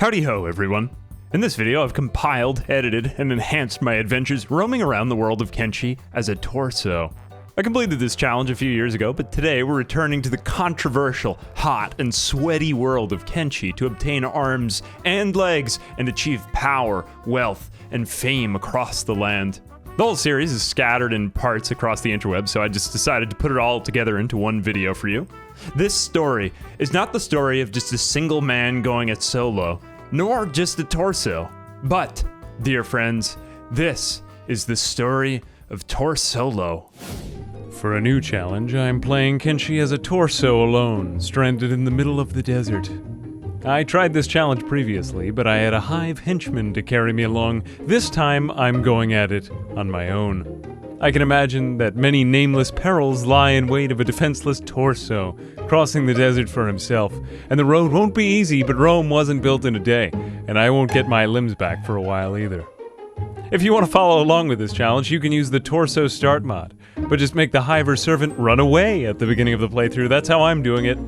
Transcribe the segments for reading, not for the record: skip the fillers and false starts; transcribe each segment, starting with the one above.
Howdy ho, everyone. In this video, I've compiled, edited, and enhanced my adventures roaming around the world of Kenshi as a torso. I completed this challenge a few years ago, but today we're returning to the controversial, hot, and sweaty world of Kenshi to obtain arms and legs and achieve power, wealth, and fame across the land. The whole series is scattered in parts across the interweb, so I just decided to put it all together into one video for you. This story is not the story of just a single man going it solo, nor just a torso. But, dear friends, this is the story of Torsolo. For a new challenge, I'm playing Kenshi as a torso alone, stranded in the middle of the desert. I tried this challenge previously, but I had a hive henchman to carry me along. This time, I'm going at it on my own. I can imagine that many nameless perils lie in wait of a defenseless torso, crossing the desert for himself. And the road won't be easy, but Rome wasn't built in a day, and I won't get my limbs back for a while either. If you want to follow along with this challenge, you can use the Torso Start mod, but just make the hive or servant run away at the beginning of the playthrough. That's how I'm doing it.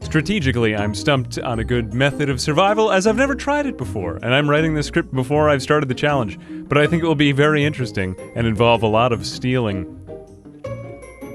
Strategically, I'm stumped on a good method of survival, as I've never tried it before, and I'm writing the script before I've started the challenge, but I think it will be very interesting and involve a lot of stealing.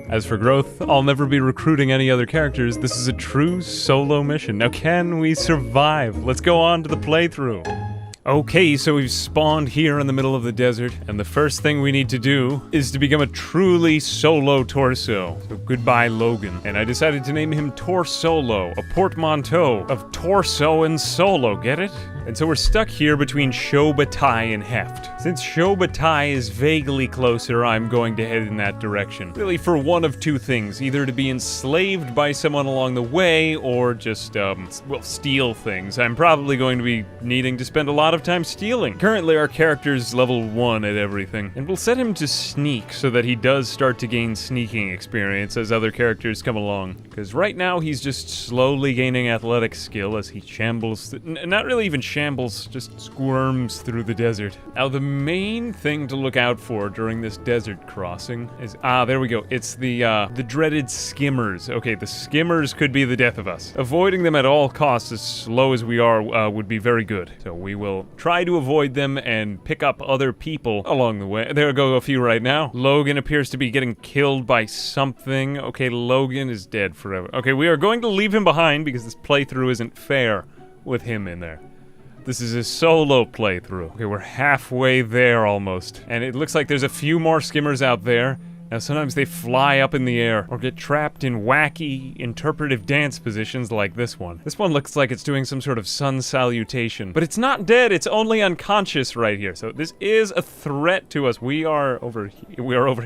As for growth, I'll never be recruiting any other characters. This is a true solo mission. Now, can we survive? Let's go on to the playthrough. Okay, so we've spawned here in the middle of the desert, and the first thing we need to do is to become a truly solo torso. So goodbye, Logan. And I decided to name him Torsolo, a portmanteau of torso and solo, get it? And so we're stuck here between Shobatai and Heft. Since Shobatai is vaguely closer, I'm going to head in that direction. Really for one of two things, either to be enslaved by someone along the way, or just, well, steal things. I'm probably going to be needing to spend a lot of time stealing. Currently our character's level 1 at everything, and we'll set him to sneak so that he does start to gain sneaking experience as other characters come along. Because right now he's just slowly gaining athletic skill as he shambles, not really even shambles, just squirms through the desert. Now the main thing to look out for during this desert crossing is, there we go, it's the dreaded skimmers. Okay, the skimmers could be the death of us. Avoiding them at all costs, as slow as we are, would be very good. So we will try to avoid them and pick up other people along the way. There go a few right now. Logan appears to be getting killed by something. Okay, Logan is dead forever. Okay, we are going to leave him behind because this playthrough isn't fair with him in there. This is a solo playthrough. Okay, we're halfway there almost. And it looks like there's a few more skimmers out there. Now sometimes they fly up in the air, or get trapped in wacky, interpretive dance positions like this one. This one looks like it's doing some sort of sun salutation. But it's not dead, it's only unconscious right here. So this is a threat to us. We are over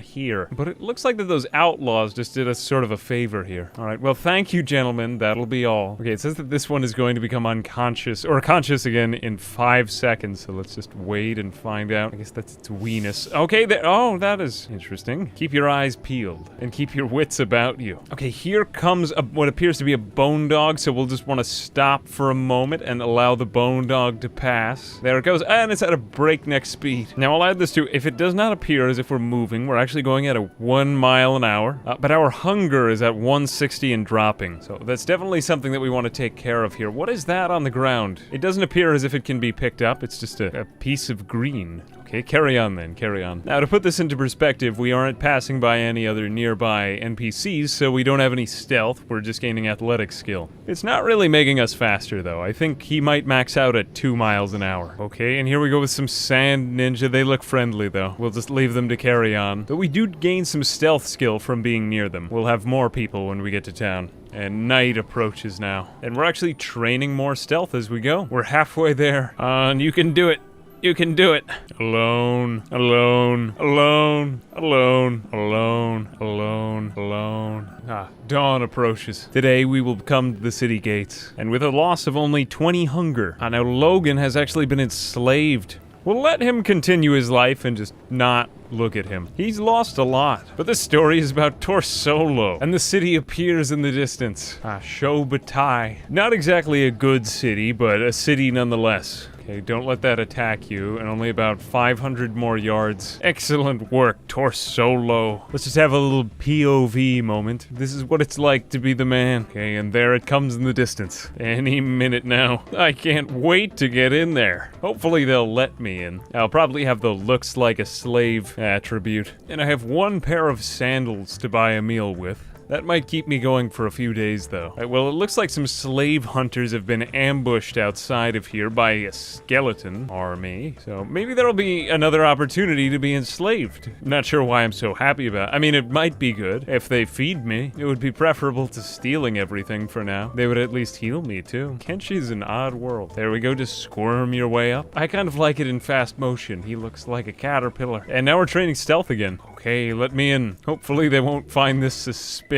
here. But it looks like that those outlaws just did us sort of a favor here. Alright, well thank you gentlemen, that'll be all. Okay, it says that this one is going to become unconscious, or conscious again in 5 seconds. So let's just wait and find out. I guess that's its weenus. Okay, oh, that is interesting. Keep your eyes peeled and keep your wits about you. Okay, here comes what appears to be a bone dog, so we'll just want to stop for a moment and allow the bone dog to pass. There it goes, and it's at a breakneck speed. Now I'll add this too, if it does not appear as if we're moving, we're actually going at a 1 mile an hour, but our hunger is at 160 and dropping, so that's definitely something that we want to take care of here. What is that on the ground? It doesn't appear as if it can be picked up, it's just a piece of green. Okay, carry on then, carry on. Now to put this into perspective, we aren't passing by any other nearby NPCs, so we don't have any stealth, we're just gaining athletic skill. It's not really making us faster though. I think he might max out at 2 miles an hour. Okay, and here we go with some sand ninja. They look friendly though. We'll just leave them to carry on. But we do gain some stealth skill from being near them. We'll have more people when we get to town. And night approaches now. And we're actually training more stealth as we go. We're halfway there. And you can do it. You can do it. Alone, alone, alone, alone, alone, alone, alone. Dawn approaches. Today we will come to the city gates, and with a loss of only 20 hunger. Now Logan has actually been enslaved. We'll let him continue his life and just not look at him. He's lost a lot. But this story is about Torsolo, and the city appears in the distance. Shobatai. Not exactly a good city, but a city nonetheless. Okay, don't let that attack you, and only about 500 more yards. Excellent work, Torsolo. Let's just have a little POV moment. This is what it's like to be the man. Okay, and there it comes in the distance. Any minute now. I can't wait to get in there. Hopefully they'll let me in. I'll probably have the looks like a slave attribute. And I have one pair of sandals to buy a meal with. That might keep me going for a few days, though. Well, it looks like some slave hunters have been ambushed outside of here by a skeleton army. So maybe there'll be another opportunity to be enslaved. I'm not sure why I'm so happy about it. I mean, it might be good. If they feed me, it would be preferable to stealing everything for now. They would at least heal me, too. Kenshi's an odd world. There we go, just squirm your way up. I kind of like it in fast motion. He looks like a caterpillar. And now we're training stealth again. Okay, let me in. Hopefully they won't find this suspicious.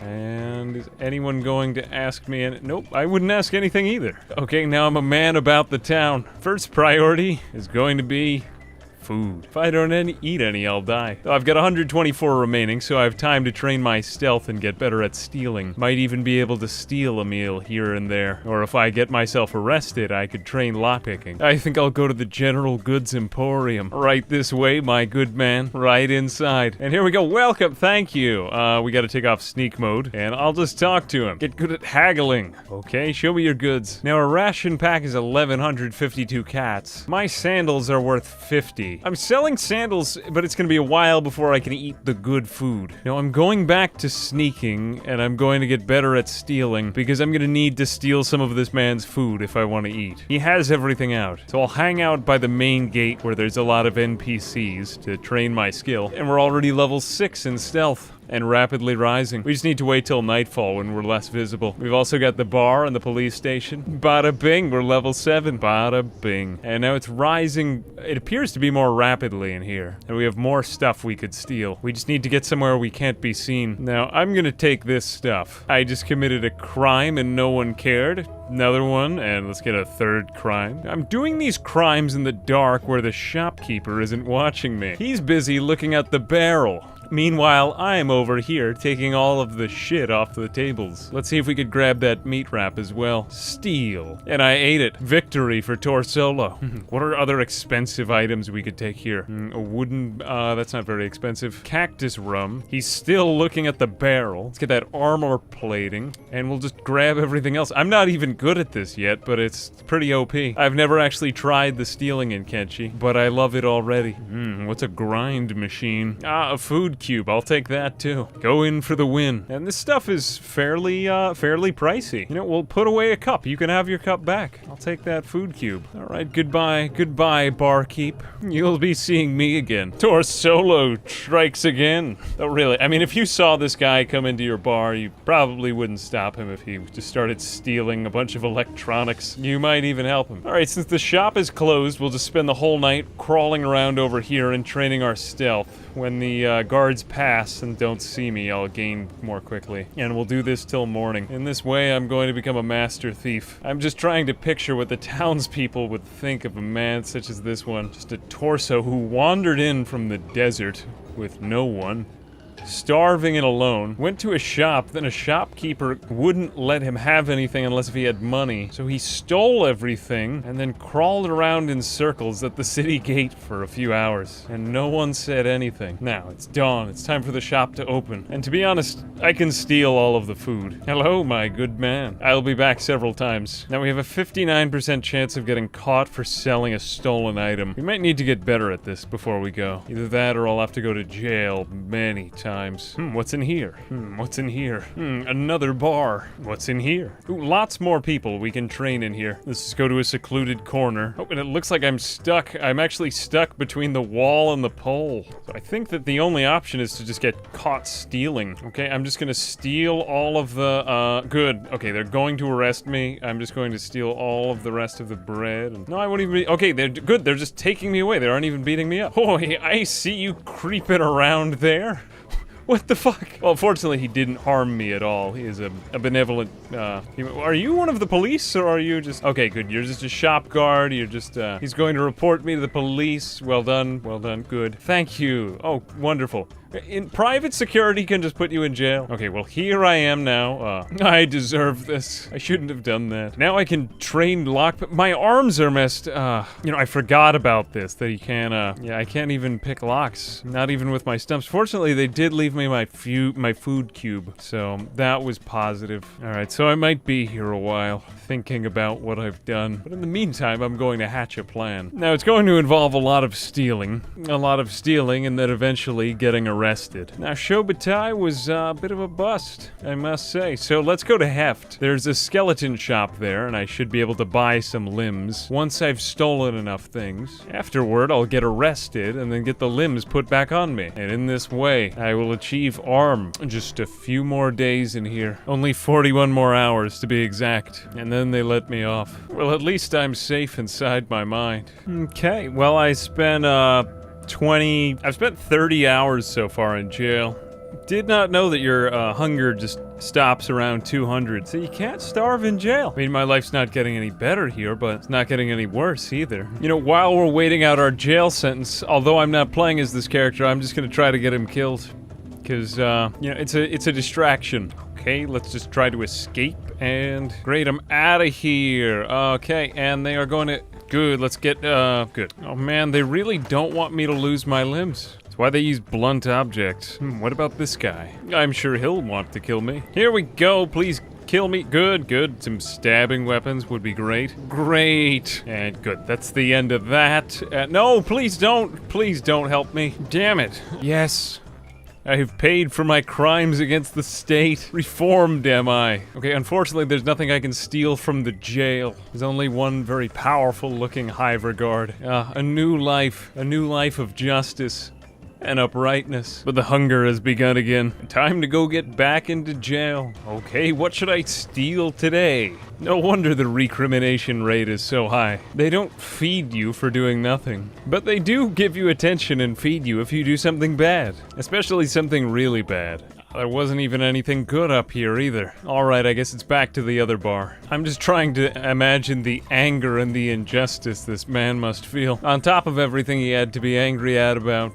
And is anyone going to ask me any— Nope, I wouldn't ask anything either. Okay, now I'm a man about the town. First priority is going to be food. If I don't eat any, I'll die. I've got 124 remaining, so I have time to train my stealth and get better at stealing. Might even be able to steal a meal here and there. Or if I get myself arrested, I could train lockpicking. I think I'll go to the General Goods Emporium. Right this way, my good man. Right inside. And here we go. Welcome. Thank you. We gotta take off sneak mode, and I'll just talk to him. Get good at haggling. Okay, show me your goods. Now, a ration pack is 1,152 cats. My sandals are worth 50. I'm selling sandals, but it's gonna be a while before I can eat the good food. Now, I'm going back to sneaking, and I'm going to get better at stealing, because I'm gonna need to steal some of this man's food if I want to eat. He has everything out, so I'll hang out by the main gate where there's a lot of NPCs to train my skill, and we're already level 6 in stealth. And rapidly rising. We just need to wait till nightfall when we're less visible. We've also got the bar and the police station. Bada bing, we're level 7. Bada bing. And now it's rising. It appears to be more rapidly in here. And we have more stuff we could steal. We just need to get somewhere we can't be seen. Now, I'm gonna take this stuff. I just committed a crime and no one cared. Another one, and let's get a third crime. I'm doing these crimes in the dark where the shopkeeper isn't watching me. He's busy looking at the barrel. Meanwhile, I'm over here taking all of the shit off the tables. Let's see if we could grab that meat wrap as well. Steal. And I ate it. Victory for Torsolo. What are other expensive items we could take here? A wooden, that's not very expensive. Cactus rum. He's still looking at the barrel. Let's get that armor plating, and we'll just grab everything else. I'm not even good at this yet, but it's pretty OP. I've never actually tried the stealing in Kenshi, but I love it already. What's a grind machine? A food cube. I'll take that too. Go in for the win. And this stuff is fairly pricey. You know, we'll put away a cup. You can have your cup back. I'll take that food cube. All right, goodbye, barkeep. You'll be seeing me again. Torsolo strikes again. Oh, really? I mean, if you saw this guy come into your bar, you probably wouldn't stop him if he just started stealing a bunch of electronics. You might even help him. All right, since the shop is closed, we'll just spend the whole night crawling around over here and training our stealth. When the guards pass and don't see me, I'll gain more quickly. And we'll do this till morning. In this way, I'm going to become a master thief. I'm just trying to picture what the townspeople would think of a man such as this one. Just a torso who wandered in from the desert with no one. Starving and alone, went to a shop, then a shopkeeper wouldn't let him have anything unless if he had money. So he stole everything and then crawled around in circles at the city gate for a few hours. And no one said anything. Now, it's dawn. It's time for the shop to open. And to be honest, I can steal all of the food. Hello, my good man. I'll be back several times. Now, we have a 59% chance of getting caught for selling a stolen item. We might need to get better at this before we go. Either that or I'll have to go to jail many times. What's in here? What's in here? Another bar. What's in here? Ooh, lots more people we can train in here. Let's just go to a secluded corner. Oh, and it looks like I'm stuck. I'm actually stuck between the wall and the pole. So I think that the only option is to just get caught stealing. Okay, I'm just gonna steal all of the, good. Okay, they're going to arrest me. I'm just going to steal all of the rest of the bread. And no, I won't even be— okay, they're good. They're just taking me away. They aren't even beating me up. Oh, I see you creeping around there. What the fuck? Well, fortunately, he didn't harm me at all. He is a benevolent, are you one of the police, or are you just— okay, good, you're just a shop guard, you're just, he's going to report me to the police. Well done, good. Thank you. Oh, wonderful. In private security can just put you in jail. Okay, well, here I am now. I deserve this. I shouldn't have done that. Now I can train lock. My arms are messed. You know, I forgot about this. That you can. Yeah, I can't even pick locks. Not even with my stumps. Fortunately, they did leave me my food cube, so that was positive. All right, so I might be here a while, thinking about what I've done. But in the meantime, I'm going to hatch a plan. Now, it's going to involve a lot of stealing, and then eventually getting arrested. Now, Shobutai was a bit of a bust, I must say. So let's go to Heft. There's a skeleton shop there, and I should be able to buy some limbs once I've stolen enough things. Afterward, I'll get arrested and then get the limbs put back on me. And in this way, I will achieve arm. Just a few more days in here. Only 41 more hours to be exact. And then they let me off. Well, at least I'm safe inside my mind. Okay, well, I've spent 30 hours so far in jail. Did not know that your hunger just stops around 200, so you can't starve in jail. I mean, my life's not getting any better here, but it's not getting any worse either. You know, while we're waiting out our jail sentence, although I'm not playing as this character, I'm just gonna try to get him killed. Because, you know, it's a distraction. Okay, let's just try to escape, and great, I'm out of here. Okay, and they are going to... Good, let's get, good. Oh man, they really don't want me to lose my limbs. That's why they use blunt objects. What about this guy? I'm sure he'll want to kill me. Here we go, please kill me. Good, good. Some stabbing weapons would be great. Great. And good, that's the end of that. No, please don't help me. Damn it. Yes. I have paid for my crimes against the state. Reformed am I? Okay, unfortunately there's nothing I can steal from the jail. There's only one very powerful looking hive regard. A new life of justice and uprightness. But the hunger has begun again. Time to go get back into jail. Okay, what should I steal today? No wonder the recrimination rate is so high. They don't feed you for doing nothing, but they do give you attention and feed you if you do something bad, especially something really bad. There wasn't even anything good up here either. Alright, I guess it's back to the other bar. I'm just trying to imagine the anger and the injustice this man must feel, on top of everything he had to be angry at about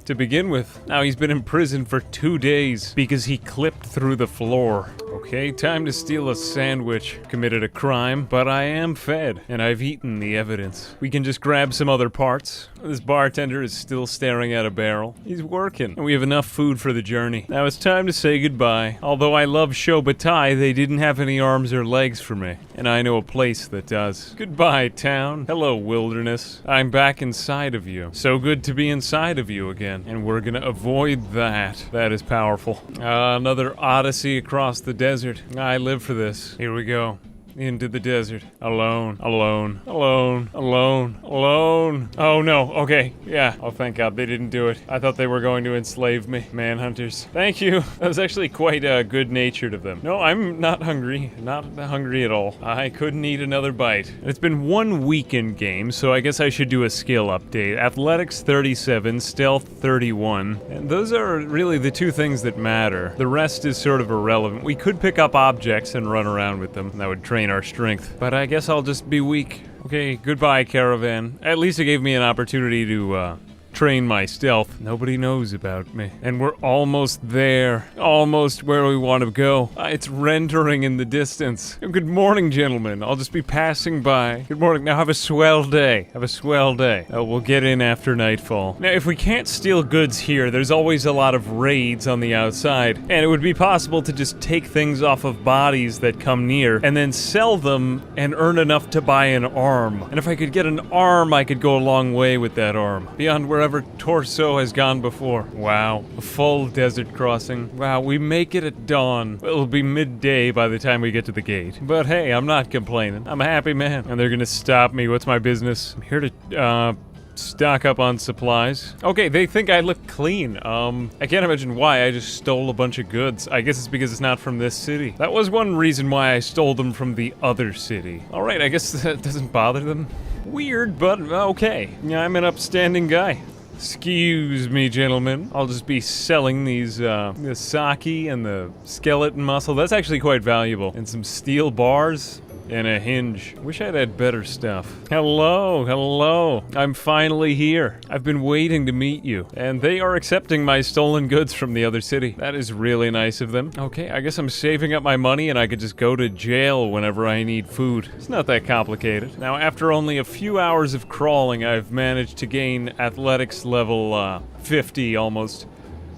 to begin with. Now he's been in prison for 2 days because he clipped through the floor. Okay, time to steal a sandwich. Committed a crime, but I am fed, and I've eaten the evidence. We can just grab some other parts. This bartender is still staring at a barrel. He's working, and we have enough food for the journey. Now it's time to say goodbye. Although I love Shobutai, they didn't have any arms or legs for me, and I know a place that does. Goodbye, town. Hello, wilderness. I'm back inside of you. So good to be inside of you again, and we're gonna avoid that. That is powerful. Another odyssey across the desert. I live for this. Here we go. Into the desert. Alone. Alone. Alone. Alone. Alone. Oh no. Okay. Yeah. Oh, thank God they didn't do it. I thought they were going to enslave me. Manhunters. Thank you. That was actually quite good-natured of them. No, I'm not hungry. Not hungry at all. I couldn't eat another bite. It's been 1 week in game, so I guess I should do a skill update. Athletics 37, Stealth 31. And those are really the 2 things that matter. The rest is sort of irrelevant. We could pick up objects and run around with them. That would train our strength, but I guess I'll just be weak. Okay, goodbye, caravan. At least it gave me an opportunity to train my stealth. Nobody knows about me. And we're almost there. Almost where we want to go. It's rendering in the distance. Good morning, gentlemen. I'll just be passing by. Good morning. Now have a swell day. Have a swell day. We'll get in after nightfall. Now, if we can't steal goods here, there's always a lot of raids on the outside. And it would be possible to just take things off of bodies that come near and then sell them and earn enough to buy an arm. And if I could get an arm, I could go a long way with that arm. Beyond wherever Torsolo has gone before. Wow. A full desert crossing. Wow, we make it at dawn. It'll be midday by the time we get to the gate. But hey, I'm not complaining. I'm a happy man. And they're gonna stop me. What's my business? I'm here to, stock up on supplies. Okay, they think I look clean. I can't imagine why. I just stole a bunch of goods. I guess it's because it's not from this city. That was one reason why I stole them from the other city. Alright, I guess that doesn't bother them. Weird, but okay. Yeah, I'm an upstanding guy. Excuse me, gentlemen. I'll just be selling these, the sake and the skeleton muscle. That's actually quite valuable. And some steel bars. and a hinge. Wish I'd had better stuff. Hello, hello. I'm finally here. I've been waiting to meet you. And they are accepting my stolen goods from the other city. That is really nice of them. Okay, I guess I'm saving up my money and I could just go to jail whenever I need food. It's not that complicated. Now, after only a few hours of crawling, I've managed to gain athletics level 50 almost.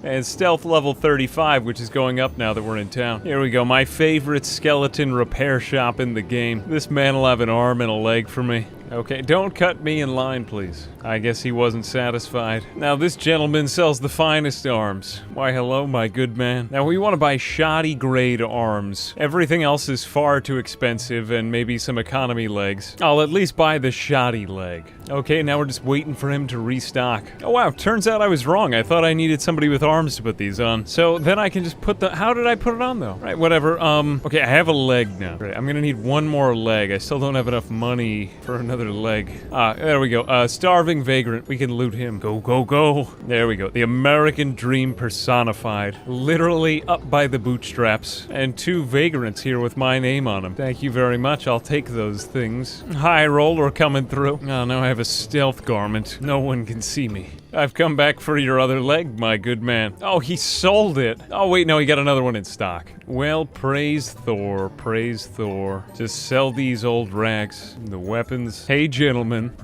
And stealth level 35, which is going up now that we're in town. Here we go, my favorite skeleton repair shop in the game. This man will have an arm and a leg for me. Okay, don't cut me in line, please. I guess he wasn't satisfied. Now, this gentleman sells the finest arms. Why, hello, my good man. Now, we want to buy shoddy grade arms. Everything else is far too expensive, and maybe some economy legs. I'll at least buy the shoddy leg. Okay, now we're just waiting for him to restock. Oh wow, turns out I was wrong. I thought I needed somebody with arms to put these on. So then I can just put the... How did I put it on, though? Right, whatever. Okay, I have a leg now. Right, I'm gonna need one more leg. I still don't have enough money for another leg. There we go. Starving vagrant. We can loot him. Go, go, go. There we go. The American dream personified. Literally up by the bootstraps. And 2 vagrants here with my name on them. Thank you very much. I'll take those things. High roller coming through. Oh, now I have a stealth garment. No one can see me. I've come back for your other leg, my good man. Oh, he sold it. Oh, wait, no, he got another one in stock. Well, praise Thor, praise Thor. Just sell these old rags. The weapons. Hey, gentlemen.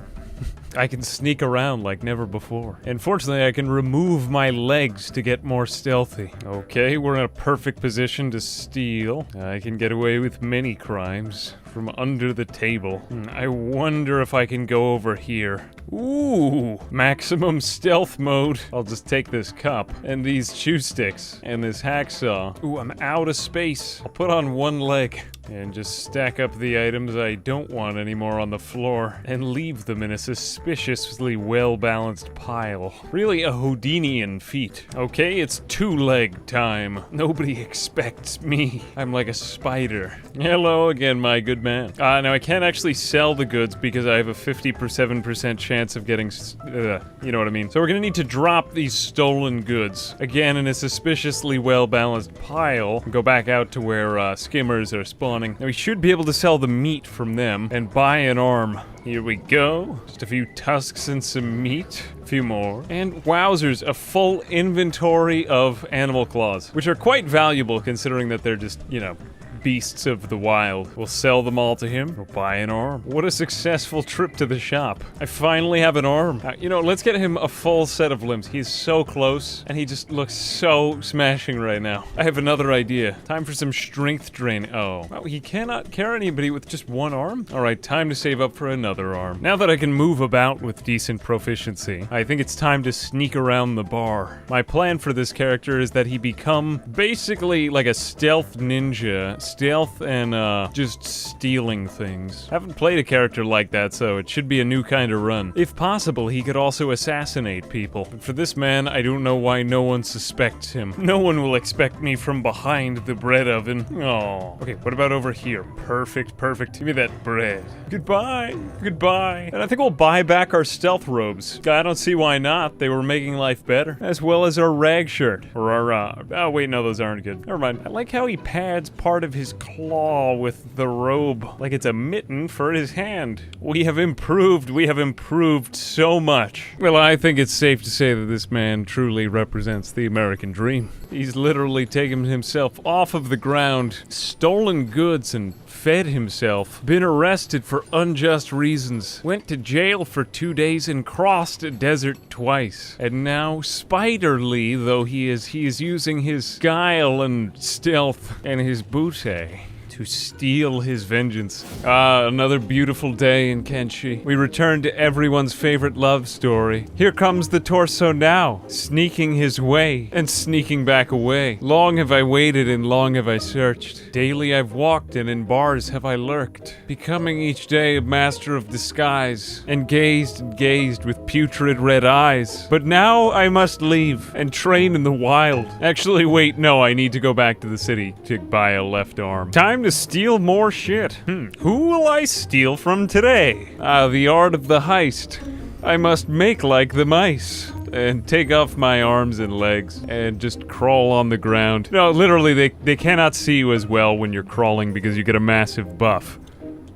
I can sneak around like never before. And fortunately, I can remove my legs to get more stealthy. Okay, we're in a perfect position to steal. I can get away with many crimes from under the table. I wonder if I can go over here. Ooh, maximum stealth mode. I'll just take this cup and these chew sticks and this hacksaw. Ooh, I'm out of space. I'll put on one leg and just stack up the items I don't want anymore on the floor and leave them in a suspiciously well-balanced pile. Really a Houdinian feat. Okay, it's 2-leg time. Nobody expects me. I'm like a spider. Hello again, my good man. Now I can't actually sell the goods because I have a 57% chance of getting, you know what I mean. So we're gonna need to drop these stolen goods, again in a suspiciously well-balanced pile, and go back out to where skimmers are spawning. Now we should be able to sell the meat from them, and buy an arm. Here we go. Just a few tusks and some meat. A few more. And wowzers, a full inventory of animal claws, which are quite valuable considering that they're just, you know, beasts of the wild. We'll sell them all to him. We'll buy an arm. What a successful trip to the shop. I finally have an arm. You know, let's get him a full set of limbs. He's so close, and he just looks so smashing right now. I have another idea. Time for some strength training. Oh. Wow, he cannot carry anybody with just one arm? Alright, time to save up for another arm. Now that I can move about with decent proficiency, I think it's time to sneak around the bar. My plan for this character is that he become basically like a stealth ninja. Stealth and, just stealing things. Haven't played a character like that, so it should be a new kind of run. If possible, he could also assassinate people. But for this man, I don't know why no one suspects him. No one will expect me from behind the bread oven. Oh. Okay, what about over here? Perfect, perfect. Give me that bread. Goodbye. Goodbye. And I think we'll buy back our stealth robes. I don't see why not. They were making life better. As well as our rag shirt. Or our, oh wait, no, those aren't good. Never mind. I like how he pads part of his claw with the robe, like it's a mitten for his hand. We have improved so much. Well, I think it's safe to say that this man truly represents the American dream. He's literally taken himself off of the ground, stolen goods, and fed himself, been arrested for unjust reasons, went to jail for 2 days and crossed a desert twice. And now, spiderly though he is using his guile and stealth and his bootay to steal his vengeance. Another beautiful day in Kenshi. We return to everyone's favorite love story. Here comes the torso now, sneaking his way and sneaking back away. Long have I waited and long have I searched. Daily I've walked and in bars have I lurked, becoming each day a master of disguise, and gazed with putrid red eyes. But now I must leave and train in the wild. Actually, wait, no, I need to go back to the city to buy a left arm. Time to steal more shit. Who will I steal from today? The art of the heist. I must make like the mice and take off my arms and legs and just crawl on the ground. No, literally, they cannot see you as well when you're crawling because you get a massive buff.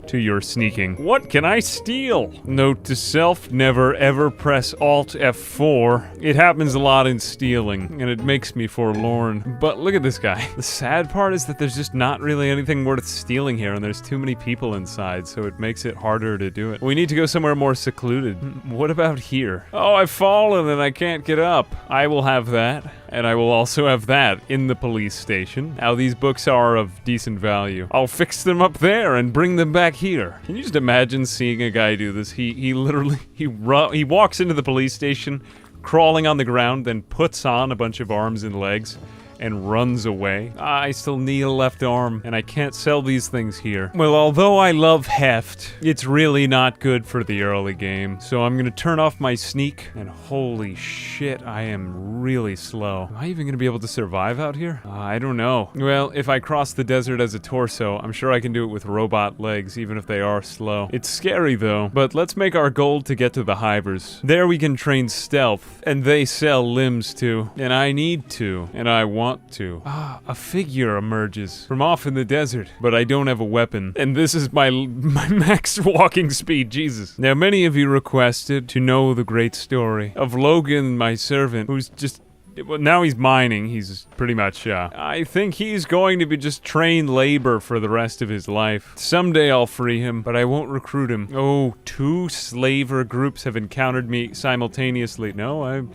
to your sneaking. What can I steal? Note to self, never ever press Alt F4. It happens a lot in stealing, and it makes me forlorn. But look at this guy. The sad part is that there's just not really anything worth stealing here, and there's too many people inside, so it makes it harder to do it. We need to go somewhere more secluded. What about here? Oh, I've fallen and I can't get up. I will have that. And I will also have that in the police station. Now, these books are of decent value. I'll fix them up there and bring them back here. Can you just imagine seeing a guy do this? He literally, he walks into the police station, crawling on the ground, then puts on a bunch of arms and legs, and runs away. I still need a left arm, and I can't sell these things here. Well, although I love heft, it's really not good for the early game. So I'm gonna turn off my sneak, and holy shit, I am really slow. Am I even gonna be able to survive out here? I don't know. Well, if I cross the desert as a torso, I'm sure I can do it with robot legs, even if they are slow. It's scary though, but let's make our goal to get to the hivers. There we can train stealth, and they sell limbs too, and I need to, and I want to. A figure emerges from off in the desert, but I don't have a weapon. And this is my max walking speed, Jesus. Now, many of you requested to know the great story of Logan, my servant, who's just... Well, now he's mining. He's pretty much, I think he's going to be just trained labor for the rest of his life. Someday I'll free him, but I won't recruit him. Oh, 2 slaver groups have encountered me simultaneously. No,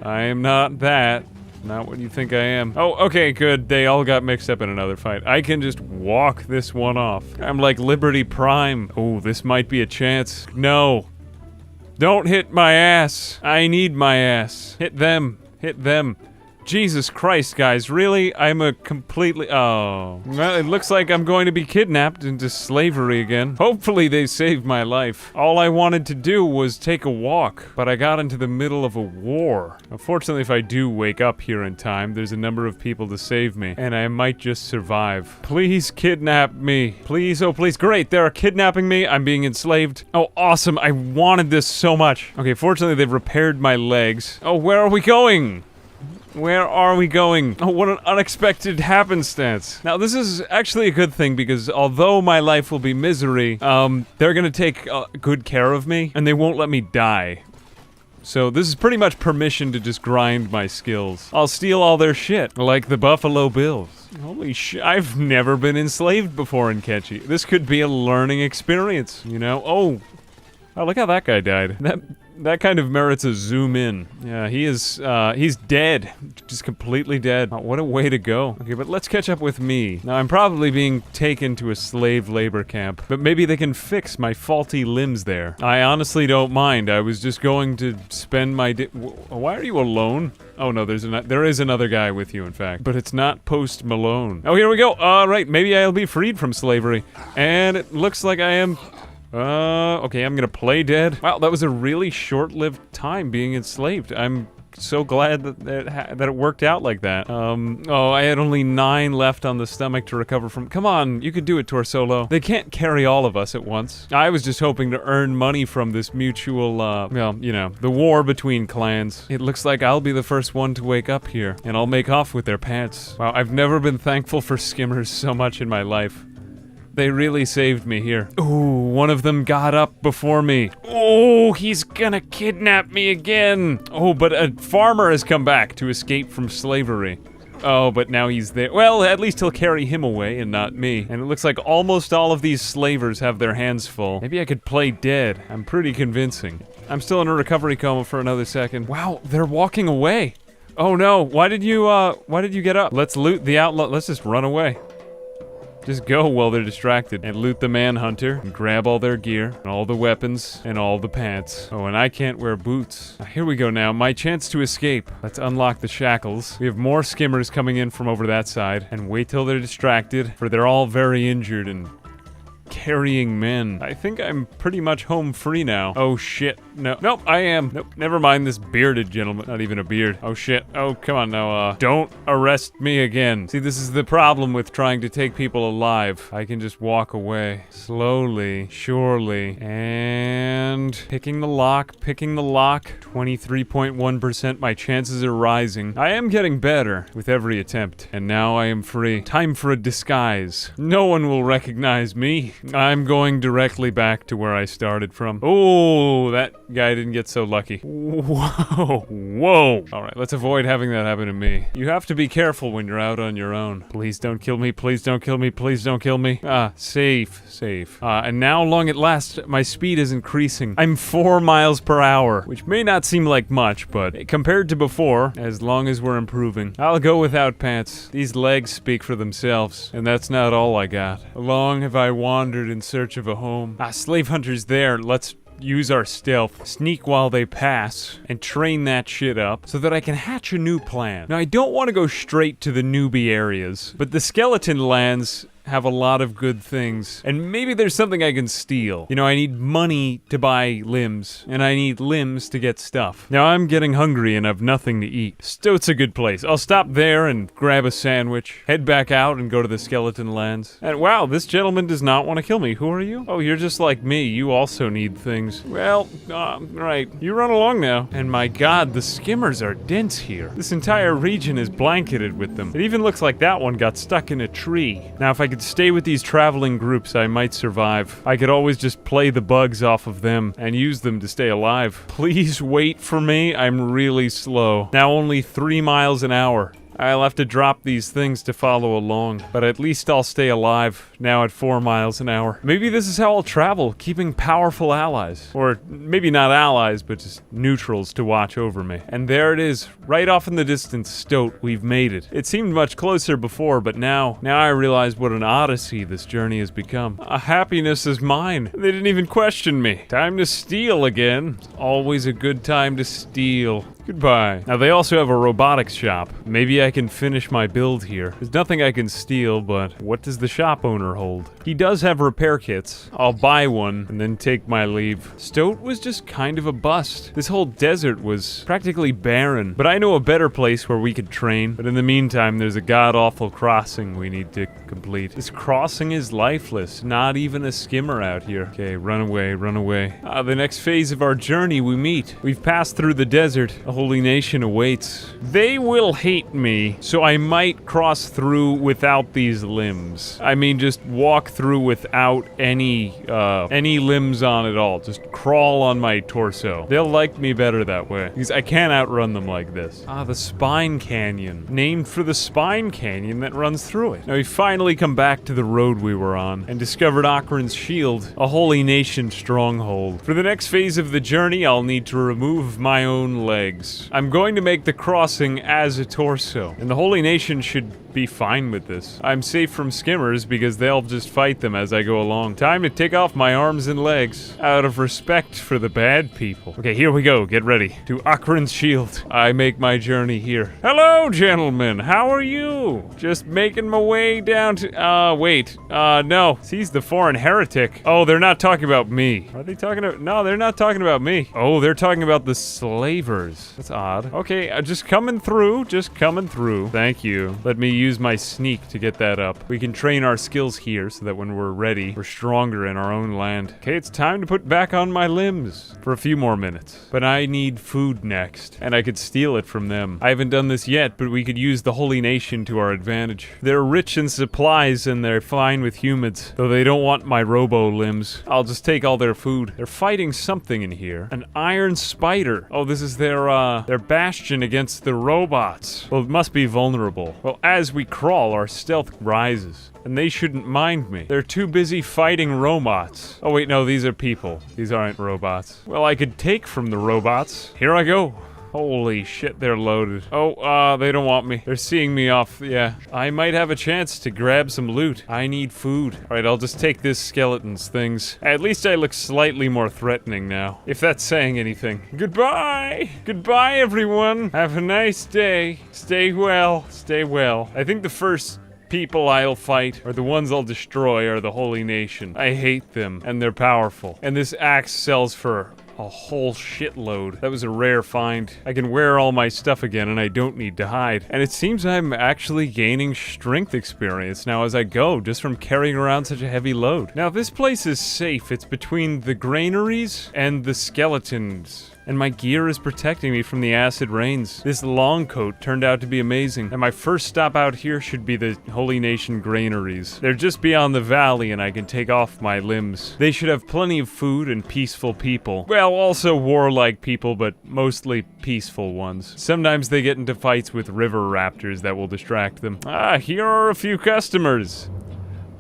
I am not that. Not what you think I am. Oh, okay, good. They all got mixed up in another fight. I can just walk this one off. I'm like Liberty Prime. Oh, this might be a chance. No. Don't hit my ass. I need my ass. Hit them. Hit them. Jesus Christ, guys, really? I'm a completely... Oh. Well, it looks like I'm going to be kidnapped into slavery again. Hopefully they saved my life. All I wanted to do was take a walk, but I got into the middle of a war. Unfortunately, if I do wake up here in time, there's a number of people to save me, and I might just survive. Please kidnap me. Please, oh please. Great, they're kidnapping me. I'm being enslaved. Oh, awesome. I wanted this so much. Okay, fortunately, they've repaired my legs. Oh, where are we going? Where are we going? Oh, what an unexpected happenstance. Now, this is actually a good thing because although my life will be misery, they're gonna take good care of me and they won't let me die. So this is pretty much permission to just grind my skills. I'll steal all their shit, like the Buffalo Bills. Holy shit, I've never been enslaved before in Kenshi. This could be a learning experience, you know? Oh, look how that guy died. That kind of merits a zoom in. Yeah, he's dead. Just completely dead. Oh, what a way to go. Okay, but let's catch up with me. Now, I'm probably being taken to a slave labor camp, but maybe they can fix my faulty limbs there. I honestly don't mind. I was just going to spend my day... Why are you alone? Oh no, there is another guy with you, in fact. But it's not Post Malone. Oh, here we go. Right, maybe I'll be freed from slavery. And it looks like I am... okay, I'm gonna play dead. Wow, that was a really short-lived time being enslaved. I'm so glad that it worked out like that. Oh, I had only 9 left on the stomach to recover from. Come on, you can do it, Torsolo. They can't carry all of us at once. I was just hoping to earn money from this mutual, well, you know, the war between clans. It looks like I'll be the first one to wake up here, and I'll make off with their pants. Wow, I've never been thankful for skimmers so much in my life. They really saved me here. Ooh, one of them got up before me. Oh, he's gonna kidnap me again. Oh, but a farmer has come back to escape from slavery. Oh, but now he's there. Well, at least he'll carry him away and not me. And it looks like almost all of these slavers have their hands full. Maybe I could play dead. I'm pretty convincing. I'm still in a recovery coma for another second. Wow, they're walking away. Oh no, why did you get up? Let's loot the outlaw. Let's just run away. Just go while they're distracted and loot the manhunter and grab all their gear and all the weapons and all the pants. Oh, and I can't wear boots. Here we go now. My chance to escape. Let's unlock the shackles. We have more skimmers coming in from over that side and wait till they're distracted, for they're all very injured and carrying men. I think I'm pretty much home free now. Oh shit. No. Nope, I am. Nope, never mind this bearded gentleman. Not even a beard. Oh shit. Oh, come on now, don't arrest me again. See, this is the problem with trying to take people alive. I can just walk away. Slowly, surely, and picking the lock, 23.1%. My chances are rising. I am getting better with every attempt, and now I am free. Time for a disguise. No one will recognize me. I'm going directly back to where I started from. Oh, that guy didn't get so lucky. Whoa, whoa. All right, let's avoid having that happen to me. You have to be careful when you're out on your own. Please don't kill me, please don't kill me, please don't kill me. Safe. And now, long at last, my speed is increasing. I'm 4 miles per hour, which may not seem like much, but compared to before, as long as we're improving, I'll go without pants. These legs speak for themselves, and that's not all I got. Long have I wandered in search of a home. Slave hunters there. Let's use our stealth, sneak while they pass, and train that shit up so that I can hatch a new plan. Now, I don't want to go straight to the newbie areas, but the skeleton lands have a lot of good things, and maybe there's something I can steal. You know, I need money to buy limbs, and I need limbs to get stuff. Now I'm getting hungry and have nothing to eat. Stoat's a good place. I'll stop there and grab a sandwich, head back out and go to the skeleton lands. And wow, this gentleman does not want to kill me. Who are you? Oh, you're just like me. You also need things. Well, right. You run along now. And my god, the skimmers are dense here. This entire region is blanketed with them. It even looks like that one got stuck in a tree. Now, if I could stay with these traveling groups, I might survive. I could always just play the bugs off of them and use them to stay alive. Please wait for me. I'm really slow. Now only 3 miles an hour. I'll have to drop these things to follow along, but at least I'll stay alive, now at 4 miles an hour. Maybe this is how I'll travel, keeping powerful allies. Or maybe not allies, but just neutrals to watch over me. And there it is, right off in the distance, Stoat, we've made it. It seemed much closer before, but now I realize what an odyssey this journey has become. Happiness is mine. They didn't even question me. Time to steal again. It's always a good time to steal. Goodbye. Now, they also have a robotics shop. Maybe I can finish my build here. There's nothing I can steal, but what does the shop owner hold? He does have repair kits. I'll buy one and then take my leave. Stoat was just kind of a bust. This whole desert was practically barren, but I know a better place where we could train. But in the meantime, there's a god-awful crossing we need to complete. This crossing is lifeless. Not even a skimmer out here. Okay, run away, run away. The next phase of our journey we meet. We've passed through the desert. A holy nation awaits. They will hate me, so I might cross through without these limbs. I mean, just walk through without any limbs on at all. Just crawl on my torso. They'll like me better that way, because I can't outrun them like this. The Spine Canyon. Named for the Spine Canyon that runs through it. Now, we finally come back to the road we were on, and discovered Akron's shield, a holy nation stronghold. For the next phase of the journey, I'll need to remove my own legs. I'm going to make the crossing as a torso, and the Holy Nation should be fine with this. I'm safe from skimmers because they'll just fight them as I go along. Time to take off my arms and legs out of respect for the bad people. Okay, here we go. Get ready. To Akron's shield. I make my journey here. Hello, gentlemen. How are you? Just making my way down to... wait. No. He's the foreign heretic. Oh, they're not talking about me. Are they talking about... No, they're not talking about me. Oh, they're talking about the slavers. That's odd. Okay, just coming through. Just coming through. Thank you. Let me use my sneak to get that up. We can train our skills here so that when we're ready, we're stronger in our own land. Okay, it's time to put back on my limbs for a few more minutes. But I need food next, and I could steal it from them. I haven't done this yet, but we could use the Holy Nation to our advantage. They're rich in supplies and they're fine with humans, though they don't want my robo limbs. I'll just take all their food. They're fighting something in here. An iron spider. Oh, this is their bastion against the robots. Well, it must be vulnerable. Well, as we crawl, our stealth rises, and they shouldn't mind me. They're too busy fighting robots. Oh wait, no, these are people. These aren't robots. Well, I could take from the robots. Here I go. Holy shit, they're loaded. Oh, they don't want me. They're seeing me off. Yeah, I might have a chance to grab some loot. I need food. All right, I'll just take this skeleton's things. At least I look slightly more threatening now, if that's saying anything. Goodbye. Goodbye, everyone. Have a nice day. Stay well. Stay well. I think the first people I'll fight, or the ones I'll destroy, are the Holy Nation. I hate them, and they're powerful. And this axe sells for a whole shitload. That was a rare find. I can wear all my stuff again and I don't need to hide. And it seems I'm actually gaining strength experience now as I go, just from carrying around such a heavy load. Now, this place is safe. It's between the granaries and the skeletons. And my gear is protecting me from the acid rains. This long coat turned out to be amazing. And my first stop out here should be the Holy Nation granaries. They're just beyond the valley and I can take off my limbs. They should have plenty of food and peaceful people. Well, also warlike people, but mostly peaceful ones. Sometimes they get into fights with river raptors that will distract them. Here are a few customers.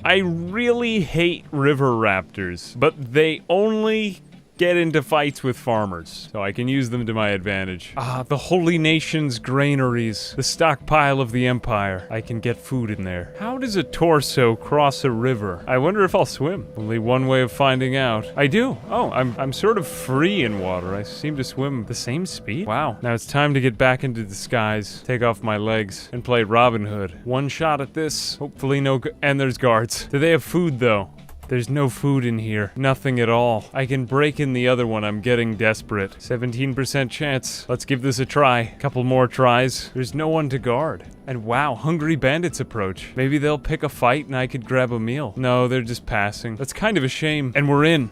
I really hate river raptors, but they only get into fights with farmers, so I can use them to my advantage. The Holy Nation's granaries, the stockpile of the Empire. I can get food in there. How does a torso cross a river? I wonder if I'll swim. Only one way of finding out. I do. Oh, I'm sort of free in water. I seem to swim the same speed. Wow. Now it's time to get back into disguise, take off my legs, and play Robin Hood. One shot at this. Hopefully and there's guards. Do they have food though? There's no food in here. Nothing at all. I can break in the other one. I'm getting desperate. 17% chance. Let's give this a try. Couple more tries. There's no one to guard. And wow, hungry bandits approach. Maybe they'll pick a fight and I could grab a meal. No, they're just passing. That's kind of a shame. And we're in.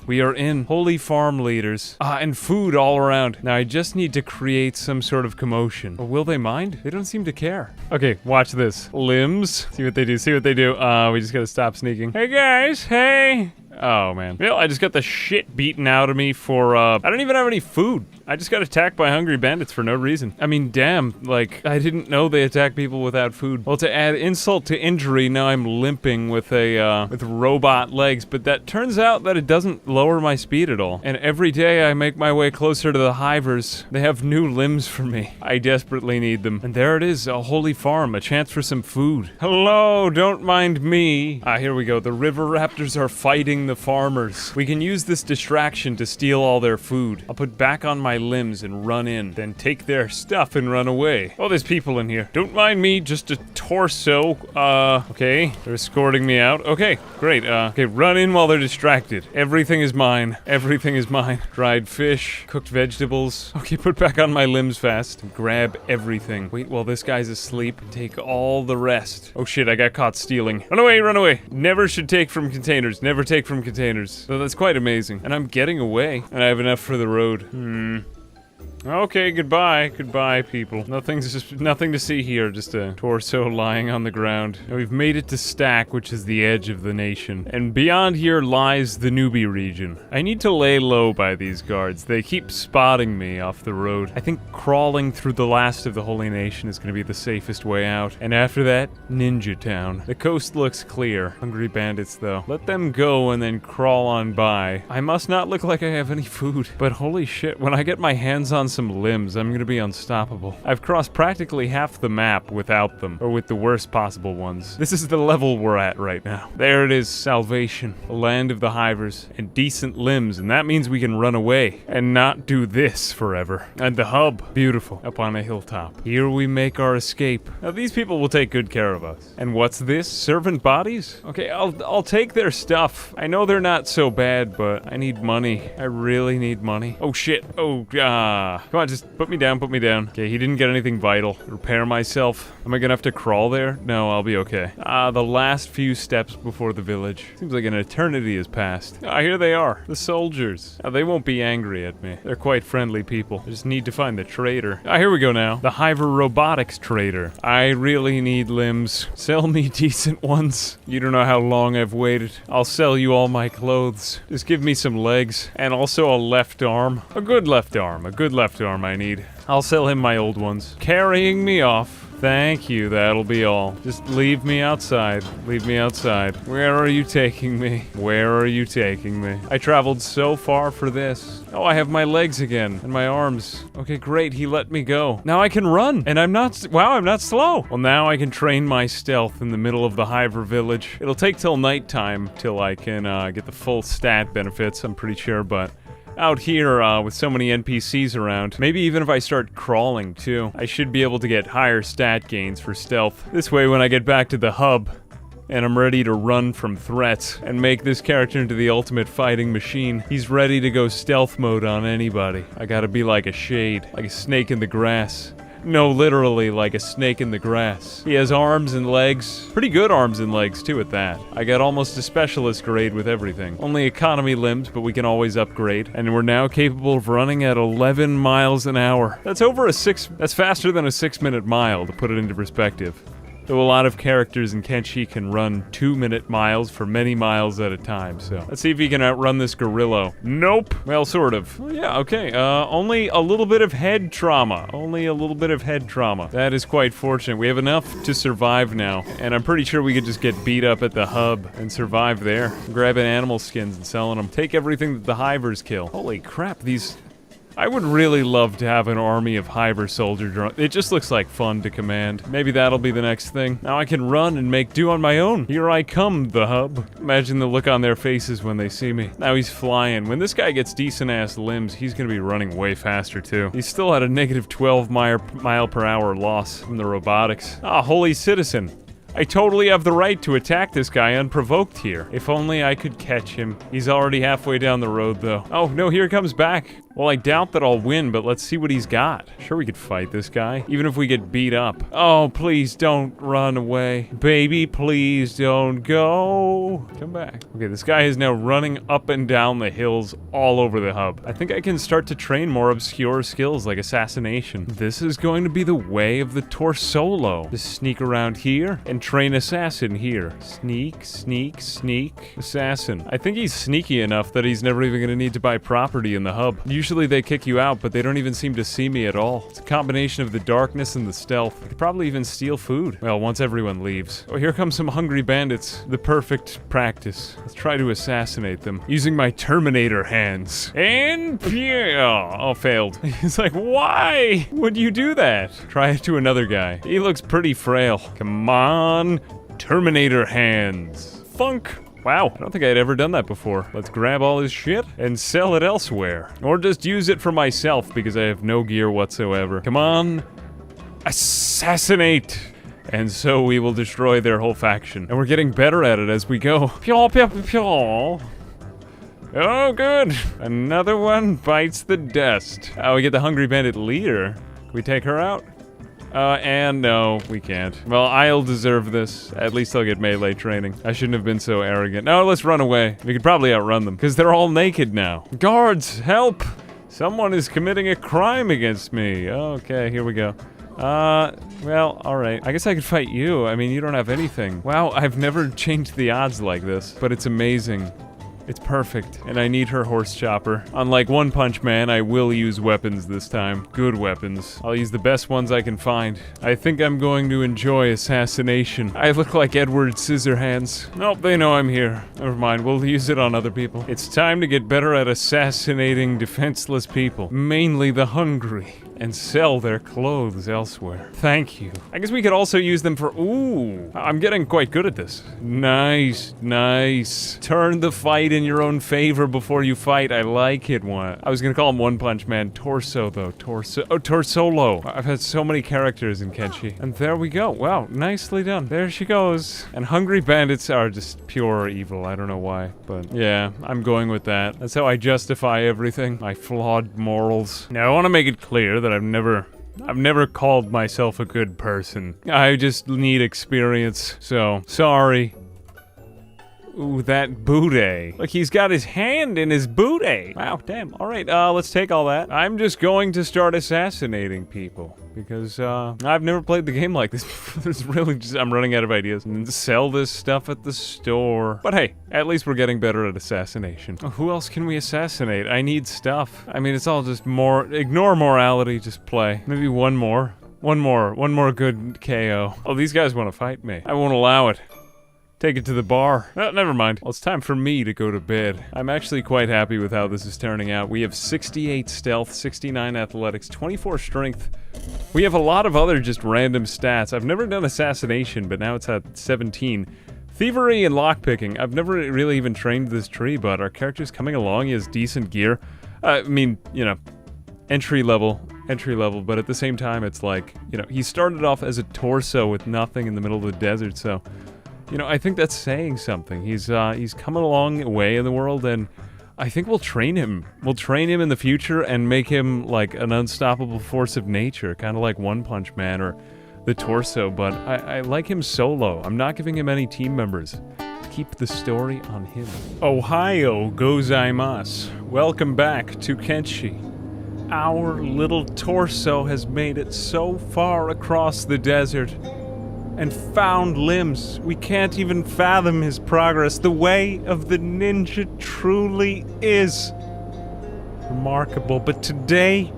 We are in. Holy farm leaders. And food all around. Now I just need to create some sort of commotion. Or will they mind? They don't seem to care. Okay, watch this. Limbs. See what they do, see what they do. We just gotta stop sneaking. Hey guys, hey! Oh man. Well, I just got the shit beaten out of me for, I don't even have any food. I just got attacked by hungry bandits for no reason. I mean, damn, like, I didn't know they attack people without food. Well, to add insult to injury, now I'm limping with with robot legs, but that turns out that it doesn't lower my speed at all. And every day I make my way closer to the hivers. They have new limbs for me. I desperately need them. And there it is, a holy farm, a chance for some food. Hello, don't mind me. Here we go. The river raptors are fighting the farmers. We can use this distraction to steal all their food. I'll put back on my limbs and run in, then take their stuff and run away. Oh, there's people in here. Don't mind me, just a torso. Okay. They're escorting me out. Okay, great. Okay, run in while they're distracted. Everything is mine. Everything is mine. Dried fish, cooked vegetables. Okay, put back on my limbs fast. Grab everything. Wait while this guy's asleep. Take all the rest. Oh shit, I got caught stealing. Run away, run away. Never should take from containers. Never take from containers. So that's quite amazing. And I'm getting away. And I have enough for the road. Okay, goodbye. Goodbye, people. Nothing to see here, just a torso lying on the ground. Now we've made it to Stack, which is the edge of the nation. And beyond here lies the newbie region. I need to lay low by these guards. They keep spotting me off the road. I think crawling through the last of the Holy Nation is going to be the safest way out. And after that, Ninja Town. The coast looks clear. Hungry bandits, though. Let them go and then crawl on by. I must not look like I have any food. But holy shit, when I get my hands on some limbs, I'm gonna be unstoppable. I've crossed practically half the map without them, or with the worst possible ones. This is the level we're at right now. There it is, salvation, the land of the hivers, and decent limbs, and that means we can run away, and not do this forever. And the hub, beautiful, up on a hilltop. Here we make our escape. Now these people will take good care of us. And what's this? Servant bodies? Okay, I'll take their stuff. I know they're not so bad, but I need money. I really need money. Oh shit, oh, come on, just put me down, put me down. Okay, he didn't get anything vital. Repair myself. Am I gonna have to crawl there? No, I'll be okay. The last few steps before the village. Seems like an eternity has passed. Here they are, the soldiers. They won't be angry at me. They're quite friendly people. I just need to find the trader. Here we go now. The Hiver Robotics trader. I really need limbs. Sell me decent ones. You don't know how long I've waited. I'll sell you all my clothes. Just give me some legs, and also a left arm. A good left arm. A good left arm I need. I'll sell him my old ones. Carrying me off. Thank you, that'll be all. Just leave me outside. Leave me outside. Where are you taking me? Where are you taking me? I traveled so far for this. Oh, I have my legs again. And my arms. Okay, great, he let me go. Now I can run! And I'm not slow! Well, now I can train my stealth in the middle of the Hiver village. It'll take till nighttime till I can get the full stat benefits, I'm pretty sure, but out here, with so many NPCs around, maybe even if I start crawling, too, I should be able to get higher stat gains for stealth. This way, when I get back to the hub, and I'm ready to run from threats, and make this character into the ultimate fighting machine, he's ready to go stealth mode on anybody. I gotta be like a shade, like a snake in the grass. No, literally, like a snake in the grass. He has arms and legs. Pretty good arms and legs, too, at that. I got almost a specialist grade with everything. Only economy limbs, but we can always upgrade. And we're now capable of running at 11 miles an hour. That's that's faster than a 6-minute mile, to put it into perspective. Though a lot of characters in Kenshi can run 2-minute miles for many miles at a time, so. Let's see if he can outrun this gorilla. Nope. Well, sort of. Oh, yeah, okay. Only a little bit of head trauma. Only a little bit of head trauma. That is quite fortunate. We have enough to survive now, and I'm pretty sure we could just get beat up at the hub and survive there. Grabbing animal skins and selling them. Take everything that the hivers kill. Holy crap, these... I would really love to have an army of Hiver soldier drones. It just looks like fun to command. Maybe that'll be the next thing. Now I can run and make do on my own. Here I come, the hub. Imagine the look on their faces when they see me. Now he's flying. When this guy gets decent-ass limbs, he's gonna be running way faster, too. He's still at a negative 12 mile per hour loss from the robotics. Ah, holy citizen. I totally have the right to attack this guy unprovoked here. If only I could catch him. He's already halfway down the road, though. Oh, no, here he comes back. Well, I doubt that I'll win, but let's see what he's got. Sure, we could fight this guy, even if we get beat up. Oh, please don't run away. Baby, please don't go. Come back. Okay, this guy is now running up and down the hills all over the hub. I think I can start to train more obscure skills like assassination. This is going to be the way of the Torsolo. Just sneak around here and train assassin here. Sneak, sneak, sneak, assassin. I think he's sneaky enough that he's never even going to need to buy property in the hub. Usually they kick you out, but they don't even seem to see me at all. It's a combination of the darkness and the stealth. I could probably even steal food. Well, once everyone leaves. Oh, here come some hungry bandits. The perfect practice. Let's try to assassinate them using my Terminator hands. And oh, failed. He's like, why would you do that? Try it to another guy. He looks pretty frail. Come on, Terminator hands. Funk. Wow, I don't think I'd ever done that before. Let's grab all his shit and sell it elsewhere. Or just use it for myself because I have no gear whatsoever. Come on, assassinate! And so we will destroy their whole faction. And we're getting better at it as we go. Pyaw, pyaw, pyaw. Oh, good. Another one bites the dust. Oh, we get the Hungry Bandit leader. Can we take her out? And no, we can't. Well, I'll deserve this. At least I'll get melee training. I shouldn't have been so arrogant. No, let's run away. We could probably outrun them, because they're all naked now. Guards, help! Someone is committing a crime against me. Okay, here we go. Well, alright. I guess I could fight you. I mean, you don't have anything. Wow, I've never changed the odds like this, but it's amazing. It's perfect, and I need her horse chopper. Unlike One Punch Man, I will use weapons this time. Good weapons. I'll use the best ones I can find. I think I'm going to enjoy assassination. I look like Edward Scissorhands. Nope, they know I'm here. Never mind, we'll use it on other people. It's time to get better at assassinating defenseless people. Mainly the hungry. And sell their clothes elsewhere. Thank you. I guess we could also use them for... Ooh, I'm getting quite good at this. Nice, nice. Turn the fight in your own favor before you fight. I like it. I was gonna call him One Punch Man. Torso, though. Torsolo. I've had so many characters in Kenshi. And there we go. Wow, nicely done. There she goes. And hungry bandits are just pure evil. I don't know why, but yeah, I'm going with that. That's how I justify everything. My flawed morals. Now, I want to make it clear that I've never called myself a good person. I just need experience, so sorry. Ooh, that booty. Look, he's got his hand in his booty. Wow, damn. All right, let's take all that. I'm just going to start assassinating people because I've never played the game like this before. There's really just, I'm running out of ideas. And sell this stuff at the store. But hey, at least we're getting better at assassination. Oh, who else can we assassinate? I need stuff. I mean, it's all just ignore morality, just play. Maybe one more good KO. Oh, these guys want to fight me. I won't allow it. Take it to the bar. Oh, never mind. Well, it's time for me to go to bed. I'm actually quite happy with how this is turning out. We have 68 stealth, 69 athletics, 24 strength. We have a lot of other just random stats. I've never done assassination, but now it's at 17. Thievery and lockpicking. I've never really even trained this tree, but our character's coming along. He has decent gear. I mean, you know, entry level, but at the same time, it's like, you know, he started off as a torso with nothing in the middle of the desert, so... You know, I think that's saying something. He's coming a long way in the world, and I think we'll train him. We'll train him in the future and make him like an unstoppable force of nature, kind of like One Punch Man or the Torso, but I like him solo. I'm not giving him any team members. Keep the story on him. Ohio gozaimasu. Welcome back to Kenshi. Our little Torso has made it so far across the desert and found limbs. We can't even fathom his progress. The way of the ninja truly is remarkable. But today,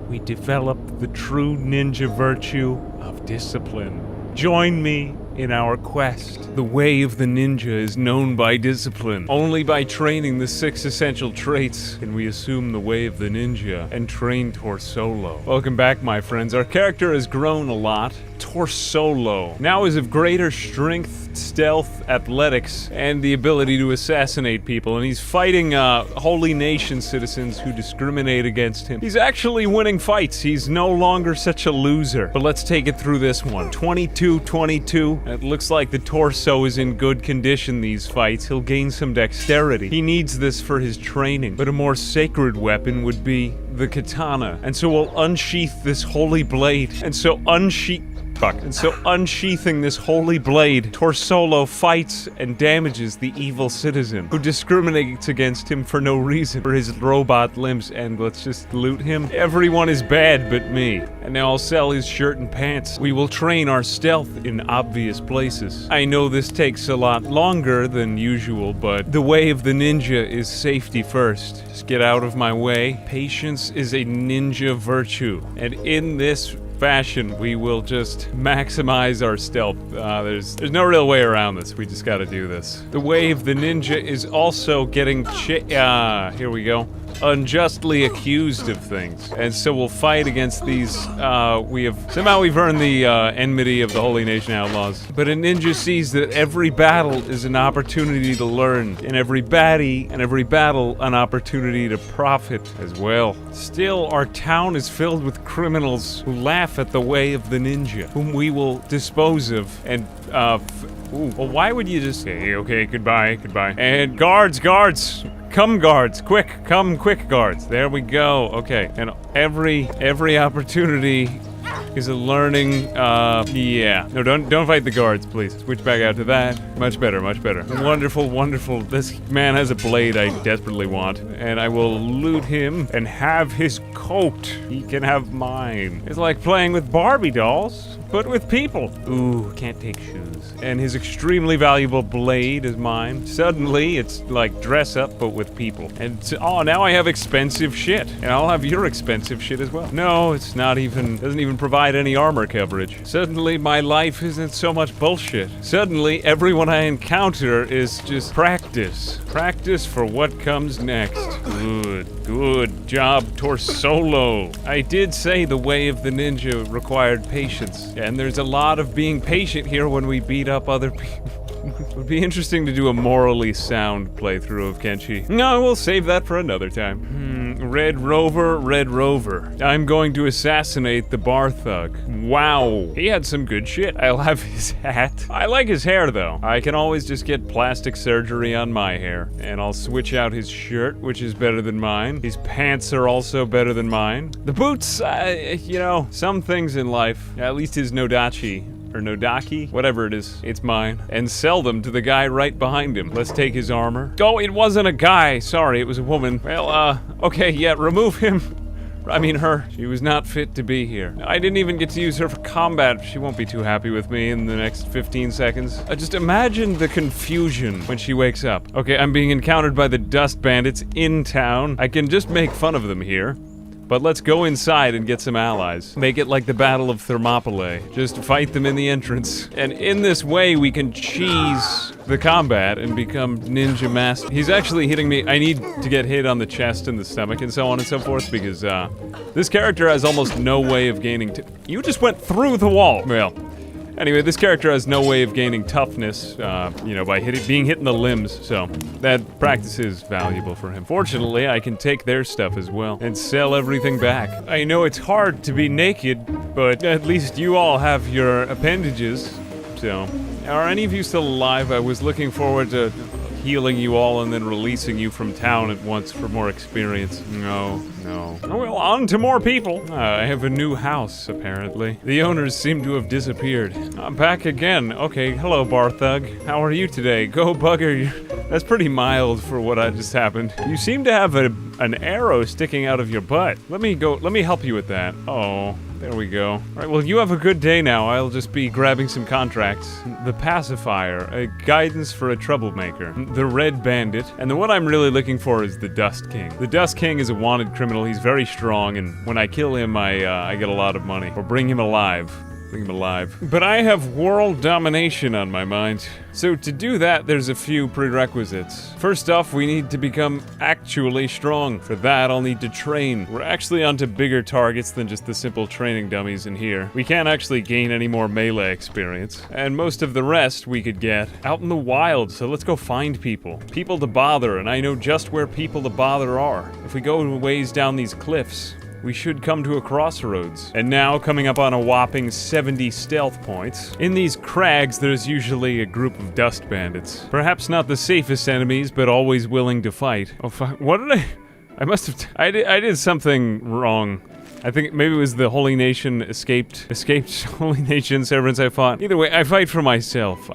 we developed the true ninja virtue of discipline. Join me in our quest. The way of the ninja is known by discipline. Only by training the 6 essential traits can we assume the way of the ninja and train Torsolo. Welcome back, my friends. Our character has grown a lot. Torsolo now is of greater strength, stealth, athletics, and the ability to assassinate people, and he's fighting holy nation citizens who discriminate against him. He's actually winning fights. He's no longer such a loser. But let's take it through this one. 22-22. It looks like the Torso is in good condition these fights. He'll gain some dexterity. He needs this for his training, but a more sacred weapon would be the katana. And so we'll unsheath this holy blade. And so unsheathing this holy blade, Torsolo fights and damages the evil citizen who discriminates against him for no reason, for his robot limbs, and let's just loot him. Everyone is bad but me. And now I'll sell his shirt and pants. We will train our stealth in obvious places. I know this takes a lot longer than usual, but the way of the ninja is safety first. Just get out of my way. Patience is a ninja virtue, and in this fashion, we will just maximize our stealth. There's no real way around this. We just gotta do this. The way of the ninja is also getting here we go. Unjustly accused of things. And so we'll fight against these, we've earned the enmity of the Holy Nation Outlaws. But a ninja sees that every battle is an opportunity to learn, and every battle an opportunity to profit as well. Still, our town is filled with criminals who laugh at the way of the ninja, whom we will dispose of, and, well, why would you just say, okay, goodbye. And guards! Come, guards, quick, come quick, guards. There we go. Okay, and every opportunity is a learning, yeah. No, don't fight the guards, please. Switch back out to that. Much better. Wonderful. This man has a blade I desperately want, and I will loot him and have his coat. He can have mine. It's like playing with Barbie dolls, but with people. Ooh, can't take shoes. And his extremely valuable blade is mine. Suddenly, it's like dress up, but with people. And now I have expensive shit. And I'll have your expensive shit as well. No, it's not even, doesn't even provide any armor coverage. Suddenly, my life isn't so much bullshit. Suddenly, everyone I encounter is just practice. Practice for what comes next. Good job, Torsolo. I did say the way of the ninja required patience. And there's a lot of being patient here when we beat up other people. It would be interesting to do a morally sound playthrough of Kenshi. No, we'll save that for another time. Red Rover. I'm going to assassinate the bar thug. Wow. He had some good shit. I'll have his hat. I like his hair, though. I can always just get plastic surgery on my hair. And I'll switch out his shirt, which is better than mine. His pants are also better than mine. The boots, you know, some things in life, at least his Nodachi, or Nodaki, whatever it is, it's mine, and sell them to the guy right behind him. Let's take his armor. Oh, it wasn't a guy. Sorry, it was a woman. Well, okay, yeah, remove him. I mean her. She was not fit to be here. I didn't even get to use her for combat. She won't be too happy with me in the next 15 seconds. Just imagine the confusion when she wakes up. Okay, I'm being encountered by the dust bandits in town. I can just make fun of them here. But let's go inside and get some allies. Make it like the Battle of Thermopylae. Just fight them in the entrance. And in this way, we can cheese the combat and become ninja master. He's actually hitting me. I need to get hit on the chest and the stomach and so on and so forth because, this character has almost no way of gaining You just went through the wall! Well, anyway, this character has no way of gaining toughness, you know, by being hit in the limbs, so that practice is valuable for him. Fortunately, I can take their stuff as well and sell everything back. I know it's hard to be naked, but at least you all have your appendages, so. Are any of you still alive? I was looking forward to healing you all and then releasing you from town at once for more experience. No. Oh, well, on to more people. I have a new house, apparently. The owners seem to have disappeared. I'm back again. Okay, hello, Barthug. How are you today? Go bugger. That's pretty mild for what just happened. You seem to have an arrow sticking out of your butt. Let me help you with that. Oh, there we go. All right, well, you have a good day now. I'll just be grabbing some contracts. The Pacifier, a guidance for a troublemaker. The Red Bandit, and the one I'm really looking for is the Dust King. The Dust King is a wanted criminal. He's very strong, and when I kill him, I get a lot of money. Or bring him alive. But I have world domination on my mind. So to do that, there's a few prerequisites. First off, we need to become actually strong. For that, I'll need to train. We're actually onto bigger targets than just the simple training dummies in here. We can't actually gain any more melee experience. And most of the rest we could get out in the wild, so let's go find people. People to bother, and I know just where people to bother are. If we go a ways down these cliffs, we should come to a crossroads. And now, coming up on a whopping 70 stealth points. In these crags, there's usually a group of dust bandits. Perhaps not the safest enemies, but always willing to fight. Oh, fuck. What did I must have... I did something wrong. I think maybe it was the Holy Nation escaped Holy Nation servants I fought. Either way, I fight for myself.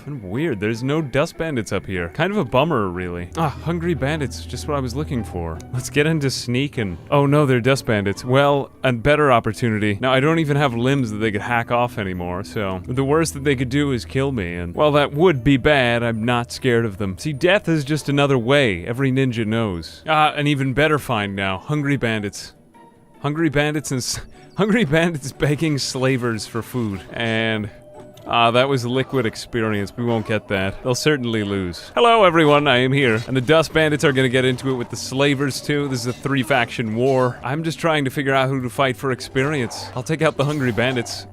Weird, there's no dust bandits up here. Kind of a bummer, really. Hungry bandits, just what I was looking for. Let's get into sneak and... Oh no, they're dust bandits. Well, a better opportunity. Now, I don't even have limbs that they could hack off anymore, so... The worst that they could do is kill me, and... While that would be bad, I'm not scared of them. See, death is just another way. Every ninja knows. An even better find now. Hungry bandits. Hungry bandits begging slavers for food. And, that was liquid experience. We won't get that. They'll certainly lose. Hello, everyone. I am here. And the dust bandits are gonna get into it with the slavers, too. This is a 3-faction war. I'm just trying to figure out who to fight for experience. I'll take out the hungry bandits.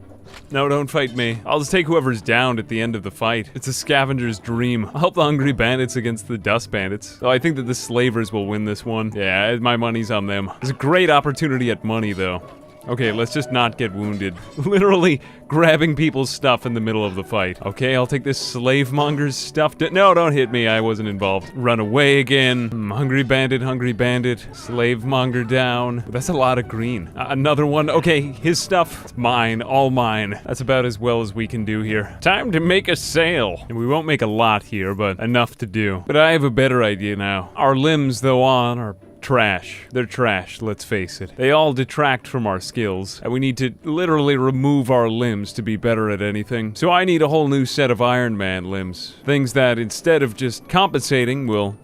No, don't fight me. I'll just take whoever's downed at the end of the fight. It's a scavenger's dream. I'll help the hungry bandits against the dust bandits. So I think that the slavers will win this one. Yeah, my money's on them. There's a great opportunity at money, though. Okay, let's just not get wounded. Literally grabbing people's stuff in the middle of the fight. Okay, I'll take this slave monger's stuff. No, don't hit me. I wasn't involved. Run away again. Hungry bandit. Slave monger down. That's a lot of green. Another one. Okay, his stuff. It's mine. All mine. That's about as well as we can do here. Time to make a sale. And we won't make a lot here, but enough to do. But I have a better idea now. Our limbs, though, are trash. They're trash, let's face it. They all detract from our skills, and we need to literally remove our limbs to be better at anything. So I need a whole new set of Iron Man limbs. Things that, instead of just compensating, will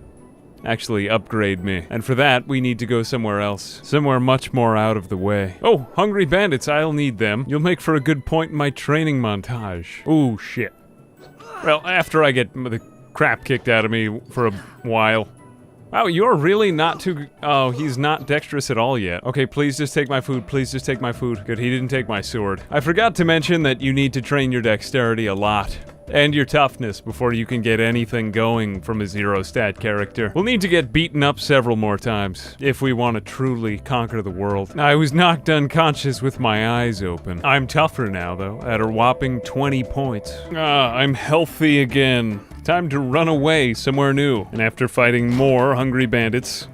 actually upgrade me. And for that, we need to go somewhere else. Somewhere much more out of the way. Oh, hungry bandits, I'll need them. You'll make for a good point in my training montage. Ooh, shit. Well, after I get the crap kicked out of me for a while. Wow, you're really not too... Oh, he's not dexterous at all yet. Okay, please just take my food. Good, he didn't take my sword. I forgot to mention that you need to train your dexterity a lot. And your toughness before you can get anything going from a 0-stat character. We'll need to get beaten up several more times if we want to truly conquer the world. I was knocked unconscious with my eyes open. I'm tougher now, though, at a whopping 20 points. I'm healthy again. Time to run away somewhere new. And after fighting more hungry bandits...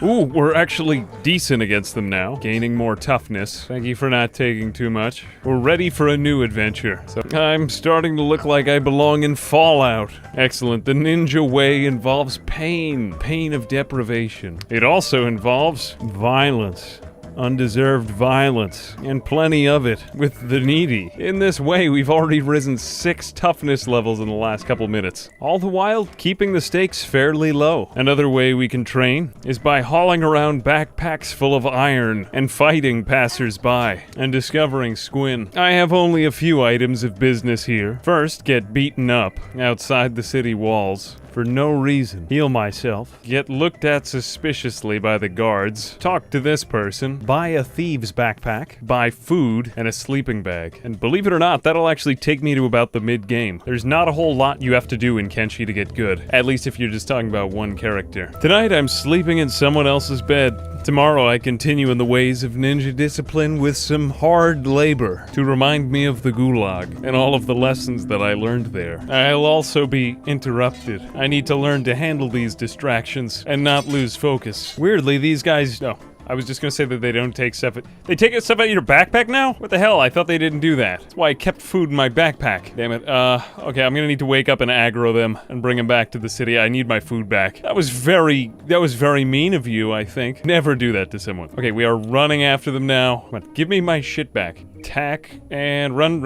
Ooh, we're actually decent against them now, gaining more toughness. Thank you for not taking too much. We're ready for a new adventure. So I'm starting to look like I belong in Fallout. Excellent. The ninja way involves pain of deprivation. It also involves violence. Undeserved violence, and plenty of it, with the needy. In this way, we've already risen 6 toughness levels in the last couple minutes, all the while keeping the stakes fairly low. Another way we can train is by hauling around backpacks full of iron and fighting passers-by, and discovering squin. I have only a few items of business here. First, get beaten up outside the city walls. For no reason. Heal myself. Get looked at suspiciously by the guards. Talk to this person. Buy a thieves backpack. Buy food and a sleeping bag. And believe it or not, that'll actually take me to about the mid-game. There's not a whole lot you have to do in Kenshi to get good. At least if you're just talking about one character. Tonight I'm sleeping in someone else's bed. Tomorrow I continue in the ways of ninja discipline with some hard labor to remind me of the gulag and all of the lessons that I learned there. I'll also be interrupted. I need to learn to handle these distractions and not lose focus. Weirdly, these guys... No. I was just gonna say that they don't take stuff. They take stuff out of your backpack now? What the hell? I thought they didn't do that. That's why I kept food in my backpack. Damn it. Okay, I'm gonna need to wake up and aggro them and bring them back to the city. I need my food back. That was very mean of you, I think. Never do that to someone. Okay, we are running after them now. Come on, give me my shit back. Attack and run.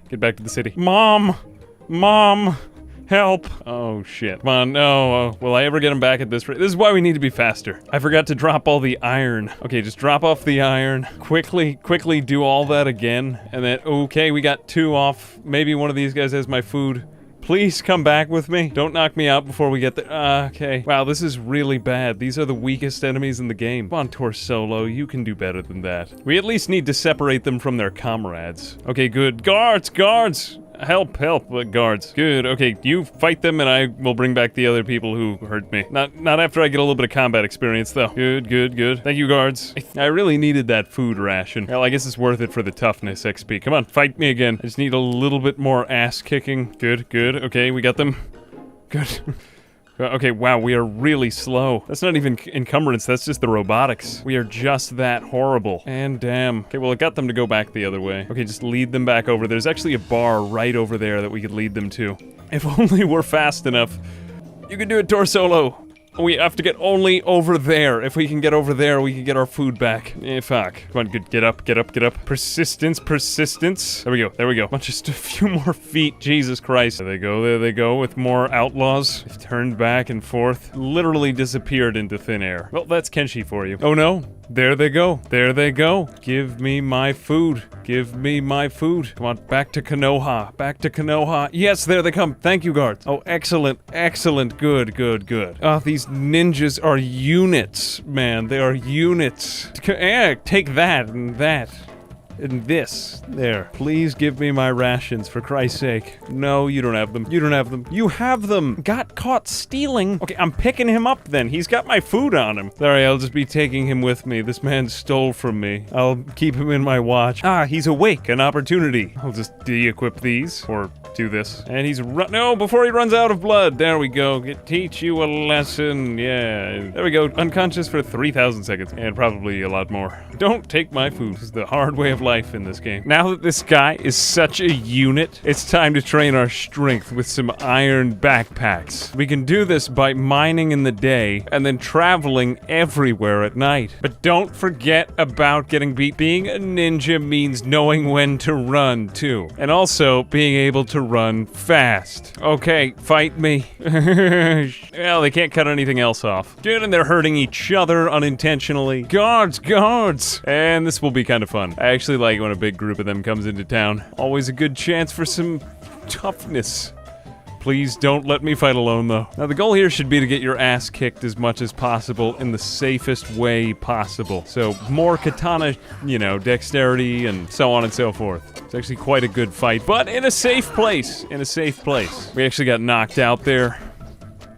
Get back to the city. Mom! Help! Oh shit. Come on, no. Will I ever get him back at this rate? This is why we need to be faster. I forgot to drop all the iron. Okay, just drop off the iron. Quickly do all that again. And then, okay, we got 2 off. Maybe one of these guys has my food. Please come back with me. Don't knock me out before we get there. Okay. Wow, this is really bad. These are the weakest enemies in the game. Come on, Torsolo, you can do better than that. We at least need to separate them from their comrades. Okay, good. Guards! Help, guards. Good, okay, you fight them and I will bring back the other people who hurt me. Not after I get a little bit of combat experience, though. Good. Thank you, guards. I really needed that food ration. Well, I guess it's worth it for the toughness XP. Come on, fight me again. I just need a little bit more ass kicking. Good. Okay, we got them. Good. Okay, wow, we are really slow. That's not even encumbrance, that's just the robotics. We are just that horrible. And damn. Okay, well, it got them to go back the other way. Okay, just lead them back over. There's actually a bar right over there that we could lead them to. If only we're fast enough. You can do it, Torsolo. We have to get only over there. If we can get over there, we can get our food back. Fuck. Come on, good. Get up. Persistence. There we go. Come on, just a few more feet. Jesus Christ. There they go with more outlaws. They've turned back and forth. Literally disappeared into thin air. Well, that's Kenshi for you. Oh no. There they go. Give me my food. Come on, back to Konoha. Yes, there they come. Thank you, guards. Oh, excellent. Good. Oh, these ninjas are units, man. They are units. Take that and that. And this. There. Please give me my rations, for Christ's sake. No, you don't have them. You have them! Got caught stealing? Okay, I'm picking him up then. He's got my food on him. Sorry, I'll just be taking him with me. This man stole from me. I'll keep him in my watch. He's awake. An opportunity. I'll just de-equip these. Or do this. And he's no, before he runs out of blood. There we go. Teach you a lesson. Yeah. There we go. Unconscious for 3,000 seconds. And probably a lot more. Don't take my food. This is the hard way of life in this game. Now that this guy is such a unit, it's time to train our strength with some iron backpacks. We can do this by mining in the day and then traveling everywhere at night. But don't forget about getting beat. Being a ninja means knowing when to run too. And also being able to run fast. Okay, fight me. Well, they can't cut anything else off. Dude, and they're hurting each other unintentionally. Guards! And this will be kind of fun. I actually like when a big group of them comes into town. Always a good chance for some toughness. Please don't let me fight alone, though. Now, the goal here should be to get your ass kicked as much as possible in the safest way possible. So, more katana, dexterity and so on and so forth. It's actually quite a good fight, but in a safe place. We actually got knocked out there.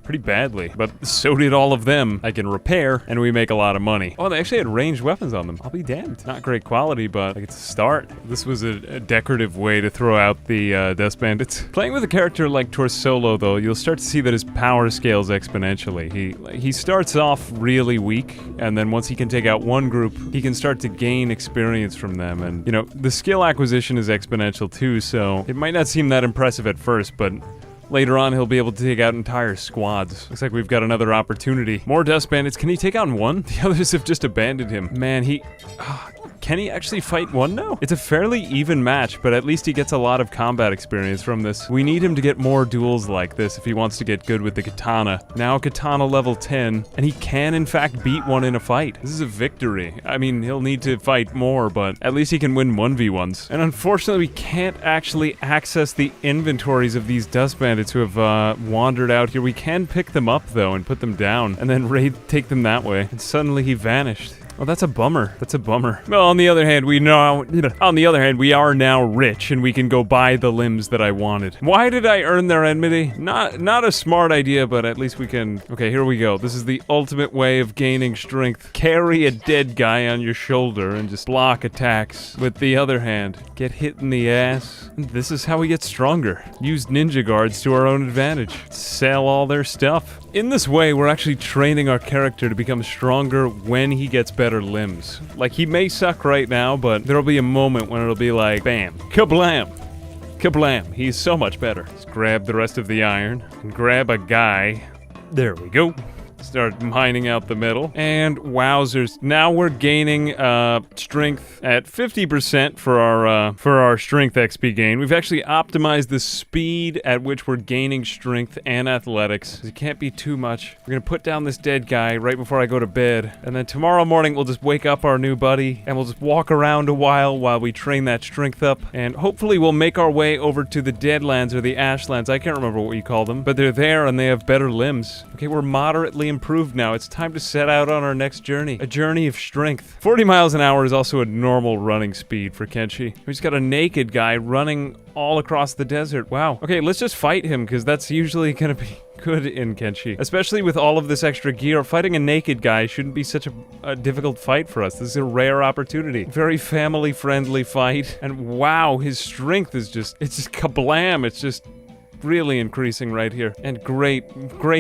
Pretty badly, but so did all of them. I can repair, and we make a lot of money. Oh, they actually had ranged weapons on them. I'll be damned. Not great quality, but it's a start. This was a decorative way to throw out the Dust Bandits. Playing with a character like Torsolo, though, you'll start to see that his power scales exponentially. He starts off really weak, and then once he can take out one group, he can start to gain experience from them. And, the skill acquisition is exponential too, so it might not seem that impressive at first, but later on, he'll be able to take out entire squads. Looks like we've got another opportunity. More Dust Bandits. Can he take on one? The others have just abandoned him. Man, can he actually fight one now? It's a fairly even match, but at least he gets a lot of combat experience from this. We need him to get more duels like this if he wants to get good with the katana. Now katana level 10, and he can in fact beat one in a fight. This is a victory. I mean, he'll need to fight more, but at least he can win 1v1s. And unfortunately, we can't actually access the inventories of these Dust Bandits who have wandered out here. We can pick them up, though, and put them down, and then take them that way. And suddenly he vanished. Oh, that's a bummer. That's a bummer. Well, on the other hand, we are now rich and we can go buy the limbs that I wanted. Why did I earn their enmity? Not a smart idea, but at least we can... Okay, here we go. This is the ultimate way of gaining strength. Carry a dead guy on your shoulder and just block attacks with the other hand. Get hit in the ass. This is how we get stronger. Use ninja guards to our own advantage. Sell all their stuff. In this way, we're actually training our character to become stronger when he gets better limbs. Like, he may suck right now, but there'll be a moment when it'll be like, bam, kablam, kablam. He's so much better. Let's grab the rest of the iron and grab a guy. There we go. Start mining out the middle. And wowzers, now we're gaining strength at 50% for our strength XP gain. We've actually optimized the speed at which we're gaining strength and athletics. It can't be too much. We're gonna put down this dead guy right before I go to bed. And then tomorrow morning we'll just wake up our new buddy and we'll just walk around a while we train that strength up. And hopefully we'll make our way over to the Deadlands or the Ashlands. I can't remember what you call them, but they're there and they have better limbs. Okay, we're moderately improved now. It's time to set out on our next journey. A journey of strength. 40 miles an hour is also a normal running speed for Kenshi. We just got a naked guy running all across the desert. Wow. Okay, let's just fight him, because that's usually gonna be good in Kenshi. Especially with all of this extra gear, fighting a naked guy shouldn't be such a difficult fight for us. This is a rare opportunity. Very family-friendly fight. And wow, his strength is just, it's just kablam. It's just really increasing right here. And great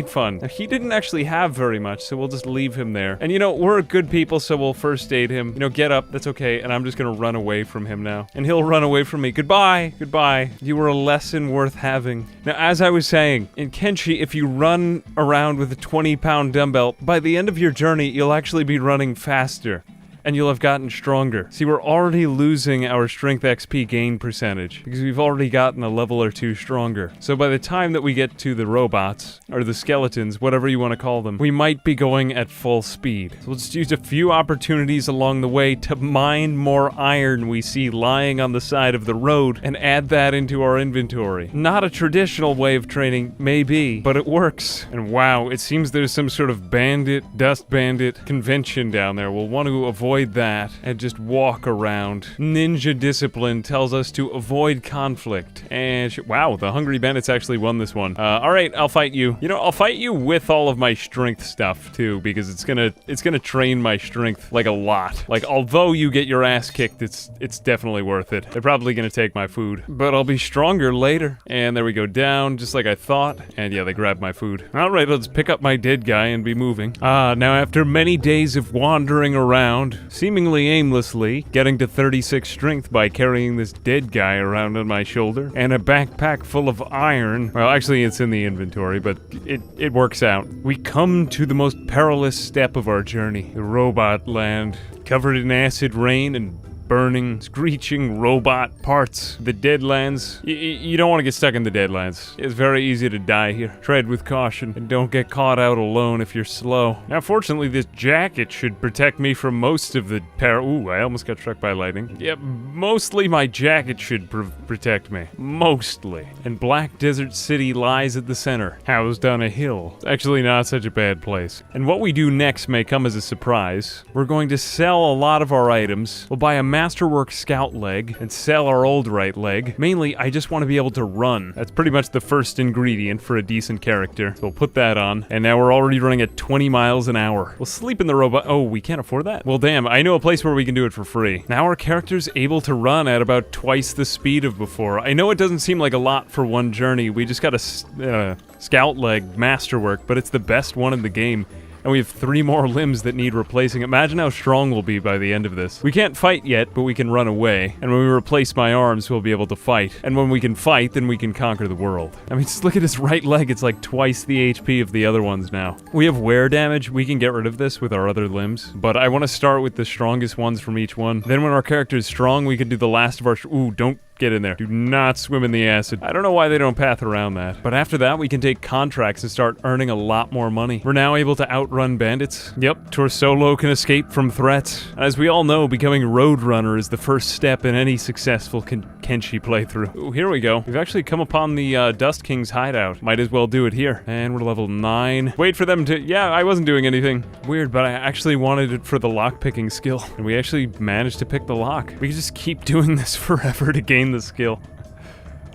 fun. Now, he didn't actually have very much, so we'll just leave him there. And you know, we're good people, so we'll first aid him. You know, get up, that's okay, and I'm just gonna run away from him now. And he'll run away from me. Goodbye, goodbye. You were a lesson worth having. Now, as I was saying, in Kenshi, if you run around with a 20-pound dumbbell, by the end of your journey, you'll actually be running faster. And you'll have gotten stronger. See, we're already losing our strength XP gain percentage because we've already gotten a level or two stronger. So by the time that we get to the robots, or the skeletons, whatever you want to call them, we might be going at full speed. So we'll just use a few opportunities along the way to mine more iron we see lying on the side of the road and add that into our inventory. Not a traditional way of training, maybe, but it works. And wow, it seems there's some sort of dust bandit convention down there. We'll want to avoid that and just walk around. Ninja discipline tells us to avoid conflict. And wow, the Hungry Bandits actually won this one. Alright, I'll fight you. You know, I'll fight you with all of my strength stuff too, because it's gonna train my strength like a lot. Like, although you get your ass kicked, it's definitely worth it. They're probably gonna take my food, but I'll be stronger later. And there we go, down just like I thought. And yeah, they grabbed my food. Alright, let's pick up my dead guy and be moving. Now after many days of wandering around, seemingly aimlessly, getting to 36 strength by carrying this dead guy around on my shoulder, and a backpack full of iron. Well, actually it's in the inventory, but it works out. We come to the most perilous step of our journey, the robot land, covered in acid rain and burning, screeching robot parts. The Deadlands. You don't want to get stuck in the Deadlands. It's very easy to die here. Tread with caution and don't get caught out alone if you're slow. Now, fortunately, this jacket should protect me from most of the Ooh, I almost got struck by lightning. Yeah, mostly my jacket should protect me. Mostly. And Black Desert City lies at the center, housed on a hill. It's actually not such a bad place. And what we do next may come as a surprise. We're going to sell a lot of our items. We'll buy a Masterwork Scout leg and sell our old right leg. Mainly, I just want to be able to run. That's pretty much the first ingredient for a decent character. So we'll put that on. And now we're already running at 20 miles an hour. We'll sleep in the robot. Oh, we can't afford that? Well, damn, I know a place where we can do it for free. Now our character's able to run at about twice the speed of before. I know it doesn't seem like a lot for one journey. We just got a Scout leg Masterwork, but it's the best one in the game. And we have 3 more limbs that need replacing. Imagine how strong we'll be by the end of this. We can't fight yet, but we can run away. And when we replace my arms, we'll be able to fight. And when we can fight, then we can conquer the world. I mean, just look at his right leg. It's like twice the HP of the other ones now. We have wear damage. We can get rid of this with our other limbs. But I want to start with the strongest ones from each one. Then when our character is strong, we can do the last of our... Ooh, don't get in there. Do not swim in the acid. I don't know why they don't path around that. But after that, we can take contracts and start earning a lot more money. We're now able to outrun bandits. Yep, Torsolo can escape from threats. As we all know, becoming Roadrunner is the first step in any successful Kenshi playthrough. Ooh, here we go. We've actually come upon the Dust King's hideout. Might as well do it here. And we're level 9. Wait for them to... Yeah, I wasn't doing anything. Weird, but I actually wanted it for the lock-picking skill. And we actually managed to pick the lock. We could just keep doing this forever to gain the skill.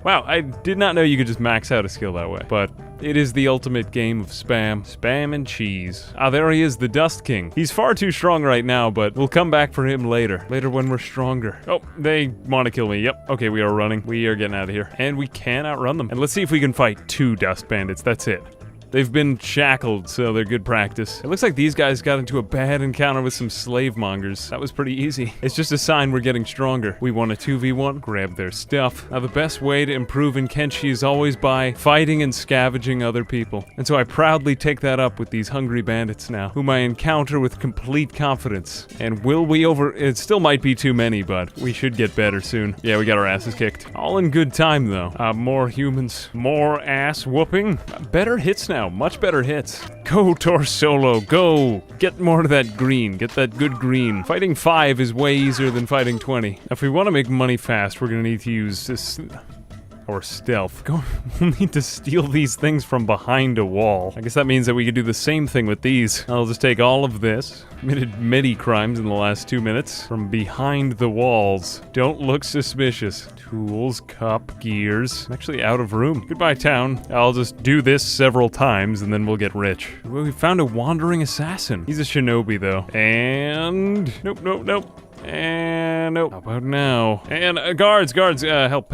Wow, I did not know you could just max out a skill that way. But it is the ultimate game of spam. Spam and cheese. Ah, there he is, the Dust King. He's far too strong right now, but we'll come back for him later. Later when we're stronger. Oh, they want to kill me. Yep. Okay, we are running. We are getting out of here. And we can outrun them. And let's see if we can fight 2 dust bandits. That's it. They've been shackled, so they're good practice. It looks like these guys got into a bad encounter with some slave mongers. That was pretty easy. It's just a sign we're getting stronger. We won a 2v1, grab their stuff. Now the best way to improve in Kenshi is always by fighting and scavenging other people. And so I proudly take that up with these hungry bandits now, whom I encounter with complete confidence. And will we it still might be too many, but we should get better soon. Yeah, we got our asses kicked. All in good time though. More humans, more ass whooping. Better hits now. Much better hits. Go, Torsolo, go! Get more of that green. Get that good green. Fighting 5 is way easier than fighting 20. If we want to make money fast, we're gonna need to use this... or stealth. We'll need to steal these things from behind a wall. I guess that means that we could do the same thing with these. I'll just take all of this. Committed many crimes in the last 2 minutes. From behind the walls. Don't look suspicious. Tools, cup, gears. I'm actually out of room. Goodbye, town. I'll just do this several times and then we'll get rich. Well, we found a wandering assassin. He's a shinobi, though. And... Nope. And nope. How about now? And guards, help.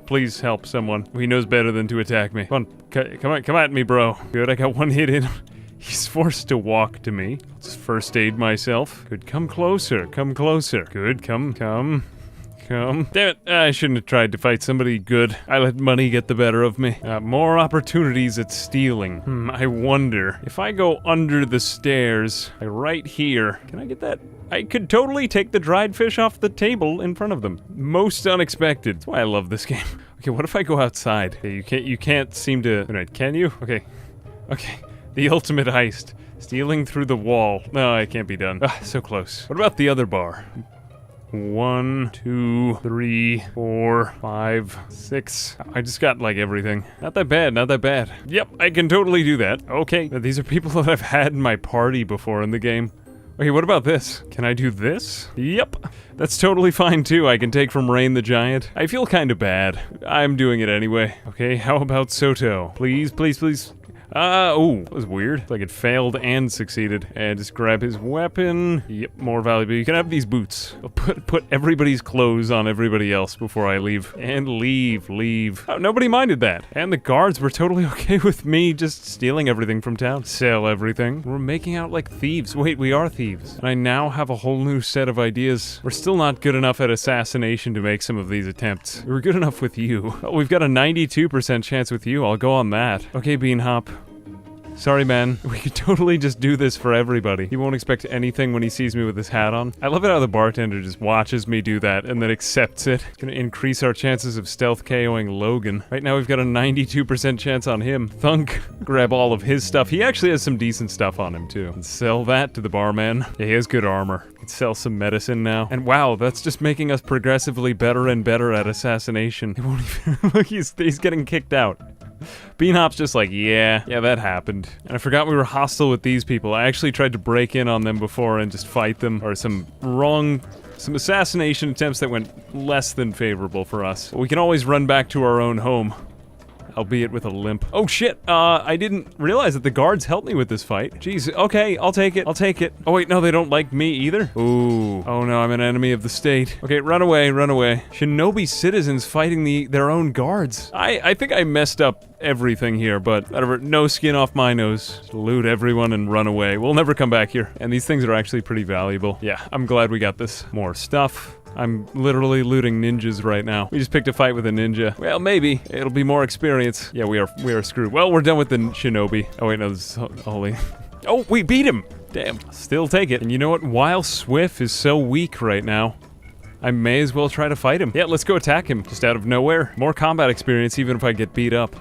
Please help someone. He knows better than to attack me. Come on, come at me, bro. Good, I got one hit in. He's forced to walk to me. Let's first aid myself. Good, come closer. Good, come. Damn it, I shouldn't have tried to fight somebody good. I let money get the better of me. More opportunities at stealing. I wonder, if I go under the stairs, right here, can I get that? I could totally take the dried fish off the table in front of them. Most unexpected. That's why I love this game. Okay, what if I go outside? Okay, you can't seem to... Alright, can you? Okay. The ultimate heist. Stealing through the wall. No, it can't be done. So close. What about the other bar? 1, 2, 3, 4, 5, 6. I just got like everything. Not that bad. Yep, I can totally do that. Okay, these are people that I've had in my party before in the game. Okay, what about this? Can I do this? Yep, that's totally fine too. I can take from Rain the Giant. I feel kind of bad. I'm doing it anyway. Okay, how about Soto? Please. Oh, that was weird. It's like it failed and succeeded. And just grab his weapon. Yep, more valuable. You can have these boots. I'll put everybody's clothes on everybody else before I leave. And leave. Oh, nobody minded that. And the guards were totally okay with me just stealing everything from town. Sell everything. We're making out like thieves. Wait, we are thieves. And I now have a whole new set of ideas. We're still not good enough at assassination to make some of these attempts. We're good enough with you. Oh, we've got a 92% chance with you. I'll go on that. Okay, Beanhop. Sorry, man. We could totally just do this for everybody. He won't expect anything when he sees me with his hat on. I love it how the bartender just watches me do that and then accepts it. It's gonna increase our chances of stealth KOing Logan. Right now we've got a 92% chance on him. Thunk. Grab all of his stuff. He actually has some decent stuff on him, too. And sell that to the barman. Yeah, he has good armor. Could sell some medicine now. And wow, that's just making us progressively better and better at assassination. He won't even... Look, he's getting kicked out. Beanhop's just like, yeah, that happened. And I forgot we were hostile with these people. I actually tried to break in on them before and just fight them. Or some assassination attempts that went less than favorable for us. But we can always run back to our own home. Albeit with a limp. Oh shit, I didn't realize that the guards helped me with this fight. Jeez, okay, I'll take it. Oh wait, no, they don't like me either? Ooh. Oh no, I'm an enemy of the state. Okay, run away. Shinobi citizens fighting their own guards. I think I messed up everything here, but whatever, no skin off my nose. Just loot everyone and run away. We'll never come back here. And these things are actually pretty valuable. Yeah, I'm glad we got this. More stuff. I'm literally looting ninjas right now. We just picked a fight with a ninja. Well, maybe. It'll be more experience. Yeah, we are screwed. Well, we're done with the shinobi. Oh wait, no, this is holy. Oh, we beat him! Damn. Still take it. And you know what? While Swift is so weak right now, I may as well try to fight him. Yeah, let's go attack him, just out of nowhere. More combat experience even if I get beat up.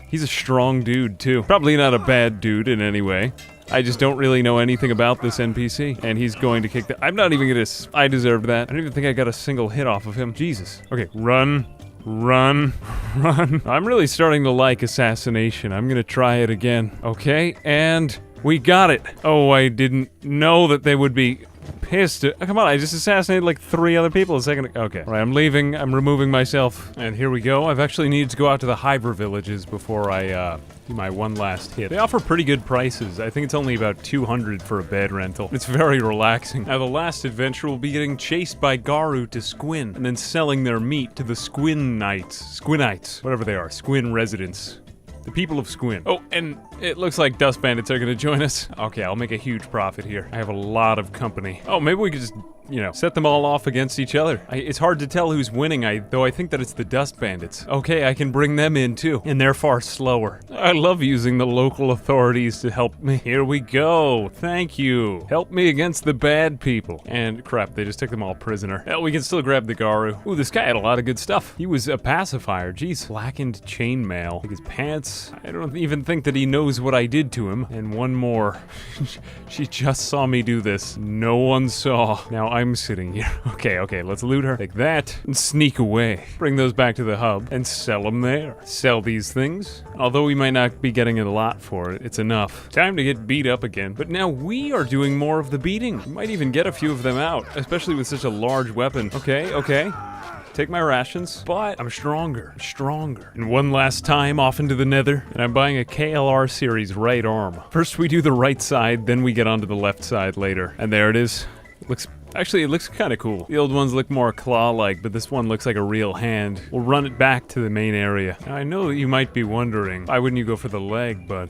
He's a strong dude, too. Probably not a bad dude in any way. I just don't really know anything about this NPC. And he's going to kick the— I'm not even gonna— I deserve that. I don't even think I got a single hit off of him. Jesus. Okay, run. Run. Run. I'm really starting to like assassination. I'm gonna try it again. Okay, and we got it. Oh, I didn't know that they would be pissed. Come on, I just assassinated like 3 other people a second ago. Okay, all right, I'm leaving. I'm removing myself. And here we go. I've actually needed to go out to the Hyver villages before I, do my one last hit. They offer pretty good prices. I think it's only about 200 for a bed rental. It's very relaxing. Now, the last adventure will be getting chased by Garu to Squin, and then selling their meat to the Squinites, whatever they are, Squin residents. The people of Squin. Oh, and it looks like Dust Bandits are gonna join us. Okay, I'll make a huge profit here. I have a lot of company. Oh, maybe we could just, you know, set them all off against each other. It's hard to tell who's winning, though I think that it's the Dust Bandits. Okay, I can bring them in too, and they're far slower. I love using the local authorities to help me. Here we go. Thank you. Help me against the bad people. And crap, they just took them all prisoner. Hell, we can still grab the Garu. Ooh, this guy had a lot of good stuff. He was a pacifier. Jeez. Blackened chainmail. Like his pants. I don't even think that he knows what I did to him. And one more. She just saw me do this. No one saw. Now I'm sitting here. Okay, let's loot her. Take that and sneak away. Bring those back to the hub and sell them there. Sell these things. Although we might not be getting a lot for it, it's enough. Time to get beat up again. But now we are doing more of the beating. We might even get a few of them out, especially with such a large weapon. Okay. Take my rations, but I'm stronger. And one last time off into the nether, and I'm buying a KLR series right arm. First we do the right side, then we get onto the left side later. And there it is. Actually, it looks kind of cool. The old ones look more claw-like, but this one looks like a real hand. We'll run it back to the main area. Now, I know that you might be wondering, why wouldn't you go for the leg, but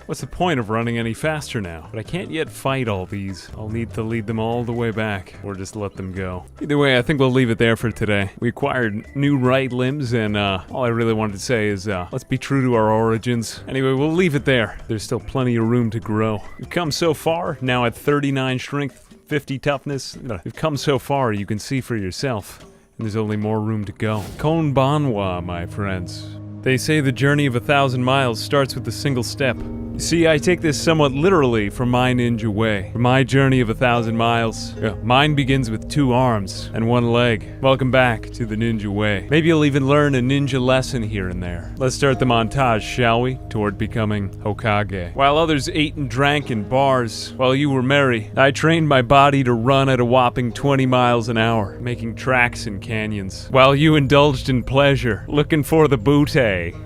what's the point of running any faster now? But I can't yet fight all these. I'll need to lead them all the way back, or just let them go. Either way, I think we'll leave it there for today. We acquired new right limbs, and all I really wanted to say is, let's be true to our origins. Anyway, we'll leave it there. There's still plenty of room to grow. We've come so far, now at 39 strength, 50 toughness. We've come so far, you can see for yourself. And there's only more room to go. Konbanwa, my friends. They say the journey of 1,000 miles starts with a single step. You see, I take this somewhat literally from my ninja way. For my journey of 1,000 miles, mine begins with 2 arms and 1 leg. Welcome back to the ninja way. Maybe you'll even learn a ninja lesson here and there. Let's start the montage, shall we? Toward becoming Hokage. While others ate and drank in bars, while you were merry, I trained my body to run at a whopping 20 miles an hour, making tracks in canyons. While you indulged in pleasure, looking for the butte,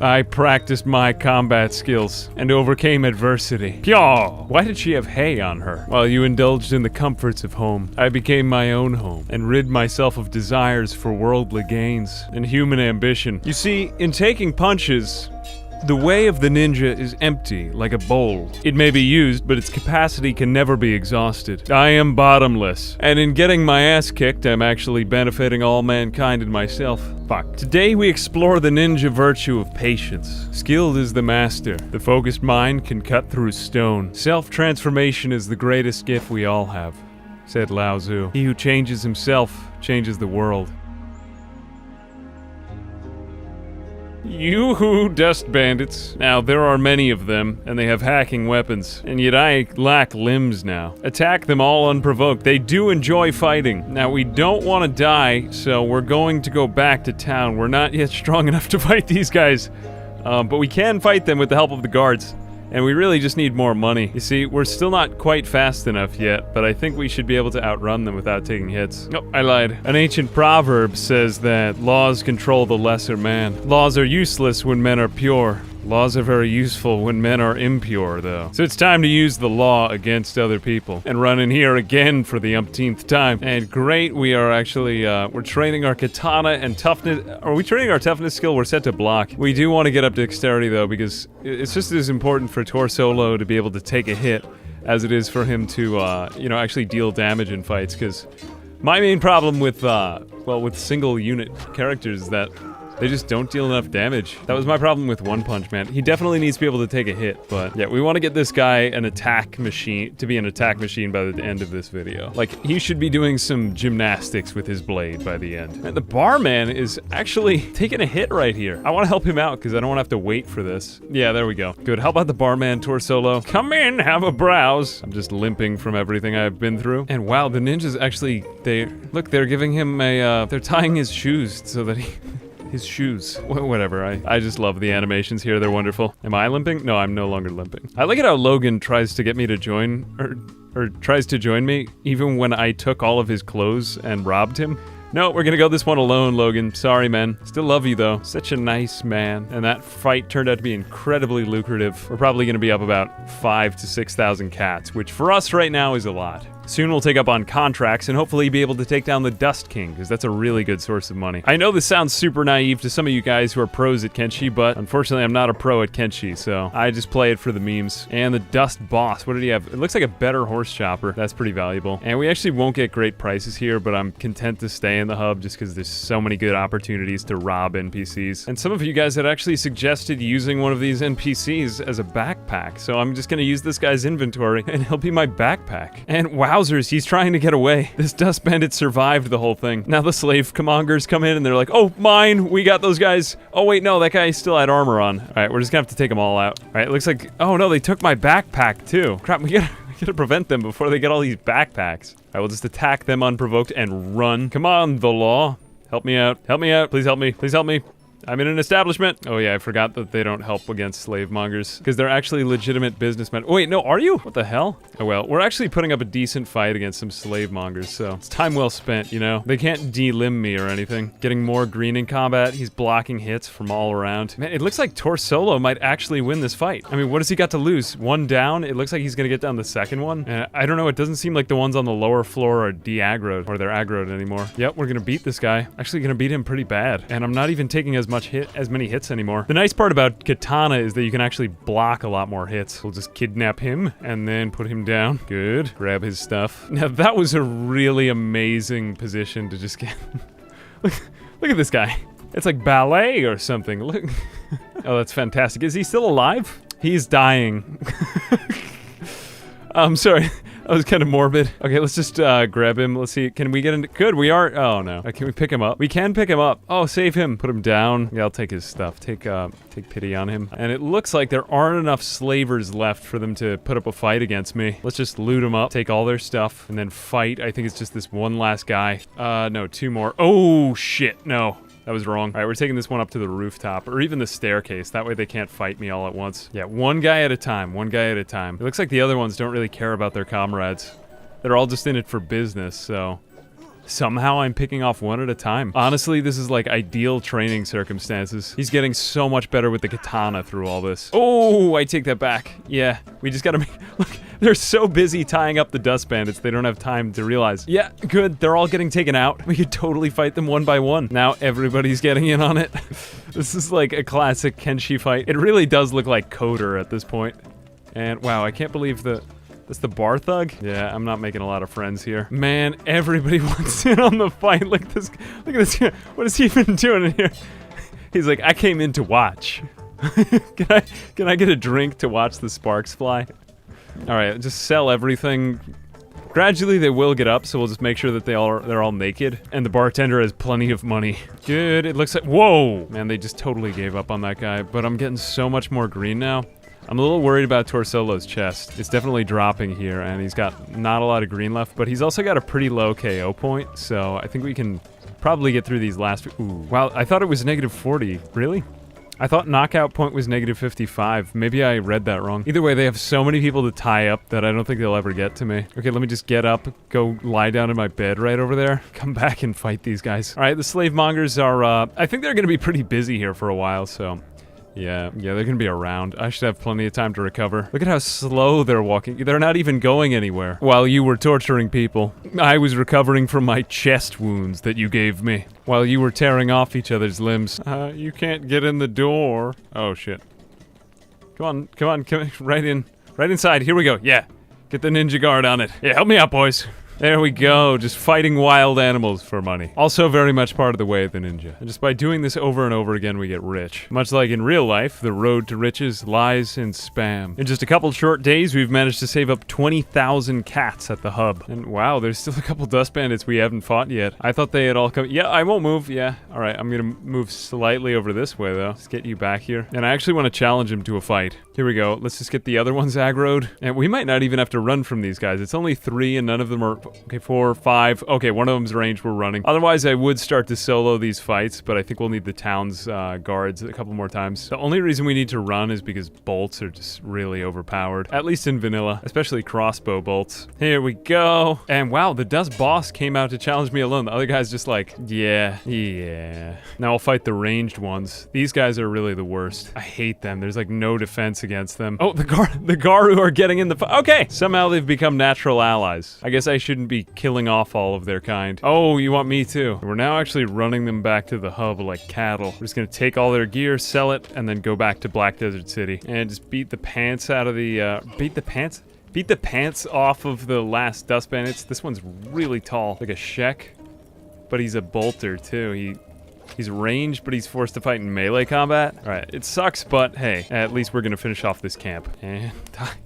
I practiced my combat skills and overcame adversity. Pyaw! Why did she have hay on her? While you indulged in the comforts of home, I became my own home and rid myself of desires for worldly gains and human ambition. You see, in taking punches, the way of the ninja is empty, like a bowl. It may be used, but its capacity can never be exhausted. I am bottomless, and in getting my ass kicked, I'm actually benefiting all mankind and myself. Fuck. Today we explore the ninja virtue of patience. Skilled is the master. The focused mind can cut through stone. Self-transformation is the greatest gift we all have, said Lao Tzu. He who changes himself changes the world. Yoo-hoo, Dust Bandits. Now, there are many of them, and they have hacking weapons, and yet I lack limbs now. Attack them all unprovoked. They do enjoy fighting. Now, we don't want to die, so we're going to go back to town. We're not yet strong enough to fight these guys, but we can fight them with the help of the guards. And we really just need more money. You see, we're still not quite fast enough yet, but I think we should be able to outrun them without taking hits. Nope, I lied. An ancient proverb says that laws control the lesser man. Laws are useless when men are pure. Laws are very useful when men are impure, though. So it's time to use the law against other people. And run in here again for the umpteenth time. And great, we are actually, we're training our katana and toughness. Are we training our toughness skill? We're set to block. We do want to get up to dexterity, though, because it's just as important for Torsolo to be able to take a hit as it is for him to, you know, actually deal damage in fights, because my main problem with, well, with single unit characters is that They just don't deal enough damage. That was my problem with One Punch Man. He definitely needs to be able to take a hit, but yeah, we want to get this guy an attack machine, to be an attack machine by the end of this video. Like, he should be doing some gymnastics with his blade by the end. And the barman is actually taking a hit right here. I want to help him out because I don't want to have to wait for this. Yeah, there we go. Good. How about the barman, Torsolo? Come in, have a browse. I'm just limping from everything I've been through. And wow, the ninjas actually, they're giving him a, they're tying his shoes so that he... His shoes. Whatever, I just love the animations here, they're wonderful. Am I limping? No, I'm no longer limping. I like it how Logan tries to get me to join, or tries to join me, even when I took all of his clothes and robbed him. No, we're gonna go this one alone, Logan. Sorry, man. Still love you, though. Such a nice man. And that fight turned out to be incredibly lucrative. We're probably gonna be up about 5,000 to 6,000 cats, which for us right now is a lot. Soon we'll take up on contracts and hopefully be able to take down the Dust King, because that's a really good source of money. I know this sounds super naive to some of you guys who are pros at Kenshi, but unfortunately I'm not a pro at Kenshi, so I just play it for the memes. And the Dust Boss, what did he have? It looks like a better horse chopper. That's pretty valuable. And we actually won't get great prices here, but I'm content to stay in the hub just because there's so many good opportunities to rob NPCs. And some of you guys had actually suggested using one of these NPCs as a backpack, so I'm just gonna use this guy's inventory and he'll be my backpack. And wowzers, he's trying to get away. This dust bandit survived the whole thing. Now the slave commongers come in and they're like, oh, mine, we got those guys. Oh wait, no, that guy still had armor on. All right, we're just gonna have to take them all out. All right, it looks like, oh no, they took my backpack too. Crap, we gotta prevent them before they get all these backpacks. I will just attack them unprovoked and run. Come on, the law. Help me out. Help me out. Please help me. Please help me. I'm in an establishment. Oh yeah, I forgot that they don't help against slave mongers because they're actually legitimate businessmen. Oh, wait, no, are you? What the hell? Oh well, we're actually putting up a decent fight against some slave mongers, so it's time well spent, you know? They can't delimb me or anything. Getting more green in combat. He's blocking hits from all around. Man, it looks like Torsolo might actually win this fight. I mean, what has he got to lose? One down? It looks like he's gonna get down the second one. And I don't know, it doesn't seem like the ones on the lower floor are de-aggroed, or they're aggroed anymore. Yep, we're gonna beat this guy. Actually gonna beat him pretty bad. And I'm not even taking as many hits anymore. The nice part about Katana is that you can actually block a lot more hits. We'll just kidnap him and then put him down. Good. Grab his stuff. Now that was a really amazing position to just get. Look at this guy. It's like ballet or something. Look. Oh, that's fantastic. Is he still alive? He's dying. I'm sorry. That was kind of morbid. Okay, let's just grab him. Let's see. Can we get into... Good, we are... Oh, no. Can we pick him up? We can pick him up. Oh, save him. Put him down. Yeah, I'll take his stuff. Take pity on him. And it looks like there aren't enough slavers left for them to put up a fight against me. Let's just loot them up, take all their stuff, and then fight. I think it's just this one last guy. No, two more. Oh, shit. No. That was wrong. All right, we're taking this one up to the rooftop, or even the staircase. That way they can't fight me all at once. Yeah, one guy at a time, one guy at a time. It looks like the other ones don't really care about their comrades. They're all just in it for business, so... Somehow I'm picking off one at a time. Honestly, this is like ideal training circumstances. He's getting so much better with the katana through all this. Oh, I take that back. Yeah, we just gotta make... Look, they're so busy tying up the dust bandits, they don't have time to realize. Yeah, good, they're all getting taken out. We could totally fight them one by one. Now everybody's getting in on it. This is like a classic Kenshi fight. It really does look like Coder at this point. And wow, I can't believe the... That's the bar thug? Yeah, I'm not making a lot of friends here. Man, everybody wants in on the fight. Look at this guy. What is he even doing in here? He's like, I came in to watch. Can I get a drink to watch the sparks fly? All right, just sell everything. Gradually they will get up, so we'll just make sure that they're all naked. And the bartender has plenty of money. Good, it looks like, whoa! Man, they just totally gave up on that guy, but I'm getting so much more green now. I'm a little worried about Torsolo's chest. It's definitely dropping here, and he's got not a lot of green left, but he's also got a pretty low KO point, so I think we can probably get through these last... Ooh. Wow, I thought it was negative 40. Really? I thought knockout point was negative 55. Maybe I read that wrong. Either way, they have so many people to tie up that I don't think they'll ever get to me. Okay, let me just get up, go lie down in my bed right over there, come back and fight these guys. All right, the slave mongers are, I think they're gonna be pretty busy here for a while, so... Yeah, they're gonna be around. I should have plenty of time to recover. Look at how slow they're walking. They're not even going anywhere. While you were torturing people, I was recovering from my chest wounds that you gave me. While you were tearing off each other's limbs. You can't get in the door. Oh, shit. Come on, right in. Right inside. Here we go. Yeah. Get the ninja guard on it. Yeah, help me out, boys. There we go, just fighting wild animals for money. Also very much part of the way of the ninja. And just by doing this over and over again, we get rich. Much like in real life, the road to riches lies in spam. In just a couple short days, we've managed to save up 20,000 cats at the hub. And wow, there's still a couple dust bandits we haven't fought yet. I thought they had all come. Yeah, I won't move. Yeah, all right, I'm gonna move slightly over this way though. Let's get you back here. And I actually want to challenge him to a fight. Here we go. Let's just get the other ones aggroed. And we might not even have to run from these guys. It's only 3 and none of them are... Okay, 4, 5. Okay, one of them's ranged. We're running. Otherwise, I would start to solo these fights, but I think we'll need the town's guards a couple more times. The only reason we need to run is because bolts are just really overpowered. At least in vanilla, especially crossbow bolts. Here we go. And wow, the dust boss came out to challenge me alone. The other guy's just like, yeah. Now I'll fight the ranged ones. These guys are really the worst. I hate them. There's like no defense against them. Oh, the Garu are getting in the fight. Okay, somehow they've become natural allies. I guess I shouldn't be killing off all of their kind. Oh, you want me too? We're now actually running them back to the hub like cattle. We're just gonna take all their gear, sell it, and then go back to Black Desert City and just beat the pants out of the beat the pants off of the last dust bandits. This one's really tall, like a Shek, but he's a bolter too. He's ranged, but he's forced to fight in melee combat. All right, it sucks, but hey, at least we're gonna finish off this camp. And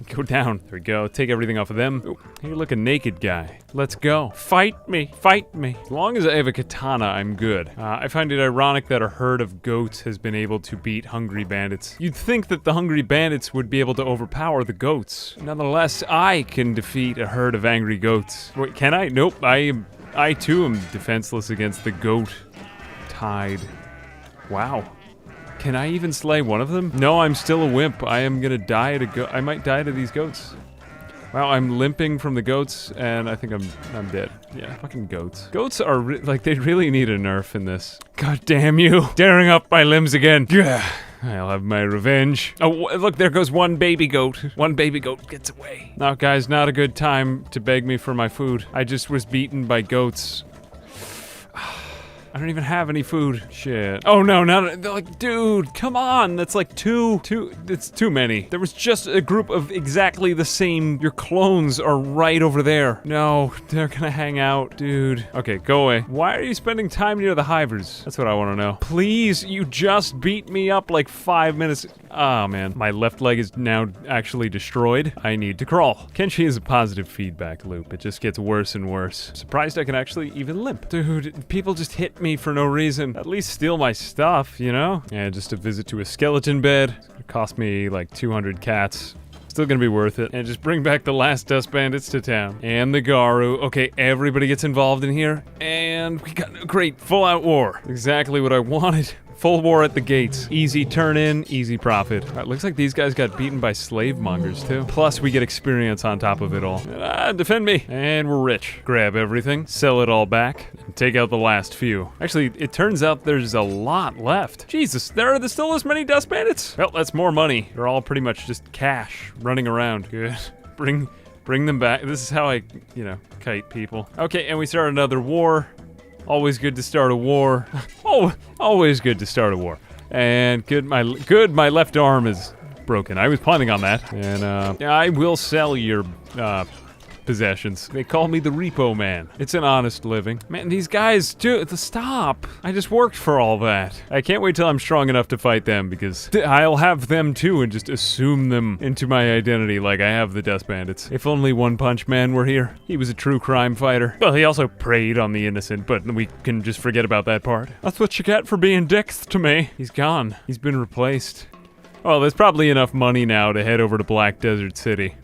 go down. There we go. Take everything off of them. Oh, hey, look, a naked guy. Let's go. Fight me. Fight me. As long as I have a katana, I'm good. I find it ironic that a herd of goats has been able to beat hungry bandits. You'd think that the hungry bandits would be able to overpower the goats. Nonetheless, I can defeat a herd of angry goats. Wait, can I? Nope. I too am defenseless against the goat tide. Wow. Can I even slay one of them? No, I'm still a wimp. I am gonna die to I might die to these goats. Wow, I'm limping from the goats, and I think I'm dead. Yeah, fucking goats. Goats are like, they really need a nerf in this. God damn you. Tearing up my limbs again. Yeah. I'll have my revenge. Oh, look, there goes one baby goat. One baby goat gets away. Now, guys, not a good time to beg me for my food. I just was beaten by goats. I don't even have any food. Shit. Oh no, they're like, dude, come on. That's like it's too many. There was just a group of exactly the same. Your clones are right over there. No, they're gonna hang out, dude. Okay, go away. Why are you spending time near the hivers? That's what I want to know. Please, you just beat me up like 5 minutes. Oh man, my left leg is now actually destroyed. I need to crawl. Kenshi is a positive feedback loop. It just gets worse and worse. Surprised I can actually even limp. Dude, people just hit me for no reason. At least steal my stuff, you know? Yeah, just a visit to a skeleton bed. It cost me like 200 cats. Still gonna be worth it. And just bring back the last dust bandits to town. And the Garu. Okay, everybody gets involved in here. And we got a great full-out war. Exactly what I wanted. Full war at the gates. Easy turn in, easy profit. All right, looks like these guys got beaten by slave mongers too. Plus we get experience on top of it all. Defend me. And we're rich. Grab everything, sell it all back, and take out the last few. Actually, it turns out there's a lot left. Jesus, there are still this many dust bandits? Well, that's more money. They're all pretty much just cash running around. Good. Bring them back. This is how I, kite people. Okay, and we start another war. Always good to start a war. Oh, always good to start a war. And my left arm is broken. I was planning on that. And I will sell your possessions. They call me the repo man. It's an honest living. Man, these guys, stop. I just worked for all that. I can't wait till I'm strong enough to fight them, because I'll have them too and just assume them into my identity like I have the dust bandits. If only One Punch Man were here. He was a true crime fighter. Well, he also preyed on the innocent, but we can just forget about that part. That's what you get for being dicks to me. He's gone. He's been replaced. Well, there's probably enough money now to head over to Black Desert City.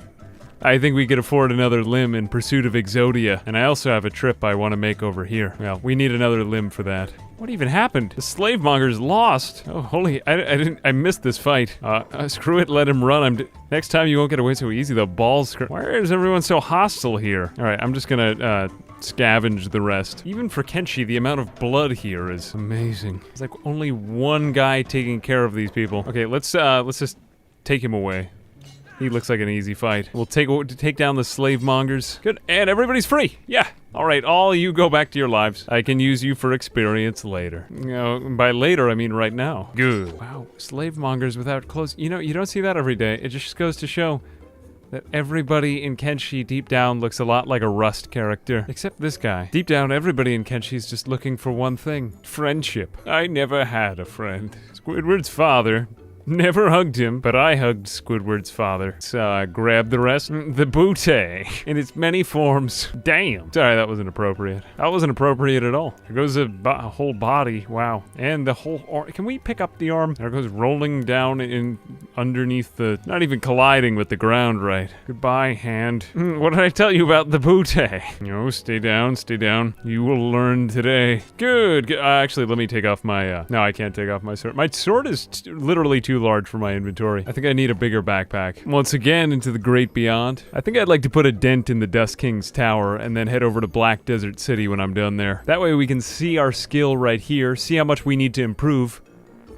I think we could afford another limb in pursuit of Exodia, and I also have a trip I want to make over here. Well, we need another limb for that. What even happened? The slave mongers lost. Oh, holy, I missed this fight. Screw it, let him run. Next time you won't get away so easy, the balls. Why is everyone so hostile here? All right, I'm just gonna, scavenge the rest. Even for Kenshi, the amount of blood here is amazing. It's like only one guy taking care of these people. Okay, let's just take him away. He looks like an easy fight. We'll take down the slave mongers. Good, and everybody's free. Yeah. All right, all you go back to your lives. I can use you for experience later. By later, I mean right now. Good. Wow, slave mongers without clothes. You don't see that every day. It just goes to show that everybody in Kenshi deep down looks a lot like a Rust character. Except this guy. Deep down, everybody in Kenshi is just looking for one thing. Friendship. I never had a friend. Squidward's father never hugged him, but I hugged Squidward's father. So I grabbed the rest. The bootay in its many forms. Damn. Sorry, that wasn't appropriate. That wasn't appropriate at all. There goes a whole body. Wow. And the whole arm. Can we pick up the arm? There it goes rolling down in underneath the... Not even colliding with the ground right. Goodbye, hand. What did I tell you about the bootay? No, stay down, stay down. You will learn today. Good. Actually, let me take off my... No, I can't take off my sword. My sword is literally too large for my inventory. I think I need a bigger backpack. Once again, into the great beyond. I think I'd like to put a dent in the Dust King's tower and then head over to Black Desert City when I'm done there. That way we can see our skill right here, see how much we need to improve,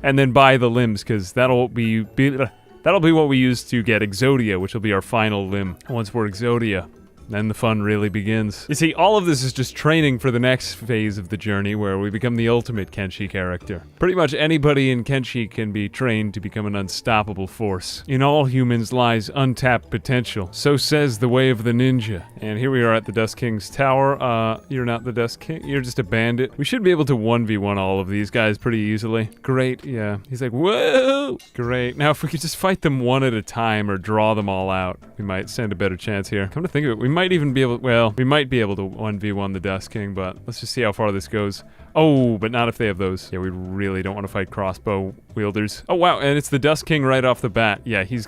and then buy the limbs, because that'll be what we use to get Exodia, which will be our final limb. Once we're Exodia, then the fun really begins. You see, all of this is just training for the next phase of the journey where we become the ultimate Kenshi character. Pretty much anybody in Kenshi can be trained to become an unstoppable force. In all humans lies untapped potential. So says the way of the ninja. And here we are at the Dust King's tower. You're not the Dust King. You're just a bandit. We should be able to 1v1 all of these guys pretty easily. Great, yeah. He's like, whoa! Great. Now, if we could just fight them one at a time or draw them all out, we might stand a better chance here. Come to think of it, we might even be able, well, we might be able to 1v1 the Dust King, but let's just see how far this goes. Oh, but not if they have those. Yeah, we really don't want to fight crossbow wielders. Oh, wow, and it's the Dust King right off the bat. Yeah, he's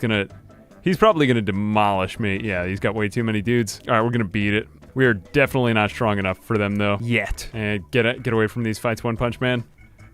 probably gonna demolish me. Yeah, he's got way too many dudes. All right, we're gonna beat it. We are definitely not strong enough for them, though. Yet. And get away from these fights, One Punch Man.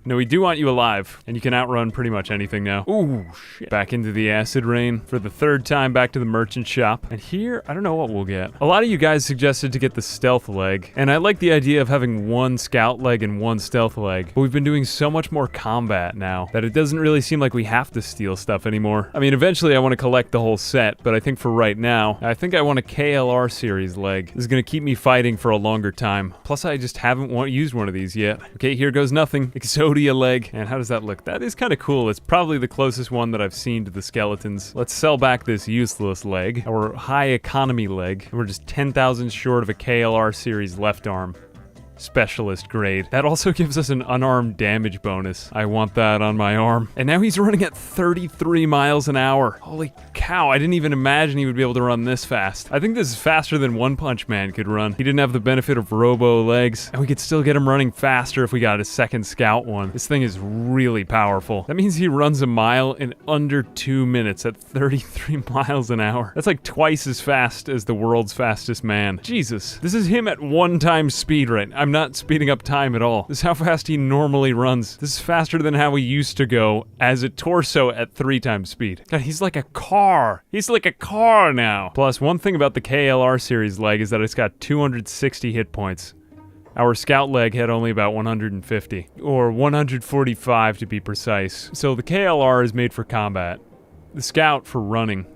No, we do want you alive, and you can outrun pretty much anything now. Ooh, shit. Back into the acid rain for the third time, back to the merchant shop. And here, I don't know what we'll get. A lot of you guys suggested to get the stealth leg, and I like the idea of having one scout leg and one stealth leg, but we've been doing so much more combat now that it doesn't really seem like we have to steal stuff anymore. I mean, eventually I want to collect the whole set, but I think for right now, I think I want a KLR series leg. This is going to keep me fighting for a longer time. Plus, I just haven't used one of these yet. Okay, here goes nothing. Exodia leg. And how does that look? That is kind of cool. It's probably the closest one that I've seen to the skeletons. Let's sell back this useless leg, our high economy leg. We're just 10,000 short of a KLR series left arm. Specialist grade. That also gives us an unarmed damage bonus. I want that on my arm. And now he's running at 33 miles an hour. Holy cow, I didn't even imagine he would be able to run this fast. I think this is faster than One Punch Man could run. He didn't have the benefit of robo legs, and we could still get him running faster if we got a second scout one. This thing is really powerful. That means he runs a mile in under 2 minutes at 33 miles an hour. That's like twice as fast as the world's fastest man. Jesus, this is him at 1x speed right now. I'm not speeding up time at all. This is how fast he normally runs. This is faster than how he used to go as a torso at 3x speed. God, he's like a car. He's like a car now. Plus, one thing about the KLR series leg is that it's got 260 hit points. Our scout leg had only about 150, or 145 to be precise. So the KLR is made for combat. The scout for running.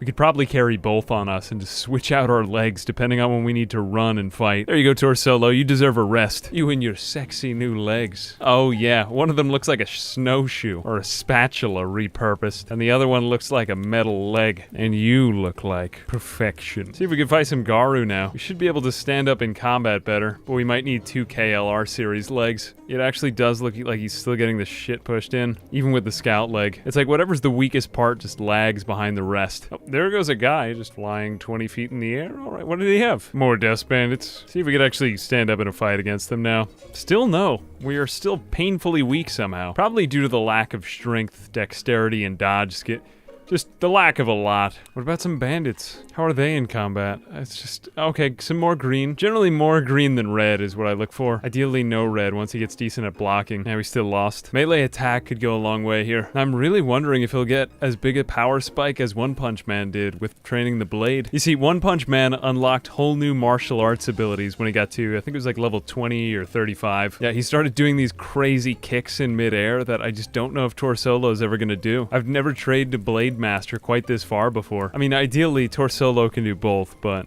We could probably carry both on us and just switch out our legs depending on when we need to run and fight. There you go, Torsolo. You deserve a rest. You and your sexy new legs. Oh yeah, one of them looks like a snowshoe or a spatula repurposed, and the other one looks like a metal leg. And you look like perfection. See if we can fight some Garu now. We should be able to stand up in combat better, but we might need 2 KLR series legs. It actually does look like he's still getting the shit pushed in, even with the scout leg. It's like whatever's the weakest part just lags behind the rest. Oh, there goes a guy just flying 20 feet in the air. All right, what did he have? More dust bandits. See if we could actually stand up in a fight against them now. Still no. We are still painfully weak somehow. Probably due to the lack of strength, dexterity, and dodge skill. Just the lack of a lot. What about some bandits? How are they in combat? It's just, okay, some more green. Generally more green than red is what I look for. Ideally no red once he gets decent at blocking. Yeah, we still lost. Melee attack could go a long way here. I'm really wondering if he'll get as big a power spike as One Punch Man did with training the blade. You see, One Punch Man unlocked whole new martial arts abilities when he got to, I think it was like level 20 or 35. Yeah, he started doing these crazy kicks in midair that I just don't know if Torsolo is ever gonna do. I've never trained a blade master quite this far before. I mean, ideally Torsolo can do both, but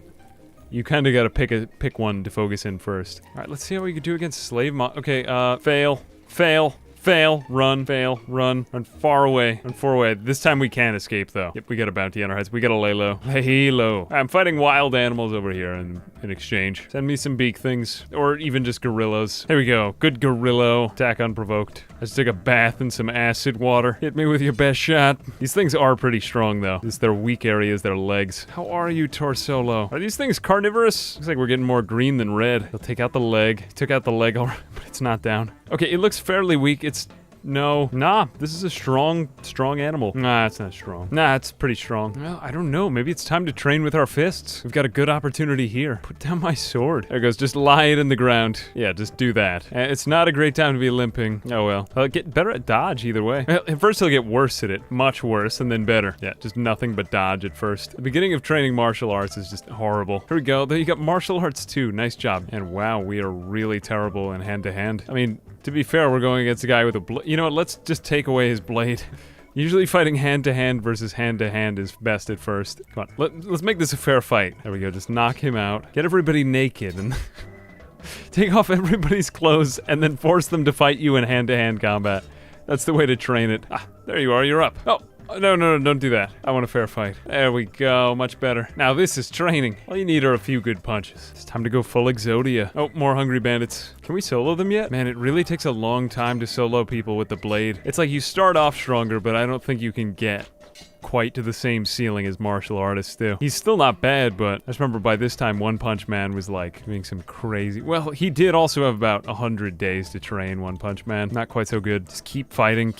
you kind of got to pick one to focus in first. All right, let's see how we can do against slave okay, fail, Fail, run, run far away, run far away. This time we can escape though. Yep, we got a bounty on our heads. We gotta lay low. Lay low. I'm fighting wild animals over here in exchange. Send me some beak things, or even just gorillas. There we go. Good gorillo. Attack unprovoked. I just took a bath in some acid water. Hit me with your best shot. These things are pretty strong though. This their weak area is their legs. How are you, Torsolo? Are these things carnivorous? Looks like we're getting more green than red. They'll take out the leg. Took out the leg already, but it's not down. Okay, it looks fairly weak. It's nah, this is a strong animal. Nah, it's not strong. Nah, it's pretty strong. Well, I don't know. Maybe it's time to train with our fists. We've got a good opportunity here. Put down my sword. There it goes. Just lie it in the ground. Yeah, just do that. It's not a great time to be limping. Oh well. I'll get better at dodge either way. Well, at first he'll get worse at it. Much worse, and then better. Yeah, just nothing but dodge at first. The beginning of training martial arts is just horrible. Here we go. There you got martial arts too. Nice job. And wow, we are really terrible in hand-to-hand. I mean, to be fair, we're going against a guy with a blade. You know what, let's just take away his blade. Usually fighting hand-to-hand versus hand-to-hand is best at first. Come on, let's make this a fair fight. There we go, just knock him out. Get everybody naked and take off everybody's clothes and then force them to fight you in hand-to-hand combat. That's the way to train it. Ah, there you are, you're up. Oh. No, don't do that. I want a fair fight. There we go, much better. Now this is training. All you need are a few good punches. It's time to go full Exodia. Oh, more hungry bandits. Can we solo them yet? Man, it really takes a long time to solo people with the blade. It's like you start off stronger, but I don't think you can get quite to the same ceiling as martial artists do. He's still not bad, but I just remember by this time One Punch Man was like doing some crazy... Well, he did also have about 100 days to train, One Punch Man. Not quite so good. Just keep fighting,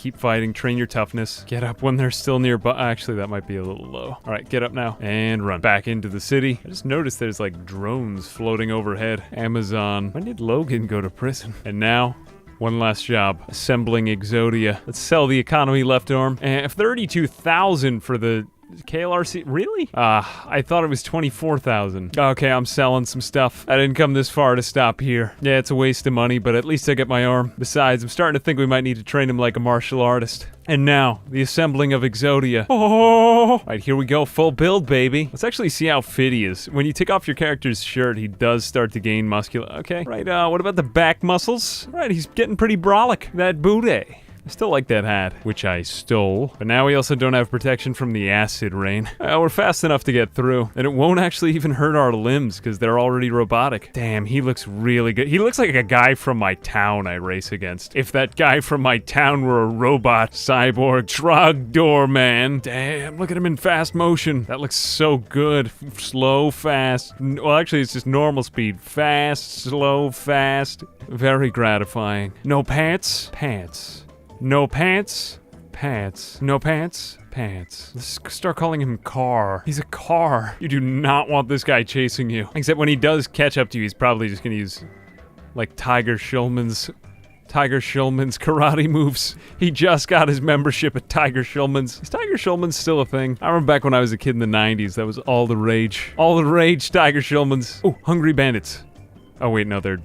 train your toughness. Get up when they're still nearby. Actually, that might be a little low. All right, get up now and run back into the city. I just noticed there's like drones floating overhead. Amazon. When did Logan go to prison? And now... one last job, assembling Exodia. Let's sell the economy left arm. 32,000 for the KLRC, really? I thought it was 24,000. Okay, I'm selling some stuff. I didn't come this far to stop here. Yeah, it's a waste of money, but at least I get my arm. Besides, I'm starting to think we might need to train him like a martial artist. And now, the assembling of Exodia. Oh! Alright, here we go, full build, baby. Let's actually see how fit he is. When you take off your character's shirt, he does start to gain muscular. Okay, right, what about the back muscles? Alright, he's getting pretty brolic. That booty. I still like that hat, which I stole. But now we also don't have protection from the acid rain. We're fast enough to get through. And it won't actually even hurt our limbs, because they're already robotic. Damn, he looks really good. He looks like a guy from my town I race against. If that guy from my town were a robot, cyborg, drug doorman. Damn, look at him in fast motion. That looks so good. Slow, fast. Well, actually, it's just normal speed. Fast, slow, fast. Very gratifying. No pants? Pants. No pants? Pants. No pants? Pants. Let's start calling him Car. He's a car. You do not want this guy chasing you. Except when he does catch up to you, he's probably just gonna use, like, Tiger Schulman's karate moves. He just got his membership at Tiger Schulman's. Is Tiger Schulman's still a thing? I remember back when I was a kid in the 90s, that was all the rage. All the rage, Tiger Schulman's. Oh, hungry bandits. Oh wait, no, they're...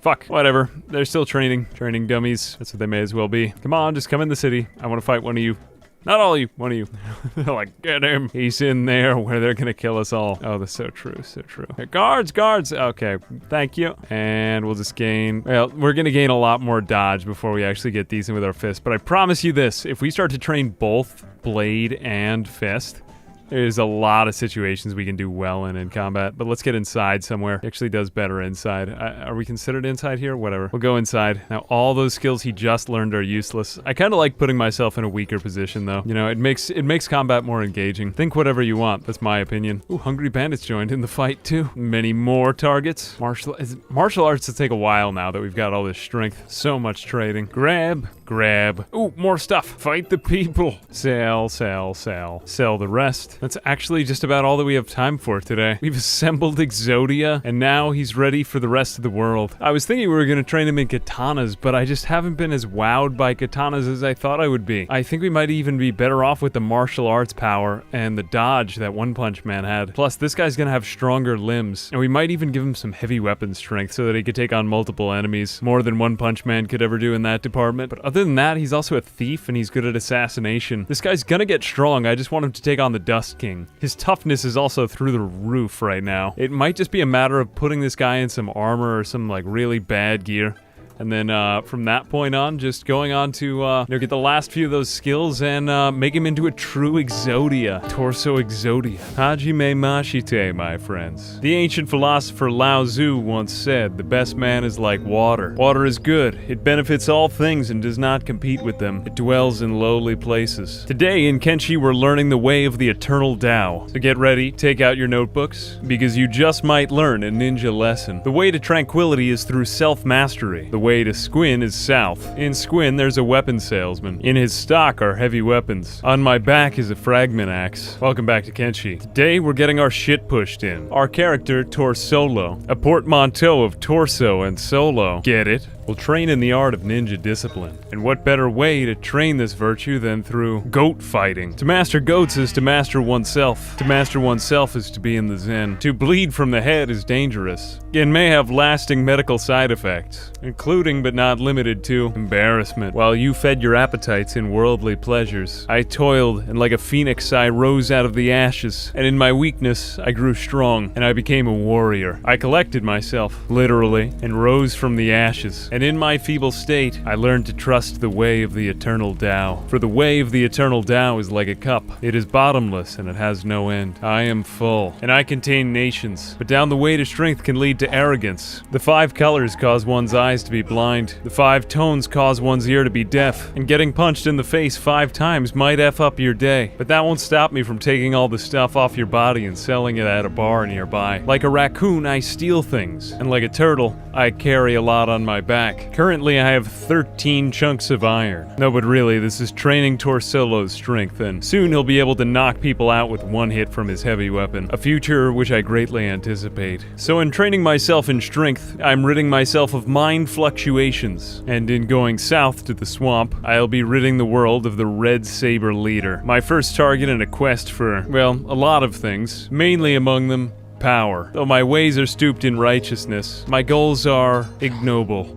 Fuck. Whatever. They're still training. Training dummies. That's what they may as well be. Come on, just come in the city. I want to fight one of you. Not all of you. One of you. They're like, get him. He's in there where they're gonna kill us all. Oh, that's so true. So true. Hey, guards, guards. Okay, thank you. And we'll just gain... Well, we're gonna gain a lot more dodge before we actually get decent with our fist. But I promise you this. If we start to train both blade and fist... There's a lot of situations we can do well in combat, but let's get inside somewhere. It actually does better inside. Are we considered inside here? Whatever. We'll go inside. Now, all those skills he just learned are useless. I kind of like putting myself in a weaker position, though. You know, it makes combat more engaging. Think whatever you want. That's my opinion. Ooh, hungry bandits joined in the fight, too. Many more targets. Martial arts will take a while now that we've got all this strength. So much trading. Grab. Ooh, more stuff. Fight the people. Sell. Sell the rest. That's actually just about all that we have time for today. We've assembled Exodia, and now he's ready for the rest of the world. I was thinking we were going to train him in katanas, but I just haven't been as wowed by katanas as I thought I would be. I think we might even be better off with the martial arts power and the dodge that One Punch Man had. Plus, this guy's going to have stronger limbs, and we might even give him some heavy weapon strength so that he could take on multiple enemies, more than One Punch Man could ever do in that department. But other than that, he's also a thief, and he's good at assassination. This guy's gonna get strong. I just want him to take on the Dust King. His toughness is also through the roof right now. It might just be a matter of putting this guy in some armor or some, like, really bad gear. And then from that point on, just going on to get the last few of those skills and make him into a true Exodia. Torso Exodia. Hajime Mashite, my friends. The ancient philosopher Lao Tzu once said, "The best man is like water. Water is good. It benefits all things and does not compete with them. It dwells in lowly places." Today in Kenshi, we're learning the way of the eternal Tao. So get ready, take out your notebooks, because you just might learn a ninja lesson. The way to tranquility is through self-mastery. The way to Squin is south. In Squin, there's a weapon salesman. In his stock are heavy weapons. On my back is a fragment axe. Welcome back to Kenshi. Today, we're getting our shit pushed in. Our character, Torsolo, a portmanteau of torso and solo. Get it? Will train in the art of ninja discipline. And what better way to train this virtue than through goat fighting? To master goats is to master oneself. To master oneself is to be in the zen. To bleed from the head is dangerous and may have lasting medical side effects, including but not limited to embarrassment. While you fed your appetites in worldly pleasures, I toiled, and like a phoenix I rose out of the ashes, and in my weakness I grew strong, and I became a warrior. I collected myself, literally, and rose from the ashes. And in my feeble state, I learned to trust the way of the eternal Tao. For the way of the eternal Tao is like a cup. It is bottomless and it has no end. I am full, and I contain nations. But down the way to strength can lead to arrogance. The 5 colors cause one's eyes to be blind. The 5 tones cause one's ear to be deaf. And getting punched in the face 5 times might F up your day. But that won't stop me from taking all the stuff off your body and selling it at a bar nearby. Like a raccoon, I steal things. And like a turtle, I carry a lot on my back. Currently, I have 13 chunks of iron. No, but really, this is training Torsolo's strength, and soon he'll be able to knock people out with one hit from his heavy weapon. A future which I greatly anticipate. So in training myself in strength, I'm ridding myself of mind fluctuations. And in going south to the swamp, I'll be ridding the world of the Red Saber Leader. My first target in a quest for, well, a lot of things. Mainly among them, power. Though my ways are stooped in righteousness, my goals are ignoble.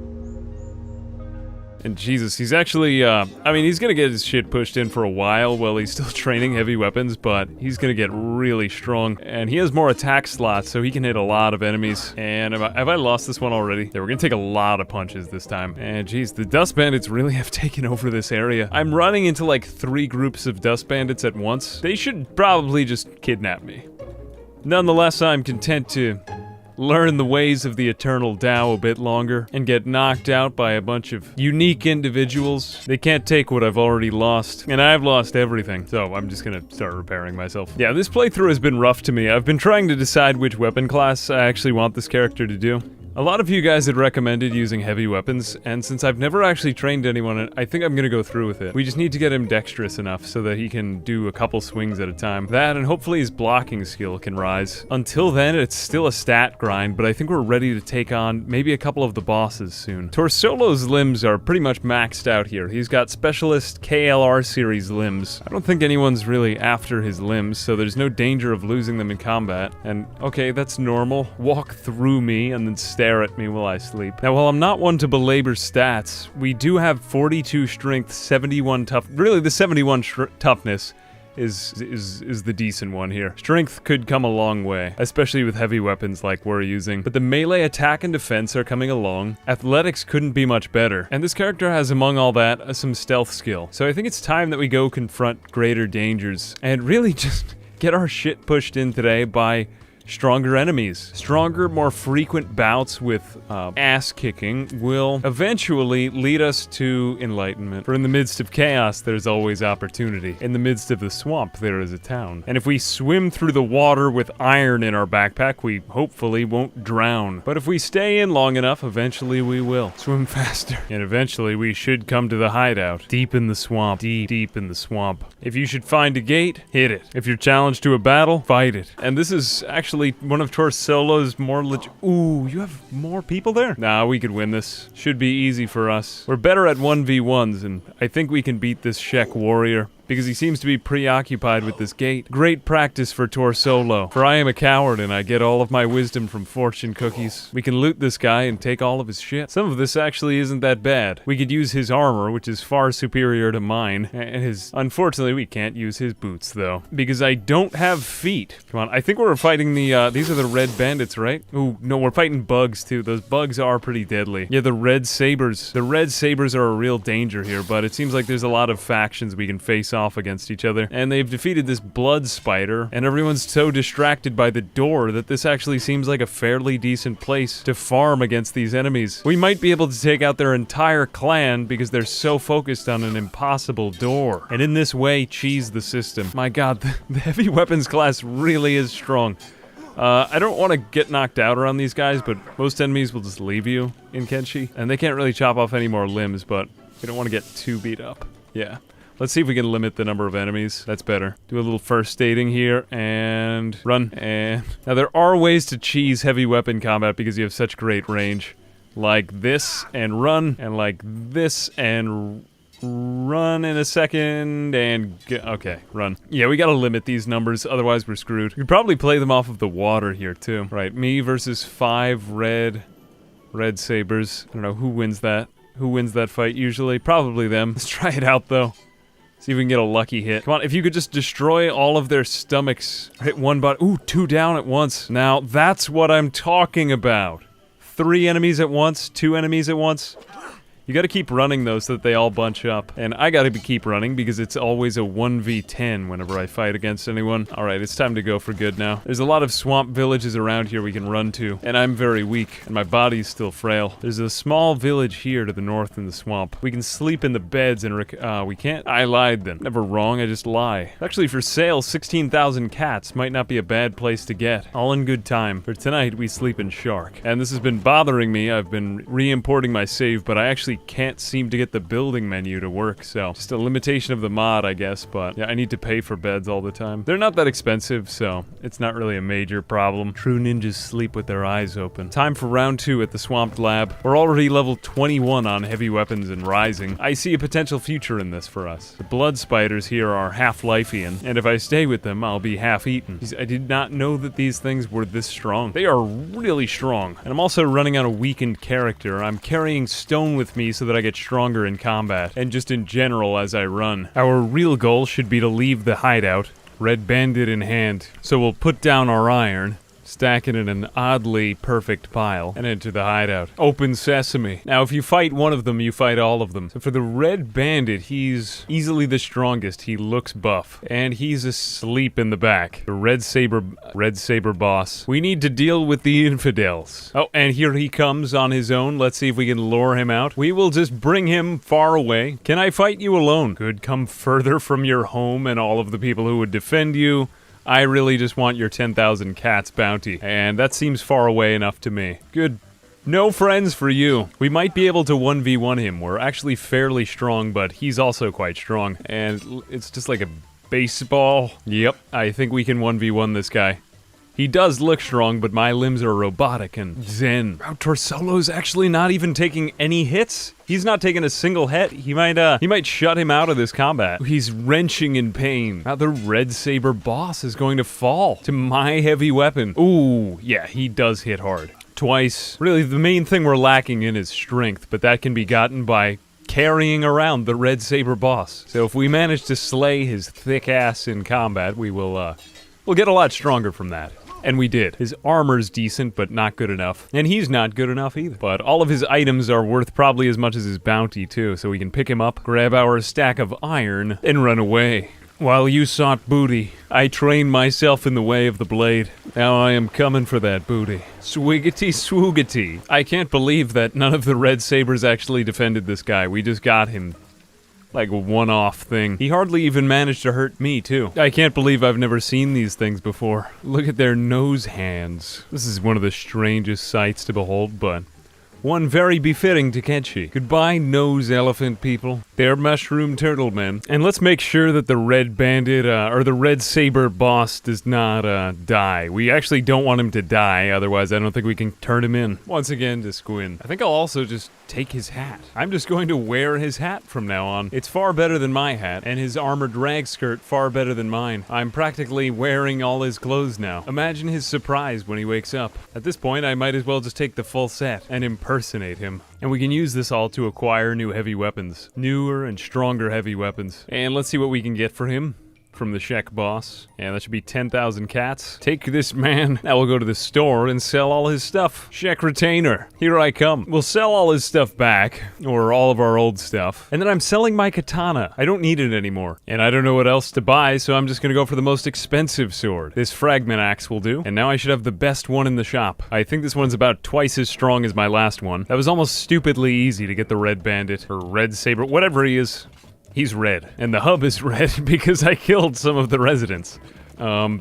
And Jesus, he's actually, he's gonna get his shit pushed in for a while he's still training heavy weapons, but he's gonna get really strong. And he has more attack slots, so he can hit a lot of enemies. And have I lost this one already? Yeah, we're gonna take a lot of punches this time. And geez, the Dust Bandits really have taken over this area. I'm running into like 3 groups of Dust Bandits at once. They should probably just kidnap me. Nonetheless, I'm content to learn the ways of the eternal Tao a bit longer and get knocked out by a bunch of unique individuals. They can't take what I've already lost, and I've lost everything, so I'm just gonna start repairing myself. Yeah, this playthrough has been rough to me. I've been trying to decide which weapon class I actually want this character to do. A lot of you guys had recommended using heavy weapons, and since I've never actually trained anyone, I think I'm gonna go through with it. We just need to get him dexterous enough so that he can do a couple swings at a time. That, and hopefully his blocking skill can rise. Until then, it's still a stat grind, but I think we're ready to take on maybe a couple of the bosses soon. Torsolo's limbs are pretty much maxed out here. He's got specialist KLR series limbs. I don't think anyone's really after his limbs, so there's no danger of losing them in combat. And okay, that's normal. Walk through me and then stare at me while I sleep. Now, while I'm not one to belabor stats, we do have 42 strength, 71 tough. Really, the 71 toughness is the decent one here. Strength could come a long way, especially with heavy weapons like we're using. But the melee attack and defense are coming along. Athletics couldn't be much better. And this character has, among all that, some stealth skill. So I think it's time that we go confront greater dangers and really just get our shit pushed in today by stronger enemies. Stronger, more frequent bouts with ass-kicking will eventually lead us to enlightenment. For in the midst of chaos, there's always opportunity. In the midst of the swamp, there is a town. And if we swim through the water with iron in our backpack, we hopefully won't drown. But if we stay in long enough, eventually we will. Swim faster. And eventually we should come to the hideout. Deep in the swamp. Deep in the swamp. If you should find a gate, hit it. If you're challenged to a battle, fight it. And this is actually one of Torsolo's more Ooh, you have more people there? Nah, we could win this. Should be easy for us. We're better at 1v1s, and I think we can beat this Shek warrior. because he seems to be preoccupied with this gate. Great practice for Torsolo, for I am a coward and I get all of my wisdom from fortune cookies. We can loot this guy and take all of his shit. Some of this actually isn't that bad. We could use his armor, which is far superior to mine, and unfortunately we can't use his boots though, because I don't have feet. Come on, I think we're fighting these are the red bandits, right? Ooh, no, we're fighting bugs too. Those bugs are pretty deadly. Yeah, the red sabers. The red sabers are a real danger here, but it seems like there's a lot of factions we can face off against each other. And they've defeated this blood spider, and everyone's so distracted by the door that this actually seems like a fairly decent place to farm against these enemies. We might be able to take out their entire clan because they're so focused on an impossible door. And in this way, cheese the system. My god, the heavy weapons class really is strong. I don't want to get knocked out around these guys, but most enemies will just leave you in Kenshi. And they can't really chop off any more limbs, but we don't want to get too beat up. Yeah. Let's see if we can limit the number of enemies. That's better. Do a little first aiding here, and run. And now there are ways to cheese heavy weapon combat because you have such great range. Like this, and run, and like this, and run in a second, and okay, run. Yeah, we gotta limit these numbers, otherwise we're screwed. We could probably play them off of the water here, too. Right, me versus 5 red sabers. I don't know, who wins that? Who wins that fight usually? Probably them. Let's try it out, though. See if we can get a lucky hit. Come on, if you could just destroy all of their stomachs. Hit one bot. Ooh, 2 down at once. Now, that's what I'm talking about. 3 enemies at once, 2 enemies at once. You gotta keep running though so that they all bunch up. And I gotta keep running because it's always a 1v10 whenever I fight against anyone. Alright, it's time to go for good now. There's a lot of swamp villages around here we can run to. And I'm very weak, and my body's still frail. There's a small village here to the north in the swamp. We can sleep in the beds and we can't? I lied then. Never wrong, I just lie. Actually, for sale, 16,000 cats might not be a bad place to get. All in good time. For tonight, we sleep in Shark. And this has been bothering me. I've been re-importing my save, but I actually can't seem to get the building menu to work, so just a limitation of the mod, I guess, but yeah, I need to pay for beds all the time. They're not that expensive, so it's not really a major problem. True ninjas sleep with their eyes open. Time for round 2 at the Swamped Lab. We're already level 21 on heavy weapons and rising. I see a potential future in this for us. The blood spiders here are half-lifeian, and if I stay with them, I'll be half-eaten. I did not know that these things were this strong. They are really strong. And I'm also running on a weakened character. I'm carrying stone with me so that I get stronger in combat, and just in general as I run. Our real goal should be to leave the hideout, red bandit in hand. So we'll put down our iron, stack it in an oddly perfect pile, and enter the hideout. Open sesame. Now, if you fight one of them, you fight all of them. So for the red bandit, he's easily the strongest. He looks buff, and he's asleep in the back. The red saber boss. We need to deal with the infidels. Oh, and here he comes on his own. Let's see if we can lure him out. We will just bring him far away. Can I fight you alone? Good, come further from your home and all of the people who would defend you. I really just want your 10,000 cats bounty, and that seems far away enough to me. Good. No friends for you. We might be able to 1v1 him. We're actually fairly strong, but he's also quite strong. And it's just like a baseball. Yep, I think we can 1v1 this guy. He does look strong, but my limbs are robotic and zen. Wow, Torsolo's actually not even taking any hits? He's not taking a single hit. He might shut him out of this combat. He's wrenching in pain. Now the red saber boss is going to fall to my heavy weapon. Ooh, yeah, he does hit hard. Twice. Really, the main thing we're lacking in is strength, but that can be gotten by carrying around the red saber boss. So if we manage to slay his thick ass in combat, we'll get a lot stronger from that. And we did. His armor's decent, but not good enough. And he's not good enough either. But all of his items are worth probably as much as his bounty, too, so we can pick him up, grab our stack of iron, and run away. While you sought booty, I trained myself in the way of the blade. Now I am coming for that booty. Swiggity swoogity. I can't believe that none of the red sabers actually defended this guy. We just got him. Like a one-off thing. He hardly even managed to hurt me, too. I can't believe I've never seen these things before. Look at their nose hands. This is one of the strangest sights to behold, but One very befitting to Kenshi. Goodbye, nose elephant people. They're mushroom turtle men. And let's make sure that the red bandit, or the red saber boss does not, die. We actually don't want him to die, otherwise I don't think we can turn him in. Once again to Squin. I think I'll also just take his hat. I'm just going to wear his hat from now on. It's far better than my hat, and his armored rag skirt far better than mine. I'm practically wearing all his clothes now. Imagine his surprise when he wakes up. At this point, I might as well just take the full set and impersonate him. And we can use this all to acquire new heavy weapons. Newer and stronger heavy weapons. And let's see what we can get for him. From the Shek boss. And that should be 10,000 cats. Take this man. Now we'll go to the store and sell all his stuff. Shek retainer. Here I come. We'll sell all his stuff back. Or all of our old stuff. And then I'm selling my katana. I don't need it anymore. And I don't know what else to buy, so I'm just gonna go for the most expensive sword. This fragment axe will do. And now I should have the best one in the shop. I think this one's about twice as strong as my last one. That was almost stupidly easy to get the red bandit. Or red saber. Whatever he is. He's red. And the hub is red because I killed some of the residents. That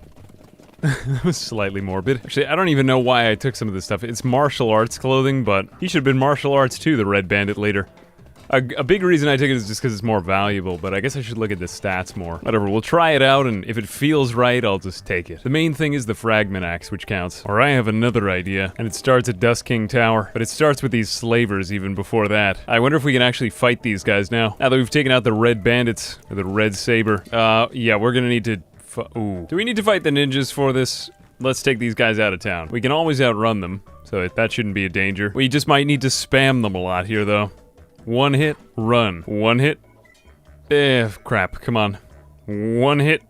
was slightly morbid. Actually, I don't even know why I took some of this stuff. It's martial arts clothing, but he should have been martial arts too, the red bandit later. A big reason I took it is just because it's more valuable, but I guess I should look at the stats more. Whatever, we'll try it out, and if it feels right, I'll just take it. The main thing is the fragment axe, which counts. Or I have another idea, and it starts at Dust King Tower, but it starts with these slavers even before that. I wonder if we can actually fight these guys now that we've taken out the red bandits, or the red saber. Yeah, we're gonna need to... Ooh. Do we need to fight the ninjas for this? Let's take these guys out of town. We can always outrun them, so that shouldn't be a danger. We just might need to spam them a lot here, though. One hit, run. One hit. Crap, come on. One hit,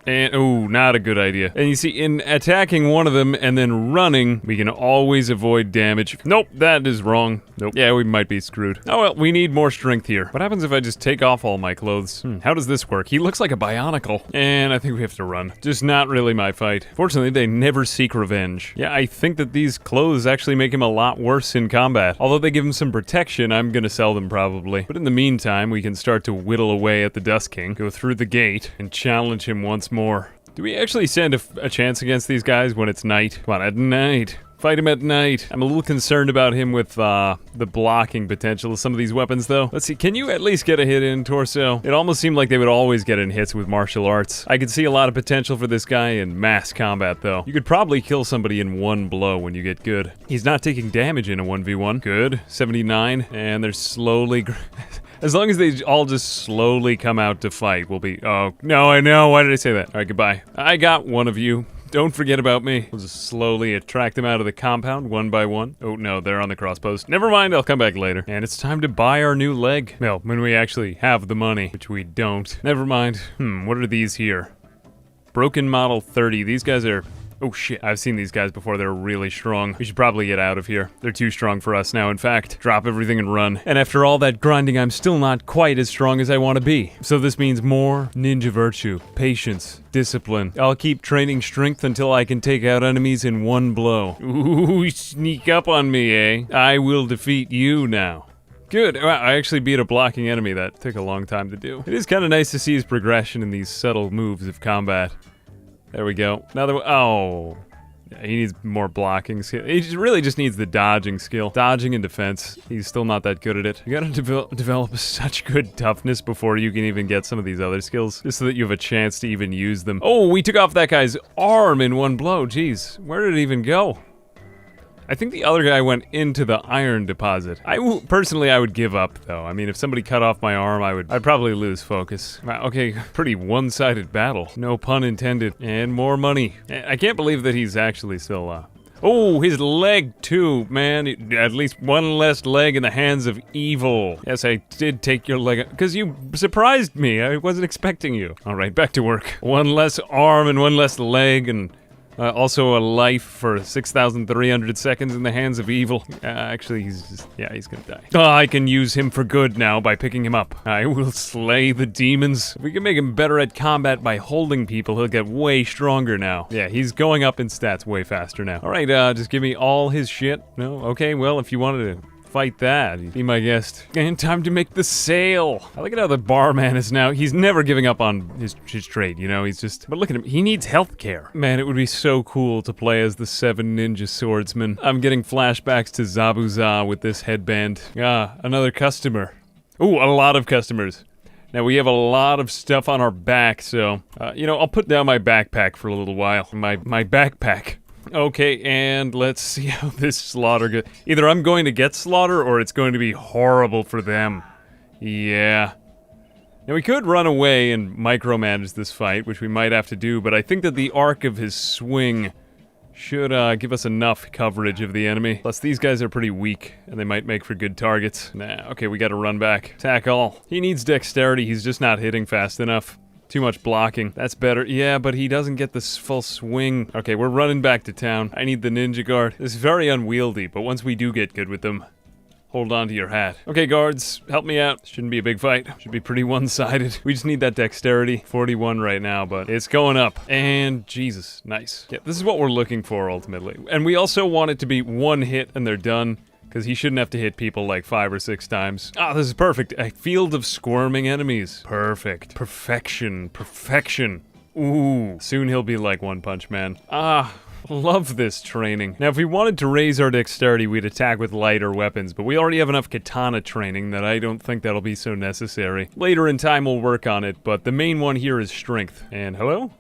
and ooh, not a good idea. And you see, in attacking one of them and then running, we can always avoid damage. Nope, that is wrong. Nope. Yeah, we might be screwed. Oh well, we need more strength here. What happens if I just take off all my clothes? How does this work? He looks like a bionicle. And I think we have to run. Just not really my fight. Fortunately, they never seek revenge. Yeah, I think that these clothes actually make him a lot worse in combat. Although they give him some protection, I'm gonna sell them probably. But in the meantime, we can start to whittle away at the Dust King, go through the gate, and challenge him once more. Do we actually stand a chance against these guys when it's night? Come on, at night. Fight him at night. I'm a little concerned about him with the blocking potential of some of these weapons, though. Let's see, can you at least get a hit in, Torso? It almost seemed like they would always get in hits with martial arts. I could see a lot of potential for this guy in mass combat, though. You could probably kill somebody in one blow when you get good. He's not taking damage in a 1v1. Good. 79. And they're slowly... As long as they all just slowly come out to fight, we'll be... Oh, no, I know. Why did I say that? All right, goodbye. I got one of you. Don't forget about me. We'll just slowly attract them out of the compound, one by one. Oh, no, they're on the crosspost. Never mind, I'll come back later. And it's time to buy our new leg. Well, when we actually have the money, which we don't. Never mind. What are these here? Broken Model 30. These guys are... Oh shit, I've seen these guys before, they're really strong. We should probably get out of here. They're too strong for us now, in fact. Drop everything and run. And after all that grinding, I'm still not quite as strong as I want to be. So this means more ninja virtue, patience, discipline. I'll keep training strength until I can take out enemies in one blow. Ooh, sneak up on me, eh? I will defeat you now. Good. I actually beat a blocking enemy. That took a long time to do. It is kind of nice to see his progression in these subtle moves of combat. There we go. Another one. Oh. Yeah, he needs more blocking skill. He really just needs the dodging skill. Dodging and defense. He's still not that good at it. You gotta develop such good toughness before you can even get some of these other skills. Just so that you have a chance to even use them. Oh, we took off that guy's arm in one blow. Jeez. Where did it even go? I think the other guy went into the iron deposit. Personally, I would give up, though. I mean, if somebody cut off my arm, I'd probably lose focus. Wow, okay, pretty one-sided battle. No pun intended. And more money. I can't believe that he's actually still, Oh, his leg, too, man. At least one less leg in the hands of evil. Yes, I did take your leg, because you surprised me. I wasn't expecting you. All right, back to work. One less arm and one less leg, and... also a life for 6,300 seconds in the hands of evil. Actually, he's gonna die. Oh, I can use him for good now by picking him up. I will slay the demons. If we can make him better at combat by holding people, he'll get way stronger now. Yeah, he's going up in stats way faster now. All right, just give me all his shit. No? Okay, well, if you wanted to fight that. Be my guest. And time to make the sale. I like it how the barman is now. He's never giving up on his trade, you know? He's just... But look at him. He needs healthcare. Man, it would be so cool to play as the 7 ninja swordsman. I'm getting flashbacks to Zabuza with this headband. Ah, another customer. Ooh, a lot of customers. Now, we have a lot of stuff on our back, so... you know, I'll put down my backpack for a little while. My backpack. Okay, and let's see how this slaughter goes. Either I'm going to get slaughter, or it's going to be horrible for them. Yeah. Now, we could run away and micromanage this fight, which we might have to do, but I think that the arc of his swing should give us enough coverage of the enemy. Plus, these guys are pretty weak, and they might make for good targets. Nah, okay, we gotta run back. Attack all. He needs dexterity, he's just not hitting fast enough. Too much blocking. That's better. Yeah, but he doesn't get this full swing. Okay, we're running back to town. I need the ninja guard. This is very unwieldy, but once we do get good with them, hold on to your hat. Okay, guards, help me out. Shouldn't be a big fight. Should be pretty one-sided. We just need that dexterity. 41 right now, but it's going up. And Jesus, nice. Yeah, this is what we're looking for ultimately. And we also want it to be one hit and they're done, because he shouldn't have to hit people like 5 or 6 times. Ah, this is perfect. A field of squirming enemies. Perfect. Perfection. Perfection. Ooh. Soon he'll be like One Punch Man. Ah. Love this training. Now, if we wanted to raise our dexterity, we'd attack with lighter weapons, but we already have enough katana training that I don't think that'll be so necessary. Later in time, we'll work on it, but the main one here is strength. And hello?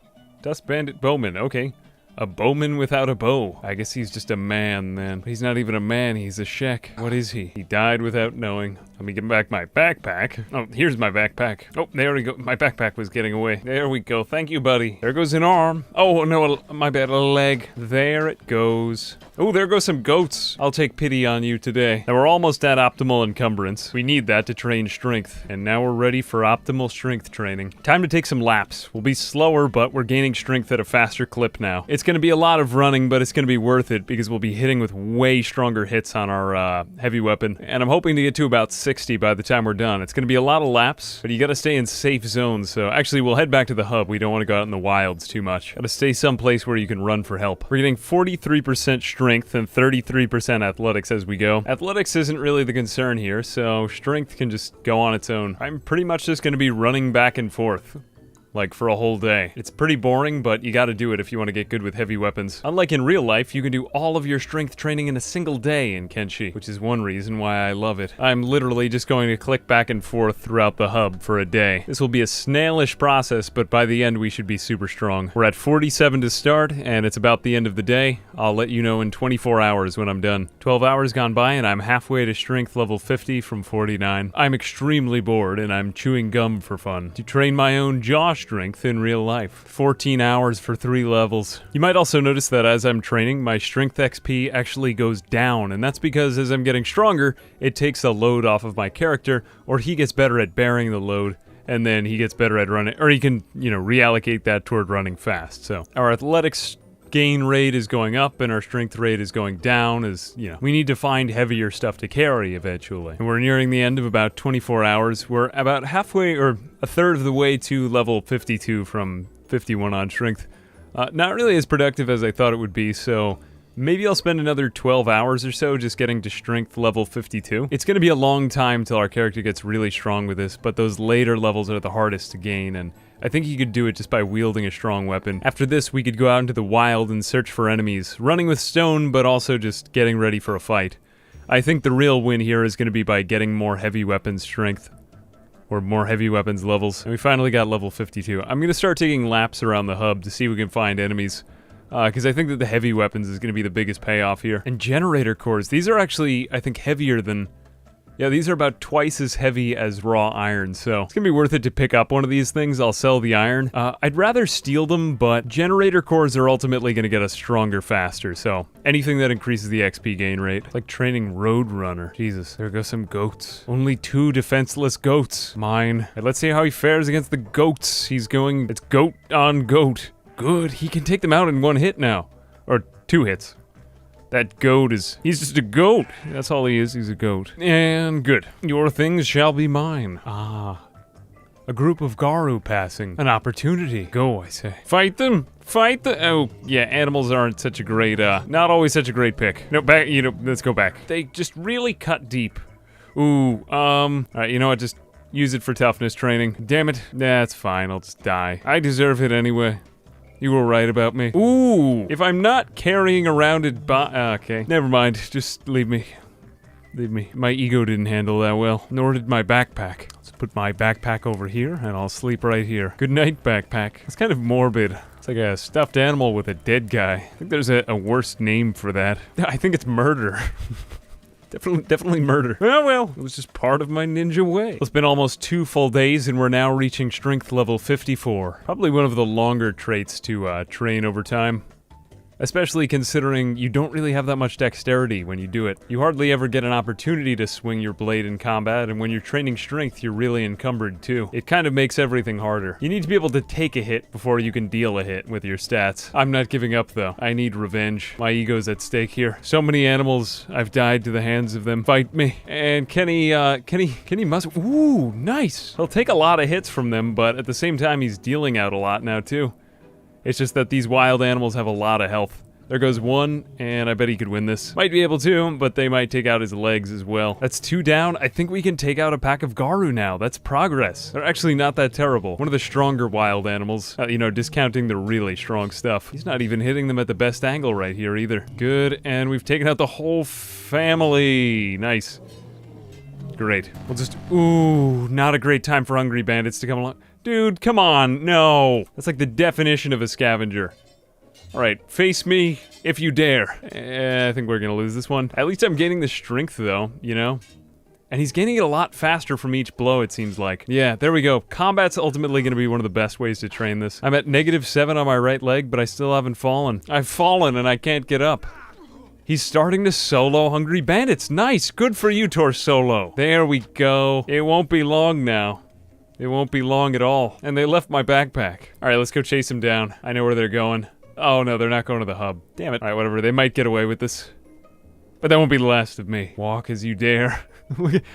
Dust Bandit Bowman, okay. A bowman without a bow. I guess he's just a man, then. He's not even a man, he's a shek. What is he? He died without knowing. Let me get back my backpack. Oh, here's my backpack. Oh, there we go. My backpack was getting away. There we go. Thank you, buddy. There goes an arm. Oh, no, my bad, a leg. There it goes. Oh, there goes some goats. I'll take pity on you today. Now, we're almost at optimal encumbrance. We need that to train strength. And now we're ready for optimal strength training. Time to take some laps. We'll be slower, but we're gaining strength at a faster clip now. It's going to be a lot of running, but it's going to be worth it because we'll be hitting with way stronger hits on our heavy weapon. And I'm hoping to get to about 60 by the time we're done. It's going to be a lot of laps, but you got to stay in safe zones. So actually, we'll head back to the hub. We don't want to go out in the wilds too much. Got to stay someplace where you can run for help. We're getting 43% strength and 33% athletics as we go. Athletics isn't really the concern here, so strength can just go on its own. I'm pretty much just going to be running back and forth. Like, for a whole day. It's pretty boring, but you gotta do it if you want to get good with heavy weapons. Unlike in real life, you can do all of your strength training in a single day in Kenshi, which is one reason why I love it. I'm literally just going to click back and forth throughout the hub for a day. This will be a snailish process, but by the end we should be super strong. We're at 47 to start, and it's about the end of the day. I'll let you know in 24 hours when I'm done. 12 hours gone by, and I'm halfway to strength level 50 from 49. I'm extremely bored, and I'm chewing gum for fun. To train my own jaw strength in real life. 14 hours for 3 levels. You might also notice that as I'm training, my strength XP actually goes down, and that's because as I'm getting stronger, it takes a load off of my character, or he gets better at bearing the load, and then he gets better at running, or he can, you know, reallocate that toward running fast. So our athletics gain rate is going up and our strength rate is going down as, you know, we need to find heavier stuff to carry eventually. And we're nearing the end of about 24 hours. We're about halfway or a third of the way to level 52 from 51 on strength. Not really as productive as I thought it would be, so maybe I'll spend another 12 hours or so just getting to strength level 52. It's going to be a long time till our character gets really strong with this, but those later levels are the hardest to gain, and I think he could do it just by wielding a strong weapon. After this, we could go out into the wild and search for enemies, running with stone, but also just getting ready for a fight. I think the real win here is going to be by getting more heavy weapons strength, or more heavy weapons levels. And we finally got level 52. I'm going to start taking laps around the hub to see if we can find enemies, because I think that the heavy weapons is going to be the biggest payoff here. And generator cores, these are actually, I think, heavier than... Yeah, these are about twice as heavy as raw iron, so it's gonna be worth it to pick up one of these things. I'll sell the iron. I'd rather steal them, but generator cores are ultimately gonna get us stronger faster, so anything that increases the XP gain rate. It's like training Roadrunner. Jesus, there go some goats. Only 2 defenseless goats. Mine. And let's see how he fares against the goats. He's going, it's goat on goat. Good, he can take them out in 1 hit now. Or 2 hits. That goat is... He's just a goat. That's all he is. He's a goat. And good. Your things shall be mine. Ah. A group of Garu passing. An opportunity. Go, I say. Fight them. Fight the... Oh, yeah, animals aren't such a great, not always such a great pick. No, back, let's go back. They just really cut deep. Ooh, alright, you know what, just use it for toughness training. Damn it. That's fine, I'll just die. I deserve it anyway. You were right about me. Ooh, if I'm not carrying around it okay, never mind, just leave me. Leave me. My ego didn't handle that well, nor did my backpack. Let's put my backpack over here, and I'll sleep right here. Good night, backpack. It's kind of morbid. It's like a stuffed animal with a dead guy. I think there's a worse name for that. I think it's murder. Definitely murder. Oh well, it was just part of my ninja way. It's been almost 2 full days, and we're now reaching strength level 54. Probably one of the longer traits to train over time. Especially considering you don't really have that much dexterity when you do it. You hardly ever get an opportunity to swing your blade in combat, and when you're training strength, you're really encumbered too. It kind of makes everything harder. You need to be able to take a hit before you can deal a hit with your stats. I'm not giving up though. I need revenge. My ego's at stake here. So many animals, I've died to the hands of them. Fight me. And Kenny must... Ooh, nice! He'll take a lot of hits from them, but at the same time, he's dealing out a lot now too. It's just that these wild animals have a lot of health. There goes one, and I bet he could win this. Might be able to, but they might take out his legs as well. That's 2 down. I think we can take out a pack of Garu now. That's progress. They're actually not that terrible. One of the stronger wild animals. You know, discounting the really strong stuff. He's not even hitting them at the best angle right here either. Good, and we've taken out the whole family. Nice. Great. We'll just... Ooh, not a great time for hungry bandits to come along. Dude, come on, no. That's like the definition of a scavenger. Alright, face me if you dare. I think we're gonna lose this one. At least I'm gaining the strength though, you know? And he's gaining it a lot faster from each blow, it seems like. Yeah, there we go. Combat's ultimately gonna be one of the best ways to train this. I'm at -7 on my right leg, but I still haven't fallen. I've fallen and I can't get up. He's starting to solo hungry bandits. Nice, good for you, Torsolo. There we go. It won't be long now. It won't be long at all. And they left my backpack. Alright, let's go chase them down. I know where they're going. Oh no, they're not going to the hub. Damn it. Alright, whatever. They might get away with this. But that won't be the last of me. Walk as you dare.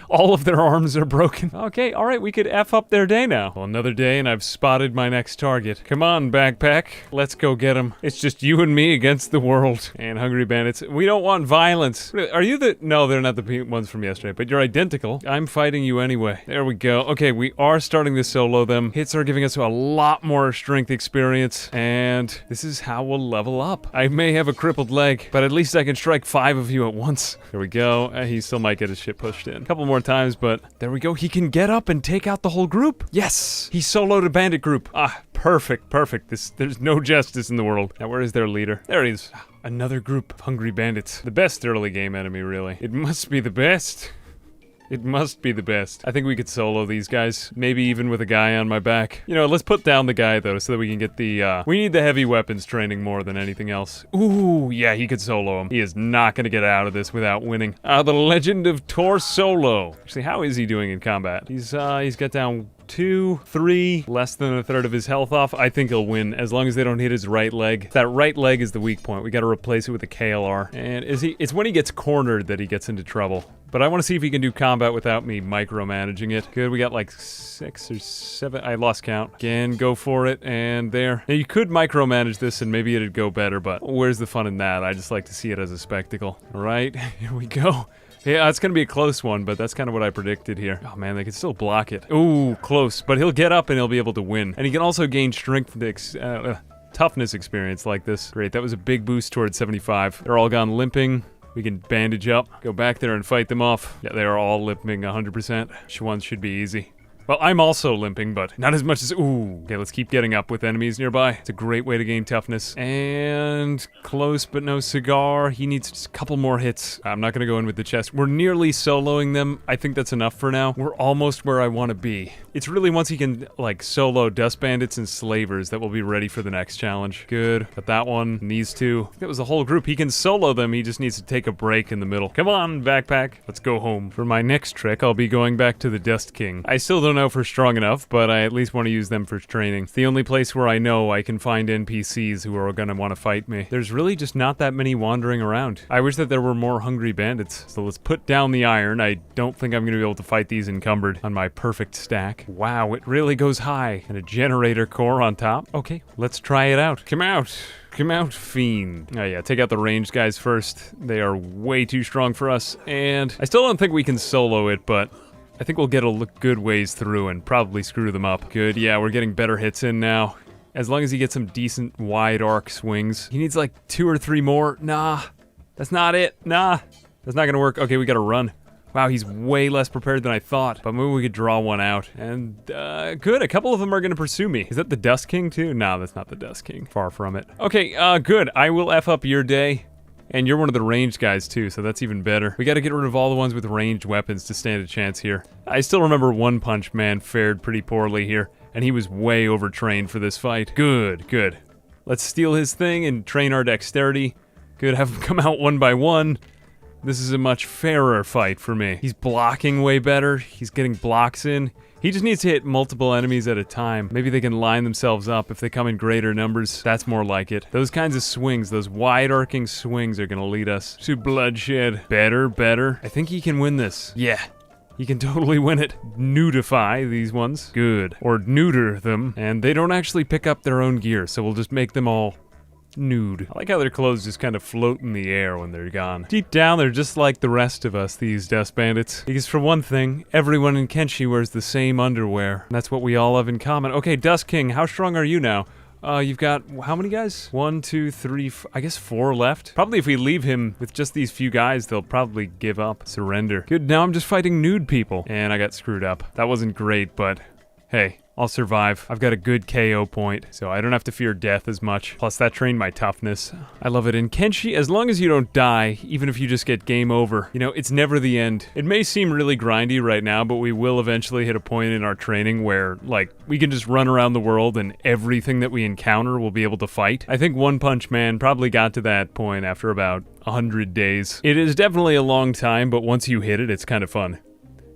All of their arms are broken. Okay, alright, we could F up their day now. Well, another day and I've spotted my next target. Come on, backpack. Let's go get him. It's just you and me against the world. And hungry bandits. We don't want violence. Are you the... No, they're not the ones from yesterday, but you're identical. I'm fighting you anyway. There we go. Okay, we are starting to solo them. Hits are giving us a lot more strength experience. And this is how we'll level up. I may have a crippled leg, but at least I can strike 5 of you at once. There we go. He still might get his shit pushed in. A couple more times, but there we go. He can get up and take out the whole group. Yes! He soloed a bandit group. Ah, perfect, perfect. There's no justice in the world. Now, where is their leader? There he is. Another group of hungry bandits. The best early game enemy, really. It must be the best. It must be the best. I think we could solo these guys. Maybe even with a guy on my back. You know, let's put down the guy, though, so that we can get the, we need the heavy weapons training more than anything else. Ooh, yeah, he could solo him. He is not gonna get out of this without winning. The legend of Torsolo. Actually, how is he doing in combat? He's got down 2, 3, less than 1/3 of his health off. I think he'll win, as long as they don't hit his right leg. That right leg is the weak point. We gotta replace it with a KLR. And it's when he gets cornered that he gets into trouble. But I want to see if he can do combat without me micromanaging it. Good, we got like 6 or 7. I lost count. Again, go for it, and there. Now, you could micromanage this and maybe it'd go better, but where's the fun in that? I just like to see it as a spectacle. All right, here we go. Yeah, it's gonna be a close one, but that's kind of what I predicted here. Oh man, they can still block it. Ooh, close, but he'll get up and he'll be able to win. And he can also gain strength, toughness experience like this. Great, that was a big boost towards 75. They're all gone limping. We can bandage up, go back there and fight them off. Yeah, they are all limping 100%. Which ones should be easy? Well, I'm also limping, but not as much as... Ooh. Okay, let's keep getting up with enemies nearby. It's a great way to gain toughness. And close, but no cigar. He needs just a couple more hits. I'm not gonna go in with the chest. We're nearly soloing them. I think that's enough for now. We're almost where I want to be. It's really once he can, like, solo Dust Bandits and Slavers that will be ready for the next challenge. Good. Got that one. And these two. That was the whole group. He can solo them. He just needs to take a break in the middle. Come on, backpack. Let's go home. For my next trick, I'll be going back to the Dust King. I still don't know if we're strong enough, but I at least want to use them for training. It's the only place where I know I can find NPCs who are gonna want to fight me. There's really just not that many wandering around. I wish that there were more hungry bandits. So let's put down the iron. I don't think I'm gonna be able to fight these encumbered on my perfect stack. Wow, it really goes high. And a generator core on top. Okay, let's try it out. Come out. Come out, fiend. Oh yeah, take out the ranged guys first. They are way too strong for us. And I still don't think we can solo it, but I think we'll get a good ways through and probably screw them up. Good, yeah, we're getting better hits in now. As long as he gets some decent wide arc swings. He needs like 2 or 3 more. Nah, that's not it. Nah, that's not gonna work. Okay, we gotta run. Wow, he's way less prepared than I thought, but maybe we could draw one out. And, good, a couple of them are gonna pursue me. Is that the Dust King too? No, that's not the Dust King. Far from it. Okay, good, I will F up your day. And you're one of the ranged guys too, so that's even better. We gotta get rid of all the ones with ranged weapons to stand a chance here. I still remember One Punch Man fared pretty poorly here, and he was way overtrained for this fight. Good, good. Let's steal his thing and train our dexterity. Good, have him come out one by one. This is a much fairer fight for me. He's blocking way better. He's getting blocks in. He just needs to hit multiple enemies at a time. Maybe they can line themselves up if they come in greater numbers. That's more like it. Those kinds of swings, those wide arcing swings are gonna lead us to bloodshed. Better, better. I think he can win this. Yeah. He can totally win it. Nudify these ones. Good. Or neuter them. And they don't actually pick up their own gear, so we'll just make them all nude. I like how their clothes just kind of float in the air when they're gone. Deep down, they're just like the rest of us, these dust bandits. Because for one thing, everyone in Kenshi wears the same underwear. And that's what we all have in common. Okay, Dust King, how strong are you now? You've got, how many guys? 1, 2, 3, I guess 4 left. Probably if we leave him with just these few guys, they'll probably give up, surrender. Good, now I'm just fighting nude people. And I got screwed up. That wasn't great, but hey, I'll survive. I've got a good KO point, so I don't have to fear death as much. Plus, that trained my toughness. I love it. In Kenshi, as long as you don't die, even if you just get game over, you know, it's never the end. It may seem really grindy right now, but we will eventually hit a point in our training where, like, we can just run around the world and everything that we encounter will be able to fight. I think One Punch Man probably got to that point after about 100 days. It is definitely a long time, but once you hit it, it's kind of fun.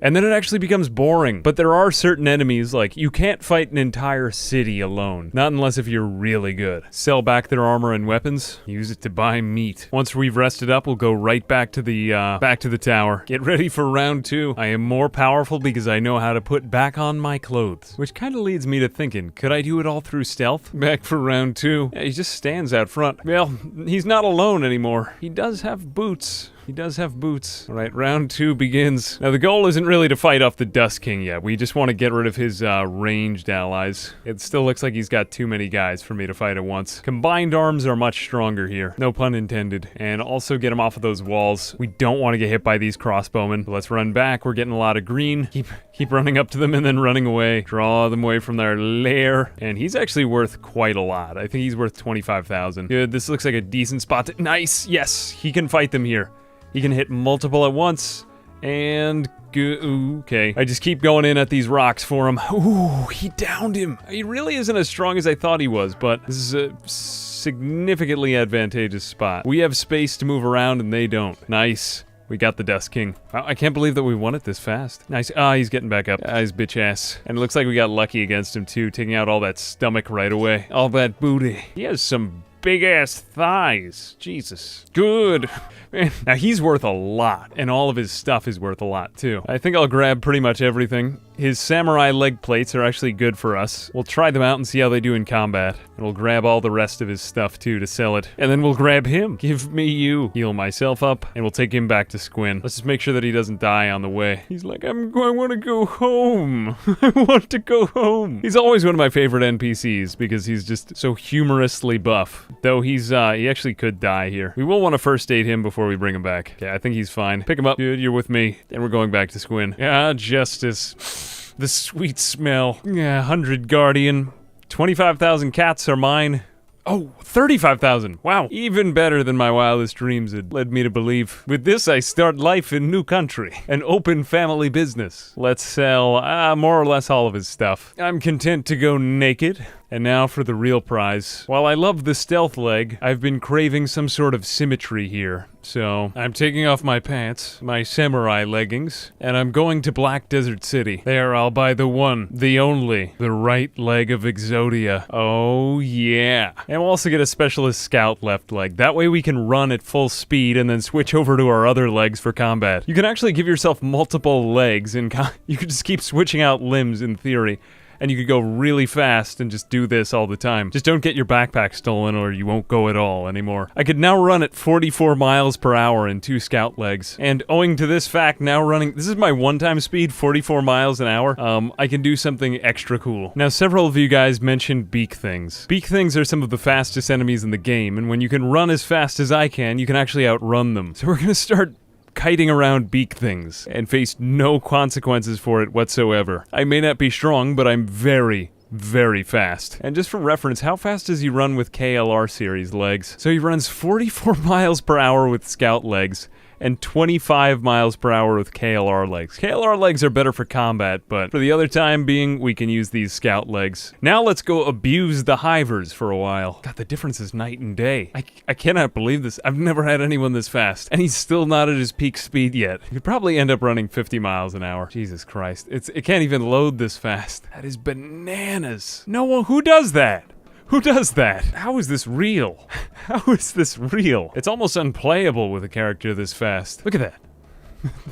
And then it actually becomes boring. But there are certain enemies, like, you can't fight an entire city alone. Not unless if you're really good. Sell back their armor and weapons, use it to buy meat. Once we've rested up, we'll go right back to the tower. Get ready for round 2. I am more powerful because I know how to put back on my clothes. Which kind of leads me to thinking, could I do it all through stealth? Back for round 2. Yeah, he just stands out front. Well, he's not alone anymore. He does have boots. He does have boots. All right, round 2 begins. Now, the goal isn't really to fight off the Dust King yet. We just want to get rid of his ranged allies. It still looks like he's got too many guys for me to fight at once. Combined arms are much stronger here. No pun intended. And also get him off of those walls. We don't want to get hit by these crossbowmen. So let's run back. We're getting a lot of green. Keep running up to them and then running away. Draw them away from their lair. And he's actually worth quite a lot. I think he's worth 25,000. Good, this looks like a decent spot to— Nice! Yes! He can fight them here. He can hit multiple at once, and ooh, okay. I just keep going in at these rocks for him. Ooh, he downed him. He really isn't as strong as I thought he was, but this is a significantly advantageous spot. We have space to move around, and they don't. Nice. We got the Dust King. I can't believe that we won it this fast. Nice. Ah, he's getting back up. His bitch ass. And it looks like we got lucky against him, too, taking out all that stomach right away. All that booty. He has some big-ass thighs. Jesus. Good. Man, now he's worth a lot, and all of his stuff is worth a lot, too. I think I'll grab pretty much everything. His samurai leg plates are actually good for us. We'll try them out and see how they do in combat. And we'll grab all the rest of his stuff, too, to sell it. And then we'll grab him. Give me you. Heal myself up, and we'll take him back to Squin. Let's just make sure that he doesn't die on the way. He's like, I want to go home. I want to go home. He's always one of my favorite NPCs, because he's just so humorously buff. Though he actually could die here. We will want to first aid him before we bring him back. Okay, I think he's fine. Pick him up. Dude, you're with me. And we're going back to Squin. Yeah, justice. The sweet smell. Yeah, 100 Guardian. 25,000 cats are mine. Oh, 35,000. Wow. Even better than my wildest dreams had led me to believe. With this, I start life in new country. An open family business. Let's sell more or less all of his stuff. I'm content to go naked. And now for the real prize. While I love the stealth leg, I've been craving some sort of symmetry here. So, I'm taking off my pants, my samurai leggings, and I'm going to Black Desert City. There, I'll buy the one, the only, the right leg of Exodia. Oh yeah. And we'll also get a specialist scout left leg. That way we can run at full speed and then switch over to our other legs for combat. You can actually give yourself multiple legs and you can just keep switching out limbs in theory. And you could go really fast and just do this all the time. Just don't get your backpack stolen or you won't go at all anymore. I could now run at 44 miles per hour in 2 scout legs. And owing to this fact, now running, this is my one-time speed, 44 miles an hour, I can do something extra cool. Now, several of you guys mentioned beak things. Beak things are some of the fastest enemies in the game, and when you can run as fast as I can, you can actually outrun them. So we're gonna start kiting around beak things and face no consequences for it whatsoever. I may not be strong, but I'm very, very fast. And just for reference, how fast does he run with KLR series legs? So he runs 44 miles per hour with scout legs and 25 miles per hour with KLR legs. KLR legs are better for combat, but for the other time being, we can use these scout legs. Now let's go abuse the hivers for a while. God, the difference is night and day. I cannot believe this. I've never had anyone this fast. And he's still not at his peak speed yet. He could probably end up running 50 miles an hour. Jesus Christ. It can't even load this fast. That is bananas. No one, who does that? Who does that? How is this real? How is this real? It's almost unplayable with a character this fast. Look at that.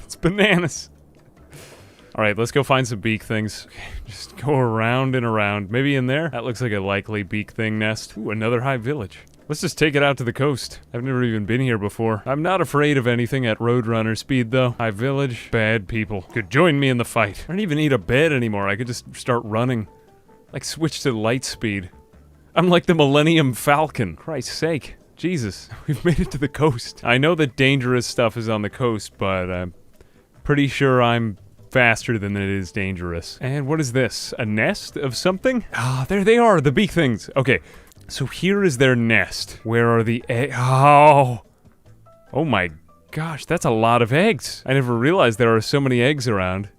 It's bananas. Alright, let's go find some beak things. Okay, just go around and around. Maybe in there? That looks like a likely beak thing nest. Ooh, another hive village. Let's just take it out to the coast. I've never even been here before. I'm not afraid of anything at Roadrunner speed, though. Hive village, bad people. Could join me in the fight. I don't even need a bed anymore. I could just start running. Like, switch to light speed. I'm like the Millennium Falcon. Christ's sake. Jesus. We've made it to the coast. I know that dangerous stuff is on the coast, but I'm pretty sure I'm faster than it is dangerous. And what is this? A nest of something? Ah, there they are, the beak things. Okay, so here is their nest. Where are the eggs? Oh my gosh, that's a lot of eggs. I never realized there are so many eggs around.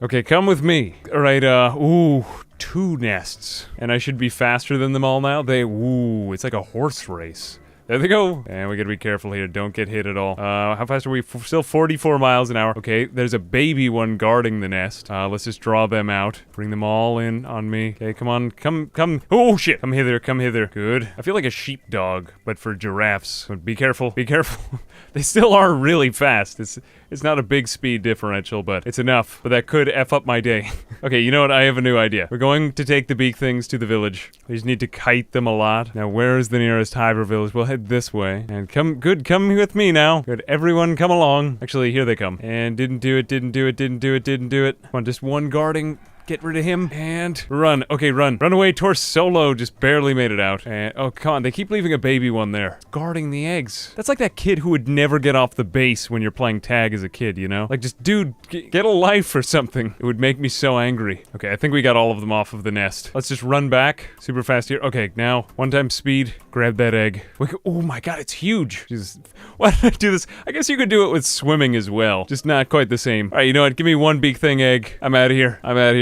Okay, come with me. All right, ooh, 2 nests. And I should be faster than them all now? Ooh, it's like a horse race. There they go. And we gotta be careful here. Don't get hit at all. How fast are we? Still 44 miles an hour. Okay, there's a baby one guarding the nest. Let's just draw them out. Bring them all in on me. Okay, come on. Come. Oh, shit. Come hither. Good. I feel like a sheepdog, but for giraffes. But be careful. Be careful. They still are really fast. It's not a big speed differential, but it's enough. But that could F up my day. Okay, you know what? I have a new idea. We're going to take the beak things to the village. We just need to kite them a lot. Now, where is the nearest hiver village? We'll head this way. And come with me now. Good, everyone come along. Actually, here they come. And didn't do it. Come on, just one guarding. Get rid of him, and run. Okay, run. Run away, Torsolo just barely made it out. And, oh, come on, they keep leaving a baby one there. Guarding the eggs. That's like that kid who would never get off the base when you're playing tag as a kid, you know? Like, just, dude, get a life or something. It would make me so angry. Okay, I think we got all of them off of the nest. Let's just run back super fast here. Okay, now, one-time speed, grab that egg. Oh my god, it's huge. Jesus. Why did I do this? I guess you could do it with swimming as well. Just not quite the same. All right, you know what? Give me one beak thing egg. I'm out of here.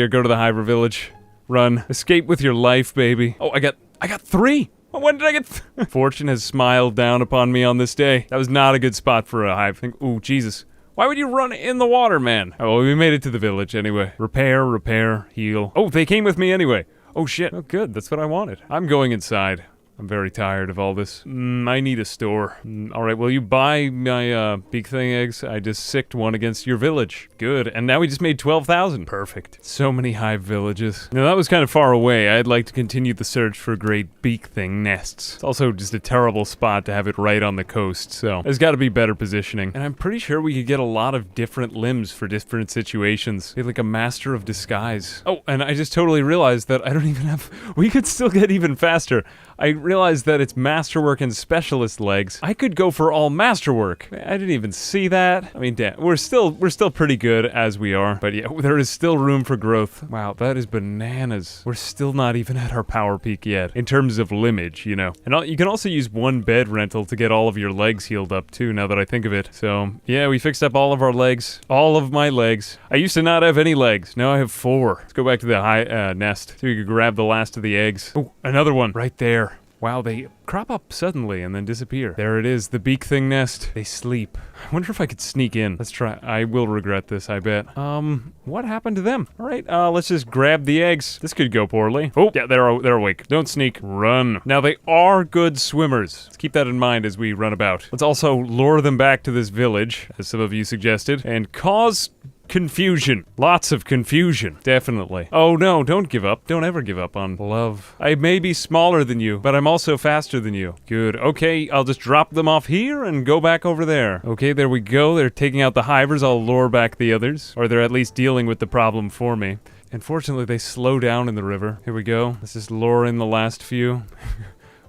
Go to the hiver village. Run. Escape with your life, baby. Oh, I got 3. When did I get Fortune has smiled down upon me on this day. That was not a good spot for a hive. Ooh, Jesus. Why would you run in the water, man? Oh, well, we made it to the village anyway. Repair, heal. Oh, they came with me anyway. Oh, shit. Oh, good. That's what I wanted. I'm going inside. I'm very tired of all this. I need a store. Alright, will you buy my, beak thing eggs? I just sicked one against your village. Good. And now we just made 12,000. Perfect. So many hive villages. Now, that was kind of far away. I'd like to continue the search for great beak thing nests. It's also just a terrible spot to have it right on the coast, so there's gotta be better positioning. And I'm pretty sure we could get a lot of different limbs for different situations. Be like a master of disguise. Oh, and I just totally realized that I don't even have... We could still get even faster. I realize that it's masterwork and specialist legs. I could go for all masterwork. I didn't even see that. I mean, damn, we're still pretty good as we are, but yeah, there is still room for growth. Wow, that is bananas. We're still not even at our power peak yet, in terms of limage, you know. And you can also use one bed rental to get all of your legs healed up too, now that I think of it. So, yeah, we fixed up all of our legs. All of my legs. I used to not have any legs. Now I have 4. Let's go back to the high nest so we could grab the last of the eggs. Oh, another one right there. Wow, they crop up suddenly and then disappear. There it is, the beak thing nest. They sleep. I wonder if I could sneak in. Let's try. I will regret this, I bet. What happened to them? All right, let's just grab the eggs. This could go poorly. Oh, yeah, they're awake. Don't sneak. Run. Now, they are good swimmers. Let's keep that in mind as we run about. Let's also lure them back to this village, as some of you suggested, and cause confusion. Lots of confusion. Definitely. Oh no, don't give up. Don't ever give up on love. I may be smaller than you, but I'm also faster than you. Good. Okay, I'll just drop them off here and go back over there. Okay, there we go. They're taking out the hivers. I'll lure back the others. Or they're at least dealing with the problem for me. Unfortunately, they slow down in the river. Here we go. Let's just lure in the last few.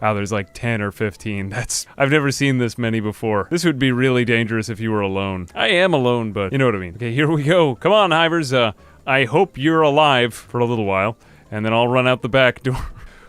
Wow, there's like 10 or 15. I've never seen this many before. This would be really dangerous if you were alone. I am alone, but you know what I mean. Okay, here we go. Come on, hivers. I hope you're alive for a little while, and then I'll run out the back door.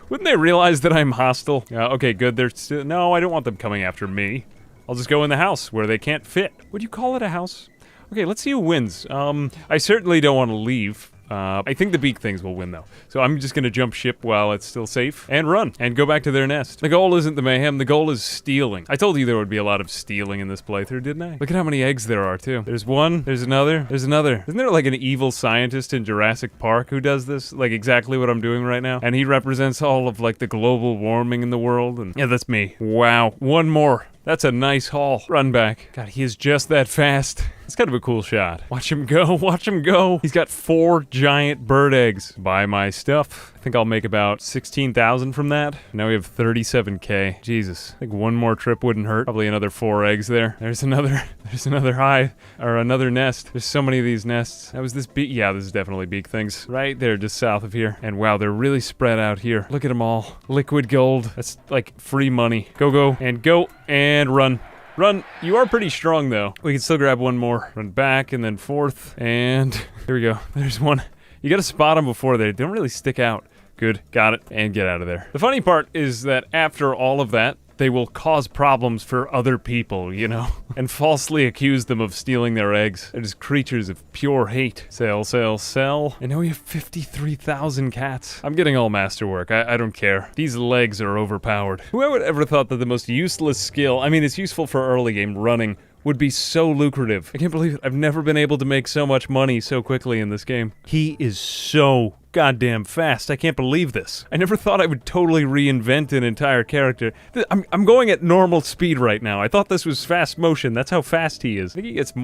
Wouldn't they realize that I'm hostile? Okay, good. No, I don't want them coming after me. I'll just go in the house where they can't fit. Would you call it a house? Okay, let's see who wins. I certainly don't want to leave. I think the beak things will win, though. So I'm just going to jump ship while it's still safe and run and go back to their nest. The goal isn't the mayhem. The goal is stealing. I told you there would be a lot of stealing in this playthrough, didn't I? Look at how many eggs there are, too. There's one. There's another. There's another. Isn't there like an evil scientist in Jurassic Park who does this? Like exactly what I'm doing right now? And he represents all of like the global warming in the world. And yeah, that's me. Wow. One more. That's a nice haul. Run back. God, he is just that fast. It's kind of a cool shot. Watch him go. Watch him go. He's got 4 giant bird eggs. Buy my stuff. I think I'll make about 16,000 from that. Now we have 37K. Jesus. I think one more trip wouldn't hurt. Probably another 4 eggs there. There's another hive. Or another nest. There's so many of these nests. That was this beak. Yeah, this is definitely beak things. Right there, just south of here. And wow, they're really spread out here. Look at them all. Liquid gold. That's like free money. Go, go, and go, and run. Run. You are pretty strong, though. We can still grab one more. Run back, and then forth. And here we go. There's one. You gotta spot them before they don't really stick out. Good. Got it. And get out of there. The funny part is that after all of that, they will cause problems for other people, you know? And falsely accuse them of stealing their eggs. They're just creatures of pure hate. Sell, sell, sell. And now we have 53,000 cats. I'm getting all masterwork. I don't care. These legs are overpowered. Who would ever thought that the most useless skill, I mean, it's useful for early game running, would be so lucrative. I can't believe it. I've never been able to make so much money so quickly in this game. He is so goddamn fast. I can't believe this. I never thought I would totally reinvent an entire character. I'm going at normal speed right now. I thought this was fast motion. That's how fast he is. I think he gets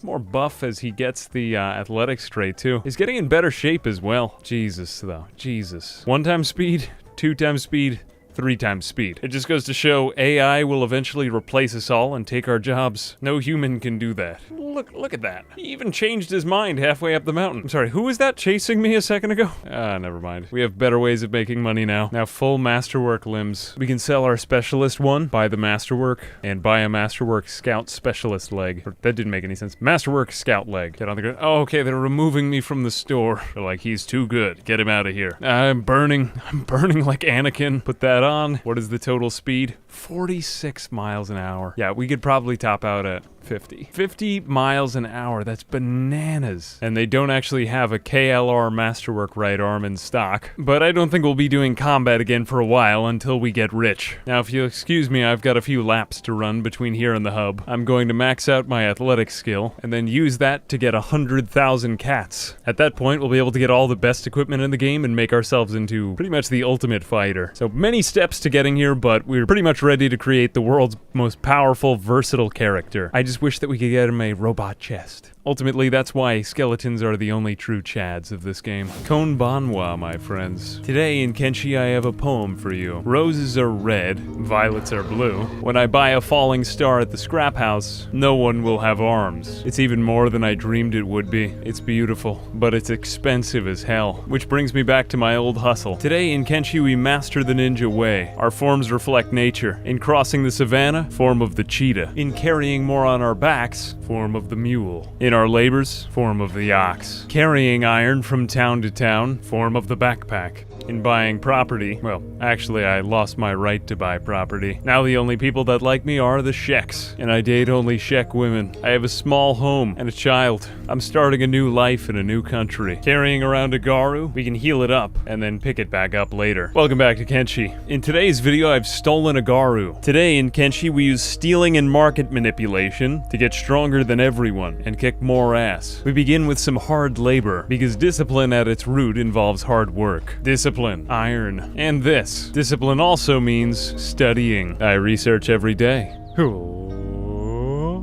more buff as he gets the athletics trait too. He's getting in better shape as well. Jesus though. Jesus. 1 times speed, 2 times speed, 3 times speed. It just goes to show AI will eventually replace us all and take our jobs. No human can do that. Look at that. He even changed his mind halfway up the mountain. I'm sorry, who was that chasing me a second ago? Never mind. We have better ways of making money now. Now full masterwork limbs. We can sell our specialist one, buy the masterwork, and buy a masterwork scout specialist leg. That didn't make any sense. Masterwork scout leg. Get on the ground. Oh, okay, they're removing me from the store. They're like, he's too good. Get him out of here. I'm burning like Anakin. Put that on. What is the total speed? 46 miles an hour. Yeah, we could probably top out at 50 miles an hour. That's bananas. And they don't actually have a KLR Masterwork right arm in stock. But I don't think we'll be doing combat again for a while until we get rich. Now, if you'll excuse me, I've got a few laps to run between here and the hub. I'm going to max out my athletics skill and then use that to get 100,000 cats. At that point, we'll be able to get all the best equipment in the game and make ourselves into pretty much the ultimate fighter. So many steps to getting here, but we're pretty much ready to create the world's most powerful, versatile character. I just just wish that we could get him a robot chest. Ultimately, that's why skeletons are the only true chads of this game. Konbanwa, my friends. Today in Kenshi, I have a poem for you. Roses are red, violets are blue. When I buy a falling star at the scrap house, no one will have arms. It's even more than I dreamed it would be. It's beautiful, but it's expensive as hell. Which brings me back to my old hustle. Today in Kenshi, we master the ninja way. Our forms reflect nature. In crossing the savannah, form of the cheetah. In carrying more on our backs, form of the mule. In our labors, form of the ox. Carrying iron from town to town, form of the backpack. In buying property, well, actually I lost my right to buy property. Now the only people that like me are the sheks, and I date only shek women. I have a small home and a child. I'm starting a new life in a new country. Carrying around a garu, we can heal it up and then pick it back up later. Welcome back to Kenshi. In today's video, I've stolen a garu. Today in Kenshi, we use stealing and market manipulation to get stronger than everyone and kick more ass. We begin with some hard labor, because discipline at its root involves hard work. Discipline, iron, and this. Discipline also means studying. I research every day.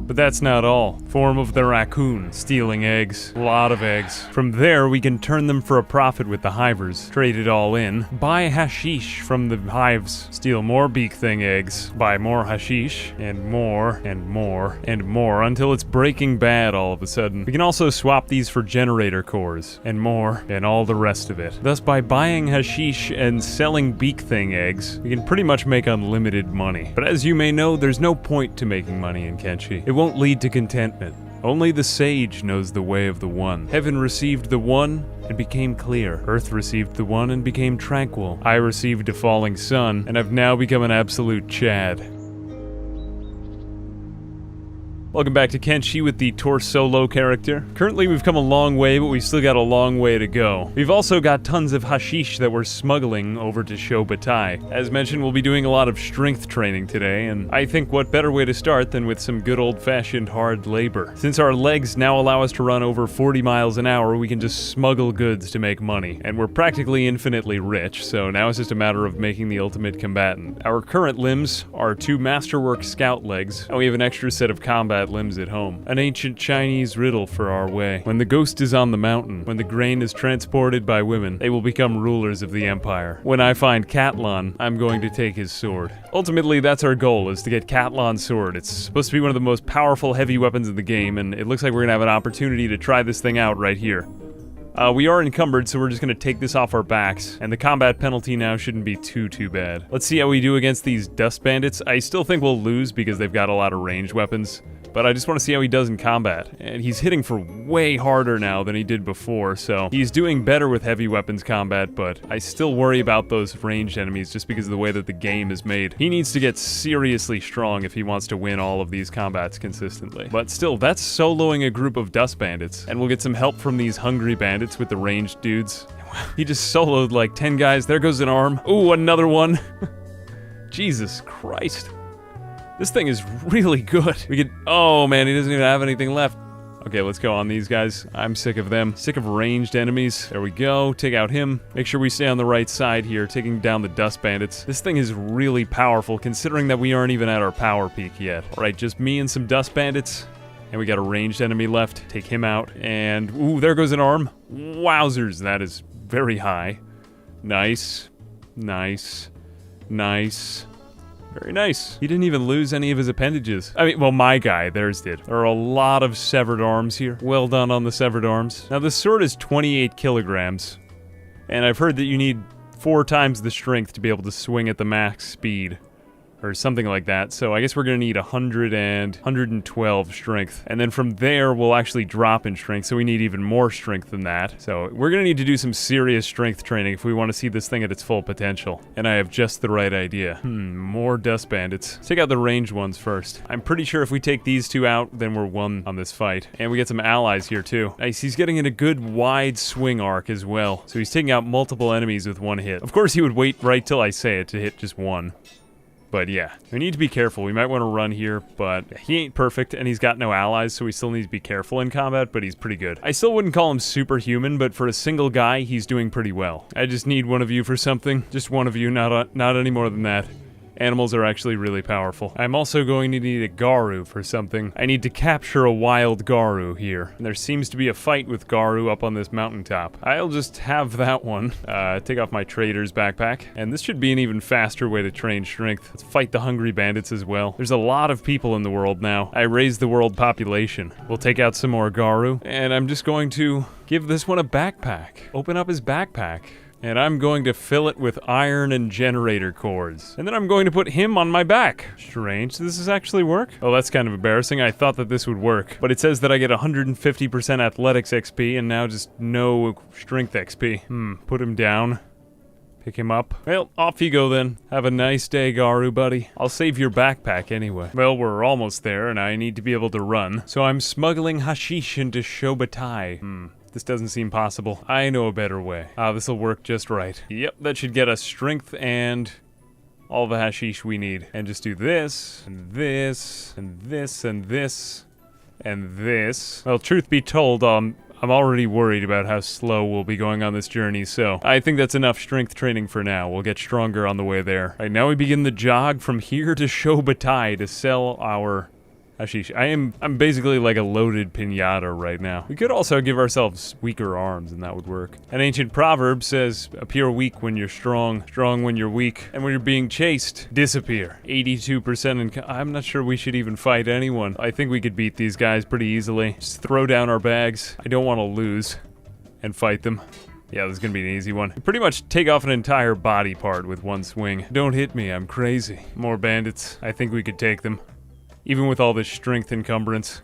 But that's not all. Form of the raccoon, stealing eggs, a lot of eggs. From there, we can turn them for a profit with the hivers, trade it all in, buy hashish from the hives, steal more beak thing eggs, buy more hashish, and more, and more, and more, until it's breaking bad all of a sudden. We can also swap these for generator cores, and more, and all the rest of it. Thus, by buying hashish and selling beak thing eggs, we can pretty much make unlimited money. But as you may know, there's no point to making money in Kenshi. It won't lead to contentment. Only the sage knows the way of the One. Heaven received the One and became clear. Earth received the One and became tranquil. I received a falling sun and have now become an absolute Chad. Welcome back to Kenshi with the Torsolo character. Currently we've come a long way, but we've still got a long way to go. We've also got tons of hashish that we're smuggling over to Shobatai. As mentioned, we'll be doing a lot of strength training today, and I think what better way to start than with some good old-fashioned hard labor. Since our legs now allow us to run over 40 miles an hour, we can just smuggle goods to make money. And we're practically infinitely rich, so now it's just a matter of making the ultimate combatant. Our current limbs are 2 masterwork scout legs, and we have an extra set of combat limbs at home. An ancient Chinese riddle for our way. When the ghost is on the mountain, when the grain is transported by women, they will become rulers of the empire. When I find Katlan, I'm going to take his sword. Ultimately, that's our goal, is to get Katlan's sword. It's supposed to be one of the most powerful heavy weapons in the game, and it looks like we're gonna have an opportunity to try this thing out right here. We are encumbered, so we're just gonna take this off our backs, and the combat penalty now shouldn't be too bad. Let's see how we do against these dust bandits. I still think we'll lose because they've got a lot of ranged weapons, but I just want to see how he does in combat. And he's hitting for way harder now than he did before, so he's doing better with heavy weapons combat, but I still worry about those ranged enemies just because of the way that the game is made. He needs to get seriously strong if he wants to win all of these combats consistently. But still, that's soloing a group of dust bandits, and we'll get some help from these hungry bandits with the ranged dudes. He just soloed like 10 guys. There goes an arm. Ooh, another one. Jesus Christ. This thing is really good. We could, oh man, he doesn't even have anything left. Okay, let's go on these guys. I'm sick of them. Sick of ranged enemies. There we go. Take out him. Make sure we stay on the right side here, taking down the dust bandits. This thing is really powerful, considering that we aren't even at our power peak yet. All right, just me and some dust bandits. And we got a ranged enemy left. Take him out. And, ooh, there goes an arm. Wowzers, that is very high. Nice. Nice. Nice. Very nice. He didn't even lose any of his appendages. I mean, well, my guy, theirs did. There are a lot of severed arms here. Well done on the severed arms. Now, this sword is 28 kilograms. And I've heard that you need 4 times the strength to be able to swing at the max speed. Or something like that, so I guess we're gonna need 100 and 112 strength. And then from there, we'll actually drop in strength, so we need even more strength than that. So we're gonna need to do some serious strength training if we want to see this thing at its full potential. And I have just the right idea. More dust bandits. Let's take out the ranged ones first. I'm pretty sure if we take these 2 out, then we're won on this fight. And we get some allies here too. Nice, he's getting in a good wide swing arc as well. So he's taking out multiple enemies with 1 hit. Of course he would wait right till I say it to hit just 1. But yeah, we need to be careful. We might want to run here, but he ain't perfect, and he's got no allies, so we still need to be careful in combat, but he's pretty good. I still wouldn't call him superhuman, but for a single guy, he's doing pretty well. I just need one of you for something. Just one of you, not any more than that. Animals are actually really powerful. I'm also going to need a Garu for something. I need to capture a wild Garu here. And there seems to be a fight with Garu up on this mountaintop. I'll just have that one. Take off my trader's backpack. And this should be an even faster way to train strength. Let's fight the hungry bandits as well. There's a lot of people in the world now. I raised the world population. We'll take out some more Garu. And I'm just going to give this one a backpack. Open up his backpack. And I'm going to fill it with iron and generator cords. And then I'm going to put him on my back. Strange, does this actually work? Oh, that's kind of embarrassing. I thought that this would work. But it says that I get 150% athletics XP and now just no strength XP. Put him down. Pick him up. Well, off you go then. Have a nice day, Garu, buddy. I'll save your backpack anyway. Well, we're almost there and I need to be able to run. So I'm smuggling hashish into Shobatai. This doesn't seem possible. I know a better way. This'll work just right. Yep, that should get us strength and all the hashish we need. And just do this, and this, and this, and this, and this. Well, truth be told, I'm already worried about how slow we'll be going on this journey, so I think that's enough strength training for now. We'll get stronger on the way there. All right, now we begin the jog from here to Shobatai to sell our hashish. I'm basically like a loaded piñata right now. We could also give ourselves weaker arms and that would work. An ancient proverb says, appear weak when you're strong, strong when you're weak, and when you're being chased, disappear. 82% I'm not sure we should even fight anyone. I think we could beat these guys pretty easily. Just throw down our bags. I don't want to lose and fight them. Yeah, this is gonna be an easy one. Pretty much take off an entire body part with one swing. Don't hit me, I'm crazy. More bandits. I think we could take them. Even with all this strength encumbrance.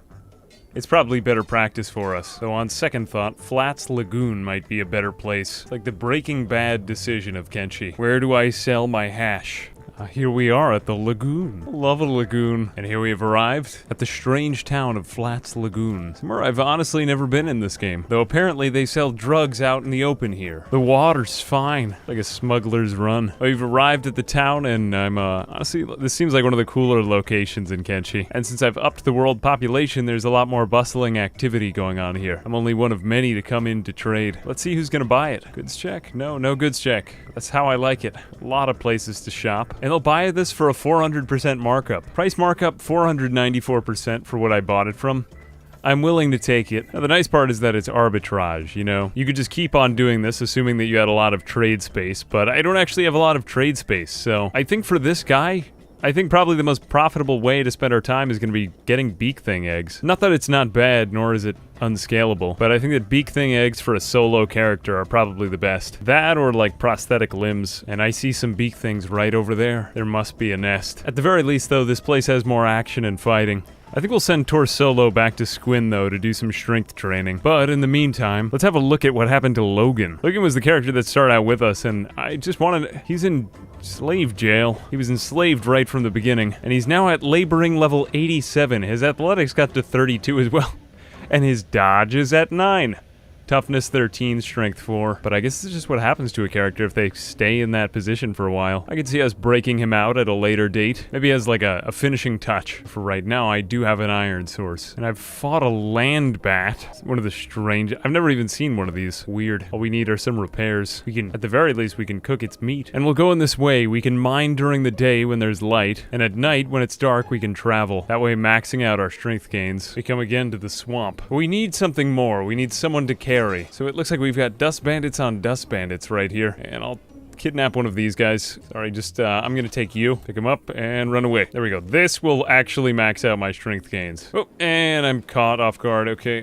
It's probably better practice for us. So on second thought, Flats Lagoon might be a better place. It's like the Breaking Bad decision of Kenshi. Where do I sell my hash? Here we are at the lagoon. Love a lagoon. And here we have arrived at the strange town of Flats Lagoon. Somewhere I've honestly never been in this game. Though apparently they sell drugs out in the open here. The water's fine. Like a smuggler's run. We've arrived at the town and I'm, honestly, this seems like one of the cooler locations in Kenshi. And since I've upped the world population, there's a lot more bustling activity going on here. I'm only one of many to come in to trade. Let's see who's gonna buy it. Goods check? No goods check. That's how I like it. A lot of places to shop. And they'll buy this for a 400% markup. Price markup 494% for what I bought it from. I'm willing to take it. Now, the nice part is that it's arbitrage, you know? You could just keep on doing this, assuming that you had a lot of trade space, but I don't actually have a lot of trade space, so I think for this guy, I think probably the most profitable way to spend our time is going to be getting beak thing eggs. Not that it's not bad, nor is it unscalable, but I think that beak thing eggs for a solo character are probably the best. That or like prosthetic limbs, and I see some beak things right over there. There must be a nest. At the very least though, this place has more action and fighting. I think we'll send Torsolo back to Squin though to do some strength training. But in the meantime, let's have a look at what happened to Logan. Logan was the character that started out with us, and I just wanted... He's in slave jail. He was enslaved right from the beginning, and he's now at laboring level 87. His athletics got to 32 as well, and his dodge is at 9. Toughness 13, strength 4. But I guess this is just what happens to a character if they stay in that position for a while. I could see us breaking him out at a later date. Maybe as like a finishing touch. For right now, I do have an iron source. And I've fought a land bat. It's one of the strange... I've never even seen one of these. Weird. All we need are some repairs. We can, at the very least, we can cook its meat. And we'll go in this way. We can mine during the day when there's light. And at night, when it's dark, we can travel. That way, maxing out our strength gains. We come again to the swamp. But we need something more. We need someone to carry. So it looks like we've got dust bandits on dust bandits right here. And I'll kidnap one of these guys. Sorry, just, I'm gonna take you, pick him up, and run away. There we go. This will actually max out my strength gains. Oh, and I'm caught off guard. Okay,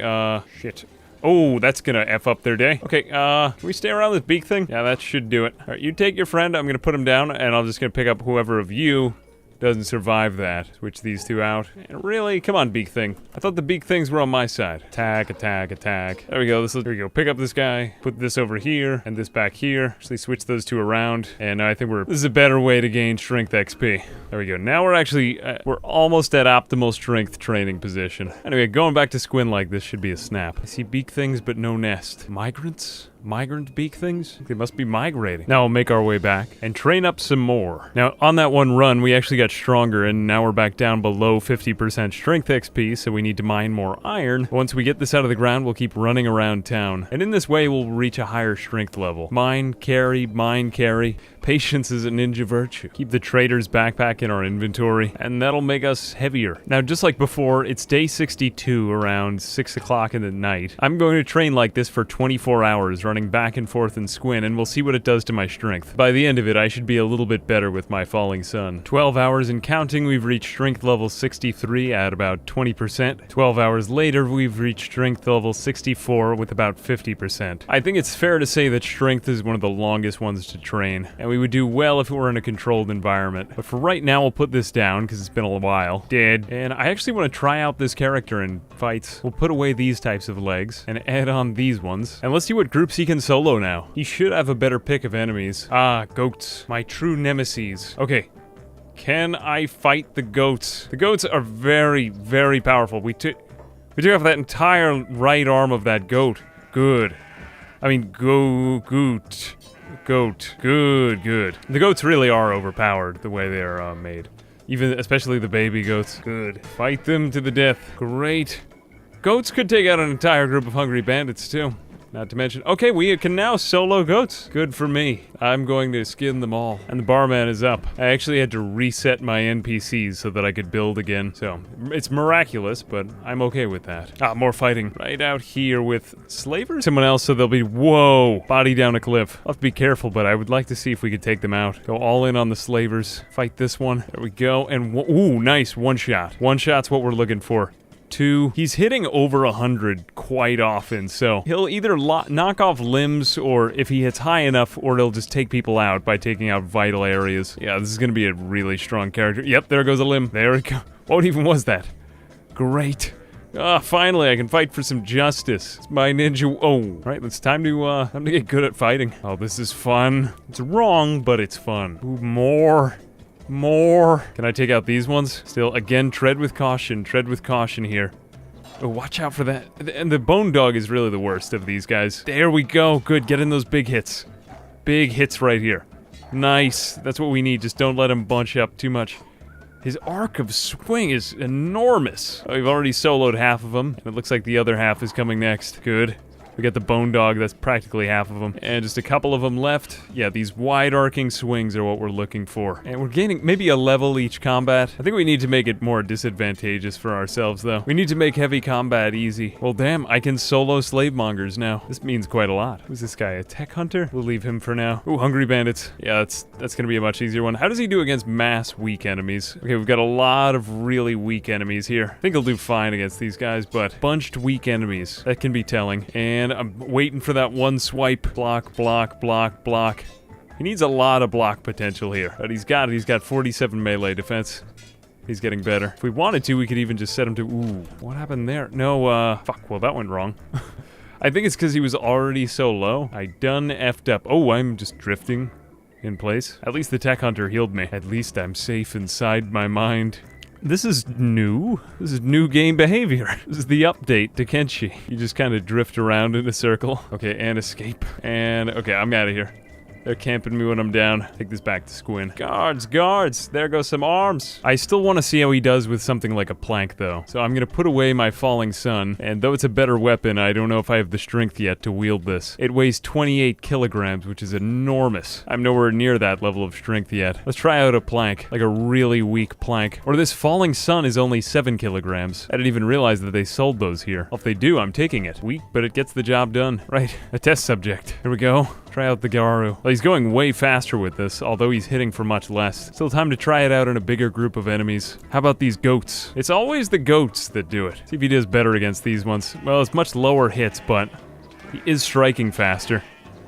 shit. Oh, that's gonna F up their day. Okay, can we stay around this beak thing? Yeah, that should do it. All right, you take your friend. I'm gonna put him down, and I'm just gonna pick up whoever of you doesn't survive that. Switch these two out. And really? Come on, beak thing. I thought the beak things were on my side. Attack, attack, attack. There we go. There we go. Pick up this guy. Put this over here. And this back here. Actually switch those two around. And I think this is a better way to gain strength XP. There we go. Now we're actually, we're almost at optimal strength training position. Anyway, going back to Squin like this should be a snap. I see beak things, but no nest. Migrants? Migrant beak things? They must be migrating. Now we'll make our way back and train up some more. Now, on that one run, we actually got stronger, and now we're back down below 50% strength XP, so we need to mine more iron. Once we get this out of the ground, we'll keep running around town. And in this way, we'll reach a higher strength level. Mine, carry, Patience is a ninja virtue. Keep the trader's backpack in our inventory, and that'll make us heavier. Now, just like before, it's day 62 around 6 o'clock in the night. I'm going to train like this for 24 hours, running back and forth in Squin, and we'll see what it does to my strength. By the end of it, I should be a little bit better with my falling sun. 12 hours in counting, we've reached strength level 63 at about 20%. 12 hours later, we've reached strength level 64 with about 50%. I think it's fair to say that strength is one of the longest ones to train, and we would do well if it were in a controlled environment. But for right now, we'll put this down because it's been a while. Dead. And I actually want to try out this character in fights. We'll put away these types of legs and add on these ones. And let's see what groups he can solo now. He should have a better pick of enemies. Ah, goats. My true nemesis. Okay. Can I fight the goats? The goats are very, very powerful. We took off that entire right arm of that goat. Good. I mean, goat. Good. The goats really are overpowered the way they're made. Especially the baby goats. Good. Fight them to the death. Great. Goats could take out an entire group of hungry bandits too. Not to mention, okay, we can now solo goats. Good for me. I'm going to skin them all. And the barman is up. I actually had to reset my NPCs so that I could build again. So, it's miraculous, but I'm okay with that. Ah, more fighting. Right out here with slavers? Someone else, so they'll be, whoa, body down a cliff. I'll have to be careful, but I would like to see if we could take them out. Go all in on the slavers. Fight this one. There we go. And, ooh, nice, one shot. One shot's what we're looking for. 2. He's hitting over 100 quite often, so he'll either knock off limbs, or if he hits high enough, or he'll just take people out by taking out vital areas. Yeah, this is gonna be a really strong character. Yep, there goes a limb. There we go. What even was that? Great. Ah, finally, I can fight for some justice. It's my ninja. Oh, right. It's time to get good at fighting. Oh, this is fun. It's wrong, but it's fun. Ooh, more. Can I take out these ones? Still, again, tread with caution here. Oh, watch out for that. And the bone dog is really the worst of these guys. There we go. Good, get in those big hits. Big hits right here. Nice. That's what we need. Just don't let him bunch up too much. His arc of swing is enormous. Oh, we've already soloed half of them, and it looks like the other half is coming next. Good. We got the bone dog, that's practically half of them. And just a couple of them left. Yeah, these wide arcing swings are what we're looking for. And we're gaining maybe a level each combat. I think we need to make it more disadvantageous for ourselves, though. We need to make heavy combat easy. Well, damn, I can solo slave mongers now. This means quite a lot. Who's this guy, a tech hunter? We'll leave him for now. Ooh, hungry bandits. Yeah, that's gonna be a much easier one. How does he do against mass weak enemies? Okay, we've got a lot of really weak enemies here. I think he'll do fine against these guys, but bunched weak enemies. That can be telling. And I'm waiting for that one swipe. Block. He needs a lot of block potential here. But he's got 47 melee defense. He's getting better. If we wanted to, we could even just set him to... Ooh, what happened there? No, fuck, well, that went wrong. I think it's because he was already so low. I done effed up. Oh, I'm just drifting in place. At least the tech hunter healed me. At least I'm safe inside my mind. This is new. This is new game behavior. This is the update to Kenshi. You just kind of drift around in a circle. Okay, and escape. And, okay, I'm out of here. They're camping me when I'm down. Take this back to Squin. Guards! There goes some arms! I still want to see how he does with something like a plank, though. So I'm gonna put away my falling sun, and though it's a better weapon, I don't know if I have the strength yet to wield this. It weighs 28 kilograms, which is enormous. I'm nowhere near that level of strength yet. Let's try out a plank, like a really weak plank. Or this falling sun is only 7 kilograms. I didn't even realize that they sold those here. Well, if they do, I'm taking it. Weak, but it gets the job done. Right, a test subject. Here we go. Try out the Garu. Well, he's going way faster with this, although he's hitting for much less. Still time to try it out in a bigger group of enemies. How about these goats? It's always the goats that do it. See if he does better against these ones. Well, it's much lower hits, but he is striking faster.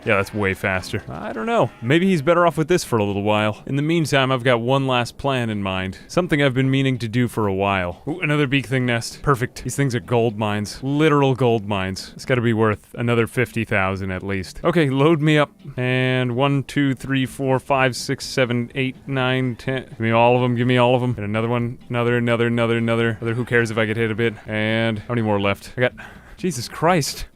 Yeah, that's way faster. I don't know. Maybe he's better off with this for a little while. In the meantime, I've got one last plan in mind. Something I've been meaning to do for a while. Ooh, another beak thing nest. Perfect. These things are gold mines. Literal gold mines. It's gotta be worth another 50,000 at least. Okay, load me up. And 1, 2, 3, 4, 5, 6, 7, 8, 9, 10. Give me all of them. Give me all of them. And another one. Another. Who cares if I get hit a bit? And how many more left? I got... Jesus Christ.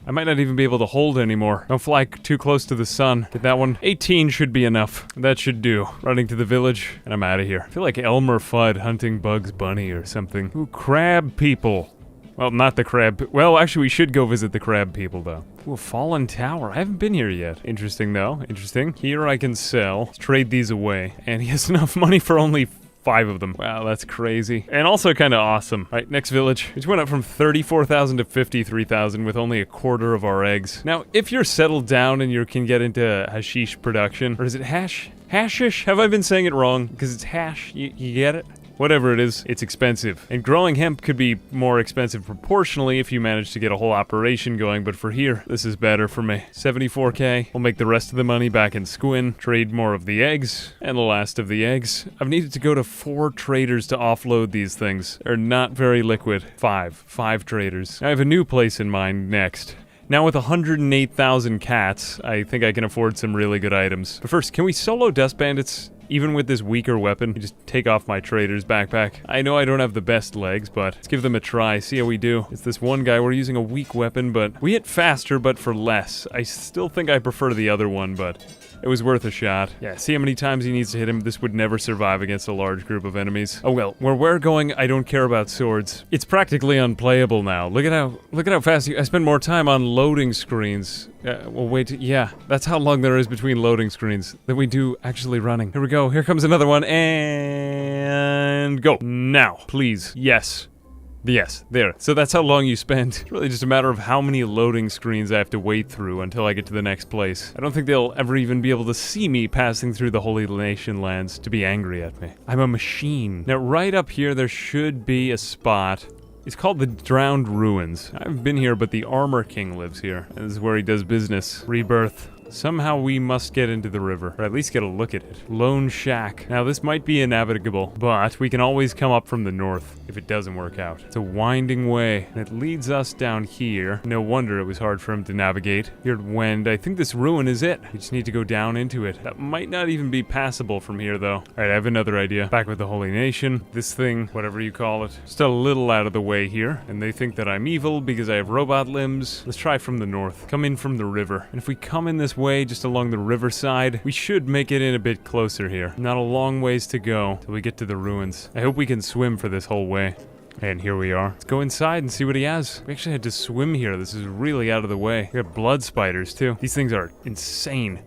I might not even be able to hold anymore. Don't fly too close to the sun. Get that one. 18 should be enough. That should do. Running to the village, and I'm out of here. I feel like Elmer Fudd hunting Bugs Bunny or something. Ooh, crab people. Well, not the crab. Well, actually, we should go visit the crab people, though. Ooh, a fallen tower. I haven't been here yet. Interesting, though. Interesting. Here I can sell. Let's trade these away. And he has enough money for only 5 of them. Wow, that's crazy. And also kind of awesome. All right, next village. Which went up from 34,000 to 53,000 with only a quarter of our eggs. Now, if you're settled down and you can get into hashish production, or is it hashish? Have I been saying it wrong? Because it's hash. You get it? Whatever it is, it's expensive. And growing hemp could be more expensive proportionally if you manage to get a whole operation going, but for here, this is better for me. 74k. We'll make the rest of the money back in Squin, trade more of the eggs, and the last of the eggs. I've needed to go to 4 traders to offload these things. They're not very liquid. 5 traders. I have a new place in mind next. Now with 108,000 cats, I think I can afford some really good items. But first, can we solo Dust Bandits? Even with this weaker weapon, you just take off my trader's backpack. I know I don't have the best legs, but let's give them a try, see how we do. It's this one guy, we're using a weak weapon, but we hit faster, but for less. I still think I prefer the other one, but it was worth a shot. Yeah, see how many times he needs to hit him? This would never survive against a large group of enemies. Oh well, where we're going, I don't care about swords. It's practically unplayable now. Look at how fast I spend more time on loading screens. Well, wait, yeah, that's how long there is between loading screens than we do actually running. Here we go, here comes another one, and go. Now, please, yes. Yes, there. So that's how long you spend. It's really just a matter of how many loading screens I have to wait through until I get to the next place. I don't think they'll ever even be able to see me passing through the Holy Nation lands to be angry at me. I'm a machine. Now, right up here, there should be a spot. It's called the Drowned Ruins. I've been here, but the Armor King lives here. This is where he does business. Rebirth. Somehow we must get into the river, or at least get a look at it. Lone Shack. Now this might be navigable, but we can always come up from the north if it doesn't work out. It's a winding way, and it leads us down here. No wonder it was hard for him to navigate. Here at Wend, I think this ruin is it. We just need to go down into it. That might not even be passable from here, though. Alright, I have another idea. Back with the Holy Nation. This thing, whatever you call it, just a little out of the way here, and they think that I'm evil because I have robot limbs. Let's try from the north. Come in from the river. And if we come in this way, just along the riverside, we should make it in a bit closer here. Not a long ways to go till we get to the ruins. I hope we can swim for this whole way. And here we are. Let's go inside and see what he has. We actually had to swim here. This is really out of the way. We have blood spiders too. These things are insane.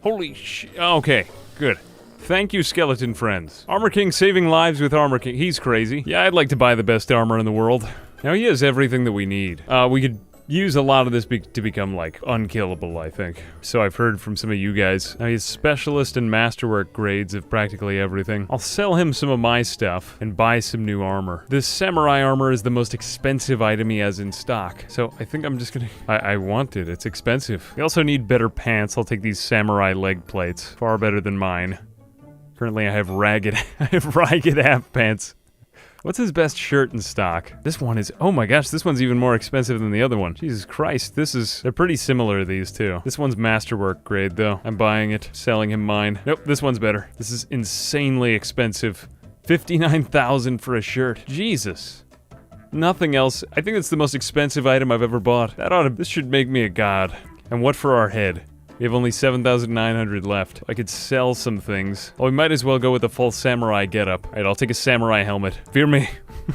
Holy shit. Okay, good. Thank you, skeleton friends. Armor King saving lives with Armor King. He's crazy. Yeah, I'd like to buy the best armor in the world. Now he has everything that we need. We could use a lot of this to become, like, unkillable, I think. So I've heard from some of you guys. Now, he's specialist and masterwork grades of practically everything. I'll sell him some of my stuff and buy some new armor. This samurai armor is the most expensive item he has in stock. So I think I'm just gonna... I want it. It's expensive. We also need better pants. I'll take these samurai leg plates. Far better than mine. Currently, I have ragged half pants. What's his best shirt in stock? This one is, oh my gosh, this one's even more expensive than the other one. Jesus Christ, they're pretty similar, these two. This one's masterwork grade, though. I'm buying it, selling him mine. Nope, this one's better. This is insanely expensive. 59,000 for a shirt. Jesus. Nothing else. I think it's the most expensive item I've ever bought. This should make me a god. And what for our head? We have only 7,900 left. I could sell some things. Well, we might as well go with the full samurai getup. Alright, I'll take a samurai helmet. Fear me.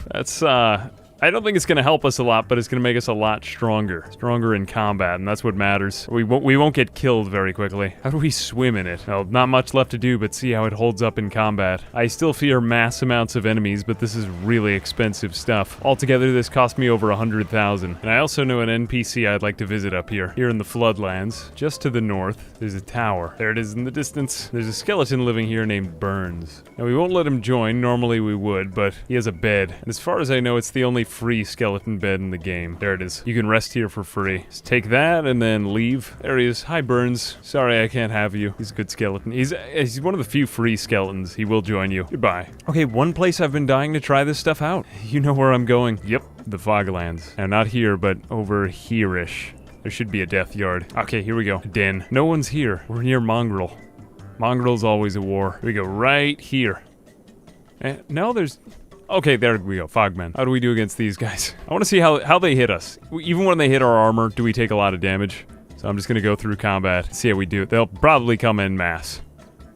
That's, I don't think it's gonna help us a lot, but it's gonna make us a lot stronger. Stronger in combat, and that's what matters. We won't get killed very quickly. How do we swim in it? Well, not much left to do, but see how it holds up in combat. I still fear mass amounts of enemies, but this is really expensive stuff. Altogether, this cost me over 100,000. And I also know an NPC I'd like to visit up here. Here in the Floodlands, just to the north, there's a tower. There it is in the distance. There's a skeleton living here named Burns. Now, we won't let him join. Normally we would, but he has a bed. And as far as I know, it's the only free skeleton bed in the game. There it is. You can rest here for free. Just take that and then leave. There he is. Hi, Burns. Sorry I can't have you. He's a good skeleton. He's one of the few free skeletons. He will join you. Goodbye. Okay, one place I've been dying to try this stuff out. You know where I'm going. Yep, the Foglands. Now, not here, but over here-ish. There should be a death yard. Okay, here we go. A den. No one's here. We're near Mongrel. Mongrel's always a war. Here we go. Right here. No, there's... Okay, there we go, Fogmen. How do we do against these guys? I want to see how they hit us. Even when they hit our armor, do we take a lot of damage? So I'm just going to go through combat, see how we do. They'll probably come en masse.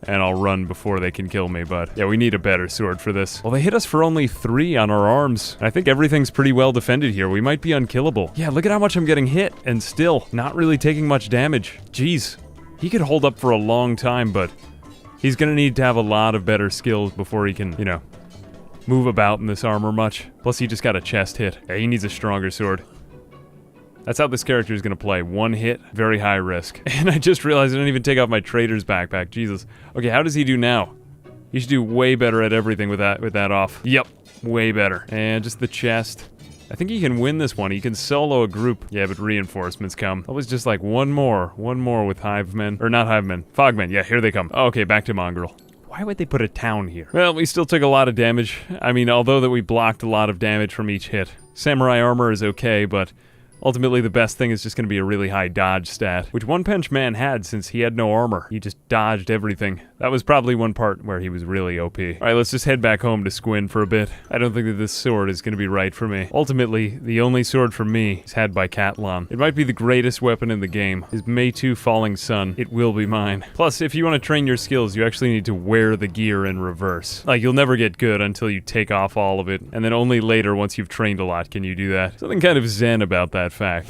and I'll run before they can kill me, but yeah, we need a better sword for this. Well, they hit us for only 3 on our arms. I think everything's pretty well defended here. We might be unkillable. Yeah, look at how much I'm getting hit, and still not really taking much damage. Jeez, he could hold up for a long time, but he's gonna need to have a lot of better skills before he can, you know, move about in this armor much. Plus, he just got a chest hit. Yeah, he needs a stronger sword. That's how this character is gonna play. 1 hit, very high risk. And I just realized I didn't even take off my trader's backpack. Jesus. Okay, how does he do now? He should do way better at everything with that off. Yep, way better. And just the chest. I think he can win this one. He can solo a group. Yeah, but reinforcements come. That was just like one more with hivemen. Or not hivemen, fogmen. Yeah, here they come. Okay, back to Mongrel. Why would they put a town here? Well, we still took a lot of damage. I mean, although that we blocked a lot of damage from each hit. Samurai armor is okay, but ultimately the best thing is just gonna be a really high dodge stat, which One Punch Man had since he had no armor. He just dodged everything. That was probably one part where he was really OP. Alright, let's just head back home to Squin for a bit. I don't think that this sword is gonna be right for me. Ultimately, the only sword for me is had by Catlan. It might be the greatest weapon in the game. His Meitu Falling Sun. It will be mine. Plus, if you want to train your skills, you actually need to wear the gear in reverse. Like, you'll never get good until you take off all of it, and then only later, once you've trained a lot, can you do that. Something kind of zen about that fact.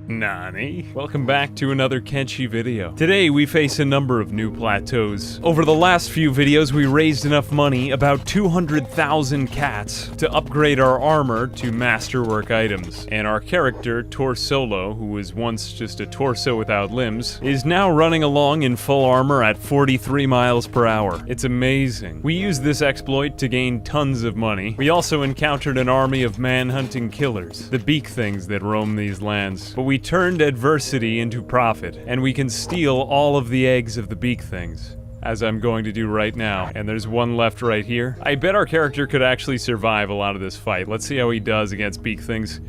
Nani? Welcome back to another Kenshi video. Today we face a number of new plateaus. Over the last few videos we raised enough money, about 200,000 cats, to upgrade our armor to masterwork items. And our character, Torsolo, who was once just a torso without limbs, is now running along in full armor at 43 miles per hour. It's amazing. We used this exploit to gain tons of money. We also encountered an army of man-hunting killers, the beak things that roam these lands. But we turned adversity into profit, and we can steal all of the eggs of the beak things, as I'm going to do right now. And there's one left right here. I bet our character could actually survive a lot of this fight. Let's see how he does against beak things.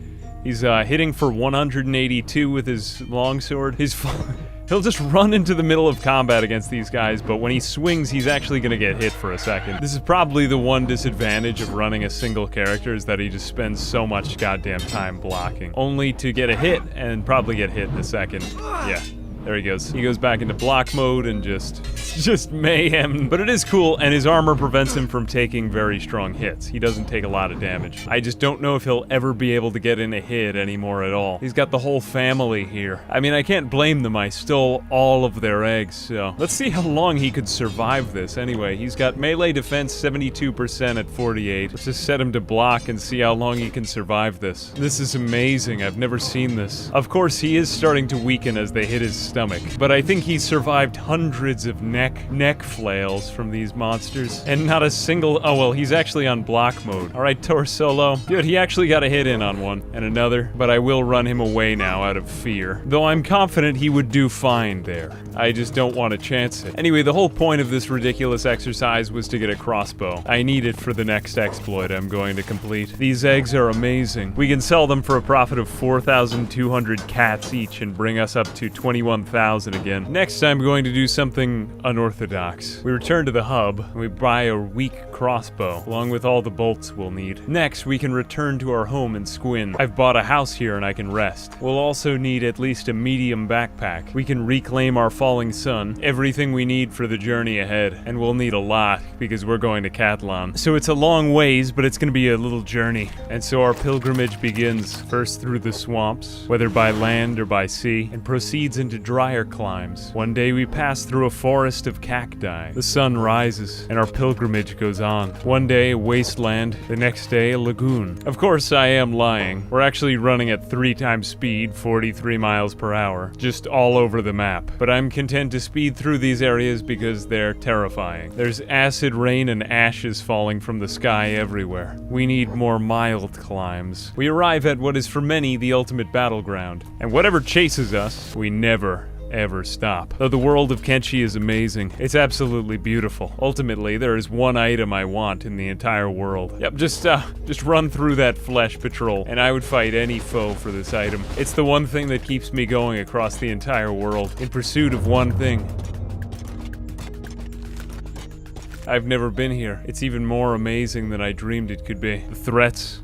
He's hitting for 182 with his longsword. He'll just run into the middle of combat against these guys, but when he swings, he's actually gonna get hit for a second. This is probably the one disadvantage of running a single character, is that he just spends so much goddamn time blocking. Only to get a hit, and probably get hit in a second. Yeah. There he goes. He goes back into block mode and just mayhem. But it is cool, and his armor prevents him from taking very strong hits. He doesn't take a lot of damage. I just don't know if he'll ever be able to get in a hit anymore at all. He's got the whole family here. I mean, I can't blame them. I stole all of their eggs, so let's see how long he could survive this. Anyway, he's got melee defense 72% at 48. Let's just set him to block and see how long he can survive this. This is amazing. I've never seen this. Of course, he is starting to weaken as they hit his stomach, but I think he survived hundreds of neck flails from these monsters, and not a single— oh well, he's actually on block mode. Alright, Torsolo. Good, he actually got a hit in on one, and another, but I will run him away now out of fear. Though I'm confident he would do fine there. I just don't want to chance it. Anyway, the whole point of this ridiculous exercise was to get a crossbow. I need it for the next exploit I'm going to complete. These eggs are amazing. We can sell them for a profit of 4,200 cats each and bring us up to 21,000 again. Next, I'm going to do something unorthodox. We return to the hub, and we buy a weak crossbow, along with all the bolts we'll need. Next, we can return to our home in Squin. I've bought a house here and I can rest. We'll also need at least a medium backpack. We can reclaim our falling sun, everything we need for the journey ahead, and we'll need a lot, because we're going to Catlan. So it's a long ways, but it's gonna be a little journey. And so our pilgrimage begins, first through the swamps, whether by land or by sea, and proceeds into drier climes. One day we pass through a forest of cacti. The sun rises, and our pilgrimage goes on. One day a wasteland, the next day a lagoon. Of course, I am lying. We're actually running at 3 times speed, 43 miles per hour, just all over the map. But I'm content to speed through these areas because they're terrifying. There's acid rain and ashes falling from the sky everywhere. We need more mild climbs. We arrive at what is for many the ultimate battleground, and whatever chases us, we never ever stop. Though the world of Kenshi is amazing, it's absolutely beautiful. Ultimately, there is one item I want in the entire world. Yep, just run through that flesh patrol, and I would fight any foe for this item. It's the one thing that keeps me going across the entire world, in pursuit of one thing. I've never been here. It's even more amazing than I dreamed it could be. The threats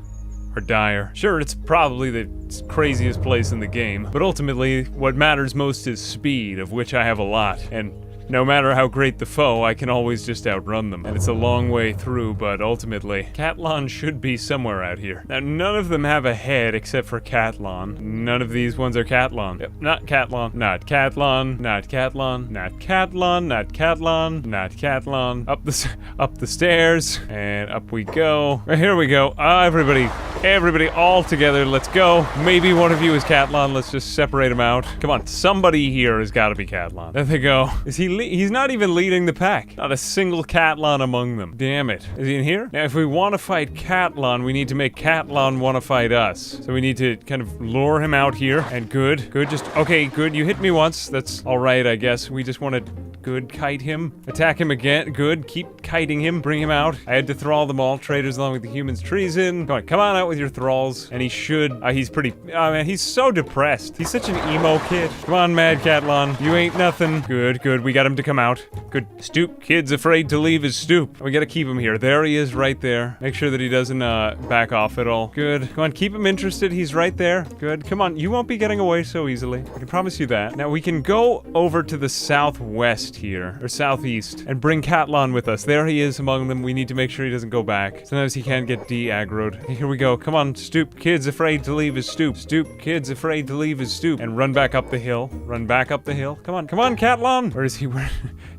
are dire. Sure, it's probably the craziest place in the game, but ultimately, what matters most is speed, of which I have a lot, and No matter how great the foe, I can always just outrun them. And it's a long way through, but ultimately, Catlon should be somewhere out here. Now, none of them have a head except for Catlon. None of these ones are Catlon. Yep, not Catlon, not Catlon, not Catlon, not Catlon, not Catlon, not Catlon. Up the stairs, and up we go. Here we go. Everybody all together, let's go. Maybe one of you is Catlon, let's just separate them out. Come on, somebody here has got to be Catlon. There they go. He's not even leading the pack. Not a single Catlon among them. Damn it. Is he in here? Now, if we want to fight Catlon, we need to make Catlon want to fight us. So we need to kind of lure him out here. And good, okay, good. You hit me once. That's all right, I guess. We just want to, good, kite him. Attack him again. Good, keep kiting him. Bring him out. I had to thrall them all. Traitors along with the humans. Treason. Come on out with your thralls. And he should, he's pretty, oh man, he's so depressed. He's such an emo kid. Come on, Mad Catlon. You ain't nothing. Good, we got him to come out. Good. Stoop. Kid's afraid to leave his stoop. We gotta keep him here. There he is right there. Make sure that he doesn't back off at all. Good. Come on, keep him interested. He's right there. Good. Come on, you won't be getting away so easily. I can promise you that. Now we can go over to the southwest here, or southeast, and bring Catlon with us. There he is among them. We need to make sure he doesn't go back. Sometimes he can get de-aggroed. Here we go. Come on, Stoop. Kid's afraid to leave his stoop. Stoop. Kid's afraid to leave his stoop. And run back up the hill. Run back up the hill. Come on, Catlon. Where is he?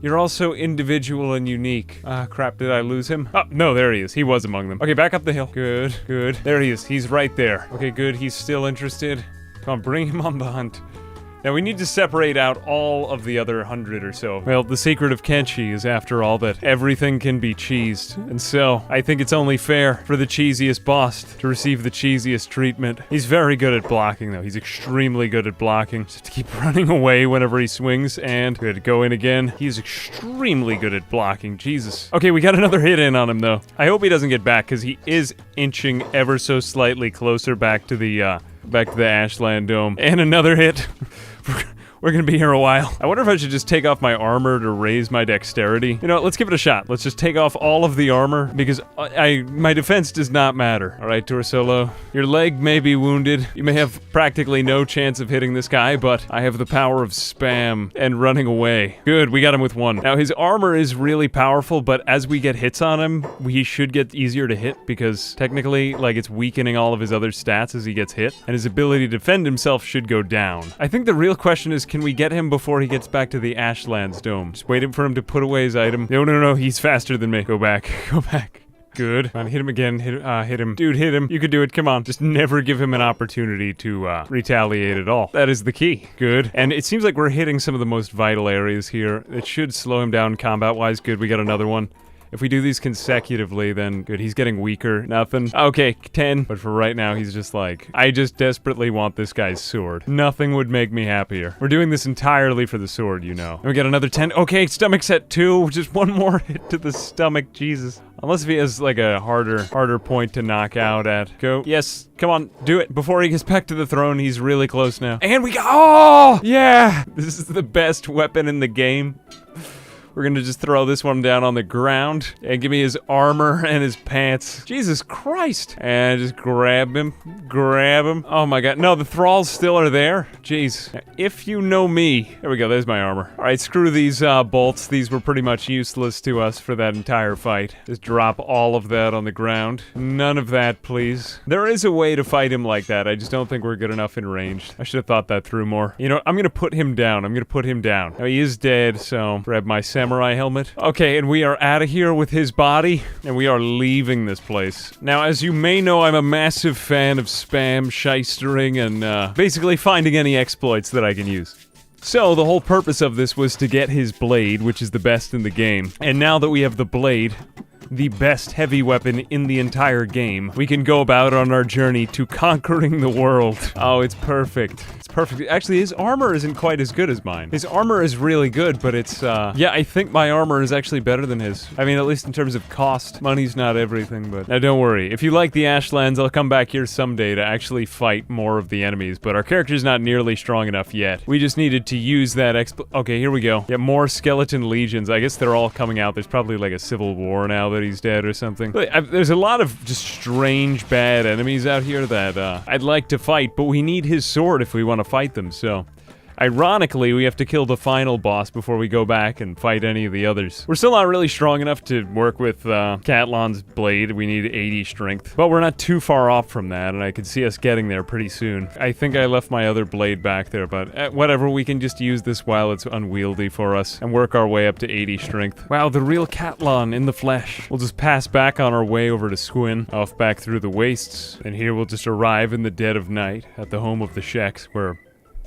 You're all so individual and unique. Ah, crap, did I lose him? Oh, no, there he is. He was among them. Okay, back up the hill. Good. There he is. He's right there. Okay, good. He's still interested. Come on, bring him on the hunt. Now we need to separate out all of the other 100 or so. Well, the secret of Kenshi is, after all, that everything can be cheesed. And so, I think it's only fair for the cheesiest boss to receive the cheesiest treatment. He's very good at blocking, though. He's extremely good at blocking. Just have to keep running away whenever he swings, and good, go in again. He's extremely good at blocking. Jesus. Okay, we got another hit in on him, though. I hope he doesn't get back, because he is inching ever so slightly closer back to the Ashland Dome. And another hit. We're gonna be here a while. I wonder if I should just take off my armor to raise my dexterity. You know what, let's give it a shot. Let's just take off all of the armor, because my defense does not matter. Alright, Torsolo, your leg may be wounded. You may have practically no chance of hitting this guy, but I have the power of spam and running away. Good, we got him with one. Now, his armor is really powerful, but as we get hits on him, he should get easier to hit, because technically, like, it's weakening all of his other stats as he gets hit, and his ability to defend himself should go down. I think the real question is, can we get him before he gets back to the Ashlands Dome? Just waiting for him to put away his item. No, he's faster than me. Go back. Good. Come on, hit him again. Hit him. Dude, hit him. You can do it. Come on. Just never give him an opportunity to retaliate at all. That is the key. Good. And it seems like we're hitting some of the most vital areas here. It should slow him down combat-wise. Good, we got another one. If we do these consecutively, then good. He's getting weaker. Nothing. Okay, 10. But for right now, he's just like, I just desperately want this guy's sword. Nothing would make me happier. We're doing this entirely for the sword, you know. And we got another 10. Okay, stomach set 2. Just one more hit to the stomach. Jesus. Unless if he has like a harder point to knock out at. Go. Yes. Come on. Do it. Before he gets back to the throne, he's really close now. And we got, oh! Yeah! This is the best weapon in the game. We're gonna just throw this one down on the ground and give me his armor and his pants. Jesus Christ. And just grab him. Oh my god. No, the thralls still are there. Jeez. Now, if you know me. There we go, there's my armor. Alright, screw these bolts. These were pretty much useless to us for that entire fight. Just drop all of that on the ground. None of that, please. There is a way to fight him like that. I just don't think we're good enough in range. I should have thought that through more. You know, I'm gonna put him down. Now, he is dead, so grab my samurai helmet. Okay, and we are out of here with his body, and we are leaving this place. Now, as you may know, I'm a massive fan of spam, shystering, and basically finding any exploits that I can use. So, the whole purpose of this was to get his blade, which is the best in the game. And now that we have the blade, the best heavy weapon in the entire game, we can go about on our journey to conquering the world. Oh, it's perfect. It's perfect. Actually, his armor isn't quite as good as mine. His armor is really good, but it's, yeah, I think my armor is actually better than his. I mean, at least in terms of cost. Money's not everything, but... Now, don't worry. If you like the Ashlands, I'll come back here someday to actually fight more of the enemies, but our character's not nearly strong enough yet. We just needed to use that okay, here we go. Yeah, more skeleton legions. I guess they're all coming out. There's probably like a civil war now that he's dead or something. But there's a lot of just strange, bad enemies out here that I'd like to fight, but we need his sword if we want to fight them, so... Ironically, we have to kill the final boss before we go back and fight any of the others. We're still not really strong enough to work with Catlon's blade. We need 80 strength. But we're not too far off from that, and I could see us getting there pretty soon. I think I left my other blade back there, but whatever, we can just use this while it's unwieldy for us and work our way up to 80 strength. Wow, the real Catlon in the flesh. We'll just pass back on our way over to Squin, off back through the wastes, and here we'll just arrive in the dead of night at the home of the Sheks, where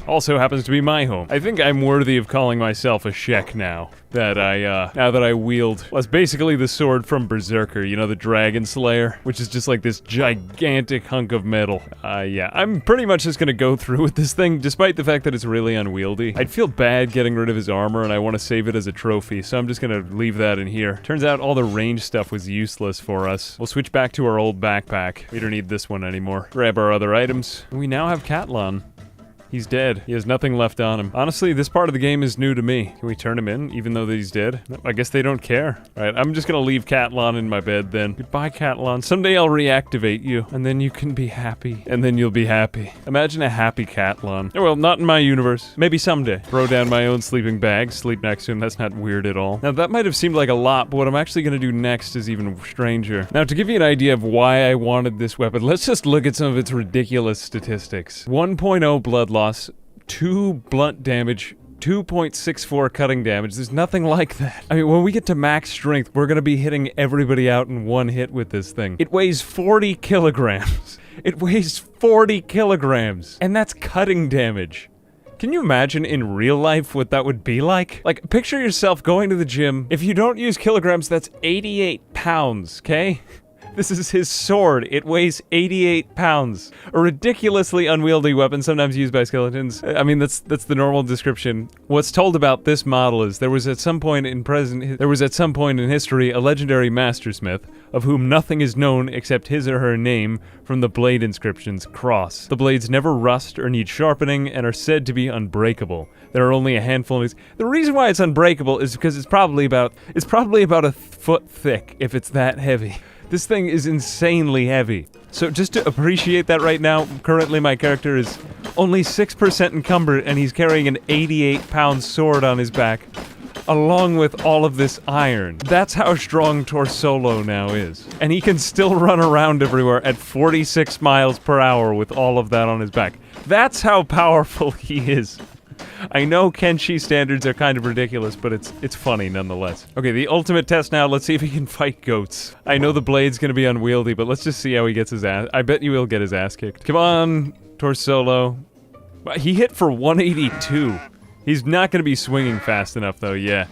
also happens to be my home. I think I'm worthy of calling myself a Shek now that I wield what's basically the sword from Berserker, you know, the Dragon Slayer, which is just like this gigantic hunk of metal. Yeah, I'm pretty much just gonna go through with this thing, despite the fact that it's really unwieldy. I'd feel bad getting rid of his armor, and I want to save it as a trophy, so I'm just gonna leave that in here. Turns out all the range stuff was useless for us. We'll switch back to our old backpack. We don't need this one anymore. Grab our other items. We now have Catlon. He's dead. He has nothing left on him. Honestly, this part of the game is new to me. Can we turn him in, even though that he's dead? No, I guess they don't care. Alright, I'm just gonna leave Catlon in my bed then. Goodbye, Catlon. Someday I'll reactivate you, and then you can be happy. And then you'll be happy. Imagine a happy Catlon. Oh, well, not in my universe. Maybe someday. Throw down my own sleeping bag, sleep next to him. That's not weird at all. Now, that might have seemed like a lot, but what I'm actually gonna do next is even stranger. Now, to give you an idea of why I wanted this weapon, let's just look at some of its ridiculous statistics. 1.0 blood loss, 2 blunt damage, 2.64 cutting damage. There's nothing like that. I mean, when we get to max strength, we're gonna be hitting everybody out in one hit with this thing. It weighs 40 kilograms. It weighs 40 kilograms. And that's cutting damage. Can you imagine in real life what that would be like? Like, picture yourself going to the gym. If you don't use kilograms, that's 88 pounds, okay? This is his sword. It weighs 88 pounds. A ridiculously unwieldy weapon, sometimes used by skeletons. I mean, that's the normal description. What's told about this model is there was at some point in history a legendary mastersmith of whom nothing is known except his or her name from the blade inscriptions cross. The blades never rust or need sharpening and are said to be unbreakable. There are only a handful of these. The reason why it's unbreakable is because it's probably about a foot thick if it's that heavy. This thing is insanely heavy. So just to appreciate that right now, currently my character is only 6% encumbered and he's carrying an 88-pound sword on his back, along with all of this iron. That's how strong Torsolo now is. And he can still run around everywhere at 46 miles per hour with all of that on his back. That's how powerful he is. I know Kenshi standards are kind of ridiculous, but it's funny nonetheless. Okay, the ultimate test now. Let's see if he can fight goats. I know the blade's gonna be unwieldy, but let's just see how he gets his ass. I bet you he'll get his ass kicked. Come on, Torsolo. He hit for 182. He's not gonna be swinging fast enough, though, yeah.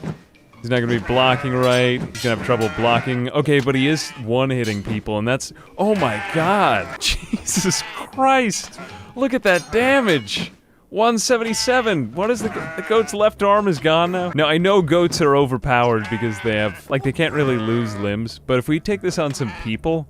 He's not gonna be blocking right. He's gonna have trouble blocking. Okay, but he is one-hitting people, and that's... Oh my god! Jesus Christ! Look at that damage! 177! What is the goat's left arm is gone now? Now, I know goats are overpowered because they have, like, they can't really lose limbs, but if we take this on some people,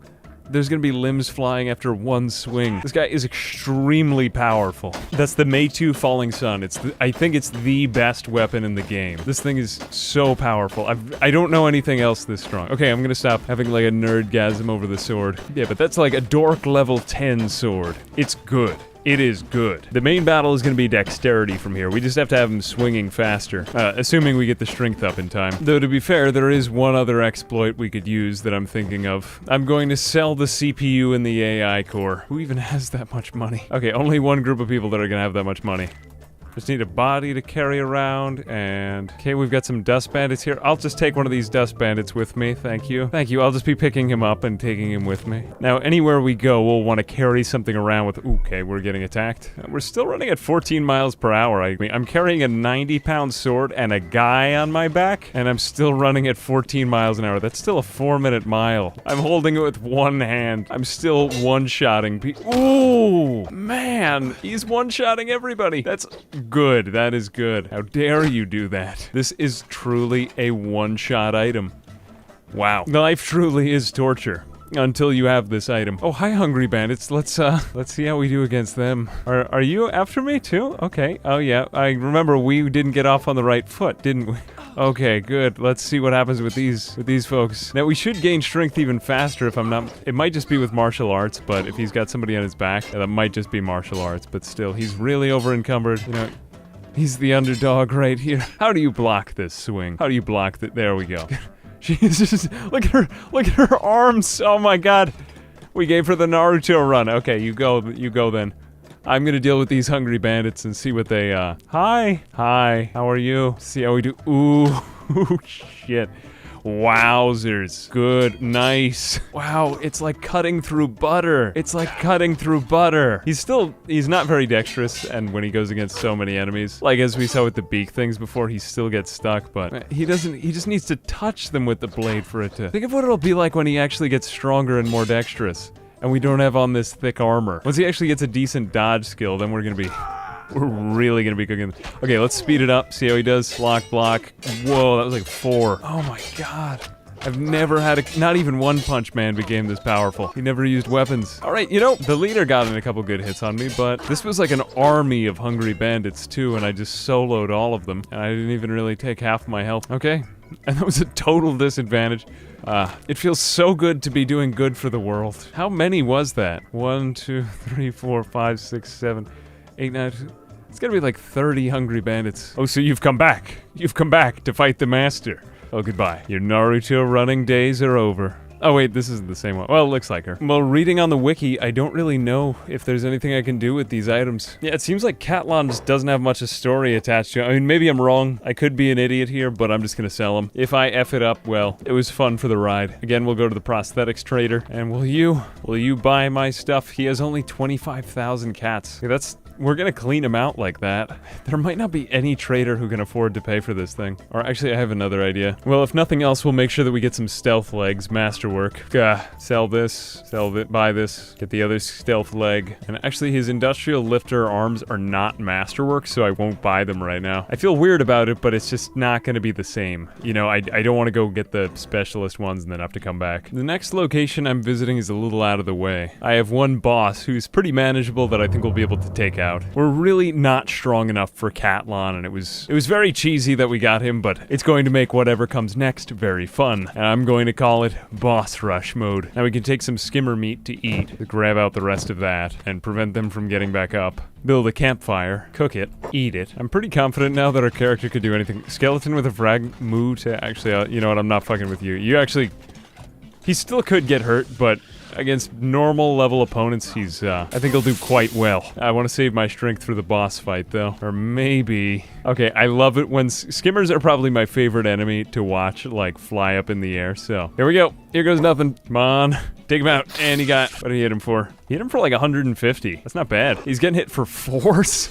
there's gonna be limbs flying after one swing. This guy is extremely powerful. That's the Meitu Falling Sun. I think it's the best weapon in the game. This thing is so powerful. I don't know anything else this strong. Okay, I'm gonna stop having like a nerdgasm over the sword. Yeah, but that's like a dork level 10 sword. It's good. It is good. The main battle is going to be dexterity from here. We just have to have him swinging faster, assuming we get the strength up in time. Though to be fair, there is one other exploit we could use that I'm thinking of. I'm going to sell the CPU and the AI core. Who even has that much money? Okay, only one group of people that are going to have that much money. Just need a body to carry around, and... Okay, we've got some dust bandits here. I'll just take one of these dust bandits with me, thank you. Thank you, I'll just be picking him up and taking him with me. Now, anywhere we go, we'll want to carry something around with... Okay, we're getting attacked. We're still running at 14 miles per hour. I mean, I'm carrying a 90-pound sword and a guy on my back, and I'm still running at 14 miles an hour. That's still a 4-minute mile. I'm holding it with one hand. I'm still one-shotting people. Ooh, man, he's one-shotting everybody. That's... good. That is good. How dare you do that? This is truly a one-shot item. Wow. Life truly is torture. Until you have this item. Oh, hi, hungry bandits. Let's see how we do against them. Are you after me too? Okay. Oh yeah. I remember we didn't get off on the right foot, didn't we? Okay, good. Let's see what happens with these folks. Now, we should gain strength even faster if I'm not... It might just be with martial arts, but if he's got somebody on his back, that might just be martial arts, but still, he's really over-encumbered. You know... He's the underdog right here. How do you block this swing? How do you block that? There we go. She's just, look at her arms. Oh my god. We gave her the Naruto run. Okay, you go then. I'm gonna deal with these hungry bandits and see what they, Hi, how are you? See how we do. Ooh, shit. Wowzers. Good, nice. Wow, it's like cutting through butter. It's like cutting through butter. He's not very dexterous, and when he goes against so many enemies, like as we saw with the beak things before, he still gets stuck, but he just needs to touch them with the blade for it to. Think of what it'll be like when he actually gets stronger and more dexterous, and we don't have on this thick armor. Once he actually gets a decent dodge skill, then we're really gonna be cooking. Okay, let's speed it up, see how he does. Block. Whoa, that was like 4. Oh my god. I've never had not even One Punch Man became this powerful. He never used weapons. Alright, you know, the leader got in a couple good hits on me, but this was like an army of hungry bandits too, and I just soloed all of them, and I didn't even really take half my health. Okay, and that was a total disadvantage. It feels so good to be doing good for the world. How many was that? 1, 2, 3, 4, 5, 6, 7, 8, 9... It's gotta be like 30 hungry bandits. Oh, so you've come back. You've come back to fight the master. Oh, goodbye. Your Naruto running days are over. Oh, wait, this isn't the same one. Well, it looks like her. Well, reading on the wiki, I don't really know if there's anything I can do with these items. Yeah, it seems like Catlon just doesn't have much of story attached to it. I mean, maybe I'm wrong. I could be an idiot here, but I'm just gonna sell them. If I F it up, well, it was fun for the ride. Again, we'll go to the prosthetics trader. And will you buy my stuff? He has only 25,000 cats. Okay, we're gonna clean him out like that. There might not be any trader who can afford to pay for this thing. Or actually, I have another idea. Well, if nothing else, we'll make sure that we get some stealth legs, masterwork. Sell this, buy this, get the other stealth leg. And actually, his industrial lifter arms are not masterwork, so I won't buy them right now. I feel weird about it, but it's just not gonna be the same. You know, I don't want to go get the specialist ones and then have to come back. The next location I'm visiting is a little out of the way. I have one boss who's pretty manageable that I think we'll be able to take out. We're really not strong enough for Catlon, and it was very cheesy that we got him, but it's going to make whatever comes next very fun. And I'm going to call it boss rush mode. Now we can take some skimmer meat to eat, to grab out the rest of that, and prevent them from getting back up. Build a campfire, cook it, eat it. I'm pretty confident now that our character could do anything. Skeleton with a frag moo to actually, you know what, I'm not fucking with you. He still could get hurt, but against normal level opponents, I think he'll do quite well. I want to save my strength for the boss fight, though. Or maybe... Okay, I love it when... Skimmers are probably my favorite enemy to watch, like, fly up in the air, so... Here we go. Here goes nothing. Come on. Take him out. And he got... What did he hit him for? He hit him for like 150. That's not bad. He's getting hit for 4s.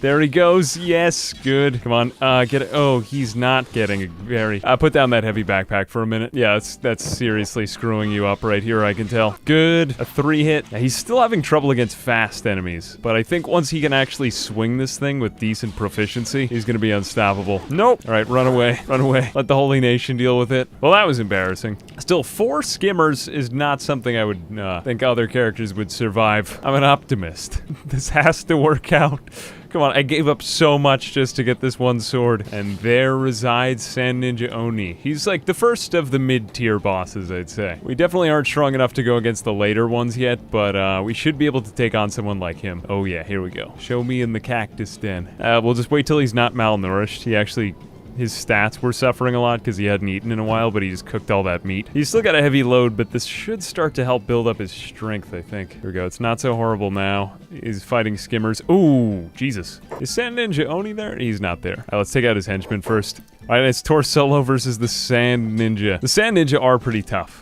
There he goes. Yes, good. Come on, get it. Oh, he's not getting a very... put down that heavy backpack for a minute. Yeah, that's seriously screwing you up right here, I can tell. Good. A 3-hit. Yeah, he's still having trouble against fast enemies, but I think once he can actually swing this thing with decent proficiency, he's gonna be unstoppable. Nope. All right, run away. Run away. Let the Holy Nation deal with it. Well, that was embarrassing. Still, 4 skimmers is not something I would think other characters would survive. I'm an optimist. This has to work out. Come on, I gave up so much just to get this one sword. And there resides Sand Ninja Oni. He's like the first of the mid-tier bosses, I'd say. We definitely aren't strong enough to go against the later ones yet, but we should be able to take on someone like him. Oh yeah, here we go. Show me in the cactus den. We'll just wait till he's not malnourished. He actually... His stats were suffering a lot because he hadn't eaten in a while, but he just cooked all that meat. He's still got a heavy load, but this should start to help build up his strength, I think. Here we go. It's not so horrible now. He's fighting skimmers. Ooh, Jesus. Is Sand Ninja Oni there? He's not there. All right, let's take out his henchman first. All right, it's Torsolo versus the Sand Ninja. The Sand Ninja are pretty tough.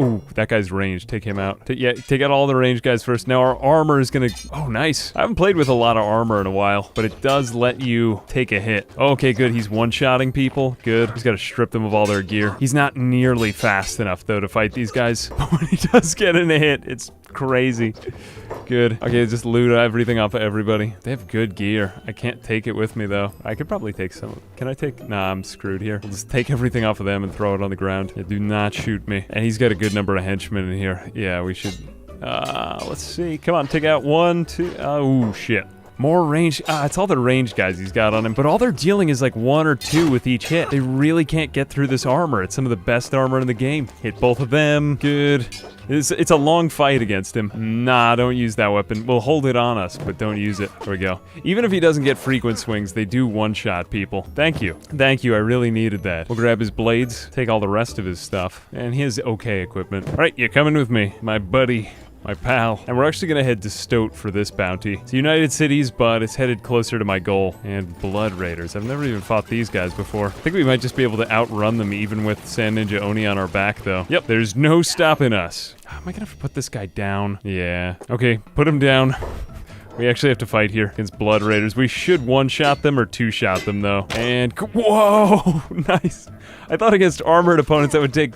Ooh, that guy's ranged. Take him out. Take out all the ranged guys first. Now our armor is gonna... Oh, nice. I haven't played with a lot of armor in a while, but it does let you take a hit. Okay, good. He's one-shotting people. Good. He's got to strip them of all their gear. He's not nearly fast enough, though, to fight these guys. But when he does get in a hit, it's crazy. Good. Okay, just loot everything off of everybody. They have good gear. I can't take it with me, though. I could probably take some. Can I take... Nah, I'm screwed here. I'll just take everything off of them and throw it on the ground. Yeah, do not shoot me. And he's got a good number of henchmen in here. Yeah, we should... let's see. Come on, take out 1, 2... Oh, shit. More range. It's all the range guys he's got on him, but all they're dealing is like 1 or 2 with each hit. They really can't get through this armor. It's some of the best armor in the game. Hit both of them. Good. It's a long fight against him. Nah, don't use that weapon. We'll hold it on us, but don't use it. There we go. Even if he doesn't get frequent swings, they do one-shot people. Thank you. Thank you, I really needed that. We'll grab his blades, take all the rest of his stuff, and he has okay equipment. All right, you're coming with me, my buddy. My pal. And we're actually gonna head to Stoat for this bounty. It's United Cities, but it's headed closer to my goal. And Blood Raiders. I've never even fought these guys before. I think we might just be able to outrun them even with Sand Ninja Oni on our back, though. Yep, there's no stopping us. Am I gonna have to put this guy down? Yeah. Okay, put him down. We actually have to fight here against Blood Raiders. We should one-shot them or two-shot them, though. And... whoa! Nice. I thought against armored opponents that would take...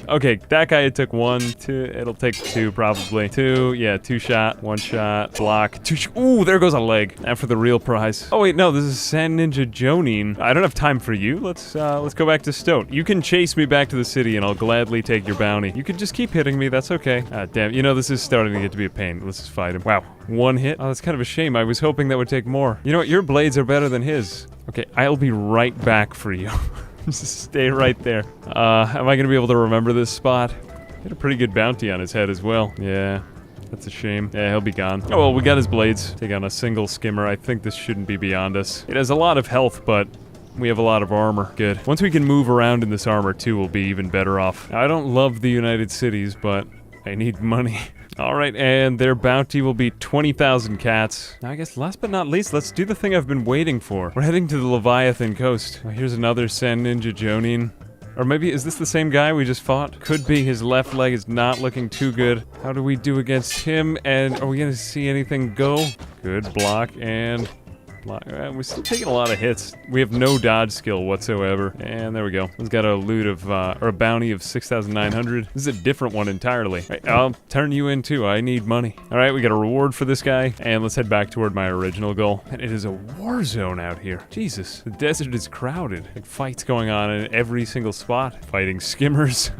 okay, that guy it took 1, 2... it'll take 2, probably. 2, yeah, 2-shot, 1-shot, block, 2... ooh, there goes a leg. And for the real prize. Oh, wait, no, this is Sand Ninja Jonin. I don't have time for you. Let's go back to Stoat. You can chase me back to the city, and I'll gladly take your bounty. You can just keep hitting me. That's okay. Damn. You know, this is starting to get to be a pain. Let's just fight him. Wow. 1 hit? Oh, that's kind of a shame. I was hoping that would take more. You know what? Your blades are better than his. Okay, I'll be right back for you. Just stay right there. Am I gonna be able to remember this spot? He had a pretty good bounty on his head as well. Yeah, that's a shame. Yeah, he'll be gone. Oh well, we got his blades. Take on a single skimmer. I think this shouldn't be beyond us. It has a lot of health, but we have a lot of armor. Good. Once we can move around in this armor too, we'll be even better off. Now, I don't love the United Cities, but I need money. Alright, and their bounty will be 20,000 cats. Now I guess last but not least, let's do the thing I've been waiting for. We're heading to the Leviathan coast. Oh, here's another Sand Ninja Jonin. Or maybe, is this the same guy we just fought? Could be. His left leg is not looking too good. How do we do against him? And are we gonna see anything go? Good, block, and... we're still taking a lot of hits. We have no dodge skill whatsoever. And there we go. He's got a loot of, or a bounty of 6,900. This is a different one entirely. Right, I'll turn you in too. I need money. All right, we got a reward for this guy. And let's head back toward my original goal. And it is a war zone out here. Jesus, the desert is crowded. Like fights going on in every single spot. Fighting skimmers.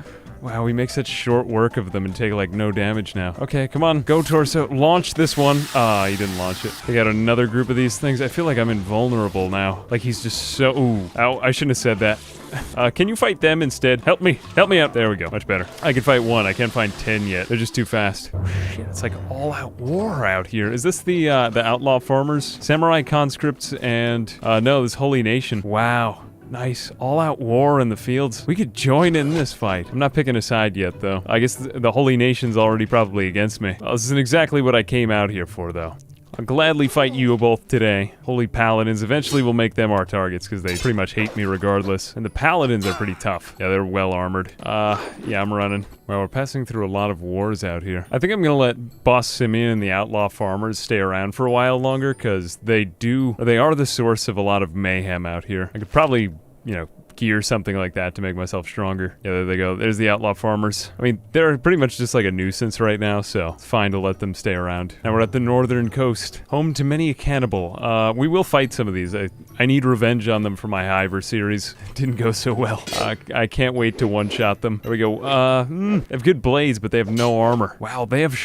Wow, we make such short work of them and take like no damage now. Okay, come on, go Torso, launch this one. He didn't launch it. They got another group of these things. I feel like I'm invulnerable now. Like he's just so, ooh. Ow, I shouldn't have said that. Can you fight them instead? Help me out. There we go, much better. I can fight 1, I can't find 10 yet. They're just too fast. Shit, it's like all-out war out here. Is this the outlaw farmers? Samurai conscripts and, no, this holy nation. Wow. Nice. All-out war in the fields. We could join in this fight. I'm not picking a side yet, though. I guess the Holy Nation's already probably against me. This isn't exactly what I came out here for, though. I'll gladly fight you both today. Holy Paladins. Eventually we'll make them our targets, because they pretty much hate me regardless. And the Paladins are pretty tough. Yeah, they're well armored. Yeah, I'm running. Well, we're passing through a lot of wars out here. I think I'm gonna let Boss Simeon and the Outlaw Farmers stay around for a while longer, because they are the source of a lot of mayhem out here. I could probably, you know, gear something like that to make myself stronger. Yeah, there they go. There's the Outlaw Farmers. I mean, they're pretty much just like a nuisance right now, so it's fine to let them stay around. Now we're at the northern coast, home to many a cannibal. We will fight some of these. I need revenge on them for my Hiver series. It didn't go so well. I can't wait to one-shot them. There we go. They have good blades, but they have no armor. Wow, they have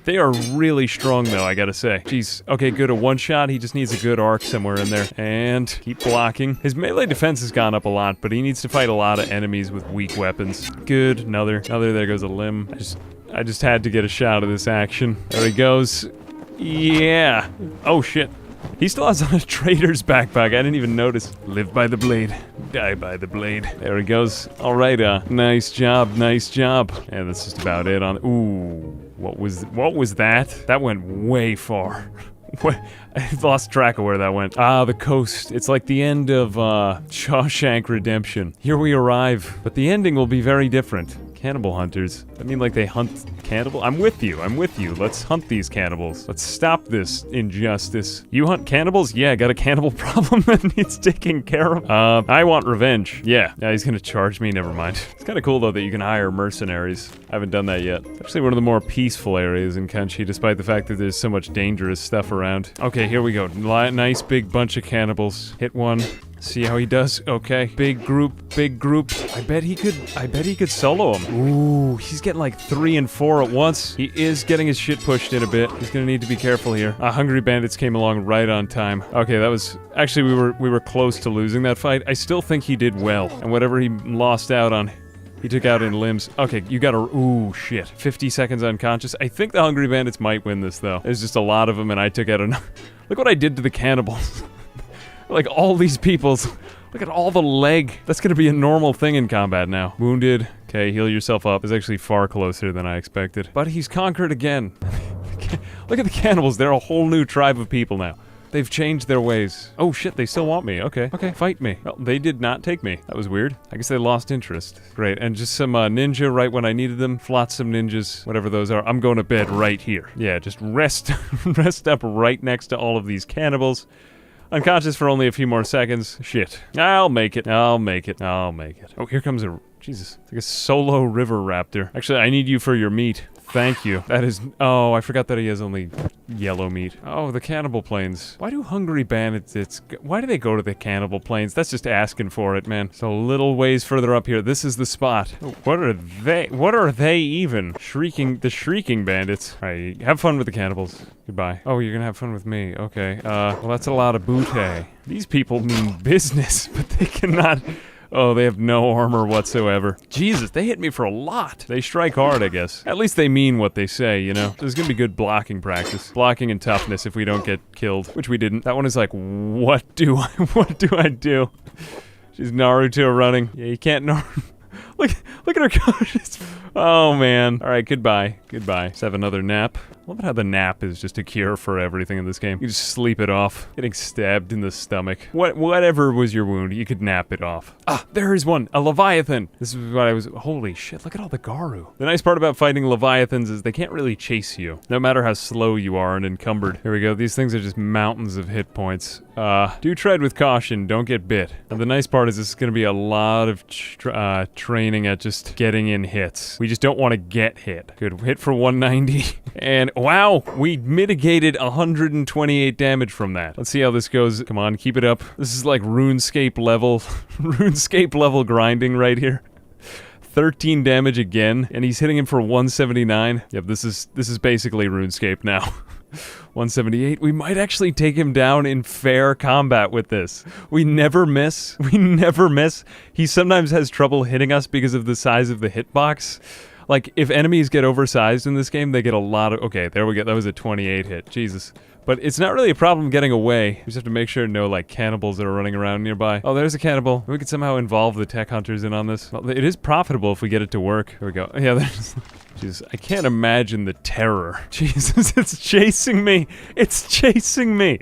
they are really strong, though, I gotta say. Jeez. Okay, good. A one-shot. He just needs a good arc somewhere in there. And keep blocking. His melee defense has gone up a lot, but he needs to fight a lot of enemies with weak weapons. Good. Another. There goes a limb. I just had to get a shot of this action. There he goes. Yeah. Oh, shit. He still has on a trader's backpack. I didn't even notice. Live by the blade. Die by the blade. There he goes. All right, nice job, nice job. And that's just about it on... Ooh. What was that? That went way far. I lost track of where that went. The coast. It's like the end of, Shawshank Redemption. Here we arrive. But the ending will be very different. Cannibal hunters. I mean, like they hunt cannibal? I'm with you. Let's hunt these cannibals. Let's stop this injustice. You hunt cannibals? Yeah, I got a cannibal problem that needs taking care of. I want revenge. Yeah, he's gonna charge me. Never mind. It's kind of cool, though, that you can hire mercenaries. I haven't done that yet. It's actually one of the more peaceful areas in Kenshi, despite the fact that there's so much dangerous stuff around. Okay, here we go. Nice big bunch of cannibals. Hit one. See how he does. Okay. Big group, big group. I bet he could solo him. Ooh, he's getting like 3 and 4 at once. He is getting his shit pushed in a bit. He's gonna need to be careful here. Hungry Bandits came along right on time. Okay, that was... Actually, we were close to losing that fight. I still think he did well. And whatever he lost out on, he took out in limbs. Okay, you gotta... Ooh, shit. 50 seconds unconscious. I think the Hungry Bandits might win this, though. There's just a lot of them, and I took out enough. Look what I did to the cannibals. Like, all these people's... Look at all the leg. That's gonna be a normal thing in combat now. Wounded. Okay, heal yourself up. It's actually far closer than I expected. But he's conquered again. Look at the cannibals. They're a whole new tribe of people now. They've changed their ways. Oh shit, they still want me. Okay, fight me. Well, they did not take me. That was weird. I guess they lost interest. Great, and just some ninja right when I needed them. Flotsam ninjas, whatever those are. I'm going to bed right here. Yeah, just rest up right next to all of these cannibals. Unconscious for only a few more seconds. Shit. I'll make it. Oh, here comes a... Jesus. It's like a solo river raptor. Actually, I need you for your meat. Thank you. That is... Oh, I forgot that he has only yellow meat. Oh, the cannibal plains. Why do Hungry Bandits... Why do they go to the cannibal plains? That's just asking for it, man. It's a little ways further up here. This is the spot. Oh, what are they? What are they even? The Shrieking Bandits. Alright, have fun with the cannibals. Goodbye. Oh, you're gonna have fun with me. Okay. Well, that's a lot of bootay. These people mean business, but they cannot... Oh, they have no armor whatsoever. Jesus, they hit me for a lot. They strike hard, I guess. At least they mean what they say, you know? There's gonna be good blocking practice. Blocking and toughness if we don't get killed, which we didn't. That one is like, what do I do? She's Naruto running. Yeah, you can't Naruto. Look at her coach. Oh, man. All right, goodbye. Let's have another nap. I love how the nap is just a cure for everything in this game. You just sleep it off. Getting stabbed in the stomach. Whatever was your wound, you could nap it off. Ah, there is one. A Leviathan. This is what I was... Holy shit, look at all the Garu. The nice part about fighting Leviathans is they can't really chase you, no matter how slow you are and encumbered. Here we go. These things are just mountains of hit points. Do tread with caution. Don't get bit. And the nice part is this is going to be a lot of training at just getting in hits. We just don't want to get hit. Good. Hit for 190. And wow, we mitigated 128 damage from that. Let's see how this goes. Come on, keep it up. This is like RuneScape level, RuneScape level grinding right here. 13 damage again, and he's hitting him for 179. Yep, this is basically RuneScape now. 178. We might actually take him down in fair combat with this. We never miss. He sometimes has trouble hitting us because of the size of the hitbox. Like, if enemies get oversized in this game, they get a lot of... Okay, there we go. That was a 28 hit. Jesus. But it's not really a problem getting away. We just have to make sure no, like, cannibals that are running around nearby. Oh, there's a cannibal. We could somehow involve the tech hunters in on this. Well, it is profitable if we get it to work. Here we go. Yeah, there's... Jesus, I can't imagine the terror. Jesus, it's chasing me. It's chasing me.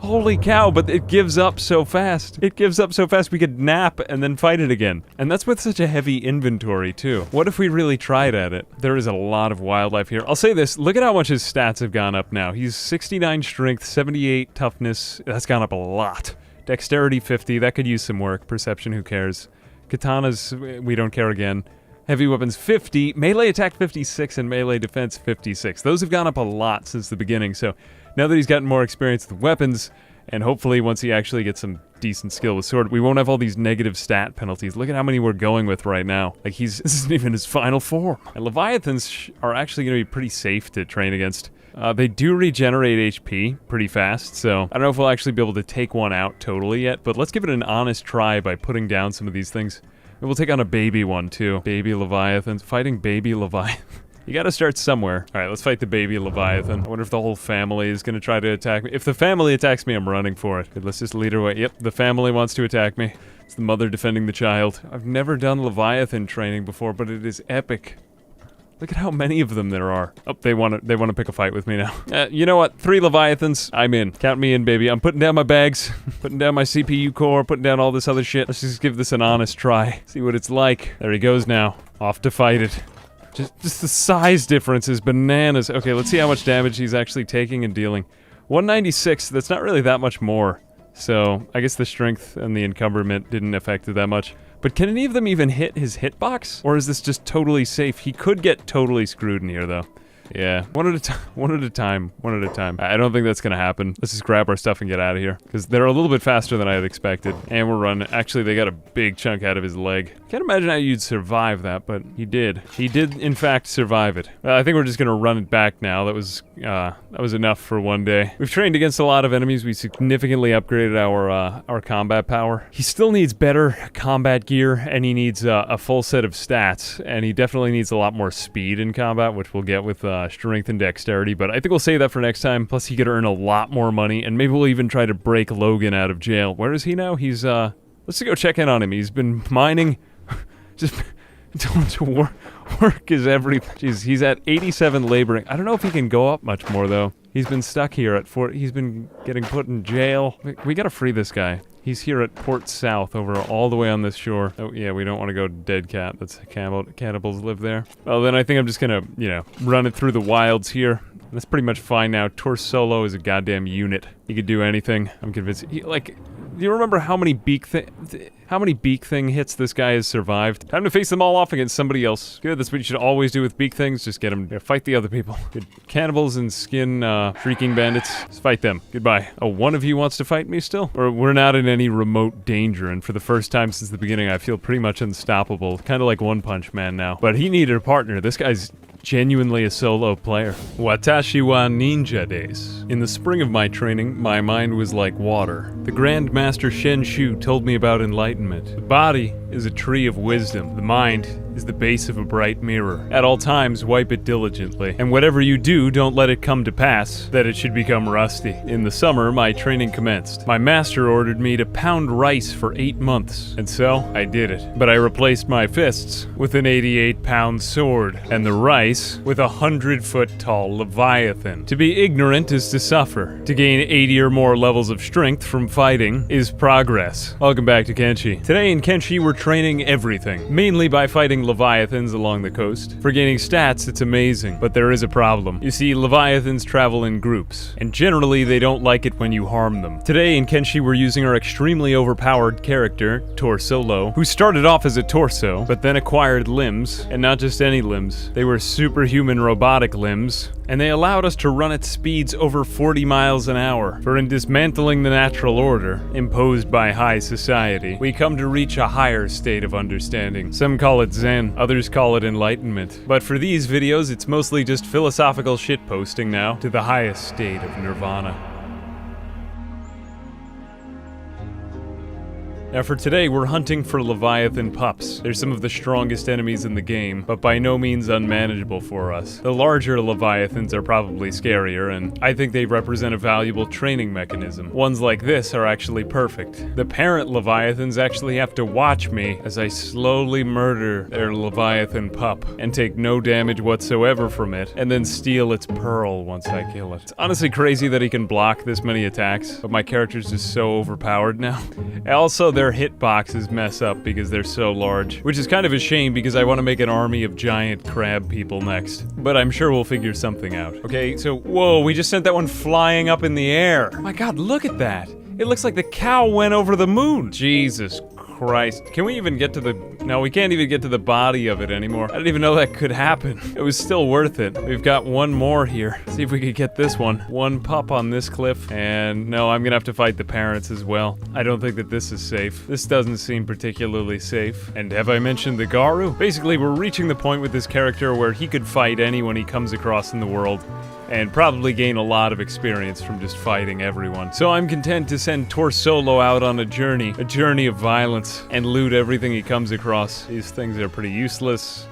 Holy cow, but it gives up so fast. It gives up so fast we could nap and then fight it again. And that's with such a heavy inventory, too. What if we really tried at it? There is a lot of wildlife here. I'll say this, look at how much his stats have gone up now. He's 69 strength, 78 toughness. That's gone up a lot. Dexterity 50, that could use some work. Perception, who cares? Katanas, we don't care again. Heavy weapons 50, melee attack 56, and melee defense 56. Those have gone up a lot since the beginning, so now that he's gotten more experience with weapons, and hopefully once he actually gets some decent skill with sword, we won't have all these negative stat penalties. Look at how many we're going with right now. Like, this isn't even his final form. And Leviathans are actually going to be pretty safe to train against. They do regenerate HP pretty fast, so I don't know if we'll actually be able to take one out totally yet, but let's give it an honest try by putting down some of these things. And we'll take on a baby one, too. Baby Leviathans. Fighting baby Leviathan. You gotta start somewhere. Alright, let's fight the baby Leviathan. I wonder if the whole family is gonna try to attack me. If the family attacks me, I'm running for it. Good, let's just lead her away. Yep, the family wants to attack me. It's the mother defending the child. I've never done Leviathan training before, but it is epic. Look at how many of them there are. Oh, they want to pick a fight with me now. You know what? 3 Leviathans. I'm in. Count me in, baby. I'm putting down my bags, putting down my CPU core, putting down all this other shit. Let's just give this an honest try. See what it's like. There he goes now. Off to fight it. Just the size difference is bananas. Okay, let's see how much damage he's actually taking and dealing. 196. That's not really that much more. So, I guess the strength and the encumberment didn't affect it that much. But can any of them even hit his hitbox? Or is this just totally safe? He could get totally screwed in here, though. Yeah, one at a time. I don't think that's gonna happen. Let's just grab our stuff and get out of here, because they're a little bit faster than I had expected. And we're running. Actually, they got a big chunk out of his leg. Can't imagine how you'd survive that, but he did. He did, in fact, survive it. I think we're just gonna run it back now. That was enough for one day. We've trained against a lot of enemies. We significantly upgraded our combat power. He still needs better combat gear, and he needs a full set of stats, and he definitely needs a lot more speed in combat, which we'll get with strength and dexterity, but I think we'll save that for next time. Plus, he could earn a lot more money, and maybe we'll even try to break Logan out of jail. Where is he now? He's, let's go check in on him. He's been mining, just told to work is everything. Jeez, he's at 87 laboring. I don't know if he can go up much more, though. He's been stuck here at he's been getting put in jail. We gotta free this guy. He's here at Port South, over all the way on this shore. Oh, yeah, we don't want to go to Dead Cat. That's cannibals live there. Well, then I think I'm just gonna, run it through the wilds here. That's pretty much fine now. Torsolo is a goddamn unit. He could do anything. I'm convinced. Do you remember how many beak thing hits this guy has survived? Time to face them all off against somebody else. Good, that's what you should always do with beak things. Just get them, fight the other people. Good. Cannibals and skin, shrieking bandits. Let's fight them. Goodbye. Oh, one of you wants to fight me still? Or we're not in any remote danger, and for the first time since the beginning, I feel pretty much unstoppable. Kind of like One Punch Man now. But he needed a partner. This guy's genuinely a solo player. Watashi wa ninja days. In the spring of my training, my mind was like water. The Grand Master Shen told me about enlightenment. The body is a tree of wisdom. The mind is the base of a bright mirror. At all times, wipe it diligently. And whatever you do, don't let it come to pass that it should become rusty. In the summer, my training commenced. My master ordered me to pound rice for 8 months. And so, I did it. But I replaced my fists with an 88-pound sword, and the rice with a 100-foot-tall leviathan. To be ignorant is to suffer. To gain 80 or more levels of strength from fighting is progress. Welcome back to Kenshi. Today in Kenshi, we're training everything, mainly by fighting leviathans along the coast. For gaining stats, it's amazing, but there is a problem. You see, leviathans travel in groups, and generally they don't like it when you harm them. Today in Kenshi, we're using our extremely overpowered character, Torsolo, who started off as a torso, but then acquired limbs, and not just any limbs. They were superhuman robotic limbs, and they allowed us to run at speeds over 40 miles an hour. For in dismantling the natural order imposed by high society, we come to reach a higher state of understanding. Some call it Zen, others call it enlightenment. But for these videos, it's mostly just philosophical shitposting now to the highest state of nirvana. Now for today, we're hunting for Leviathan pups. They're some of the strongest enemies in the game, but by no means unmanageable for us. The larger Leviathans are probably scarier, and I think they represent a valuable training mechanism. Ones like this are actually perfect. The parent Leviathans actually have to watch me as I slowly murder their Leviathan pup, and take no damage whatsoever from it, and then steal its pearl once I kill it. It's honestly crazy that he can block this many attacks, but my character's just so overpowered now. Also, their hitboxes mess up because they're so large, which is kind of a shame because I want to make an army of giant crab people next. But I'm sure we'll figure something out. Okay, so, whoa, we just sent that one flying up in the air. Oh my god, look at that. It looks like the cow went over the moon. Jesus Christ. Can we even get to the... No, we can't even get to the body of it anymore. I didn't even know that could happen. It was still worth it. We've got one more here. See if we could get this one. One pup on this cliff. And no, I'm gonna have to fight the parents as well. I don't think that this is safe. This doesn't seem particularly safe. And have I mentioned the Garu? Basically, we're reaching the point with this character where he could fight anyone he comes across in the world, and probably gain a lot of experience from just fighting everyone. So I'm content to send Torsolo out on a journey of violence, and loot everything he comes across. These things are pretty useless.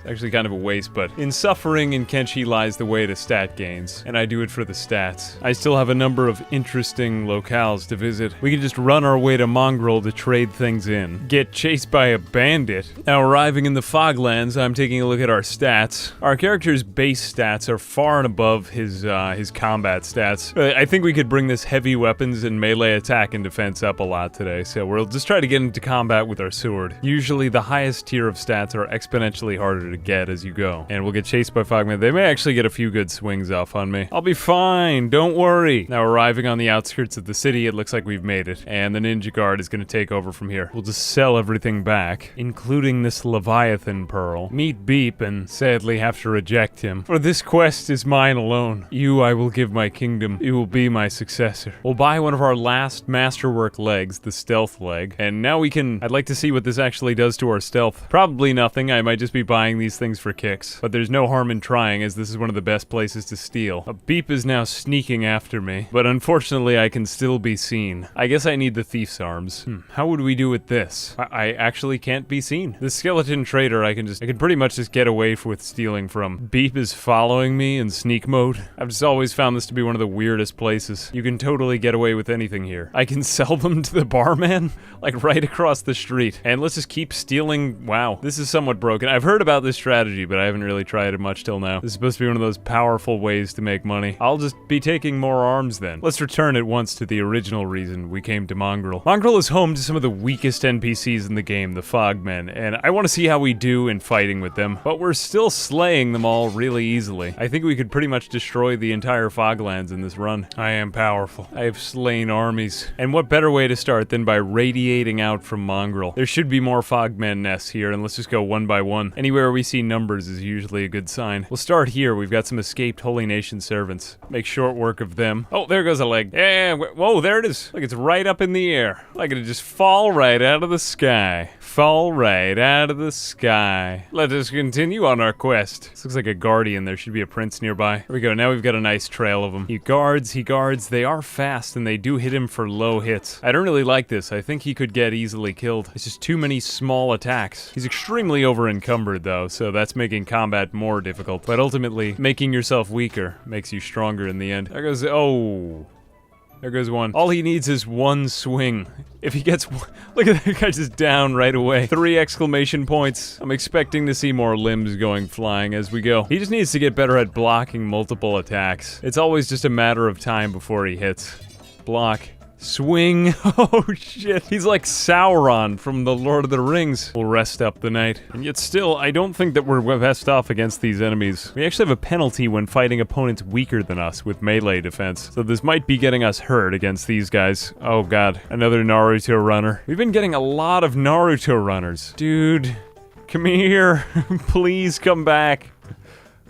It's actually kind of a waste, but in suffering in Kenshi lies the way to stat gains, and I do it for the stats. I still have a number of interesting locales to visit. We can just run our way to Mongrel to trade things in. Get chased by a bandit. Now arriving in the Foglands, I'm taking a look at our stats. Our character's base stats are far and above his combat stats. I think we could bring this heavy weapons and melee attack and defense up a lot today, so we'll just try to get into combat with our sword. Usually the highest tier of stats are exponentially harder to get as you go. And we'll get chased by Fogmen. They may actually get a few good swings off on me. I'll be fine, don't worry. Now arriving on the outskirts of the city, it looks like we've made it. And the ninja guard is gonna take over from here. We'll just sell everything back, including this Leviathan pearl. Meet Beep and sadly have to reject him. For this quest is mine alone. You I will give my kingdom. You will be my successor. We'll buy one of our last masterwork legs, the stealth leg. And now I'd like to see what this actually does to our stealth. Probably nothing, I might just be buying these things for kicks. But there's no harm in trying, as this is one of the best places to steal. A Beep is now sneaking after me, but unfortunately I can still be seen. I guess I need the thief's arms. How would we do with this? I actually can't be seen. The skeleton trader I can pretty much just get away with stealing from. Beep is following me in sneak mode. I've just always found this to be one of the weirdest places. You can totally get away with anything here. I can sell them to the barman, like right across the street. And let's just keep stealing. Wow, this is somewhat broken. I've heard about this strategy, but I haven't really tried it much till now. This is supposed to be one of those powerful ways to make money. I'll just be taking more arms then. Let's return at once to the original reason we came to Mongrel. Mongrel is home to some of the weakest NPCs in the game, the Fogmen, and I want to see how we do in fighting with them, but we're still slaying them all really easily. I think we could pretty much destroy the entire Foglands in this run. I am powerful. I have slain armies. And what better way to start than by radiating out from Mongrel? There should be more Fogmen nests here, and let's just go one by one. Anywhere we see numbers is usually a good sign. We'll start here. We've got some escaped Holy Nation servants. Make short work of them. Oh, there goes a leg. Yeah, whoa, there it is. Look, it's right up in the air. Like it'd just fall right out of the sky. Fall right out of the sky. Let us continue on our quest. This looks like a guardian. There should be a prince nearby. Here we go. Now we've got a nice trail of them. He guards. They are fast, and they do hit him for low hits. I don't really like this. I think he could get easily killed. It's just too many small attacks. He's extremely over-encumbered, though, so that's making combat more difficult. But ultimately, making yourself weaker makes you stronger in the end. There goes... Oh... There goes one. All he needs is one swing. If he gets one, look at that guy just down right away. 3 exclamation points. I'm expecting to see more limbs going flying as we go. He just needs to get better at blocking multiple attacks. It's always just a matter of time before he hits. Block. Swing. Oh shit. He's like Sauron from the Lord of the Rings. We'll rest up the night. And yet still, I don't think that we're best off against these enemies. We actually have a penalty when fighting opponents weaker than us with melee defense. So this might be getting us hurt against these guys. Oh god. Another Naruto runner. We've been getting a lot of Naruto runners. Dude. Come here. Please come back.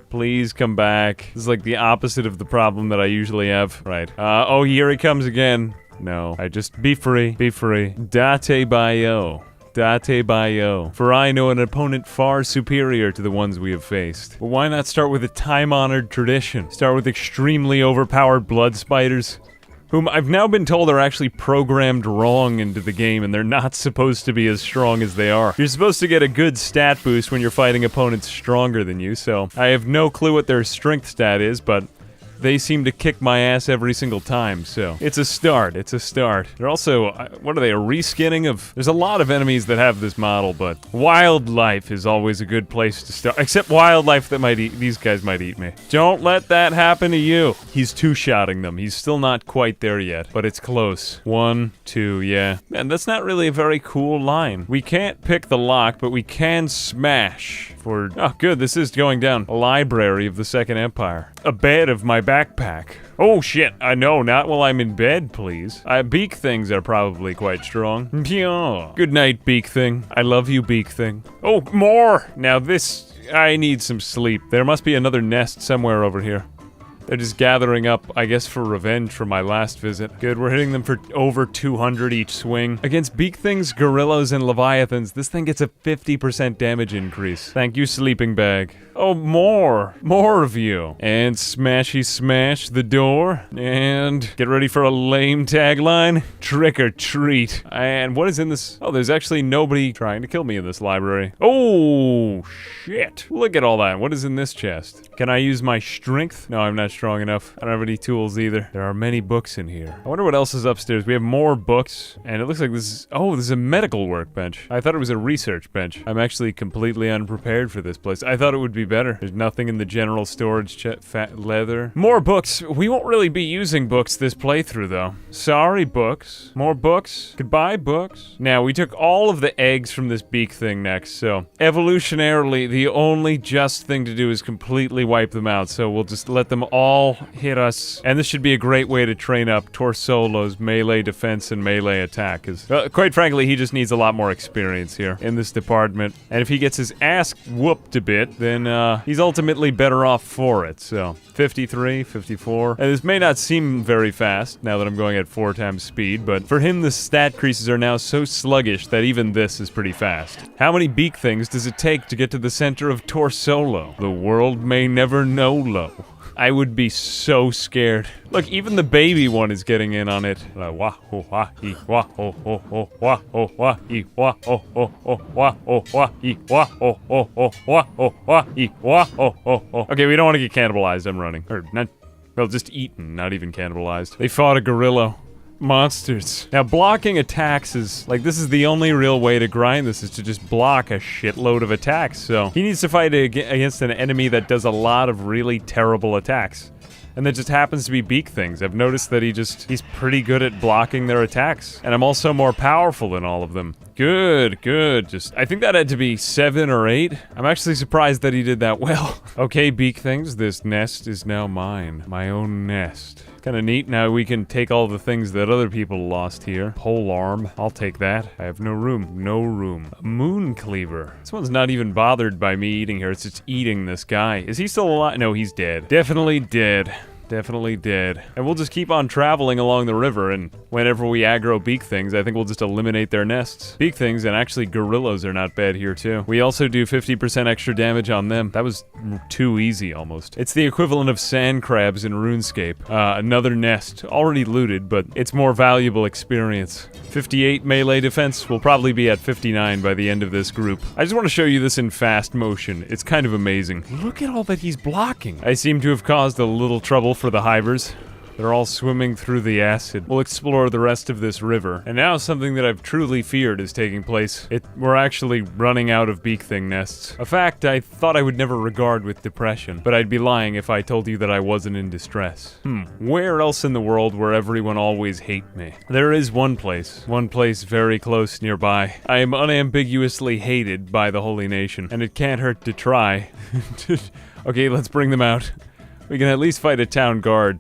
Please come back. This is like the opposite of the problem that I usually have. Right. Oh, here he comes again. No, I just be free, be free. Date Bayo. Date Bayo. For I know an opponent far superior to the ones we have faced. Well, why not start with a time-honored tradition? Start with extremely overpowered blood spiders, whom I've now been told are actually programmed wrong into the game, and they're not supposed to be as strong as they are. You're supposed to get a good stat boost when you're fighting opponents stronger than you, so I have no clue what their strength stat is, but they seem to kick my ass every single time, so it's a start, it's a start. They're also, what are they, a reskinning of... There's a lot of enemies that have this model, but wildlife is always a good place to start. Except wildlife that might eat, these guys might eat me. Don't let that happen to you. He's two-shotting them. He's still not quite there yet, but it's close. 1, 2, yeah. Man, that's not really a very cool line. We can't pick the lock, but we can smash. Oh, good, this is going down. A library of the Second Empire. A bed of my backpack. Oh shit, I know, not while I'm in bed, please. Beak things are probably quite strong. Good night, beak thing. I love you, beak thing. Oh, more! Now this, I need some sleep. There must be another nest somewhere over here. They're just gathering up, I guess, for revenge from my last visit. Good, we're hitting them for over 200 each swing. Against beak things, gorillas, and leviathans, this thing gets a 50% damage increase. Thank you, sleeping bag. Oh, more! More of you! And smashy smash the door. And get ready for a lame tagline. Trick or treat. And what is in this? Oh, there's actually nobody trying to kill me in this library. Oh, shit. Look at all that. What is in this chest? Can I use my strength? No, I'm not strong enough. I don't have any tools either. There are many books in here. I wonder what else is upstairs. We have more books, and it looks like this is... Oh, this is a medical workbench. I thought it was a research bench. I'm actually completely unprepared for this place. I thought it would be better. There's nothing in the general storage fat leather. More books. We won't really be using books this playthrough, though. Sorry, books. More books. Goodbye, books. Now, we took all of the eggs from this beak thing next, so evolutionarily, the only just thing to do is completely wipe them out, so we'll just let them all hit us, and this should be a great way to train up Torsolo's melee defense and melee attack, because, quite frankly, he just needs a lot more experience here in this department, and if he gets his ass whooped a bit, then, he's ultimately better off for it, so 53, 54, and this may not seem very fast, now that I'm going at 4 times speed, but for him, the stat creases are now so sluggish that even this is pretty fast. How many beak things does it take to get to the center of Torsolo? The world may never know low. I would be so scared. Look, even the baby one is getting in on it. Okay, we don't want to get cannibalized. I'm running. Or not, well, just eaten, not even cannibalized. They fought a gorilla. Monsters. Now, blocking attacks is, like, this is the only real way to grind this, is to just block a shitload of attacks, so he needs to fight against an enemy that does a lot of really terrible attacks. And that just happens to be beak things. I've noticed that he's pretty good at blocking their attacks. And I'm also more powerful than all of them. Good, good. I think that had to be 7 or 8. I'm actually surprised that he did that well. Okay, beak things, this nest is now mine. My own nest. Kinda neat. Now we can take all the things that other people lost here. Pole arm. I'll take that. I have no room. No room. A moon cleaver. This one's not even bothered by me eating here. It's just eating this guy. Is he still alive? No, he's dead. Definitely dead. Definitely dead. And we'll just keep on traveling along the river, and whenever we aggro beak things, I think we'll just eliminate their nests. Beak things, and actually gorillas are not bad here too. We also do 50% extra damage on them. That was too easy almost. It's the equivalent of sand crabs in RuneScape. Another nest, already looted, but it's more valuable experience. 58 melee defense, we'll probably be at 59 by the end of this group. I just want to show you this in fast motion. It's kind of amazing. Look at all that he's blocking. I seem to have caused a little trouble for the hivers. They're all swimming through the acid. We'll explore the rest of this river. And now something that I've truly feared is taking place. We're actually running out of beak thing nests. A fact I thought I would never regard with depression, but I'd be lying if I told you that I wasn't in distress. Where else in the world where everyone always hate me? There is one place very close nearby. I am unambiguously hated by the Holy Nation, and it can't hurt to try. Okay, let's bring them out. We can at least fight a town guard.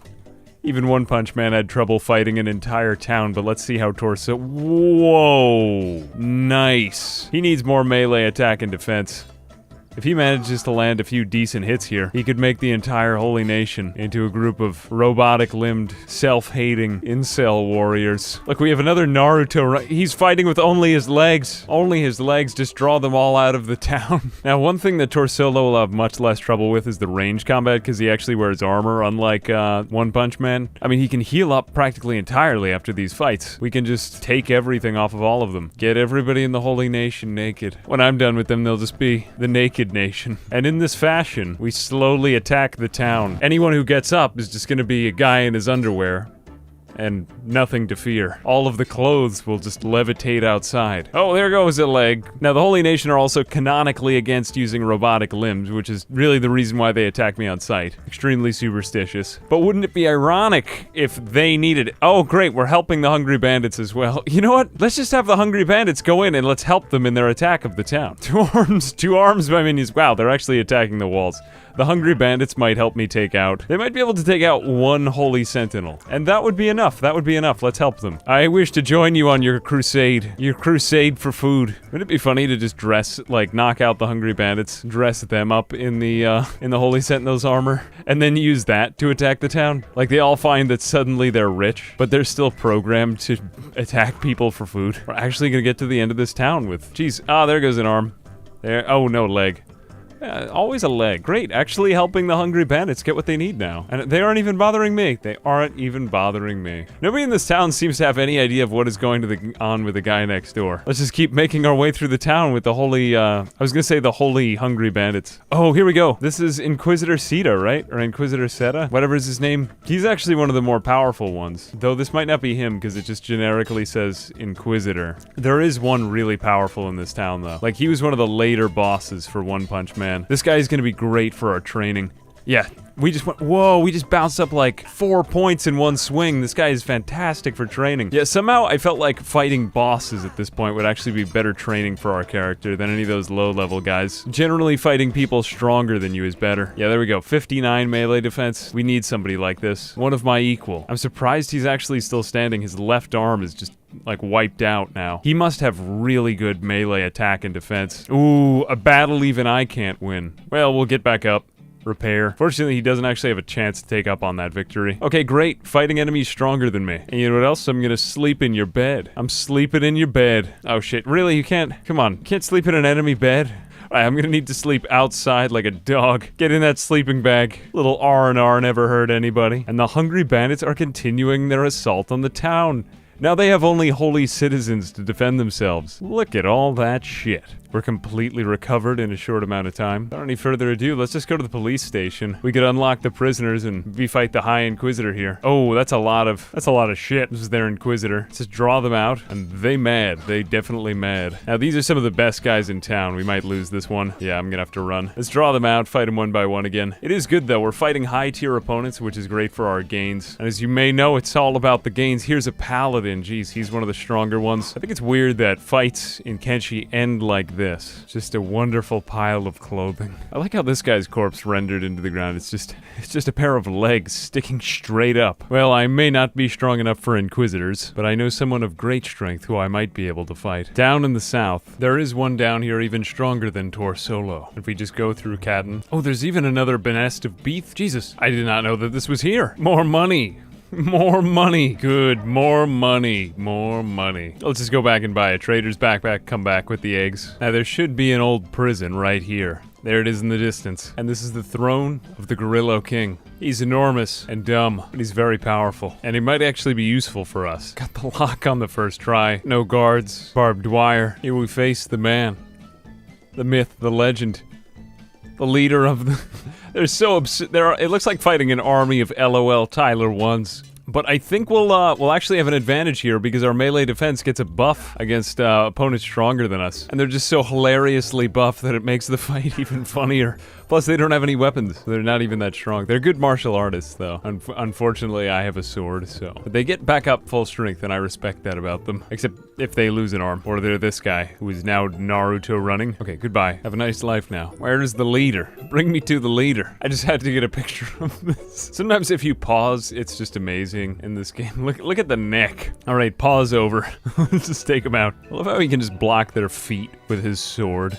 Even One Punch Man had trouble fighting an entire town, but let's see how Torsolo... Whoa! Nice. He needs more melee attack and defense. If he manages to land a few decent hits here, he could make the entire Holy Nation into a group of robotic-limbed, self-hating incel warriors. Look, we have another Naruto. He's fighting with only his legs. Only his legs. Just draw them all out of the town. Now, one thing that Torsolo will have much less trouble with is the range combat, because he actually wears armor, unlike One Punch Man. I mean, he can heal up practically entirely after these fights. We can just take everything off of all of them. Get everybody in the Holy Nation naked. When I'm done with them, they'll just be the naked nation. And in this fashion, we slowly attack the town. Anyone who gets up is just gonna be a guy in his underwear. And nothing to fear. All of the clothes will just levitate outside. Oh, there goes a leg. Now, the Holy Nation are also canonically against using robotic limbs, which is really the reason why they attack me on sight. Extremely superstitious. But wouldn't it be ironic if they needed it? Oh, great, we're helping the Hungry Bandits as well. You know what? Let's just have the Hungry Bandits go in and let's help them in their attack of the town. Two arms by minions. Wow, they're actually attacking the walls. The Hungry Bandits might help me take out. They might be able to take out one Holy Sentinel. And that would be enough. That would be enough. Let's help them. I wish to join you on your crusade. Your crusade for food. Wouldn't it be funny to just knock out the Hungry Bandits, dress them up in the Holy Sentinel's armor, and then use that to attack the town? Like, they all find that suddenly they're rich, but they're still programmed to attack people for food. We're actually gonna get to the end of this town with... Jeez. Ah, there goes an arm. There. Oh, no, leg. Always a leg. Great, actually helping the hungry bandits get what they need now. And they aren't even bothering me. They aren't even bothering me. Nobody in this town seems to have any idea of what is going on with the guy next door. Let's just keep making our way through the town with the holy, I was gonna say the holy hungry bandits. Oh, here we go. This is Inquisitor Seta, right? Or Inquisitor Seta? Whatever is his name. He's actually one of the more powerful ones. Though this might not be him because it just generically says Inquisitor. There is one really powerful in this town though. Like he was one of the later bosses for One Punch Man. This guy is gonna be great for our training. Yeah, we just went, whoa, we just bounced up like 4 points in one swing. This guy is fantastic for training. Yeah, somehow I felt like fighting bosses at this point would actually be better training for our character than any of those low-level guys. Generally, fighting people stronger than you is better. Yeah, there we go. 59 melee defense. We need somebody like this. One of my equal. I'm surprised he's actually still standing. His left arm is just like wiped out now. He must have really good melee attack and defense. Ooh, a battle even I can't win. Well, we'll get back up. Repair. Fortunately, he doesn't actually have a chance to take up on that victory. Okay, great. Fighting enemies stronger than me. And you know what else? I'm gonna sleep in your bed. I'm sleeping in your bed. Oh shit, really? You can't? Come on. You can't sleep in an enemy bed? Alright, I'm gonna need to sleep outside like a dog. Get in that sleeping bag. Little R&R never hurt anybody. And the hungry bandits are continuing their assault on the town. Now they have only holy citizens to defend themselves. Look at all that shit. We're completely recovered in a short amount of time. Without any further ado, let's just go to the police station. We could unlock the prisoners and fight the High Inquisitor here. Oh, that's a lot of shit. This is their Inquisitor. Let's just draw them out, and they mad. They definitely mad. Now, these are some of the best guys in town. We might lose this one. Yeah, I'm gonna have to run. Let's draw them out, fight them one by one again. It is good, though. We're fighting high-tier opponents, which is great for our gains. And as you may know, it's all about the gains. Here's a Paladin. Jeez, he's one of the stronger ones. I think it's weird that fights in Kenshi end like this. Just a wonderful pile of clothing. I like how this guy's corpse rendered into the ground. It's just a pair of legs sticking straight up. Well, I may not be strong enough for Inquisitors, but I know someone of great strength who I might be able to fight. Down in the south, there is one down here even stronger than Torsolo. If we just go through Caton. Oh, there's even another Benest of Beef. Jesus, I did not know that this was here. More money. More money. Good. More money. More money. Let's just go back and buy a trader's backpack, come back with the eggs. Now, there should be an old prison right here. There it is in the distance. And this is the throne of the Gorilla King. He's enormous and dumb, but he's very powerful. And he might actually be useful for us. Got the lock on the first try. No guards. Barbed wire. Here we face the man. The myth, the legend. The leader of the... They're so it looks like fighting an army of LOL Tyler 1s. But I think we'll actually have an advantage here because our melee defense gets a buff against opponents stronger than us. And they're just so hilariously buff that it makes the fight even funnier. Plus, they don't have any weapons. So they're not even that strong. They're good martial artists, though. Unfortunately, I have a sword, so... But they get back up full strength, and I respect that about them. Except if they lose an arm. Or they're this guy, who is now Naruto running. Okay, goodbye. Have a nice life now. Where is the leader? Bring me to the leader. I just had to get a picture of this. Sometimes if you pause, it's just amazing in this game. Look at the neck. Alright, pause over. Let's just take him out. I love how he can just block their feet with his sword.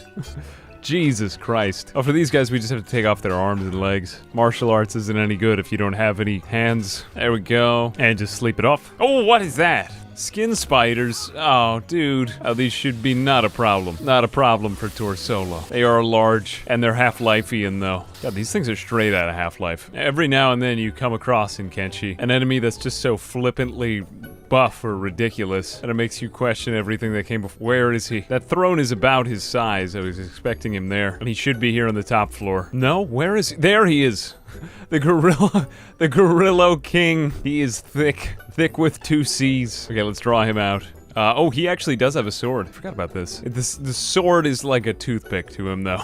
Jesus Christ. Oh, for these guys, we just have to take off their arms and legs. Martial arts isn't any good if you don't have any hands. There we go. And just sleep it off. Oh, what is that? Skin spiders. Oh, dude. Oh, these should be not a problem. Not a problem for Torsolo. They are large, and they're Half-Lifeian, though. God, these things are straight out of Half-Life. Every now and then you come across in Kenshi an enemy that's just so flippantly buff or ridiculous that it makes you question everything that came before. Where is he? That throne is about his size. I was expecting him there. And he should be here on the top floor. No? Where is he? There he is. The Gorilla King. He is thick. Thick with 2 C's. Okay, let's draw him out. Oh, he actually does have a sword. I forgot about this. The sword is like a toothpick to him, though.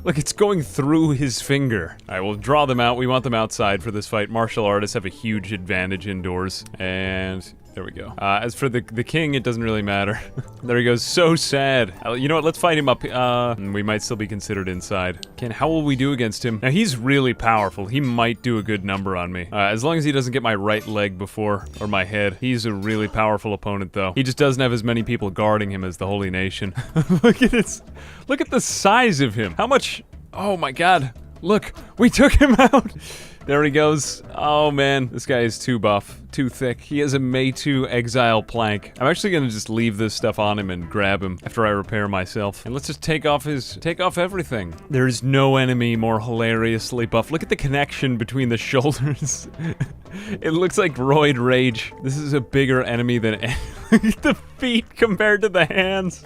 Look, it's going through his finger. All right, we'll draw them out. We want them outside for this fight. Martial artists have a huge advantage indoors. And... there we go. As for the king, it doesn't really matter. There he goes. So sad. You know what? Let's fight him up. We might still be considered inside. How will we do against him? Now, he's really powerful. He might do a good number on me. As long as he doesn't get my right leg before, or my head. He's a really powerful opponent, though. He just doesn't have as many people guarding him as the Holy Nation. Look at this. Look at the size of him. How much... oh my god. Look, we took him out. There he goes. Oh man, this guy is too buff, too thick. He has a VIII exile plank. I'm actually gonna just leave this stuff on him and grab him after I repair myself. And let's just take off everything. There is no enemy more hilariously buff. Look at the connection between the shoulders. It looks like roid rage. This is a bigger enemy than the feet compared to the hands.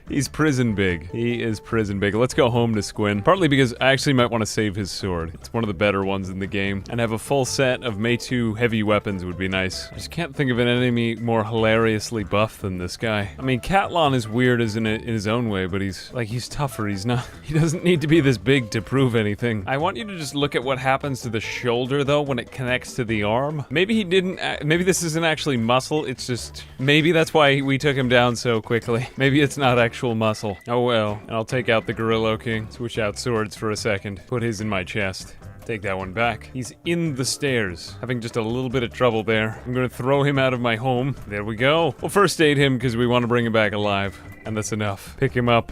He's prison big. He is prison big. Let's go home to Squin. Partly because I actually might want to save his sword. It's one of the better ones in the game. And have a full set of VIII heavy weapons would be nice. I just can't think of an enemy more hilariously buff than this guy. I mean, Catlon is weird as in his own way, but he's tougher. He doesn't need to be this big to prove anything. I want you to just look at what happens to the shoulder, though, when it connects to the arm. Maybe he didn't, maybe this isn't actually muscle. It's just, maybe that's why we took him down so quickly. Maybe it's not actually muscle. Oh well. And I'll take out the Gorilla King. Switch out swords for a second. Put his in my chest. Take that one back. He's in the stairs. Having just a little bit of trouble there. I'm gonna throw him out of my home. There we go. We'll first aid him because we want to bring him back alive. And that's enough. Pick him up.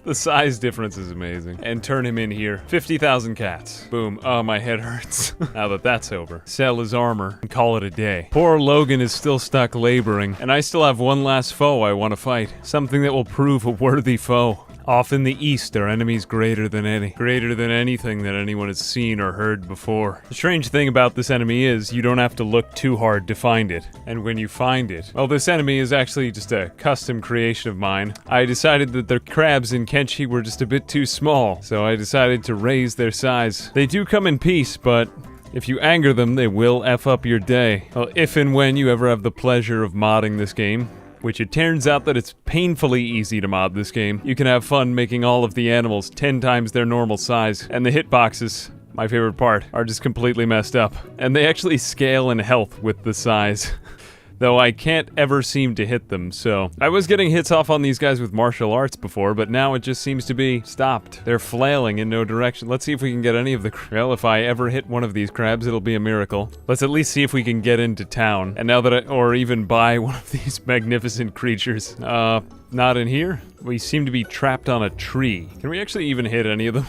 The size difference is amazing. And turn him in here. 50,000 cats. Boom. Oh, my head hurts. Now that that's over. Sell his armor and call it a day. Poor Logan is still stuck laboring. And I still have one last foe I want to fight. Something that will prove a worthy foe. Off in the east are enemies greater than anything that anyone has seen or heard before. The strange thing about this enemy is you don't have to look too hard to find it. And when you find it, well, this enemy is actually just a custom creation of mine. I decided that the crabs in Kenshi were just a bit too small, so I decided to raise their size. They do come in peace, but if you anger them, they will F up your day. Well, if and when you ever have the pleasure of modding this game, which it turns out that it's painfully easy to mod this game. You can have fun making all of the animals 10 times their normal size. And the hitboxes, my favorite part, are just completely messed up. And they actually scale in health with the size. Though I can't ever seem to hit them, so. I was getting hits off on these guys with martial arts before, but now it just seems to be stopped. They're flailing in no direction. Let's see if we can get any of the well, if I ever hit one of these crabs, it'll be a miracle. Let's at least see if we can get into town. And now that or even buy one of these magnificent creatures. Not in here? We seem to be trapped on a tree. Can we actually even hit any of them?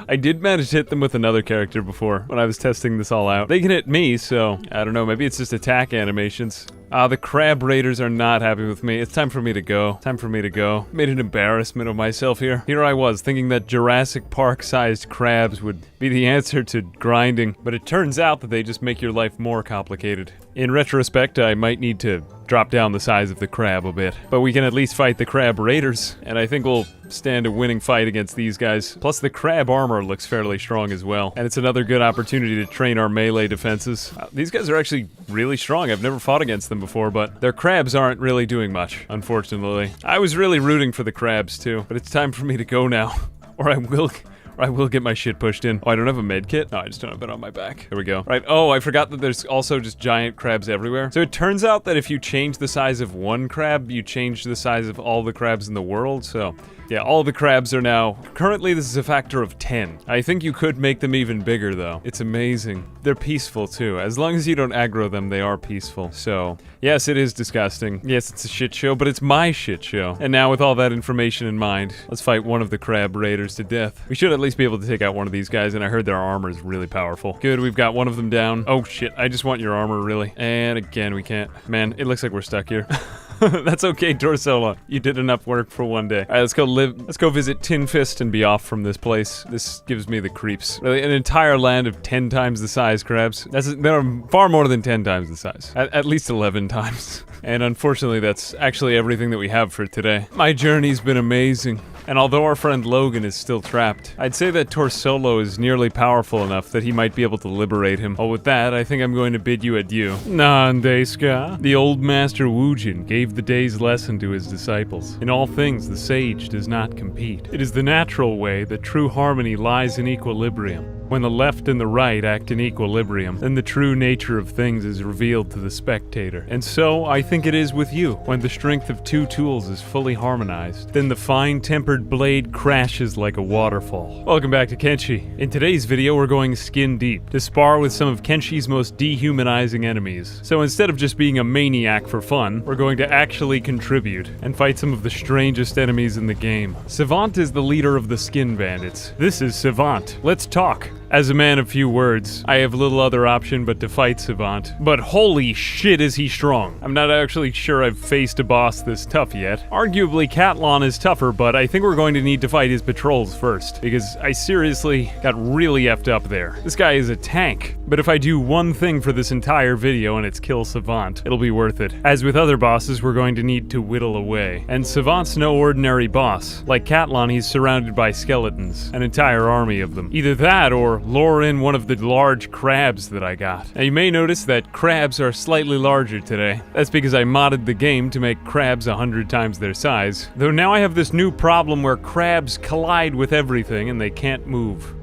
I did manage to hit them with another character before, when I was testing this all out. They can hit me, so I don't know, maybe it's just attack animations. The crab raiders are not happy with me. It's time for me to go. Made an embarrassment of myself here. Here I was, thinking that Jurassic Park-sized crabs would be the answer to grinding, but it turns out that they just make your life more complicated. In retrospect, I might need to drop down the size of the crab a bit. But we can at least fight the crab raiders, and I think we'll stand a winning fight against these guys. Plus the crab armor looks fairly strong as well, and it's another good opportunity to train our melee defenses. These guys are actually really strong. I've never fought against them before, but their crabs aren't really doing much, unfortunately. I was really rooting for the crabs too, but it's time for me to go now, or I will get my shit pushed in. Oh, I don't have a med kit? No, I just don't have it on my back. There we go. Right, oh, I forgot that there's also just giant crabs everywhere. So it turns out that if you change the size of one crab, you change the size of all the crabs in the world, so yeah, all the crabs are now, currently this is a factor of 10. I think you could make them even bigger though. It's amazing. They're peaceful too. As long as you don't aggro them, they are peaceful. So, yes, it is disgusting. Yes, it's a shit show, but it's my shit show. And now with all that information in mind, let's fight one of the crab raiders to death. We should at least be able to take out one of these guys, and I heard their armor is really powerful. Good, we've got one of them down. Oh shit, I just want your armor, really. And again, we can't. Man, it looks like we're stuck here. That's okay, Torsolo. You did enough work for one day. Alright, let's go visit Tin Fist and be off from this place. This gives me the creeps. Really, an entire land of 10 times the size crabs. There are far more than 10 times the size. At least 11 times. And unfortunately, that's actually everything that we have for today. My journey's been amazing. And although our friend Logan is still trapped, I'd say that Torsolo is nearly powerful enough that he might be able to liberate him. Well, with that, I think I'm going to bid you adieu. Nandeska. The old master Woojin gave the day's lesson to his disciples. In all things, the sage does not compete. It is the natural way that true harmony lies in equilibrium. When the left and the right act in equilibrium, then the true nature of things is revealed to the spectator. And so, I think it is with you. When the strength of two tools is fully harmonized, then the fine-tempered blade crashes like a waterfall. Welcome back to Kenshi. In today's video, we're going skin deep to spar with some of Kenshi's most dehumanizing enemies. So instead of just being a maniac for fun, we're going to actually contribute and fight some of the strangest enemies in the game. Savant is the leader of the skin bandits. This is Savant. Let's talk. As a man of few words, I have little other option but to fight Savant. But holy shit is he strong. I'm not actually sure I've faced a boss this tough yet. Arguably Catlon is tougher, but I think we're going to need to fight his patrols first, because I seriously got really effed up there. This guy is a tank. But if I do one thing for this entire video and it's kill Savant, it'll be worth it. As with other bosses, we're going to need to whittle away. And Savant's no ordinary boss. Like Catlon, he's surrounded by skeletons, an entire army of them. Either that or lure in one of the large crabs that I got. Now you may notice that crabs are slightly larger today. That's because I modded the game to make crabs 100 times their size. Though now I have this new problem where crabs collide with everything and they can't move.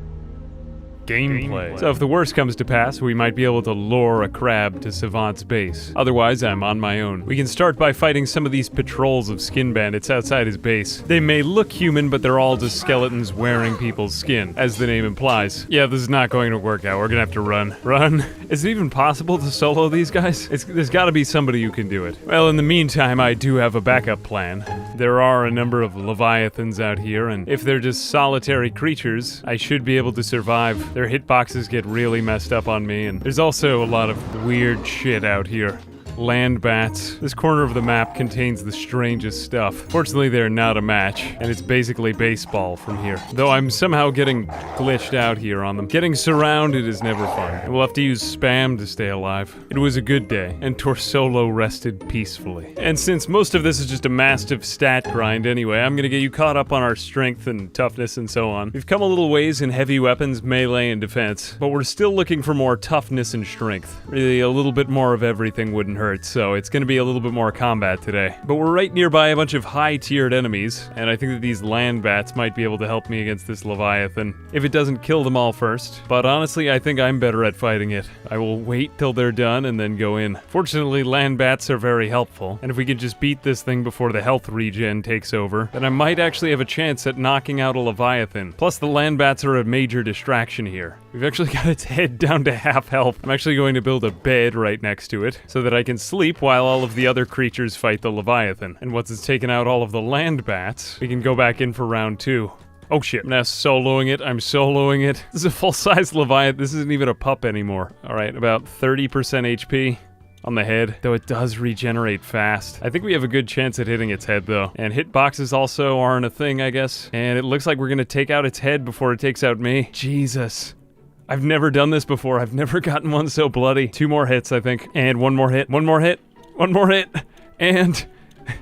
Gameplay. So if the worst comes to pass, we might be able to lure a crab to Savant's base. Otherwise, I'm on my own. We can start by fighting some of these patrols of skin bandits outside his base. They may look human, but they're all just skeletons wearing people's skin, as the name implies. Yeah, this is not going to work out. We're gonna have to run. Run? Is it even possible to solo these guys? There's gotta be somebody who can do it. Well, in the meantime, I do have a backup plan. There are a number of leviathans out here, and if they're just solitary creatures, I should be able to survive. Their hitboxes get really messed up on me, and there's also a lot of weird shit out here. Land bats. This corner of the map contains the strangest stuff. Fortunately, they're not a match, and it's basically baseball from here. Though I'm somehow getting glitched out here on them. Getting surrounded is never fun, and we'll have to use spam to stay alive. It was a good day, and Torsolo rested peacefully. And since most of this is just a massive stat grind anyway, I'm gonna get you caught up on our strength and toughness and so on. We've come a little ways in heavy weapons, melee, and defense, but we're still looking for more toughness and strength. Really, a little bit more of everything wouldn't hurt. So it's going to be a little bit more combat today. But we're right nearby a bunch of high-tiered enemies, and I think that these land bats might be able to help me against this Leviathan, if it doesn't kill them all first. But honestly, I think I'm better at fighting it. I will wait till they're done and then go in. Fortunately, land bats are very helpful, and if we can just beat this thing before the health regen takes over, then I might actually have a chance at knocking out a Leviathan. Plus, the land bats are a major distraction here. We've actually got its head down to half health. I'm actually going to build a bed right next to it, so that I can sleep while all of the other creatures fight the Leviathan. And once it's taken out all of the land bats, we can go back in for round 2. Oh shit, I'm now soloing it. I'm soloing it. This is a full-size Leviathan. This isn't even a pup anymore. Alright, about 30% HP on the head, though it does regenerate fast. I think we have a good chance at hitting its head, though. And hitboxes also aren't a thing, I guess. And it looks like we're gonna take out its head before it takes out me. Jesus. I've never done this before. I've never gotten one so bloody. 2 more hits, I think. And 1 more hit. 1 more hit. 1 more hit. And...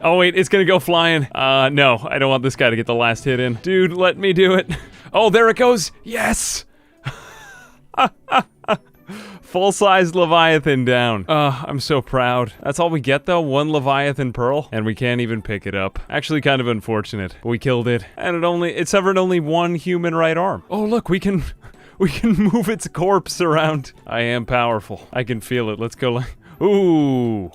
oh wait, it's gonna go flying. No, I don't want this guy to get the last hit in. Dude, let me do it. Oh, there it goes. Yes! Full-size Leviathan down. I'm so proud. That's all we get though, 1 Leviathan pearl, and we can't even pick it up. Actually kind of unfortunate, but we killed it. And it severed only 1 human right arm. Oh look, we can move its corpse around. I am powerful. I can feel it. Let's go like, ooh.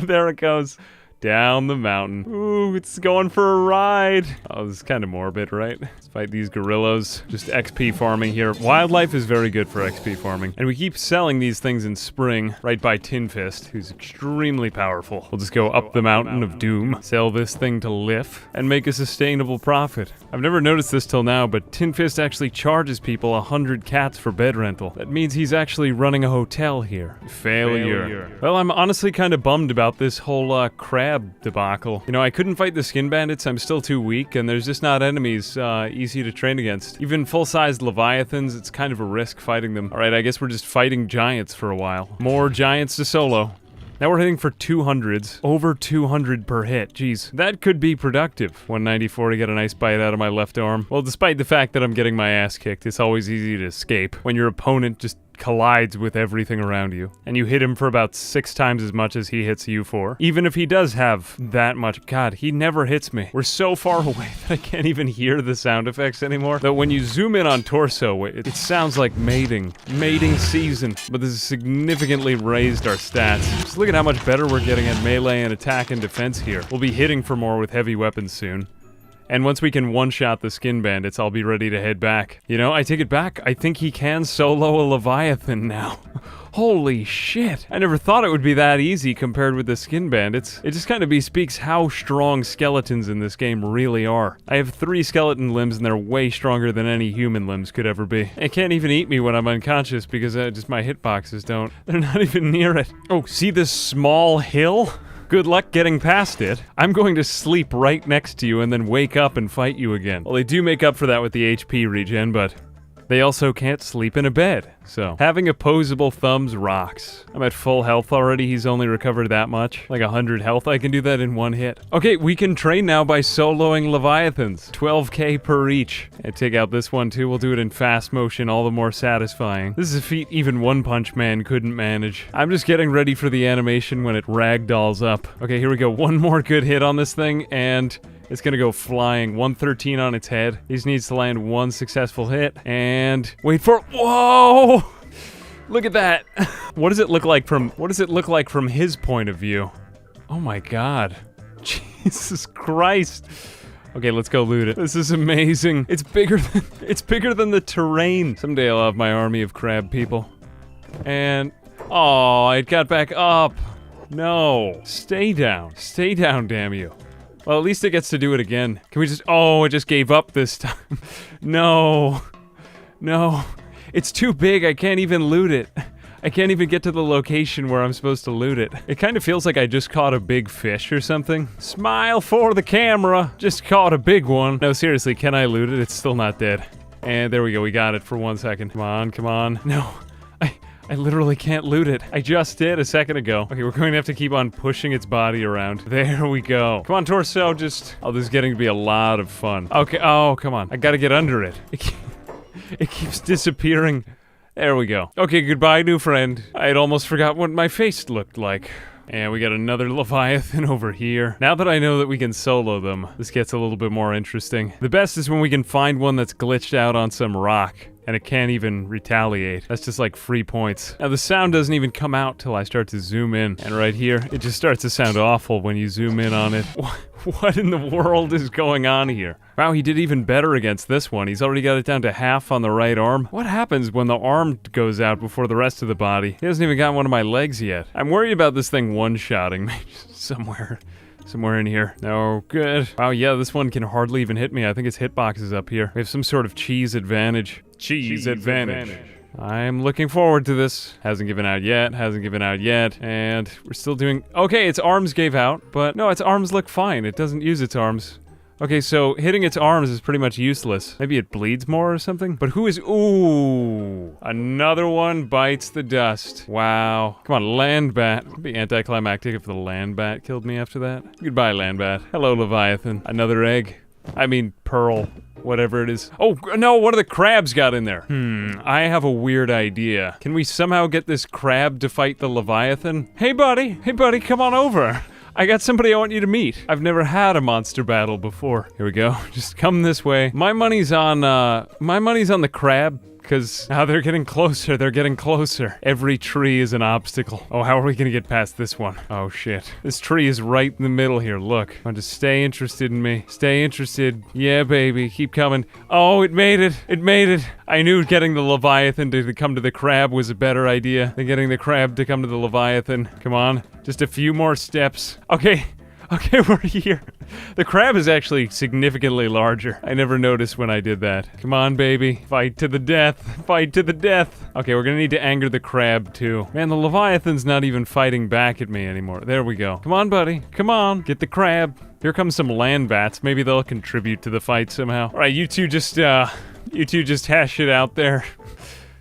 There it goes. Down the mountain. Ooh, it's going for a ride. Oh, this is kind of morbid, right? Let's fight these gorillas. Just XP farming here. Wildlife is very good for XP farming. And we keep selling these things in spring, right by Tin Fist, who's extremely powerful. We'll just go up the mountain of doom, sell this thing to Liff, and make a sustainable profit. I've never noticed this till now, but Tin Fist actually charges people 100 cats for bed rental. That means he's actually running a hotel here. Failure. Well, I'm honestly kind of bummed about this whole crab debacle. You know, I couldn't fight the skin bandits, I'm still too weak, and there's just not enemies easy to train against. Even full-sized leviathans, it's kind of a risk fighting them. Alright, I guess we're just fighting giants for a while. More giants to solo. Now we're hitting for 200s. Over 200 per hit. Jeez, that could be productive. 194 to get a nice bite out of my left arm. Well, despite the fact that I'm getting my ass kicked, it's always easy to escape when your opponent just collides with everything around you, and you hit him for about 6 times as much as he hits you for. Even if he does have that much, God, he never hits me. We're so far away that I can't even hear the sound effects anymore. Though when you zoom in on Torso, it sounds like mating season, but this has significantly raised our stats. Just look at how much better we're getting at melee and attack and defense here. We'll be hitting for more with heavy weapons soon. And once we can one-shot the skin bandits, I'll be ready to head back. You know, I take it back. I think he can solo a Leviathan now. Holy shit. I never thought it would be that easy compared with the skin bandits. It just kind of bespeaks how strong skeletons in this game really are. I have 3 skeleton limbs and they're way stronger than any human limbs could ever be. It can't even eat me when I'm unconscious because just my hitboxes don't. They're not even near it. Oh, see this small hill? Good luck getting past it. I'm going to sleep right next to you and then wake up and fight you again. Well, they do make up for that with the HP regen, but they also can't sleep in a bed, so having opposable thumbs rocks. I'm at full health already. He's only recovered that much, like 100 health. I can do that in 1 hit. Okay, we can train now by soloing Leviathans. 12k per each. And take out this one too. We'll do it in fast motion, all the more satisfying. This is a feat even One Punch Man couldn't manage. I'm just getting ready for the animation when it ragdolls up. Okay, here we go. One more good hit on this thing, and it's gonna go flying. 113 on its head. He just needs to land 1 successful hit. And wait for it. Whoa! Look at that. What does it look like from his point of view? Oh my god. Jesus Christ. Okay, let's go loot it. This is amazing. It's bigger than the terrain. Someday I'll have my army of crab people. And oh, it got back up. No. Stay down. Stay down, damn you. Well, at least it gets to do it again. Can we just... Oh, it just gave up this time. No. No. It's too big. I can't even loot it. I can't even get to the location where I'm supposed to loot it. It kind of feels like I just caught a big fish or something. Smile for the camera. Just caught a big one. No, seriously, can I loot it? It's still not dead. And there we go. We got it for 1 second. Come on, come on. No. I literally can't loot it. I just did a second ago. Okay, we're going to have to keep on pushing its body around. There we go. Come on, Torso, just... Oh, this is getting to be a lot of fun. Okay, oh, come on. I gotta get under it. It keeps disappearing. There we go. Okay, goodbye, new friend. I had almost forgot what my face looked like. And we got another Leviathan over here. Now that I know that we can solo them, this gets a little bit more interesting. The best is when we can find one that's glitched out on some rock, and it can't even retaliate. That's just like free points. Now the sound doesn't even come out till I start to zoom in. And right here, it just starts to sound awful when you zoom in on it. What in the world is going on here? Wow, he did even better against this one. He's already got it down to half on the right arm. What happens when the arm goes out before the rest of the body? He hasn't even got one of my legs yet. I'm worried about this thing one-shotting me somewhere in here. No, good. Wow, yeah, this one can hardly even hit me. I think its hitbox is up here. We have some sort of cheese advantage. Cheese advantage. I'm looking forward to this. Hasn't given out yet, and we're still doing... Okay, its arms gave out, but no, its arms look fine. It doesn't use its arms. Okay, so hitting its arms is pretty much useless. Maybe it bleeds more or something? But who is... Ooh! Another one bites the dust. Wow. Come on, land bat. It'd be anticlimactic if the land bat killed me after that. Goodbye, land bat. Hello, Leviathan. Another egg. I mean, pearl. Whatever it is. Oh, no, one of the crabs got in there. I have a weird idea. Can we somehow get this crab to fight the Leviathan? Hey, buddy, come on over. I got somebody I want you to meet. I've never had a monster battle before. Here we go. Just come this way. My money's on the crab. Because now they're getting closer, Every tree is an obstacle. Oh, how are we gonna get past this one? Oh, shit. This tree is right in the middle here, look. I want to stay interested in me. Stay interested. Yeah, baby, keep coming. Oh, it made it. I knew getting the Leviathan to come to the crab was a better idea than getting the crab to come to the Leviathan. Come on, just a few more steps. Okay, we're here. The crab is actually significantly larger. I never noticed when I did that. Come on, baby. Fight to the death. Okay, we're gonna need to anger the crab, too. Man, the Leviathan's not even fighting back at me anymore. There we go. Come on, buddy. Come on. Get the crab. Here comes some land bats. Maybe they'll contribute to the fight somehow. All right, you two just hash it out there.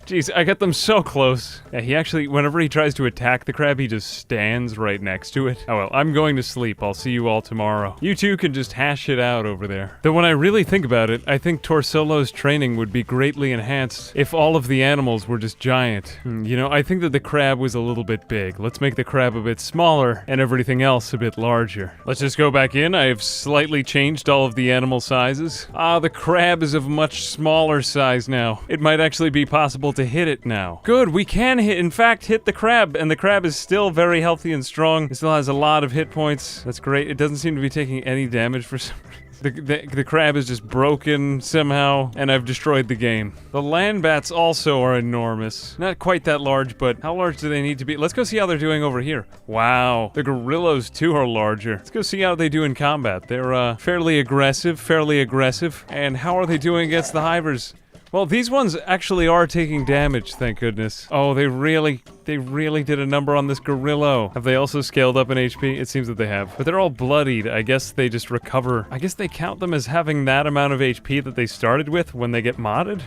Jeez, I got them so close. Yeah, he actually, whenever he tries to attack the crab, he just stands right next to it. Oh well, I'm going to sleep. I'll see you all tomorrow. You two can just hash it out over there. Though when I really think about it, I think Torsolo's training would be greatly enhanced if all of the animals were just giant. You know, I think that the crab was a little bit big. Let's make the crab a bit smaller and everything else a bit larger. Let's just go back in. I have slightly changed all of the animal sizes. Ah, the crab is of much smaller size now. It might actually be possible to hit it now. Good, we can in fact hit the crab, and the crab is still very healthy and strong. It still has a lot of hit points. That's great. It doesn't seem to be taking any damage for some reason. The crab is just broken somehow, and I've destroyed the game. The land bats also are enormous. Not quite that large, but how large do they need to be? Let's go see how they're doing over here. Wow. The gorillas, too, are larger. Let's go see how they do in combat. They're, fairly aggressive. And how are they doing against the hivers? Well, these ones actually are taking damage, thank goodness. Oh, they really did a number on this gorilla. Have they also scaled up in HP? It seems that they have. But they're all bloodied. I guess they just recover. I guess they count them as having that amount of HP that they started with when they get modded?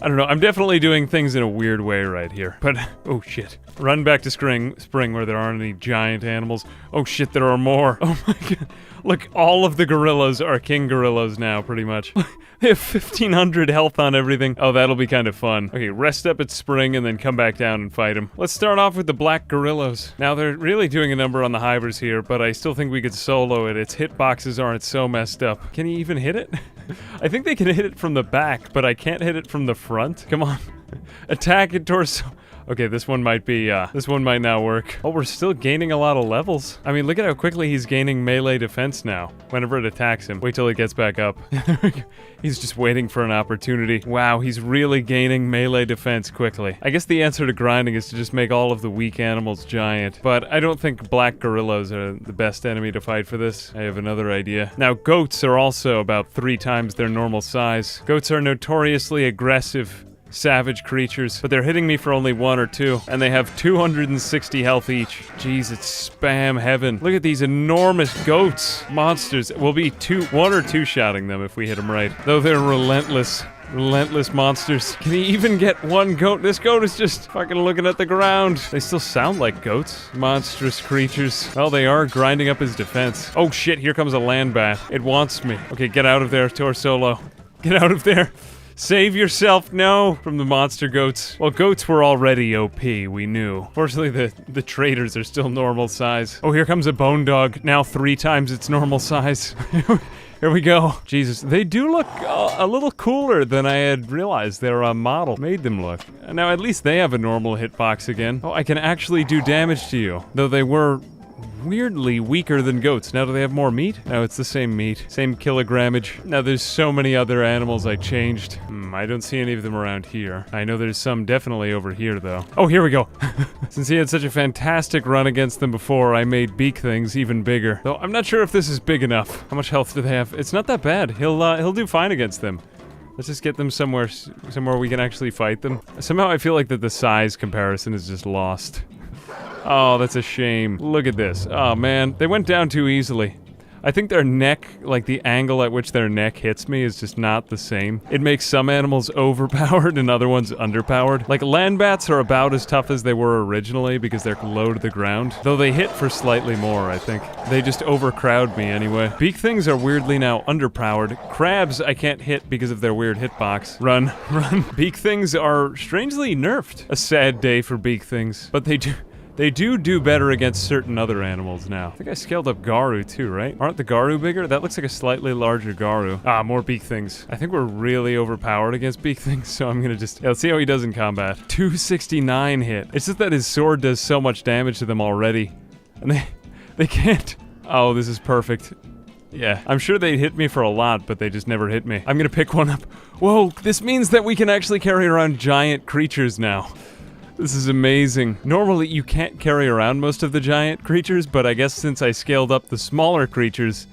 I don't know. I'm definitely doing things in a weird way right here. But, oh shit. Run back to spring where there aren't any giant animals. Oh shit, there are more. Oh my god. Look, all of the gorillas are king gorillas now, pretty much. They have 1,500 health on everything. Oh, that'll be kind of fun. Okay, rest up at spring and then come back down and fight them. Let's start off with the black gorillas. Now, they're really doing a number on the hivers here, but I still think we could solo it. Its hitboxes aren't so messed up. Can he even hit it? I think they can hit it from the back, but I can't hit it from the front. Come on. Attack it, Torso. Okay, this one might not work. Oh, we're still gaining a lot of levels. I mean, look at how quickly he's gaining melee defense now. Whenever it attacks him. Wait till it gets back up. He's just waiting for an opportunity. Wow, he's really gaining melee defense quickly. I guess the answer to grinding is to just make all of the weak animals giant. But I don't think black gorillas are the best enemy to fight for this. I have another idea. Now, goats are also about 3 times their normal size. Goats are notoriously aggressive, savage creatures, but they're hitting me for only 1 or 2, and they have 260 health each. Jeez, it's spam heaven. Look at these enormous goats. Monsters. We'll be 1 or 2 shouting them if we hit them right. Though they're relentless monsters. Can he even get 1 goat? This goat is just fucking looking at the ground. They still sound like goats. Monstrous creatures. Well, they are grinding up his defense. Oh shit, here comes a land bat. It wants me. Okay, get out of there, Torsolo. Get out of there. Save yourself, no, from the monster goats. Well, goats were already OP, we knew. Fortunately, the traders are still normal size. Oh, here comes a bone dog, now 3 times its normal size. Here we go. Jesus, they do look a little cooler than I had realized their model made them look. Now, at least they have a normal hitbox again. Oh, I can actually do damage to you, though they were weirdly weaker than goats. Now, do they have more meat? No, it's the same meat. Same kilogrammage. Now, there's so many other animals I changed. I don't see any of them around here. I know there's some definitely over here, though. Oh, here we go. Since he had such a fantastic run against them before, I made beak things even bigger. Though, I'm not sure if this is big enough. How much health do they have? It's not that bad. He'll do fine against them. Let's just get them somewhere we can actually fight them. Somehow I feel like that the size comparison is just lost. Oh, that's a shame. Look at this. Oh, man. They went down too easily. I think their neck, like the angle at which their neck hits me is just not the same. It makes some animals overpowered and other ones underpowered. Like, land bats are about as tough as they were originally because they're low to the ground. Though they hit for slightly more, I think. They just overcrowd me anyway. Beak things are weirdly now underpowered. Crabs I can't hit because of their weird hitbox. Run. Beak things are strangely nerfed. A sad day for beak things. But they do better against certain other animals now. I think I scaled up Garu too, right? Aren't the Garu bigger? That looks like a slightly larger Garu. Ah, more beak things. I think we're really overpowered against beak things, so I'm gonna just... Yeah, let's see how he does in combat. 269 hit. It's just that his sword does so much damage to them already. And they can't... Oh, this is perfect. Yeah, I'm sure they'd hit me for a lot, but they just never hit me. I'm gonna pick one up. Whoa, this means that we can actually carry around giant creatures now. This is amazing. Normally, you can't carry around most of the giant creatures, but I guess since I scaled up the smaller creatures,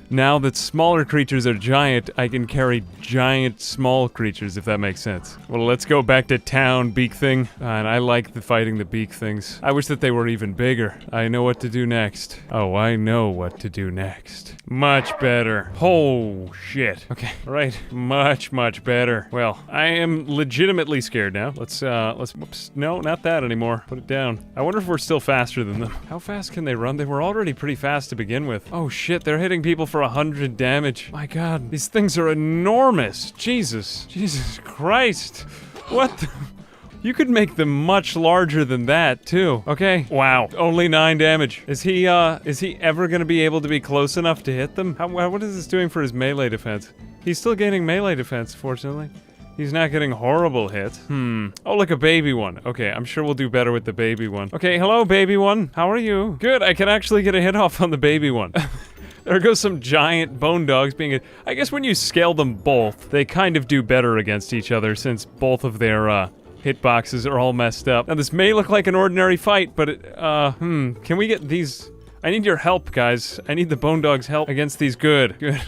now that smaller creatures are giant, I can carry giant small creatures, if that makes sense. Well, let's go back to town, beak thing. And I like fighting the beak things. I wish that they were even bigger. I know what to do next. Oh, I know what to do next. Much better. Oh, shit. Okay, right. Much better. Well, I am legitimately scared now. Let's, whoops. No, not that anymore. Put it down. I wonder if we're still faster than them. How fast can they run? They were already pretty fast to begin with. Oh, shit, they're hitting people for 100 damage. My god, these things are enormous. Jesus Christ. What the... You could make them much larger than that, too. Okay. Wow. Only 9 damage. Is he ever gonna be able to be close enough to hit them? What is this doing for his melee defense? He's still gaining melee defense, fortunately. He's not getting horrible hits. Oh, look, a baby one. Okay, I'm sure we'll do better with the baby one. Okay, hello, baby one. How are you? Good, I can actually get a hit off on the baby one. There goes some giant bone dogs being I guess when you scale them both, they kind of do better against each other since both of their, hitboxes are all messed up. Now, this may look like an ordinary fight, but can we get these? I need your help, guys. I need the bone dogs' help against these. Good.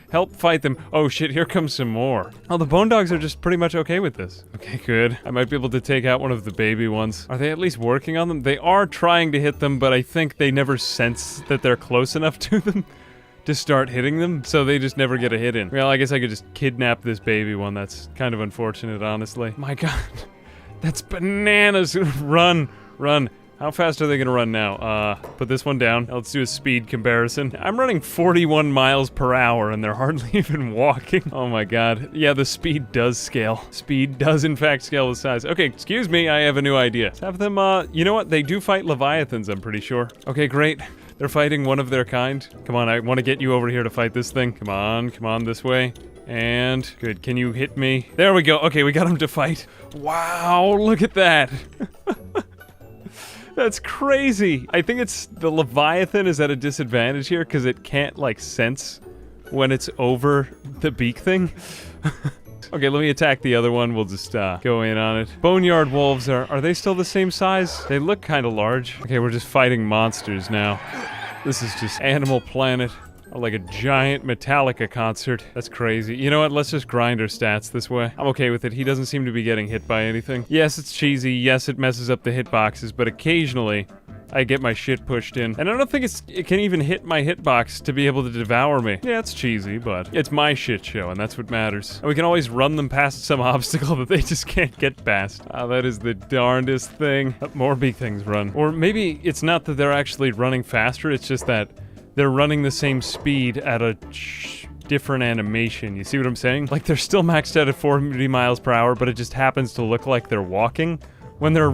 Help fight them. Oh shit, here comes some more. Oh, the bone dogs are just pretty much okay with this. Okay, good. I might be able to take out one of the baby ones. Are they at least working on them? They are trying to hit them, but I think they never sense that they're close enough to them to start hitting them, so they just never get a hit in. Well, I guess I could just kidnap this baby one. That's kind of unfortunate, honestly. My god. That's bananas. Run. How fast are they gonna run now? Put this one down. Let's do a speed comparison. I'm running 41 miles per hour and they're hardly even walking. Oh my god. Yeah, the speed does scale. Speed does in fact scale with size. Okay, excuse me, I have a new idea. Let's have them, you know what? They do fight leviathans, I'm pretty sure. Okay, great. They're fighting one of their kind. Come on, I want to get you over here to fight this thing. Come on this way. And, good, can you hit me? There we go. Okay, we got him to fight. Wow, look at that. That's crazy. I think it's the Leviathan is at a disadvantage here because it can't, like, sense when it's over the beak thing. Okay, let me attack the other one. We'll just go in on it. Boneyard wolves, are they still the same size? They look kind of large. Okay, we're just fighting monsters now. This is just Animal Planet. Or like a giant Metallica concert. That's crazy. You know what? Let's just grind our stats this way. I'm okay with it. He doesn't seem to be getting hit by anything. Yes, it's cheesy. Yes, it messes up the hitboxes, but occasionally I get my shit pushed in. And I don't think it can even hit my hitbox to be able to devour me. Yeah, it's cheesy, but it's my shit show, and that's what matters. And we can always run them past some obstacle that they just can't get past. Ah, that is the darndest thing. More big things run. Or maybe it's not that they're actually running faster, it's just that they're running the same speed at a different animation. You see what I'm saying? Like, they're still maxed out at 40 miles per hour, but it just happens to look like they're walking when they're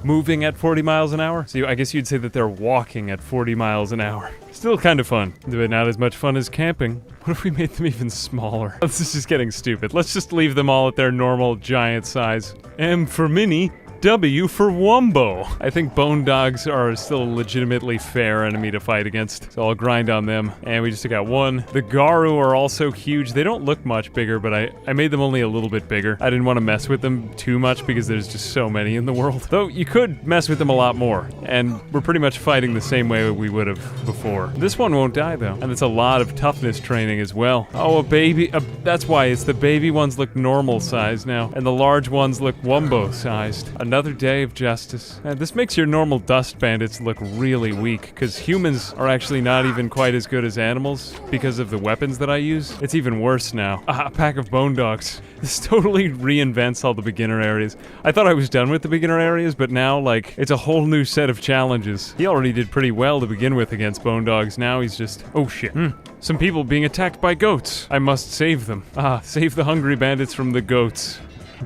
moving at 40 miles an hour. So I guess you'd say that they're walking at 40 miles an hour. Still kind of fun, but not as much fun as camping. What if we made them even smaller? This is just getting stupid. Let's just leave them all at their normal giant size. M for mini. W for Wumbo. I think bone dogs are still a legitimately fair enemy to fight against, so I'll grind on them. And we just took out one. The Garu are also huge. They don't look much bigger, but I made them only a little bit bigger. I didn't want to mess with them too much because there's just so many in the world. Though you could mess with them a lot more, and we're pretty much fighting the same way we would have before. This one won't die though, and it's a lot of toughness training as well. Oh, a baby. That's why it's the baby ones look normal size now, and the large ones look Wumbo sized. Another day of justice. This makes your normal dust bandits look really weak, because humans are actually not even quite as good as animals because of the weapons that I use. It's even worse now. A pack of bone dogs. This totally reinvents all the beginner areas. I thought I was done with the beginner areas, but now, like, it's a whole new set of challenges. He already did pretty well to begin with against bone dogs. Now he's just... Oh shit. Some people being attacked by goats. I must save them. Save the hungry bandits from the goats.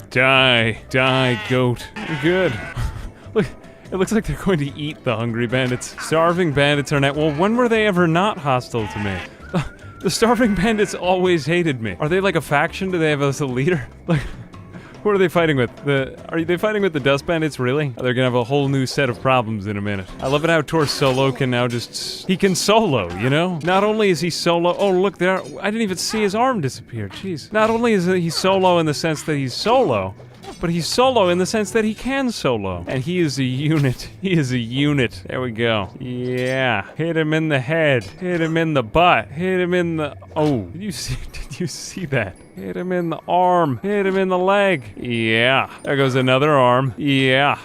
Die, goat. Good. Look, it looks like they're going to eat the hungry bandits. Starving bandits are not. Well, when were they ever not hostile to me? The starving bandits always hated me. Are they like a faction? Do they have us a leader? Like, who are they fighting with? Are they fighting with the dust bandits, really? They're gonna have a whole new set of problems in a minute. I love it how Torsolo can now just... He can solo, you know? Not only is he solo... Oh, look, there... I didn't even see his arm disappear, jeez. Not only is he solo in the sense that he's solo, but he's solo in the sense that he can solo. And he is a unit. He is a unit. There we go. Yeah. Hit him in the head. Hit him in the butt. Hit him in the... Oh, did you see that? Hit him in the arm. Hit him in the leg. Yeah. There goes another arm. Yeah.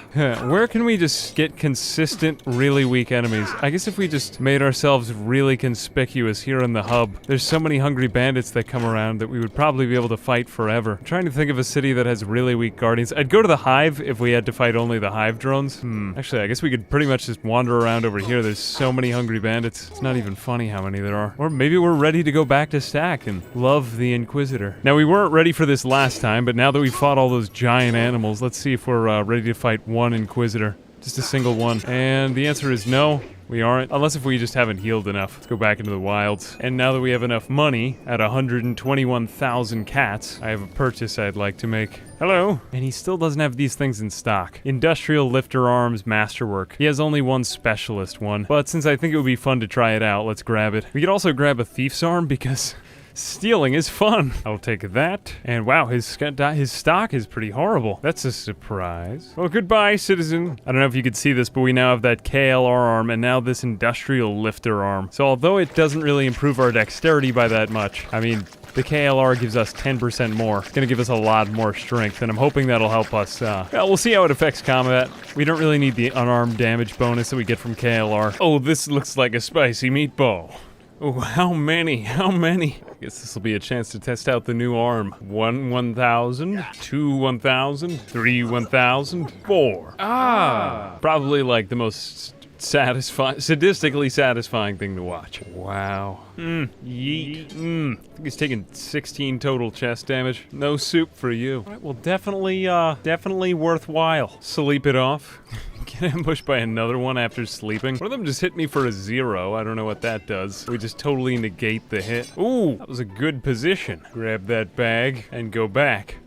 Where can we just get consistent, really weak enemies? I guess if we just made ourselves really conspicuous here in the hub. There's so many hungry bandits that come around that we would probably be able to fight forever. I'm trying to think of a city that has really weak guardians. I'd go to the Hive if we had to fight only the Hive drones. Actually, I guess we could pretty much just wander around over here. There's so many hungry bandits. It's not even funny how many there are. Or maybe we're ready to go back to stack and love the Inquisitor. Now, we weren't ready for this last time, but now that we fought all those giant animals, let's see if we're ready to fight one Inquisitor. Just a single one. And the answer is no. We aren't, unless if we just haven't healed enough. Let's go back into the wilds. And now that we have enough money, at 121,000 cats, I have a purchase I'd like to make. Hello? And he still doesn't have these things in stock. Industrial lifter arms, masterwork. He has only one specialist one, but since I think it would be fun to try it out, let's grab it. We could also grab a thief's arm because stealing is fun. I'll take that. And wow, his stock is pretty horrible. That's a surprise. Well, goodbye, citizen. I don't know if you could see this, but we now have that KLR arm and now this industrial lifter arm. So although it doesn't really improve our dexterity by that much, I mean, the KLR gives us 10% more. It's gonna give us a lot more strength, and I'm hoping that'll help us, well, we'll see how it affects combat. We don't really need the unarmed damage bonus that we get from KLR. Oh, this looks like a spicy meatball. Oh, how many? How many? I guess this will be a chance to test out the new arm. 1,000, 2, 1,000, 3, 1,000, 4. Ah! Probably like the most sadistically satisfying thing to watch. Wow. Yeet. I think he's taking 16 total chest damage. No soup for you. All right, well, definitely worthwhile. Sleep it off. Get ambushed by another one after sleeping. One of them just hit me for a 0. I don't know what that does. We just totally negate the hit. Ooh, that was a good position. Grab that bag and go back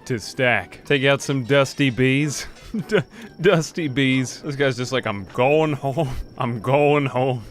to stack. Take out some dusty bees. Dusty bees. This guy's just like, I'm going home. I'm going home.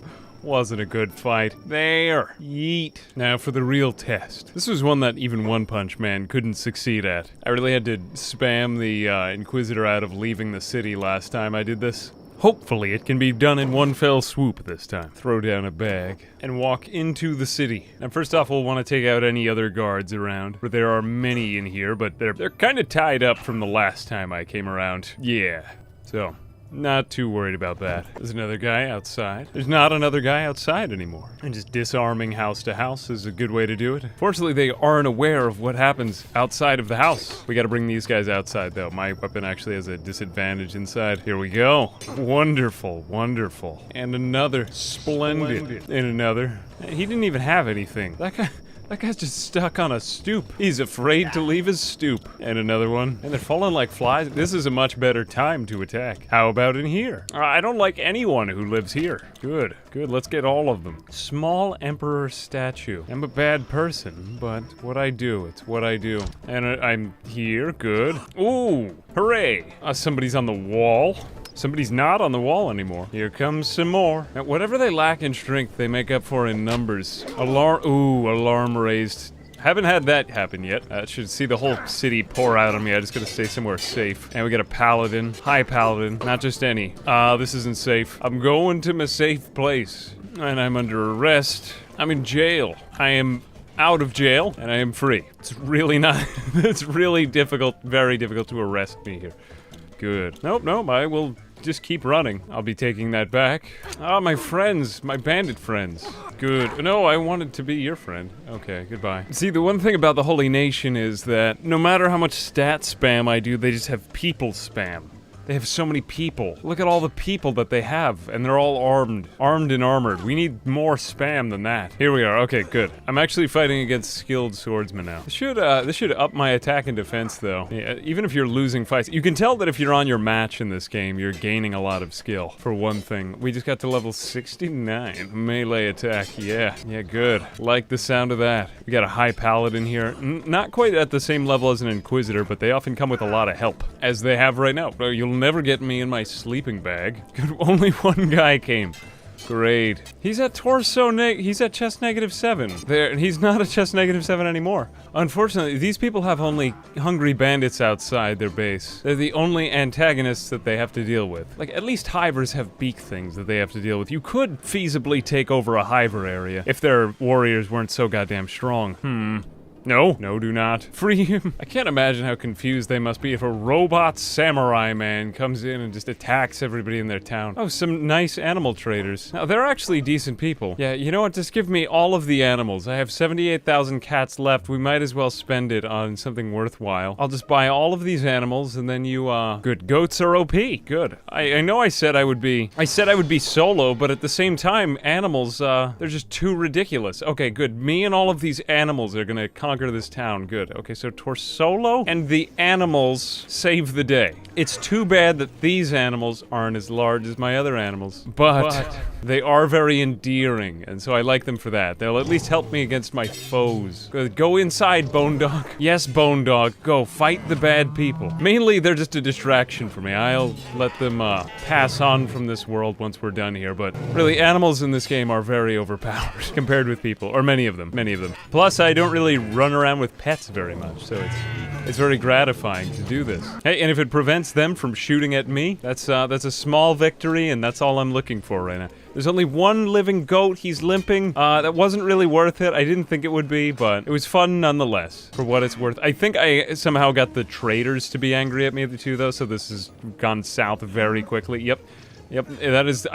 Wasn't a good fight. There. Yeet. Now for the real test. This was one that even One Punch Man couldn't succeed at. I really had to spam the Inquisitor out of leaving the city last time I did this. Hopefully it can be done in one fell swoop this time. Throw down a bag and walk into the city. Now first off, we'll want to take out any other guards around, for there are many in here, but they're kind of tied up from the last time I came around. Yeah, so not too worried about that. There's another guy outside. There's not another guy outside anymore. And just disarming house to house is a good way to do it. Fortunately, they aren't aware of what happens outside of the house. We gotta bring these guys outside, though. My weapon actually has a disadvantage inside. Here we go. Wonderful, wonderful. And another. Splendid. And another. He didn't even have anything. That guy's just stuck on a stoop. He's afraid to leave his stoop. And another one. And they're falling like flies. This is a much better time to attack. How about in here? I don't like anyone who lives here. Good, good. Let's get all of them. Small emperor statue. I'm a bad person, but what I do, it's what I do. And I'm here. Good. Ooh, hooray. Somebody's on the wall. Somebody's not on the wall anymore. Here comes some more. Now, whatever they lack in strength, they make up for in numbers. Alarm raised. Haven't had that happen yet. Should see the whole city pour out on me. I just gotta stay somewhere safe. And we got a paladin. Hi, paladin. Not just any. This isn't safe. I'm going to my safe place. And I'm under arrest. I'm in jail. I am out of jail, and I am free. It's really not. It's really difficult, very difficult to arrest me here. Good. Nope, I will just keep running. I'll be taking that back. My friends, my bandit friends. Good. No, I wanted to be your friend. Okay, goodbye. See, the one thing about the Holy Nation is that no matter how much stat spam I do, they just have people spam. They have so many people. Look at all the people that they have, and they're all armed. Armed and armored. We need more spam than that. Here we are. Okay, good. I'm actually fighting against skilled swordsmen now. This should up my attack and defense, though. Yeah, even if you're losing fights. You can tell that if you're on your match in this game, you're gaining a lot of skill, for one thing. We just got to level 69. Melee attack. Yeah, good. Like the sound of that. We got a high paladin here. Not quite at the same level as an Inquisitor, but they often come with a lot of help, as they have right now. You'll never get me in my sleeping bag. Only one guy came. Great. He's at he's at chest -7. There, he's not at chest -7 anymore. Unfortunately, these people have only hungry bandits outside their base. They're the only antagonists that they have to deal with. Like, at least hivers have beak things that they have to deal with. You could feasibly take over a hiver area if their warriors weren't so goddamn strong. No, do not. Free him. I can't imagine how confused they must be if a robot samurai man comes in and just attacks everybody in their town. Oh, some nice animal traders. Now, they're actually decent people. Yeah, you know what? Just give me all of the animals. I have 78,000 cats left. We might as well spend it on something worthwhile. I'll just buy all of these animals, and then you, Good. Goats are OP. Good. I know I said I would be solo, but at the same time, animals, they're just too ridiculous. Okay, good. Me and all of these animals are gonna conquer conquer this town. Good. Okay, so Torsolo and the animals save the day. It's too bad that these animals aren't as large as my other animals, but they are very endearing, and so I like them for that. They'll at least help me against my foes. Go inside, Bone Dog. Yes, Bone Dog, go fight the bad people. Mainly, they're just a distraction for me. I'll let them pass on from this world once we're done here, but really, animals in this game are very overpowered compared with people, or many of them. Plus, I don't really run around with pets very much, so it's very gratifying to do this. Hey, and if it prevents them from shooting at me, that's a small victory, and that's all I'm looking for right now. There's only one living goat. He's limping. That wasn't really worth it. I didn't think it would be, but it was fun nonetheless, for what it's worth. I think I somehow got the traders to be angry at me too, though, so this has gone south very quickly. Yep, that is,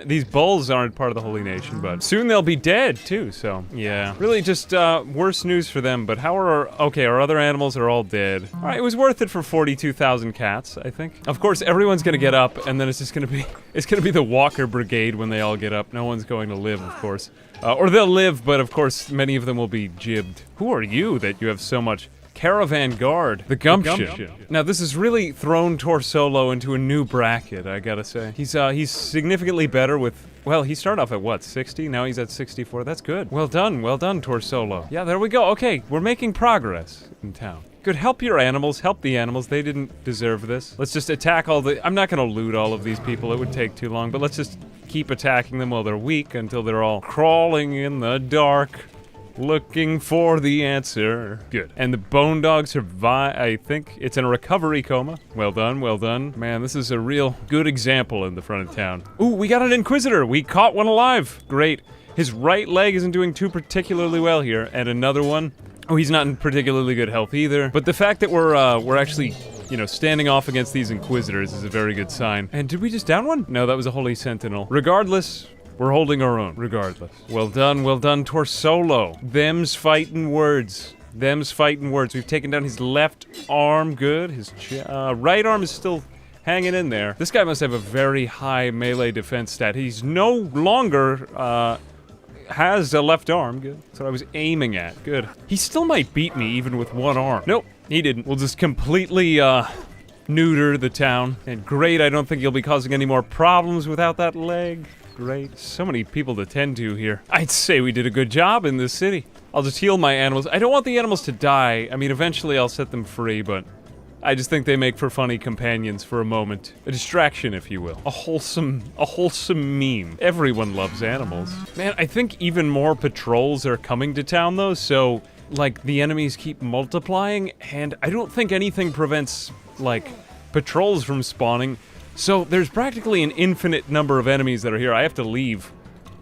these bulls aren't part of the Holy Nation, but soon they'll be dead, too, so, yeah. Really just, worse news for them, but how are our other animals are all dead. Alright, it was worth it for 42,000 cats, I think. Of course, everyone's gonna get up, and then it's gonna be the Walker Brigade when they all get up. No one's going to live, of course. Or they'll live, but of course, many of them will be jibbed. Who are you that you have so much Caravan Guard, the gumption. Now this has really thrown Torsolo into a new bracket, I gotta say. He's significantly better with, well, he started off at what, 60? Now he's at 64, that's good. Well done, Torsolo. Yeah, there we go, okay, we're making progress in town. Good, help your animals, help the animals, they didn't deserve this. Let's just attack I'm not gonna loot all of these people, it would take too long, but let's just keep attacking them while they're weak until they're all crawling in the dark. Looking for the answer. Good. And the Bone Dog survive. I think it's in a recovery coma. Well done. Man, this is a real good example in the front of town. Ooh, we got an Inquisitor. We caught one alive. Great. His right leg isn't doing too particularly well here. And another one. Oh, he's not in particularly good health either. But the fact that we're actually, you know, standing off against these Inquisitors is a very good sign. And did we just down one? No, that was a Holy Sentinel. Regardless, we're holding our own, regardless. Well done, Torsolo. Them's fighting words. We've taken down his left arm, good. His right arm is still hanging in there. This guy must have a very high melee defense stat. He's no longer, has a left arm, good. That's what I was aiming at, good. He still might beat me even with one arm. Nope, he didn't. We'll just completely, neuter the town. And great, I don't think you'll be causing any more problems without that leg. Great. So many people to tend to here. I'd say we did a good job in this city. I'll just heal my animals. I don't want the animals to die. I mean, eventually I'll set them free, but I just think they make for funny companions for a moment. A distraction, if you will. A wholesome meme. Everyone loves animals. Man, I think even more patrols are coming to town, though, so, like, the enemies keep multiplying, and I don't think anything prevents, like, patrols from spawning. So, there's practically an infinite number of enemies that are here. I have to leave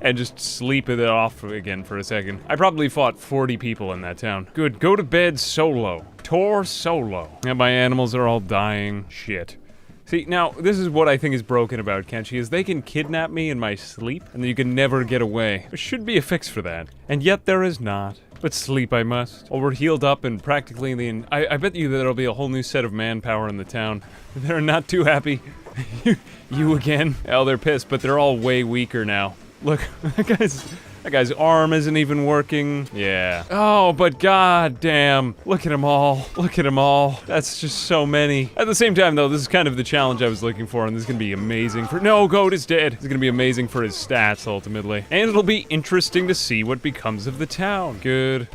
and just sleep it off again for a second. I probably fought 40 people in that town. Good, go to bed solo. Torsolo. And my animals are all dying. Shit. See, now, this is what I think is broken about Kenshi, is they can kidnap me in my sleep, and then you can never get away. There should be a fix for that. And yet there is not. But sleep I must. Well, we're healed up and practically I bet you there'll be a whole new set of manpower in the town. They're not too happy. You again? Oh, they're pissed, but they're all way weaker now. Look, that guy's arm isn't even working. Yeah. Oh, but goddamn. Look at them all. That's just so many. At the same time, though, this is kind of the challenge I was looking for, and this is gonna be amazing for— No, Goat is dead. This is gonna be amazing for his stats, ultimately. And it'll be interesting to see what becomes of the town. Good.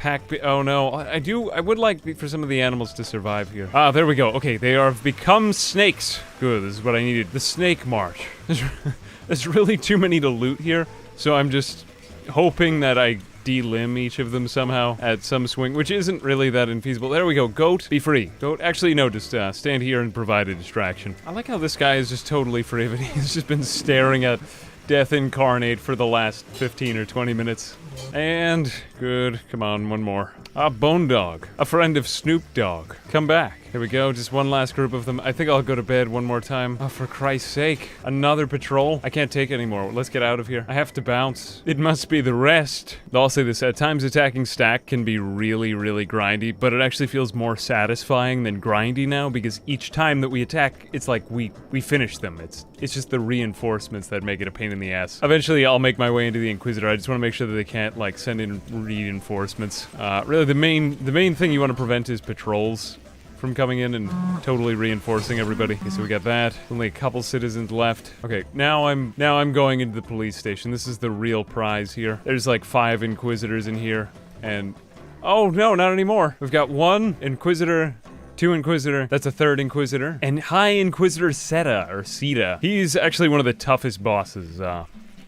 Oh, no. I would like for some of the animals to survive here. Ah, there we go. Okay, they have become snakes. Good, this is what I needed. The snake march. There's really too many to loot here, so I'm just hoping that I delimb each of them somehow at some swing, which isn't really that infeasible. There we go. Goat, be free. Goat, actually, no, just stand here and provide a distraction. I like how this guy is just totally free of it. He's just been staring at death incarnate for the last 15 or 20 minutes. And, good, come on, one more. Bone Dog, a friend of Snoop Dogg. Come back. Here we go, just one last group of them. I think I'll go to bed one more time. Oh, for Christ's sake. Another patrol? I can't take it anymore. Let's get out of here. I have to bounce. It must be the rest. I'll say this, at times attacking stack can be really, really grindy, but it actually feels more satisfying than grindy now, because each time that we attack, it's like we finish them. It's just the reinforcements that make it a pain in the ass. Eventually, I'll make my way into the Inquisitor. I just want to make sure that they can't, like, send in reinforcements. Really, the main thing you want to prevent is patrols from coming in and totally reinforcing everybody. Okay, so we got that. Only a couple citizens left. Okay, now I'm going into the police station. This is the real prize here. There's like 5 Inquisitors in here, and oh no, not anymore. We've got 1 Inquisitor, 2 Inquisitor, that's a 3rd Inquisitor, and High Inquisitor Seta. He's actually one of the toughest bosses,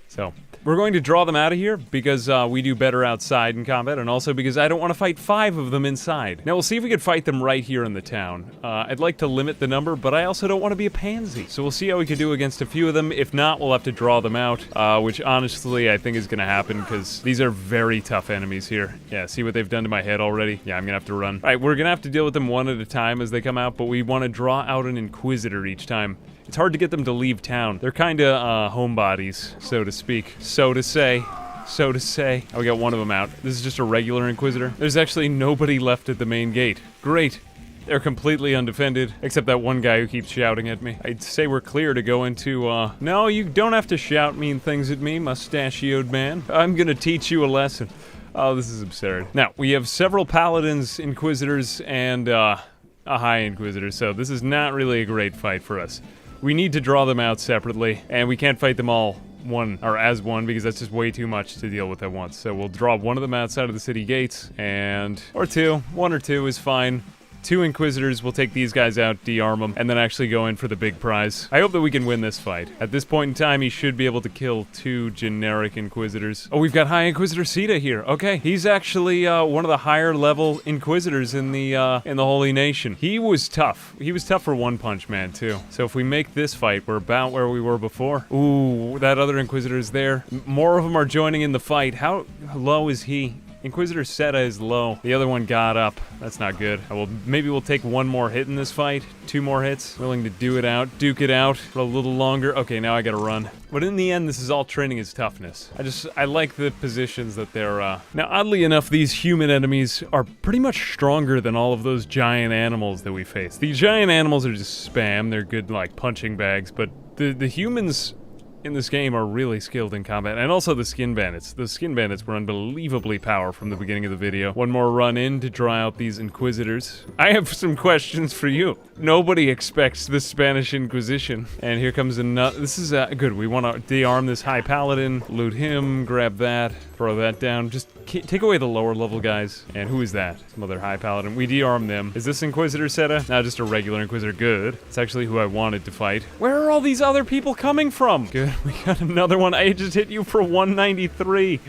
so we're going to draw them out of here because we do better outside in combat, and also because I don't want to fight 5 of them inside. Now we'll see if we can fight them right here in the town. I'd like to limit the number, but I also don't want to be a pansy. So we'll see how we can do against a few of them. If not, we'll have to draw them out, which honestly I think is going to happen because these are very tough enemies here. Yeah, see what they've done to my head already? Yeah, I'm going to have to run. All right, we're going to have to deal with them one at a time as they come out, but we want to draw out an Inquisitor each time. It's hard to get them to leave town. They're kinda, homebodies, so to speak. So to say. Oh, we got one of them out. This is just a regular Inquisitor. There's actually nobody left at the main gate. Great. They're completely undefended, except that one guy who keeps shouting at me. I'd say we're clear to go into, no, you don't have to shout mean things at me, mustachioed man. I'm gonna teach you a lesson. Oh, this is absurd. Now, we have several Paladins, Inquisitors, and, a High Inquisitor, so this is not really a great fight for us. We need to draw them out separately, and we can't fight them all as one, because that's just way too much to deal with at once. So we'll draw one of them outside of the city gates, or 2. 1 or 2 is fine. 2 Inquisitors, we'll take these guys out, de-arm them, and then actually go in for the big prize. I hope that we can win this fight. At this point in time, he should be able to kill 2 generic Inquisitors. Oh, we've got High Inquisitor Seta here. Okay, he's actually one of the higher level Inquisitors in the Holy Nation. He was tough. He was tough for One Punch Man, too. So if we make this fight, we're about where we were before. Ooh, that other Inquisitor is there. More of them are joining in the fight. How low is he? Inquisitor Seta is low. The other one got up. That's not good. Maybe we'll take 1 more hit in this fight. 2 more hits. Willing to duke it out for a little longer. Okay, now I gotta run. But in the end, this is all training his toughness. I like the positions that they're, Now, oddly enough, these human enemies are pretty much stronger than all of those giant animals that we face. The giant animals are just spam. They're good, like, punching bags, but the humans in this game are really skilled in combat, and also the skin bandits. The skin bandits were unbelievably powerful from the beginning of the video. One more run in to draw out these Inquisitors. I have some questions for you. Nobody expects the Spanish Inquisition. And here comes another. This is good. We want to de-arm this High Paladin, loot him, grab that, throw that down. Just take away the lower level guys. And who is that? Some other High Paladin. We de-arm them. Is this Inquisitor Seta? No, just a regular Inquisitor. Good. It's actually who I wanted to fight. Where are all these other people coming from? Good. We got another one. I just hit you for 193.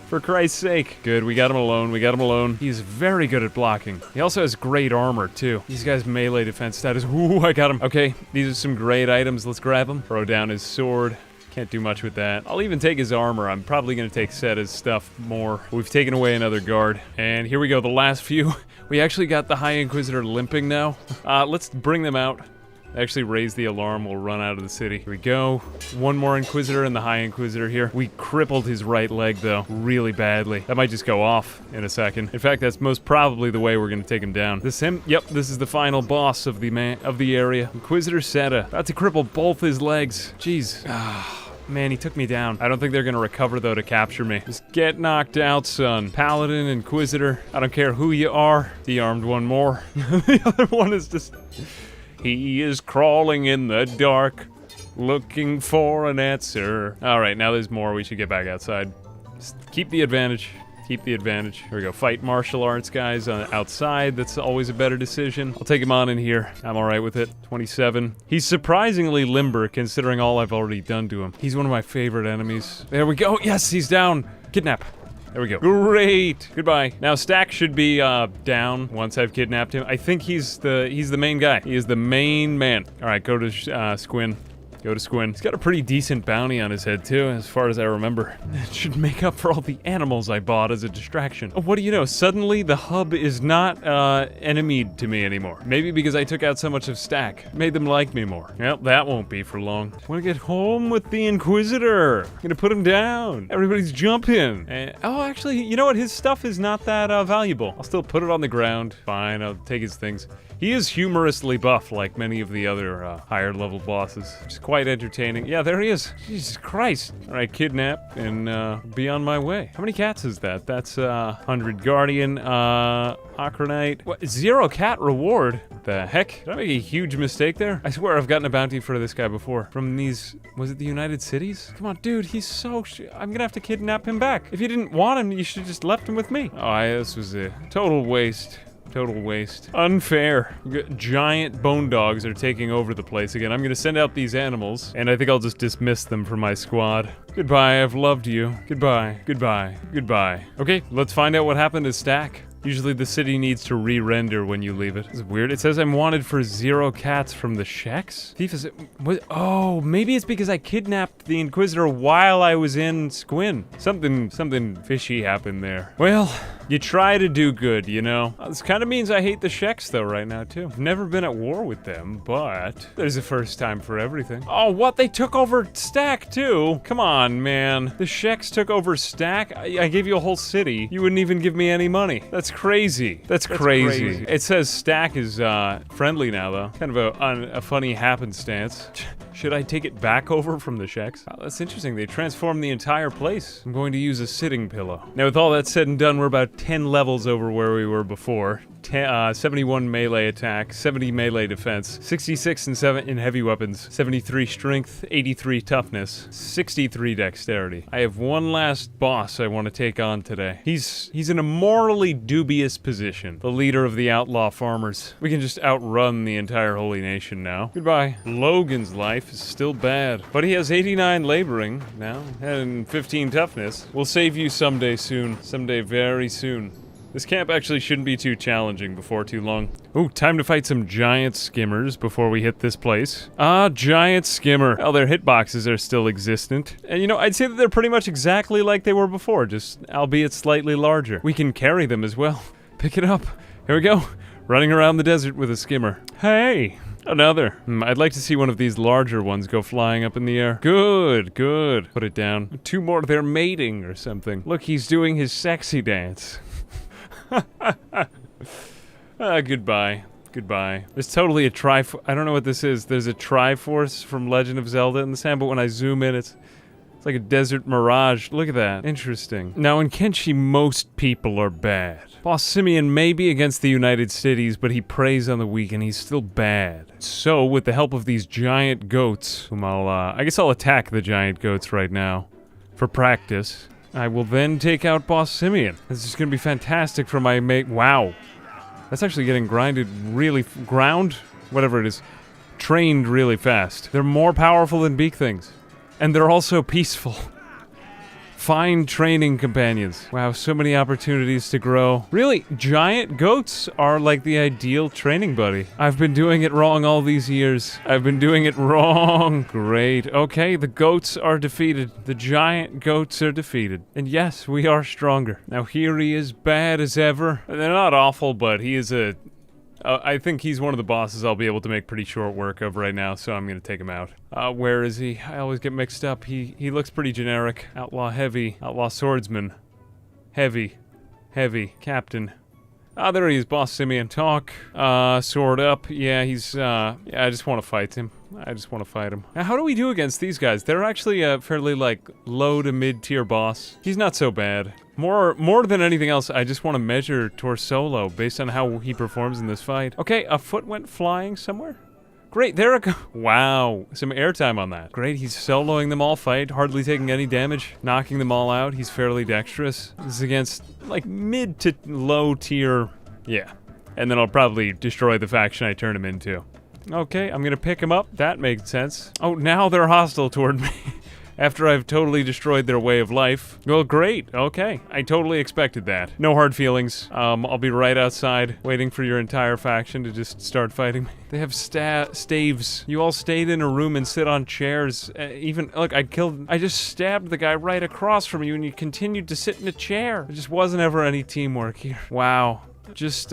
For Christ's sake. Good, we got him alone. He's very good at blocking. He also has great armor, too. These guys' melee defense status. Ooh, I got him. Okay, these are some great items. Let's grab them. Throw down his sword. Can't do much with that. I'll even take his armor. I'm probably going to take Seta's stuff more. We've taken away another guard. And here we go, the last few. We actually got the High Inquisitor limping now. Let's bring them out. Actually raise the alarm, we'll run out of the city. Here we go. 1 more Inquisitor and the High Inquisitor here. We crippled his right leg, though, really badly. That might just go off in a second. In fact, that's most probably the way we're gonna take him down. This him? Yep, this is the final boss of the area. Inquisitor Seta. About to cripple both his legs. Jeez. Man, he took me down. I don't think they're gonna recover, though, to capture me. Just get knocked out, son. Paladin, Inquisitor, I don't care who you are. De-armed 1 more. The other one is just... He is crawling in the dark, looking for an answer. All right, now there's more. We should get back outside. Just keep the advantage. Keep the advantage. Here we go. Fight martial arts guys outside. That's always a better decision. I'll take him on in here. I'm all right with it. 27. He's surprisingly limber considering all I've already done to him. He's one of my favorite enemies. There we go. Yes, he's down. Kidnap. There we go. Great. Goodbye. Now Stack should be down once I've kidnapped him. I think he's the main guy. He is the main man. All right, go to Squin. Go to Squin. He's got a pretty decent bounty on his head, too, as far as I remember. It should make up for all the animals I bought as a distraction. Oh, what do you know? Suddenly, the hub is not, enemied to me anymore. Maybe because I took out so much of Stack. Made them like me more. Well, that won't be for long. I want to get home with the Inquisitor. I'm gonna put him down. Everybody's jumping. Oh, actually, you know what? His stuff is not that, valuable. I'll still put it on the ground. Fine, I'll take his things. He is humorously buff, like many of the other higher level bosses. It's quite entertaining. Yeah, there he is. Jesus Christ. All right, kidnap and be on my way. How many cats is that? That's 100 Guardian, Acronite. What? 0 cat reward? The heck? Did I make a huge mistake there? I swear I've gotten a bounty for this guy before. From these, was it the United Cities? Come on, dude, he's so I'm gonna have to kidnap him back. If you didn't want him, you should have just left him with me. Oh, this was a total waste. Total waste. Unfair. Giant bone dogs are taking over the place again. I'm gonna send out these animals, and I think I'll just dismiss them from my squad. Goodbye, I've loved you. Goodbye, goodbye, goodbye. Okay, let's find out what happened to Stack. Usually the city needs to re-render when you leave it. This is weird. It says I'm wanted for 0 cats from the Sheks? Thief is... What? Oh, maybe it's because I kidnapped the Inquisitor while I was in Squin. Something fishy happened there. Well, you try to do good, you know? This kind of means I hate the Sheks, though, right now, too. I've never been at war with them, but there's a first time for everything. Oh, what? They took over Stack, too? Come on, man. The Sheks took over Stack? I gave you a whole city. You wouldn't even give me any money. That's crazy. That's crazy. It says Stack is friendly now, though. Kind of a funny happenstance. Should I take it back over from the Sheks? Oh, that's interesting. They transformed the entire place. I'm going to use a sitting pillow. Now, with all that said and done, we're about 10 levels over where we were before. 71 melee attack, 70 melee defense, 66 in heavy weapons, 73 strength, 83 toughness, 63 dexterity. I have one last boss I want to take on today. He's in a morally dubious position. The leader of the outlaw farmers. We can just outrun the entire holy nation now. Goodbye. Logan's life is still bad, but he has 89 laboring now and 15 toughness. We'll save you someday soon. Someday very soon. This camp actually shouldn't be too challenging before too long. Ooh, time to fight some giant skimmers before we hit this place. Giant skimmer. Well, their hitboxes are still existent. And you know, I'd say that they're pretty much exactly like they were before, just albeit slightly larger. We can carry them as well. Pick it up. Here we go. Running around the desert with a skimmer. Hey! Another. I'd like to see one of these larger ones go flying up in the air. Good, good. Put it down. 2 more, they're mating or something. Look, he's doing his sexy dance. Goodbye. Goodbye. There's totally a I don't know what this is. There's a Triforce from Legend of Zelda in the sand, but when I zoom in, it's like a desert mirage. Look at that. Interesting. Now, in Kenshi, most people are bad. Boss Simeon may be against the United Cities, but he preys on the weak, and he's still bad. So, with the help of these giant goats, whom I guess I'll attack the giant goats right now, for practice. I will then take out Boss Simeon. This is gonna be fantastic for my mate. Wow. That's actually getting whatever it is, trained really fast. They're more powerful than beak things. And they're also peaceful. Fine training companions. Wow, so many opportunities to grow. Really, giant goats are like the ideal training buddy. I've been doing it wrong all these years. I've been doing it wrong. Great. Okay, the goats are defeated. The giant goats are defeated. And yes, we are stronger. Now here he is, bad as ever. They're not awful, but he is I think he's one of the bosses I'll be able to make pretty short work of right now, so I'm gonna take him out. Where is he? I always get mixed up. He looks pretty generic. Outlaw heavy. Outlaw swordsman. Heavy. Heavy. Captain. There he is, Boss Simeon. Talk. Sword up. Yeah, he's, yeah, I just want to fight him. I just want to fight him. Now, how do we do against these guys? They're actually a fairly, like, low to mid-tier boss. He's not so bad. More than anything else, I just want to measure Torsolo based on how he performs in this fight. Okay, a foot went flying somewhere. Great, there it goes. Wow, some airtime on that. Great, he's soloing them all fight, hardly taking any damage, knocking them all out. He's fairly dexterous. This is against, like, mid to low tier. Yeah. And then I'll probably destroy the faction I turn him into. Okay, I'm gonna pick him up. That makes sense. Oh, now they're hostile toward me. after I've totally destroyed their way of life. Well, great. Okay. I totally expected that. No hard feelings. I'll be right outside waiting for your entire faction to just start fighting me. They have staves. You all stayed in a room and sit on chairs. Look, I just stabbed the guy right across from you and you continued to sit in a chair. There just wasn't ever any teamwork here. Wow. Just,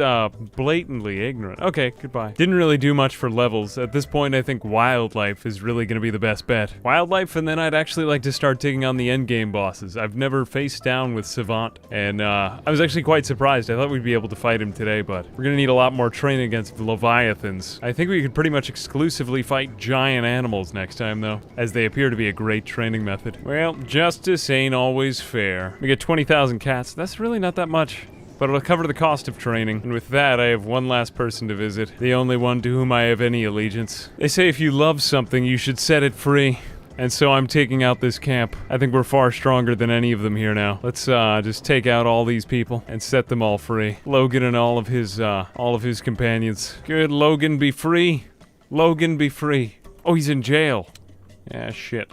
blatantly ignorant. Okay, goodbye. Didn't really do much for levels. At this point, I think wildlife is really gonna be the best bet. Wildlife, and then I'd actually like to start taking on the endgame bosses. I've never faced down with Savant, and, I was actually quite surprised. I thought we'd be able to fight him today, but we're gonna need a lot more training against Leviathans. I think we could pretty much exclusively fight giant animals next time, though, as they appear to be a great training method. Well, justice ain't always fair. We get 20,000 cats. That's really not that much. But it'll cover the cost of training. And with that, I have one last person to visit. The only one to whom I have any allegiance. They say if you love something, you should set it free. And so I'm taking out this camp. I think we're far stronger than any of them here now. Let's just take out all these people and set them all free. Logan and all of his companions. Good, Logan, be free. Logan, be free. Oh, he's in jail. Yeah, shit.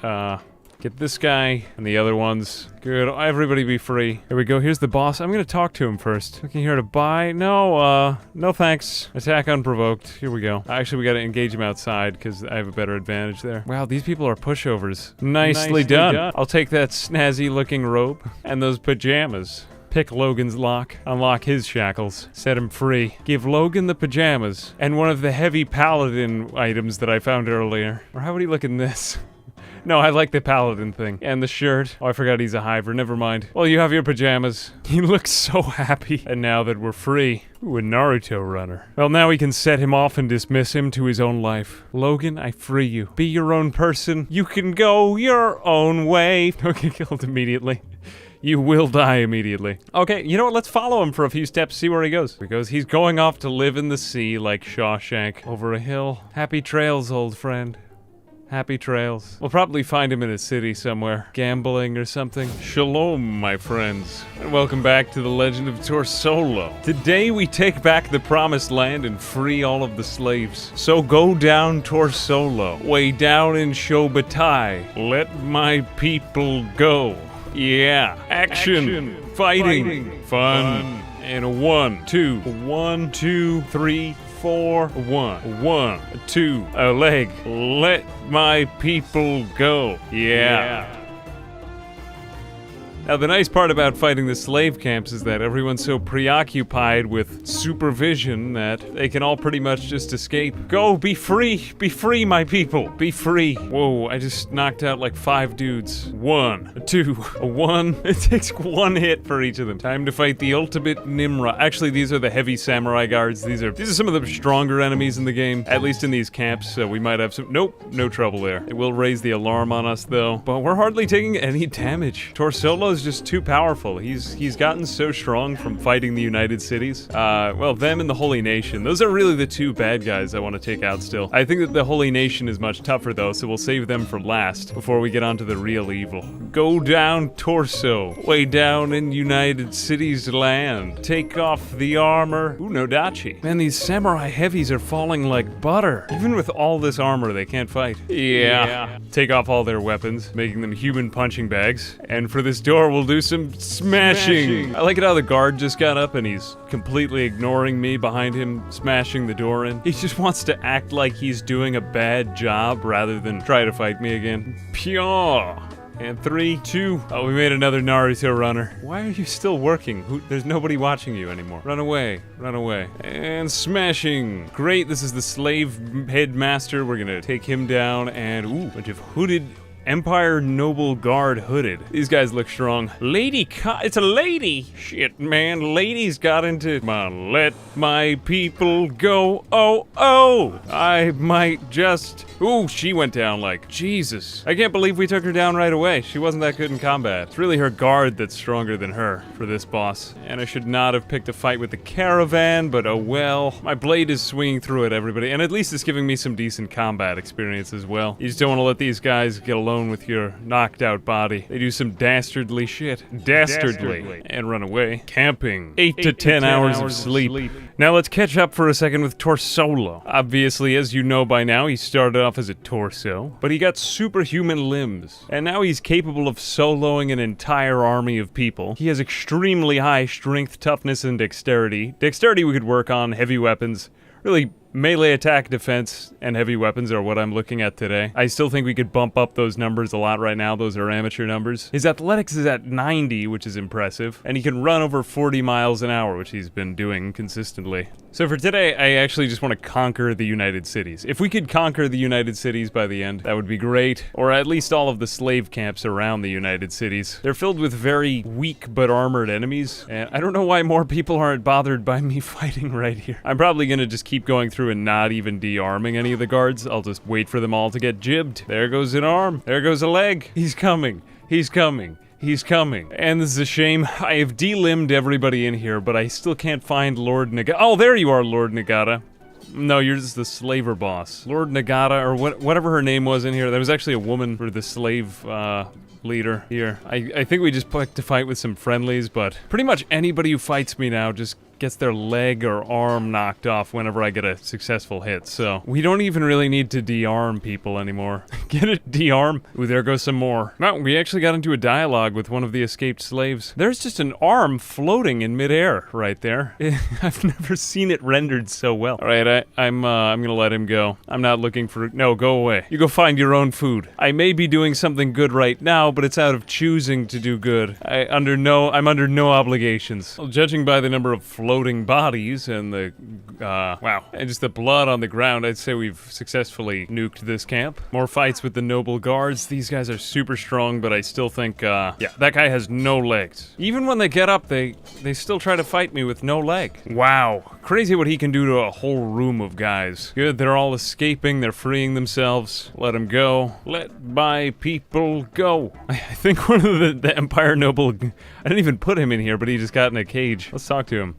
Get this guy and the other ones. Good, everybody be free. Here we go, here's the boss. I'm gonna talk to him first. Looking here to buy. No thanks. Attack unprovoked. Here we go. Actually, we gotta engage him outside because I have a better advantage there. Wow, these people are pushovers. Nicely done. I'll take that snazzy looking robe and those pajamas. Pick Logan's lock, unlock his shackles, set him free. Give Logan the pajamas and one of the heavy paladin items that I found earlier. Or how would he look in this? No, I like the paladin thing. And the shirt. Oh, I forgot he's a hiver. Never mind. Well, you have your pajamas. He looks so happy. And now that we're free. Ooh, a Naruto runner. Well, now we can set him off and dismiss him to his own life. Logan, I free you. Be your own person. You can go your own way. Don't get killed immediately. You will die immediately. Okay, you know what? Let's follow him for a few steps, see where he goes. Because he's going off to live in the sea like Shawshank. Over a hill. Happy trails, old friend. Happy trails. We'll probably find him in a city somewhere. Gambling or something. Shalom, my friends. And welcome back to the Legend of Torsolo. Today we take back the Promised Land and free all of the slaves. So go down Torsolo. Way down in Shobatai. Let my people go. Yeah. Action. Fighting. Fun. And 1, 2. 1, 2, 3, 4, 1. 1, 2, a leg. Let my people go. Yeah. Now, the nice part about fighting the slave camps is that everyone's so preoccupied with supervision that they can all pretty much just escape. Go, be free, my people, be free. Whoa, I just knocked out like 5 dudes. 1, 2, 1. It takes 1 hit for each of them. Time to fight the ultimate Nimra. Actually, these are the heavy samurai guards. These are some of the stronger enemies in the game, at least in these camps, so we might have some. Nope, no trouble there. It will raise the alarm on us, though. But we're hardly taking any damage. Torsolo is just too powerful. He's gotten so strong from fighting the United Cities. Well, them and the Holy Nation. Those are really the 2 bad guys I want to take out still. I think that the Holy Nation is much tougher though, so we'll save them for last before we get onto the real evil. Go down Torso, way down in United Cities land. Take off the armor. Ooh, Nodachi. Man, these samurai heavies are falling like butter. Even with all this armor, they can't fight. Yeah. Take off all their weapons, making them human punching bags. And for this door, we'll do some smashing. I like it how the guard just got up and he's completely ignoring me behind him, smashing the door in. He just wants to act like he's doing a bad job rather than try to fight me again. Pure. And 3, 2. Oh, we made another Naruto runner. Why are you still working? There's nobody watching you anymore. Run away. Run away. And smashing. Great, this is the slave headmaster. We're gonna take him down and, ooh, bunch of hooded Empire Noble Guard hooded. These guys look strong. It's a lady! Shit, man, ladies got into. Come on, let my people go. Oh! I might just. Ooh, she went down like, Jesus. I can't believe we took her down right away. She wasn't that good in combat. It's really her guard that's stronger than her for this boss. And I should not have picked a fight with the caravan, but oh well. My blade is swinging through it, everybody, and at least it's giving me some decent combat experience as well. You just don't want to let these guys get alone with your knocked out body. They do some dastardly shit. Dastardly. And run away. Camping. 8 to 10 hours of sleep. Now let's catch up for a second with Torsolo. Obviously, as you know by now, he started off as a torso, but he got superhuman limbs, and now he's capable of soloing an entire army of people. He has extremely high strength, toughness, and dexterity. Dexterity we could work on, heavy weapons, really melee attack, defense, and heavy weapons are what I'm looking at today. I still think we could bump up those numbers a lot right now. Those are amateur numbers. His athletics is at 90, which is impressive, and he can run over 40 miles an hour, which he's been doing consistently. So for today, I actually just want to conquer the United Cities. If we could conquer the United Cities by the end, that would be great. Or at least all of the slave camps around the United Cities. They're filled with very weak but armored enemies, and I don't know why more people aren't bothered by me fighting right here. I'm probably gonna just keep going through and not even de-arming any of the guards. I'll just wait for them all to get jibbed. There goes an arm. There goes a leg. He's coming. He's coming. He's coming. And this is a shame. I have de-limbed everybody in here, but I still can't find Lord Nagata. Oh, there you are, Lord Nagata. No, you're just the slaver boss. Lord Nagata, or whatever her name was in here. There was actually a woman for the slave, leader here. I think we just picked to fight with some friendlies, but pretty much anybody who fights me now just gets their leg or arm knocked off whenever I get a successful hit, so we don't even really need to de-arm people anymore. Get it? De-arm? Ooh, there goes some more. No, we actually got into a dialogue with one of the escaped slaves. There's just an arm floating in midair right there. I've never seen it rendered so well. Alright, I'm gonna let him go. I'm not looking for— no, go away. You go find your own food. I may be doing something good right now, but it's out of choosing to do good. I'm under no obligations. Well, judging by the number of floating bodies and the, wow, and just the blood on the ground, I'd say we've successfully nuked this camp. More fights with the noble guards. These guys are super strong, but I still think, yeah, that guy has no legs. Even when they get up, they still try to fight me with no leg. Wow. Crazy what he can do to a whole room of guys. Good, they're all escaping, they're freeing themselves. Let them go. Let my people go. I think one of the Empire Noble, I didn't even put him in here, but he just got in a cage. Let's talk to him.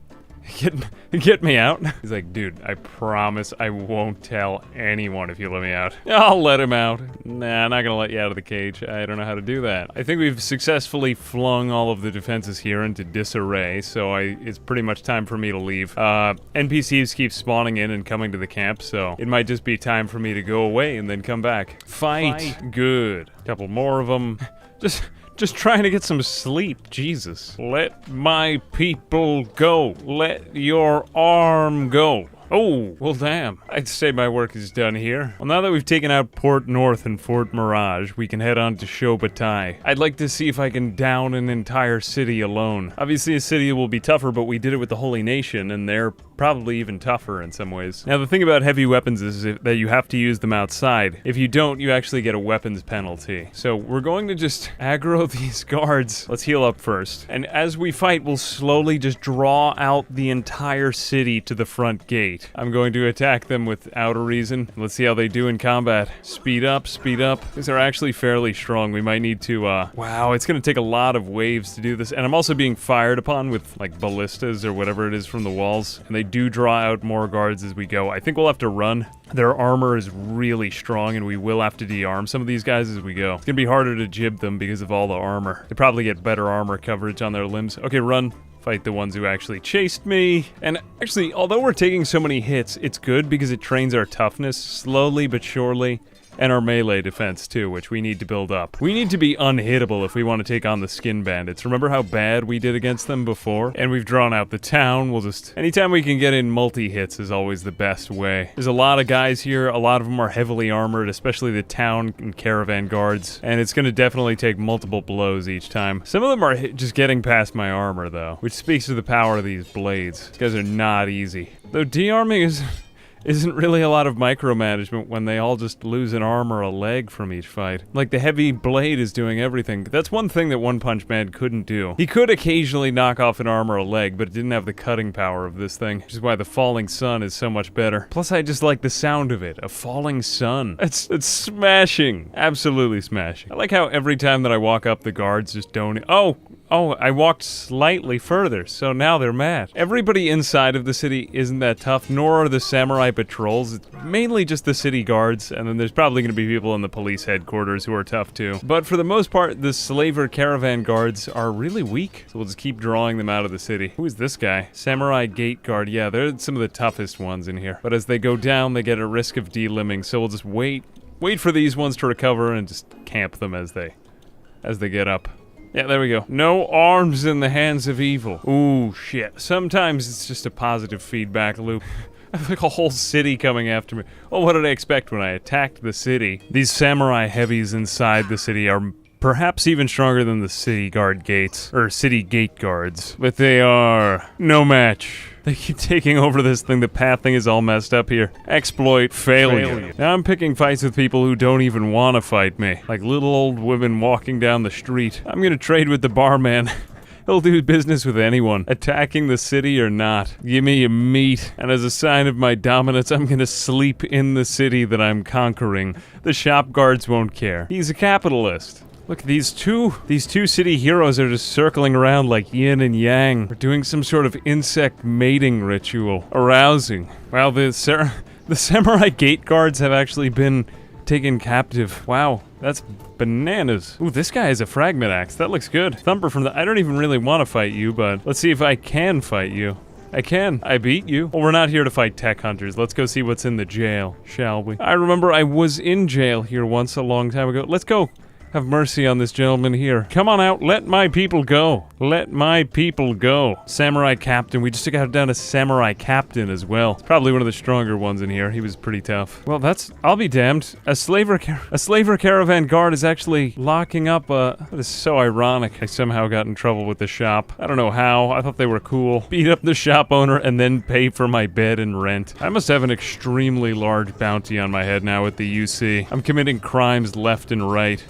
Get me out. He's like, dude, I promise I won't tell anyone if you let me out. I'll let him out. Nah, I'm not gonna let you out of the cage. I don't know how to do that. I think we've successfully flung all of the defenses here into disarray, so it's pretty much time for me to leave. NPCs keep spawning in and coming to the camp, so it might just be time for me to go away and then come back. Fight. Good. Couple more of them. Just trying to get some sleep, Jesus. Let my people go. Let your arm go. Oh, well damn. I'd say my work is done here. Well, now that we've taken out Port North and Fort Mirage, we can head on to Shobatai. I'd like to see if I can down an entire city alone. Obviously a city will be tougher, but we did it with the Holy Nation, and they're probably even tougher in some ways. Now the thing about heavy weapons is that you have to use them outside. If you don't, you actually get a weapons penalty. So we're going to just aggro these guards. Let's heal up first. And as we fight, we'll slowly just draw out the entire city to the front gate. I'm going to attack them without a reason. Let's see how they do in combat. Speed up, speed up. These are actually fairly strong. We might need to, wow, it's gonna take a lot of waves to do this. And I'm also being fired upon with, like, ballistas or whatever it is from the walls. And they do draw out more guards as we go. I think we'll have to run. Their armor is really strong, and we will have to de-arm some of these guys as we go. It's gonna be harder to jib them because of all the armor. They probably get better armor coverage on their limbs. Okay, run. Fight the ones who actually chased me. And actually, although we're taking so many hits, it's good because it trains our toughness slowly but surely. And our melee defense too, which we need to build up. We need to be unhittable if we want to take on the skin bandits. Remember how bad we did against them before? And we've drawn out the town. We'll just— anytime we can get in multi-hits is always the best way. There's a lot of guys here. A lot of them are heavily armored, especially the town and caravan guards. And it's going to definitely take multiple blows each time. Some of them are just getting past my armor though, which speaks to the power of these blades. These guys are not easy. Though de-arming isn't really a lot of micromanagement when they all just lose an arm or a leg from each fight. Like, the heavy blade is doing everything. That's one thing that One Punch Man couldn't do. He could occasionally knock off an arm or a leg, but it didn't have the cutting power of this thing, which is why the falling sun is so much better. Plus, I just like the sound of it. A falling sun. It's smashing. Absolutely smashing. I like how every time that I walk up, the guards just don't— oh! Oh, I walked slightly further, so now they're mad. Everybody inside of the city isn't that tough, nor are the samurai patrols. It's mainly just the city guards, and then there's probably going to be people in the police headquarters who are tough too. But for the most part, the slaver caravan guards are really weak, so we'll just keep drawing them out of the city. Who is this guy? Samurai gate guard. Yeah, they're some of the toughest ones in here. But as they go down, they get a risk of delimbing, so we'll just wait for these ones to recover and just camp them as they get up. Yeah, there we go. No arms in the hands of evil. Ooh, shit. Sometimes it's just a positive feedback loop. I have like a whole city coming after me. Well, what did I expect when I attacked the city? These samurai heavies inside the city are perhaps even stronger than the city guard gates, or city gate guards. But they are no match. They keep taking over this thing. The path thing is all messed up here. Exploit failure. Now I'm picking fights with people who don't even want to fight me. Like little old women walking down the street. I'm gonna trade with the barman. He'll do business with anyone, attacking the city or not. Give me your meat, and as a sign of my dominance, I'm gonna sleep in the city that I'm conquering. The shop guards won't care. He's a capitalist. Look, these two city heroes are just circling around like yin and yang. We're doing some sort of insect mating ritual. Arousing. Wow, the samurai gate guards have actually been taken captive. Wow, that's bananas. Ooh, this guy has a fragment axe. That looks good. Thumper from the... I don't even really want to fight you, but let's see if I can fight you. I can. I beat you. Well, we're not here to fight tech hunters. Let's go see what's in the jail, shall we? I remember I was in jail here once a long time ago. Let's go. Have mercy on this gentleman here. Come on out. Let my people go. Let my people go. Samurai captain. We just took out down a samurai captain as well. It's probably one of the stronger ones in here. He was pretty tough. Well, that's... I'll be damned. A slaver caravan guard is actually locking up a... That is so ironic. I somehow got in trouble with the shop. I don't know how. I thought they were cool. Beat up the shop owner and then pay for my bed and rent. I must have an extremely large bounty on my head now with the UC. I'm committing crimes left and right.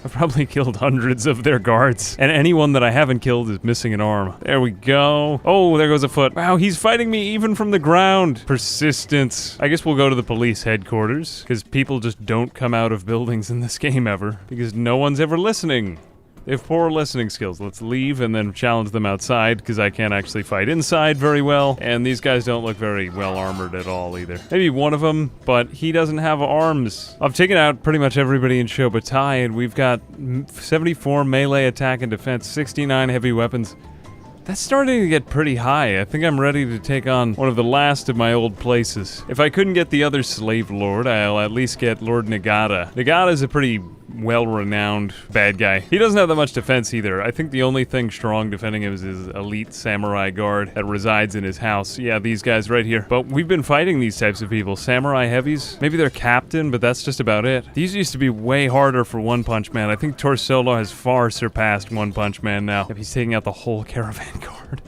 I've probably killed hundreds of their guards. And anyone that I haven't killed is missing an arm. There we go. Oh, there goes a foot. Wow, he's fighting me even from the ground. Persistence. I guess we'll go to the police headquarters, because people just don't come out of buildings in this game ever, because no one's ever listening. They have poor listening skills. Let's leave and then challenge them outside, because I can't actually fight inside very well. And these guys don't look very well armored at all either. Maybe one of them, but he doesn't have arms. I've taken out pretty much everybody in Shobutai, and we've got 74 melee attack and defense, 69 heavy weapons. That's starting to get pretty high. I think I'm ready to take on one of the last of my old places. If I couldn't get the other slave lord, I'll at least get Lord Nagata. Nagata's a pretty well-renowned bad guy. He doesn't have that much defense either. I think the only thing strong defending him is his elite samurai guard that resides in his house. Yeah, these guys right here. But we've been fighting these types of people. Samurai heavies. Maybe they're captain, but that's just about it. These used to be way harder for One Punch Man. I think Torsolo has far surpassed One Punch Man now. If he's taking out the whole caravan guard.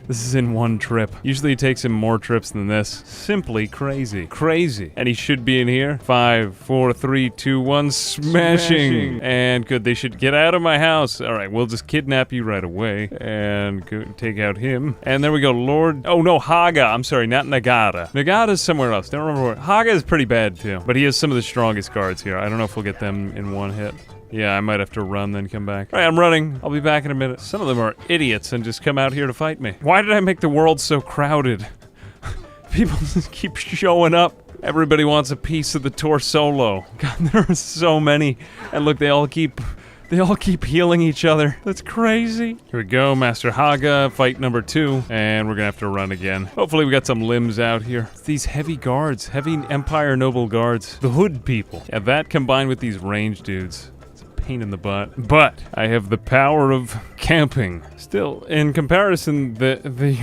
This is in one trip. Usually it takes him more trips than this. Simply crazy. Crazy. And he should be in here. 5, 4, 3, 2, 1. Smashing. And good. They should get out of my house. All right. We'll just kidnap you right away. And go take out him. And there we go. Lord... Oh, no. Haga. I'm sorry. Not Nagata. Nagata's somewhere else. Don't remember where. Haga is pretty bad, too. But he has some of the strongest guards here. I don't know if we'll get them in one hit. Yeah, I might have to run, then come back. All right, I'm running. I'll be back in a minute. Some of them are idiots and just come out here to fight me. Why did I make the world so crowded? People just keep showing up. Everybody wants a piece of the Torsolo. God, there are so many. And look, they all keep healing each other. That's crazy. Here we go, Master Haga, fight number 2. And we're gonna have to run again. Hopefully we got some limbs out here. It's these heavy guards, heavy Empire Noble guards. The hood people. Yeah, that combined with these range dudes. Pain in the butt. But I have the power of camping. Still, in comparison, the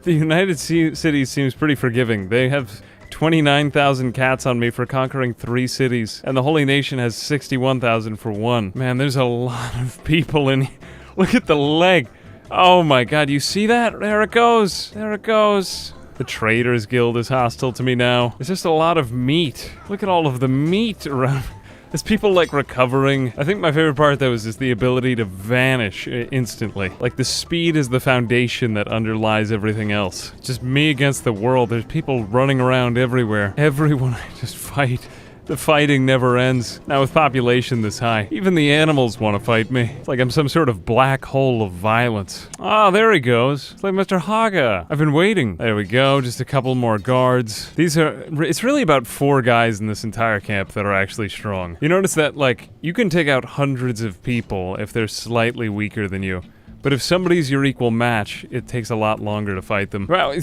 United Cities seems pretty forgiving. They have 29,000 cats on me for conquering 3 cities, and the Holy Nation has 61,000 for 1. Man, there's a lot of people in here. Look at the leg. Oh my god, you see that? There it goes. There it goes. The Traders Guild is hostile to me now. There's just a lot of meat. Look at all of the meat around. There's people, like, recovering. I think my favorite part, though, is just the ability to vanish instantly. Like, the speed is the foundation that underlies everything else. It's just me against the world. There's people running around everywhere. Everyone I just fight. The fighting never ends. Now with population this high, even the animals want to fight me. It's like I'm some sort of black hole of violence. Ah, there he goes. It's like Mr. Haga. I've been waiting. There we go, just a couple more guards. It's really about 4 guys in this entire camp that are actually strong. You notice that, like, you can take out hundreds of people if they're slightly weaker than you. But if somebody's your equal match, it takes a lot longer to fight them. Wow,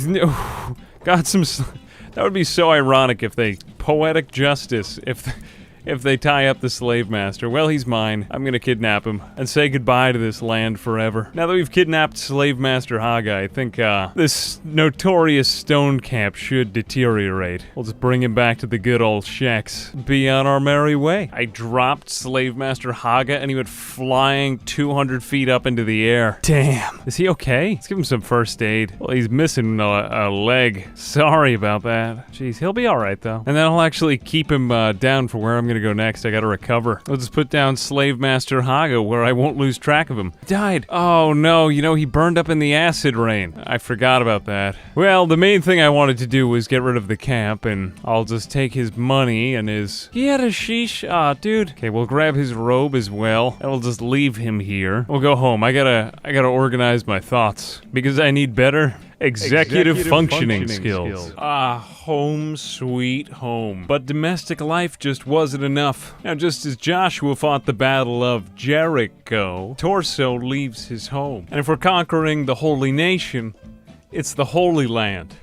got some... That would be so ironic if they... Poetic justice, if they tie up the slave master. Well, he's mine. I'm gonna kidnap him and say goodbye to this land forever. Now that we've kidnapped slave master Haga, I think this notorious stone camp should deteriorate. We'll just bring him back to the good old shacks. Be on our merry way. I dropped slave master Haga and he went flying 200 feet up into the air. Damn. Is he okay? Let's give him some first aid. Well, he's missing a leg. Sorry about that. Jeez, he'll be alright though. And then I'll actually keep him down for where I'm gonna go next. I gotta recover. Let's just put down Slave Master Haga where I won't lose track of him. He died. Oh no, you know, he burned up in the acid rain. I forgot about that. Well, the main thing I wanted to do was get rid of the camp, and I'll just take his money and his... He had a sheesh? Aw, dude. Okay, we'll grab his robe as well, and we'll just leave him here. We'll go home. I gotta organize my thoughts, because I need better... Executive functioning skills. Ah, home sweet home. But domestic life just wasn't enough. Now, just as Joshua fought the Battle of Jericho, Torsolo leaves his home. And if we're conquering the Holy Nation, it's the Holy Land.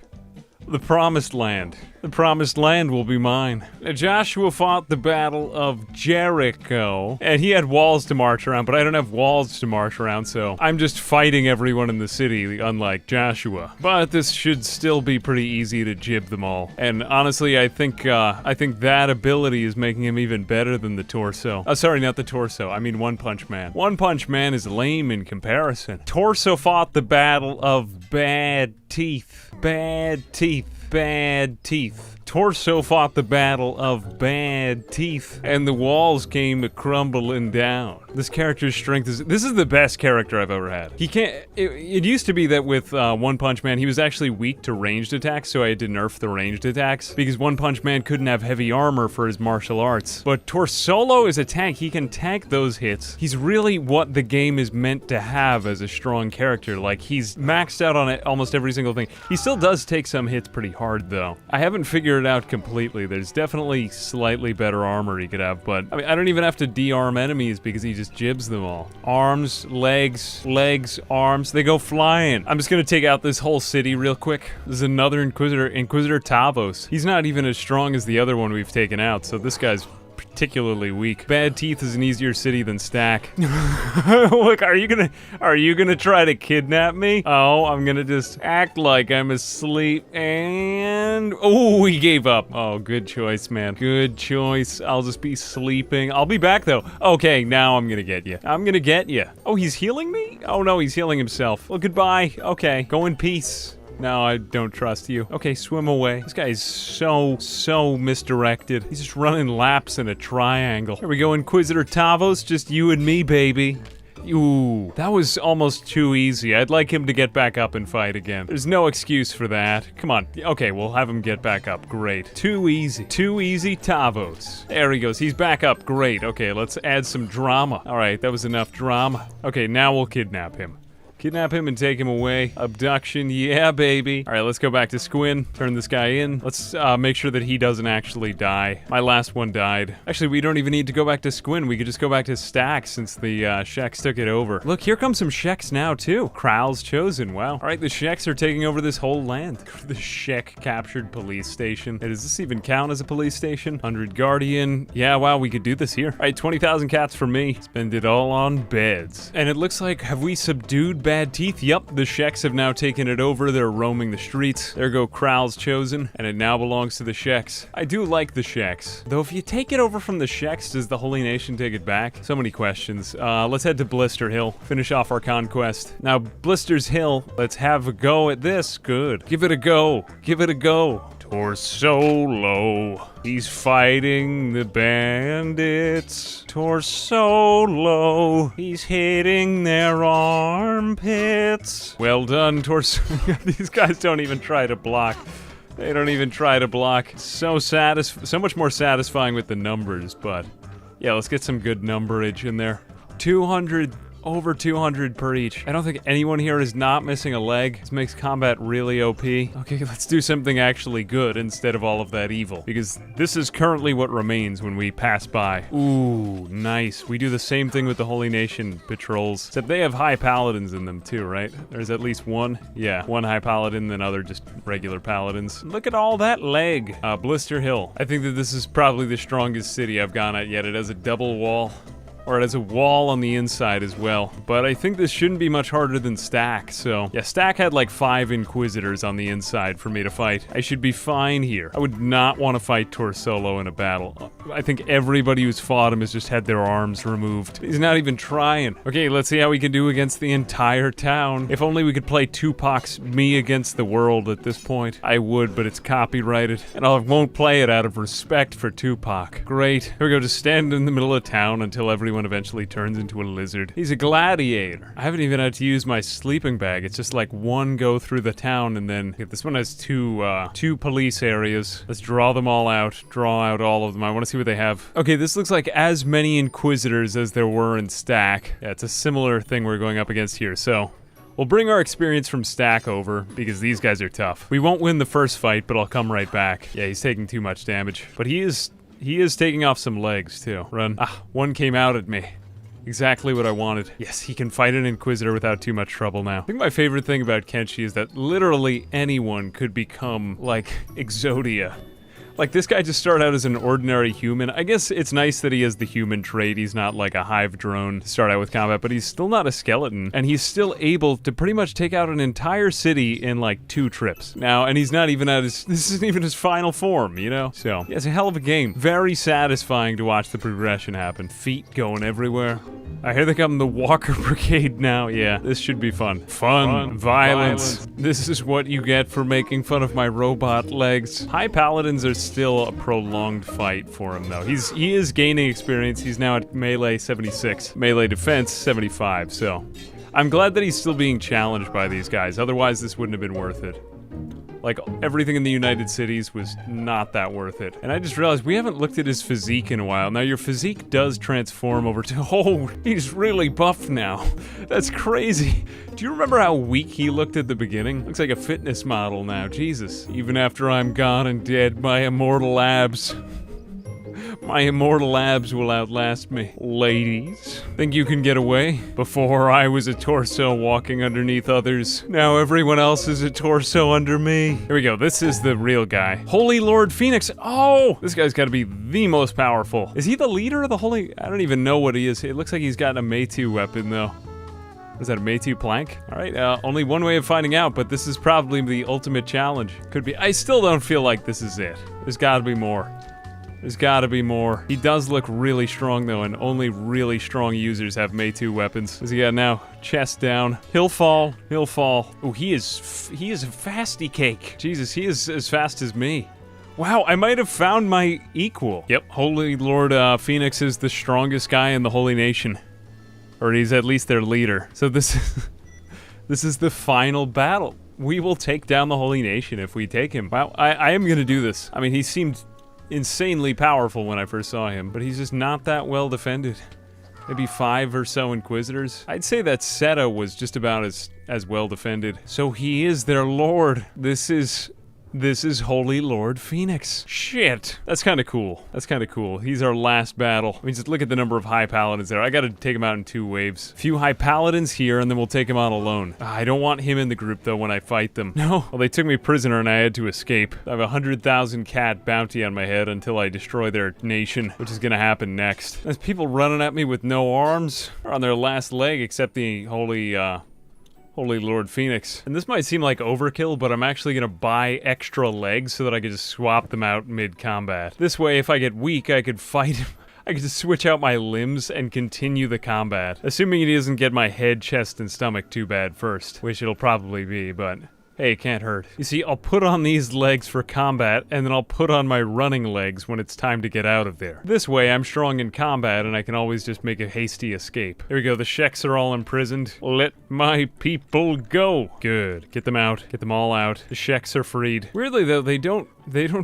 The Promised Land. The Promised Land will be mine. Now, Joshua fought the Battle of Jericho, and he had walls to march around, but I don't have walls to march around, so I'm just fighting everyone in the city, unlike Joshua. But this should still be pretty easy to jib them all. And honestly, I think that ability is making him even better than the Torso. Sorry, not the Torso. I mean One Punch Man. One Punch Man is lame in comparison. Torso fought the Battle of Bad Teeth. Bad teeth. Bad teeth. Torso fought the Battle of Bad Teeth, and the walls came crumbling down. This character's strength is... This is the best character I've ever had. He can't... It used to be that with One Punch Man, he was actually weak to ranged attacks, so I had to nerf the ranged attacks, because One Punch Man couldn't have heavy armor for his martial arts. But Torsolo is a tank. He can tank those hits. He's really what the game is meant to have as a strong character. Like, he's maxed out on almost every single thing. He still does take some hits pretty hard, though. I haven't figured it out completely. There's definitely slightly better armor he could have, but I mean, I don't even have to de-arm enemies because he just jibs them all. Arms, legs, arms, they go flying. I'm just gonna take out this whole city real quick. This is another Inquisitor, Inquisitor Tavos. He's not even as strong as the other one we've taken out, so this guy's particularly weak. Bad Teeth is an easier city than Stack. Look, are you gonna try to kidnap me? Oh, I'm gonna just act like I'm asleep and... Oh, he gave up. Oh, good choice, man. Good choice. I'll just be sleeping. I'll be back, though. Okay, now I'm gonna get you. I'm gonna get you. Oh, he's healing me? Oh, no, he's healing himself. Well, goodbye. Okay, go in peace. No, I don't trust you. Okay, swim away. This guy is so misdirected. He's just running laps in a triangle. Here we go, Inquisitor Tavos. Just you and me, baby. Ooh, that was almost too easy. I'd like him to get back up and fight again. There's no excuse for that. Come on. Okay, we'll have him get back up. Great. Too easy. Too easy, Tavos. There he goes. He's back up. Great. Okay, let's add some drama. All right, that was enough drama. Okay, now we'll kidnap him. Kidnap him and take him away. Abduction, yeah, baby. All right, let's go back to Squin. Turn this guy in. Let's make sure that he doesn't actually die. My last one died. Actually, we don't even need to go back to Squin. We could just go back to Stack since the Sheks took it over. Look, here come some Sheks now, too. Kral's chosen, wow. All right, the Sheks are taking over this whole land. The Shek captured police station. Hey, does this even count as a police station? 100 Guardian. Yeah, wow, we could do this here. All right, 20,000 cats for me. Spend it all on beds. And it looks like, have we subdued Bad Teeth? Yep, the Sheks have now taken it over. They're roaming the streets. There go Kral's chosen, and it now belongs to the Sheks. I do like the Sheks. Though if you take it over from the Sheks, does the Holy Nation take it back? So many questions. Let's head to Blister Hill. Finish off our conquest. Now, Blister's Hill, let's have a go at this. Good. Give it a go. Give it a go. Torsolo, he's fighting the bandits. Torsolo, he's hitting their armpits. Well done, Torsolo. These guys don't even try to block. They don't even try to block. So much more satisfying with the numbers, but yeah, let's get some good numberage in there. 200, over 200 per each. I don't think anyone here is not missing a leg. This makes combat really OP. Okay, let's do something actually good instead of all of that evil, because this is currently what remains when we pass by. Ooh, nice. We do the same thing with the Holy Nation patrols, except they have high paladins in them too, right? There's at least one. Yeah, one high paladin, then other just regular paladins. Look at all that leg. Blister Hill. I think that this is probably the strongest city I've gone at yet. It has a double wall. Or it has a wall on the inside as well. But I think this shouldn't be much harder than Stack, so... Yeah, Stack had like 5 Inquisitors on the inside for me to fight. I should be fine here. I would not want to fight Torsolo in a battle. I think everybody who's fought him has just had their arms removed. He's not even trying. Okay, let's see how we can do against the entire town. If only we could play Tupac's Me Against the World at this point. I would, but it's copyrighted. And I won't play it out of respect for Tupac. Great. Here we go, just stand in the middle of town until everyone eventually turns into a lizard. He's a gladiator. I haven't even had to use my sleeping bag. It's just like one go through the town and then this one has two police areas. Let's draw them all out. Draw out all of them. I want to see what they have. Okay, this looks like as many Inquisitors as there were in Stack. Yeah, it's a similar thing we're going up against here. So we'll bring our experience from Stack over, because these guys are tough. We won't win the first fight, but I'll come right back. Yeah, he's taking too much damage. But he is taking off some legs, too. Run. Ah, one came out at me. Exactly what I wanted. Yes, he can fight an Inquisitor without too much trouble now. I think my favorite thing about Kenshi is that literally anyone could become, like, Exodia. Like, this guy just started out as an ordinary human. I guess it's nice that he has the human trait. He's not like a hive drone to start out with combat, but he's still not a skeleton. And he's still able to pretty much take out an entire city in like 2 trips. Now, and he's not even at his, this isn't even his final form, you know? So, yeah, it's a hell of a game. Very satisfying to watch the progression happen. Feet going everywhere. I hear they come the Walker Brigade now. Yeah, this should be fun. Fun, violence. This is what you get for making fun of my robot legs. High Paladins are still a prolonged fight for him, though. He is gaining experience. He's now at melee 76, melee defense 75, so I'm glad that he's still being challenged by these guys. Otherwise, this wouldn't have been worth it. Like, everything in the United Cities was not that worth it. And I just realized we haven't looked at his physique in a while. Now, your physique does transform over to... Oh, he's really buff now. That's crazy. Do you remember how weak he looked at the beginning? Looks like a fitness model now. Jesus. Even after I'm gone and dead, my immortal abs... My immortal abs will outlast me. Ladies, think you can get away? Before I was a torso walking underneath others. Now everyone else is a torso under me. Here we go, this is the real guy. Holy Lord Phoenix. Oh! This guy's gotta be the most powerful. Is he the leader of the Holy... I don't even know what he is. It looks like he's got a Metu weapon though. Is that a Metu plank? Alright, only one way of finding out, but this is probably the ultimate challenge. Could be. I still don't feel like this is it. There's gotta be more. There's gotta be more. He does look really strong though, and only really strong users have Metu weapons. What's he got now? Chest down. He'll fall. He'll fall. Oh, he is a fasty cake. Jesus, he is as fast as me. Wow, I might have found my equal. Yep, Holy Lord Phoenix is the strongest guy in the Holy Nation. Or he's at least their leader. So this is the final battle. We will take down the Holy Nation if we take him. Wow, I am gonna do this. I mean, he seemed insanely powerful when I first saw him, but he's just not that well defended. Maybe 5 or so Inquisitors. I'd say that Seta was just about as well defended. So he is their lord. This is Holy Lord Phoenix. Shit. That's kind of cool. That's kind of cool. He's our last battle. I mean, just look at the number of High Paladins there. I gotta take him out in 2 waves. A few High Paladins here, and then we'll take him out alone. I don't want him in the group, though, when I fight them. No. Well, they took me prisoner, and I had to escape. I have a 100,000 cat bounty on my head until I destroy their nation, which is gonna happen next. There's people running at me with no arms, or on their last leg, except the Holy Lord Phoenix. And this might seem like overkill, but I'm actually gonna buy extra legs so that I can just swap them out mid-combat. This way, if I get weak, I could fight him. I could just switch out my limbs and continue the combat. Assuming he doesn't get my head, chest, and stomach too bad first, which it'll probably be, but Hey, it can't hurt. You see, I'll put on these legs for combat, and then I'll put on my running legs when it's time to get out of there. This way, I'm strong in combat, and I can always just make a hasty escape. There we go, the Sheks are all imprisoned. Let my people go. Good. Get them out. Get them all out. The Sheks are freed. Weirdly, though, they don't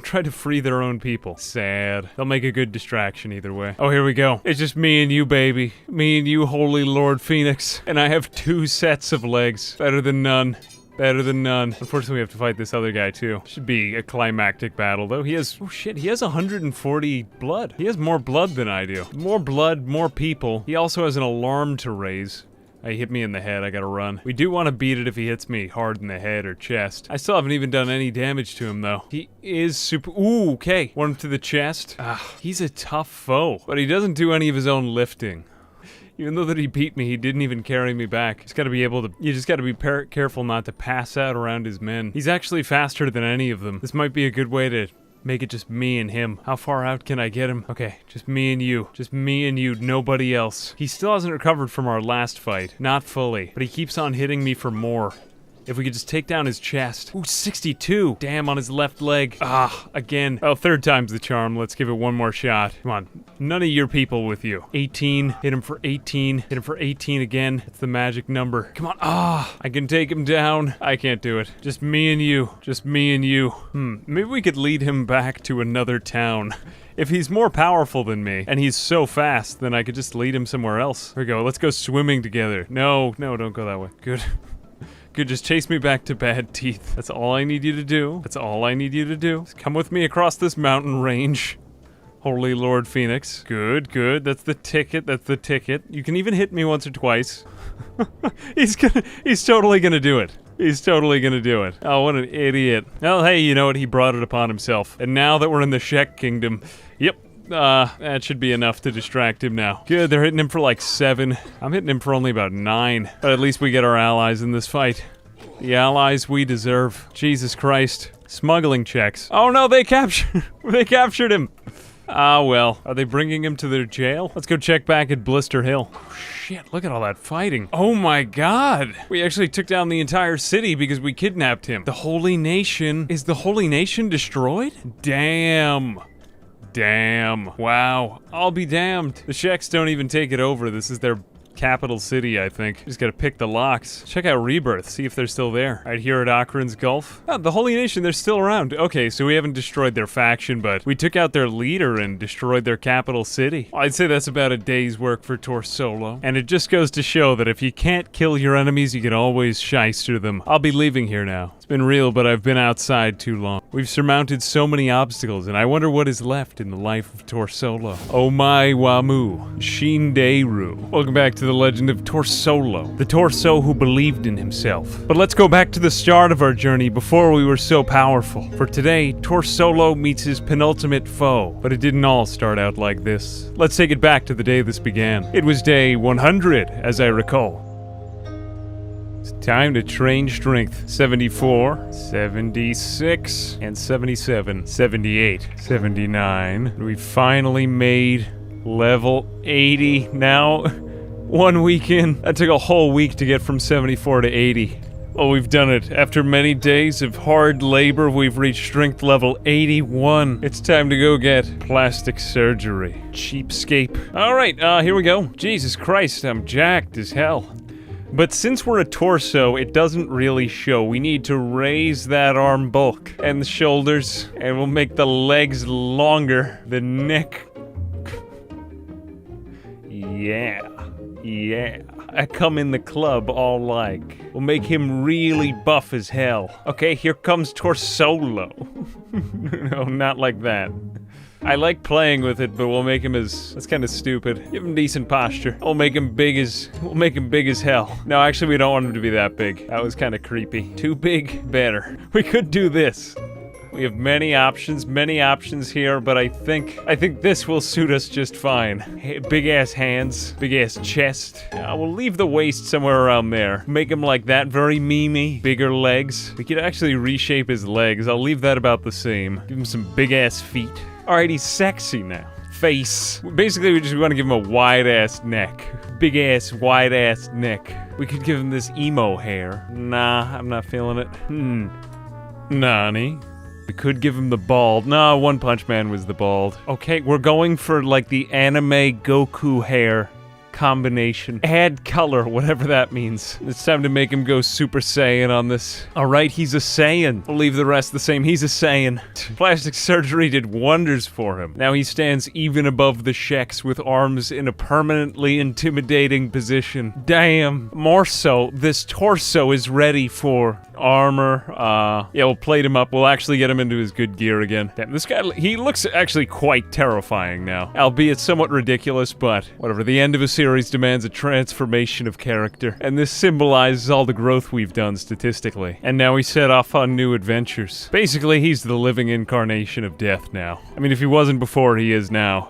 try to free their own people. Sad. They'll make a good distraction either way. Oh, here we go. It's just me and you, baby. Me and you, Holy Lord Phoenix. And I have 2 sets of legs. Better than none. Better than none. Unfortunately, we have to fight this other guy, too. Should be a climactic battle, though. He has... Oh, shit. He has 140 blood. He has more blood than I do. More blood, more people. He also has an alarm to raise. He hit me in the head. I gotta run. We do want to beat it if he hits me hard in the head or chest. I still haven't even done any damage to him, though. He is super... Ooh, okay. One to the chest. He's a tough foe. But he doesn't do any of his own lifting. Even though that he beat me, he didn't even carry me back. He's gotta be able to... You just gotta be careful not to pass out around his men. He's actually faster than any of them. This might be a good way to make it just me and him. How far out can I get him? Okay, just me and you. Just me and you, nobody else. He still hasn't recovered from our last fight. Not fully. But he keeps on hitting me for more. If we could just take down his chest. Ooh, 62. Damn, on his left leg. Again. Oh, 3rd time's the charm. Let's give it one more shot. Come on. None of your people with you. 18. Hit him for 18. Hit him for 18 again. It's the magic number. Come on. I can take him down. I can't do it. Just me and you. Just me and you. Maybe we could lead him back to another town. If he's more powerful than me, and he's so fast, then I could just lead him somewhere else. Here we go. Let's go swimming together. No, don't go that way. Good. Good, just chase me back to Bad Teeth. That's all I need you to do. That's all I need you to do. Just come with me across this mountain range. Holy Lord Phoenix. Good, good. That's the ticket. That's the ticket. You can even hit me once or twice. He's totally gonna do it. He's totally gonna do it. Oh, what an idiot. Well, hey, you know what? He brought it upon himself. And now that we're in the Shek Kingdom, yep. That should be enough to distract him now. Good, they're hitting him for like 7. I'm hitting him for only about 9. But at least we get our allies in this fight. The allies we deserve. Jesus Christ. Smuggling checks. Oh no, they captured him! Well. Are they bringing him to their jail? Let's go check back at Blister Hill. Oh, shit, look at all that fighting. Oh my god! We actually took down the entire city because we kidnapped him. The Holy Nation... Is the Holy Nation destroyed? Damn. Damn. Wow. I'll be damned. The Sheks don't even take it over. This is their capital city, I think. Just gotta pick the locks. Check out Rebirth, see if they're still there. Right here at Akron's Gulf. Oh, the Holy Nation, they're still around. Okay, so we haven't destroyed their faction, but we took out their leader and destroyed their capital city. I'd say that's about a day's work for Torsolo. And it just goes to show that if you can't kill your enemies, you can always shyster them. I'll be leaving here now. It's been real, but I've been outside too long. We've surmounted so many obstacles, and I wonder what is left in the life of Torsolo. Oh my Wamu, Shinderu. Welcome back to the legend of Torsolo, the torso who believed in himself. But let's go back to the start of our journey before we were so powerful. For today, Torsolo meets his penultimate foe, but it didn't all start out like this. Let's take it back to the day this began. It was day 100, as I recall. It's time to train strength. 74, 76, and 77, 78, 79. We finally made level 80 now. 1 week in. That took a whole week to get from 74 to 80. Oh, we've done it. After many days of hard labor, we've reached strength level 81. It's time to go get plastic surgery. Cheapskate. Alright, here we go. Jesus Christ, I'm jacked as hell. But since we're a torso, it doesn't really show. We need to raise that arm bulk and the shoulders, and we'll make the legs longer, the neck. Yeah. I come in the club all like. We'll make him really buff as hell. Okay, here comes Torsolo. No, not like that. I like playing with it, but we'll make him that's kind of stupid. Give him decent posture. We'll make him big as hell. No, actually we don't want him to be that big. That was kind of creepy. Too big, better. We could do this. We have many options here, but I think this will suit us just fine. Big ass hands, big ass chest. We'll leave the waist somewhere around there. Make him like that, very memey. Bigger legs. We could actually reshape his legs. I'll leave that about the same. Give him some big ass feet. Alright, he's sexy now. face. Basically, we just want to give him a wide-ass neck. Big-ass, wide-ass neck. We could give him this emo hair. Nah, I'm not feeling it. Nani? We could give him the bald. No, One Punch Man was the bald. Okay, we're going for, like, the anime Goku hair combination. Add color, whatever that means. It's time to make him go Super Saiyan on this. Alright, he's a Saiyan. We'll leave the rest the same. He's a Saiyan. Plastic surgery did wonders for him. Now he stands even above the Sheks with arms in a permanently intimidating position. Damn. More so, this torso is ready for armor. Yeah, we'll plate him up. We'll actually get him into his good gear again. Damn, this guy, he looks actually quite terrifying now. Albeit somewhat ridiculous, but whatever. The end of a series demands a transformation of character, and this symbolizes all the growth we've done statistically. And now we set off on new adventures. Basically, he's the living incarnation of death now. I mean, if he wasn't before, he is now.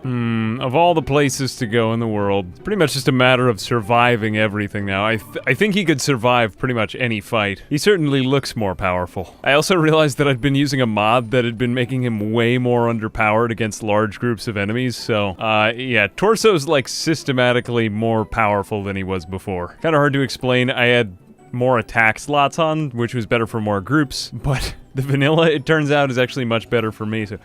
Of all the places to go in the world, it's pretty much just a matter of surviving everything now. I think he could survive pretty much any fight. He certainly looks more powerful. I also realized that I'd been using a mod that had been making him way more underpowered against large groups of enemies, so, yeah, Torso's, like, systematically more powerful than he was before. Kinda hard to explain. I had more attack slots on, which was better for more groups, but the vanilla, it turns out, is actually much better for me, so...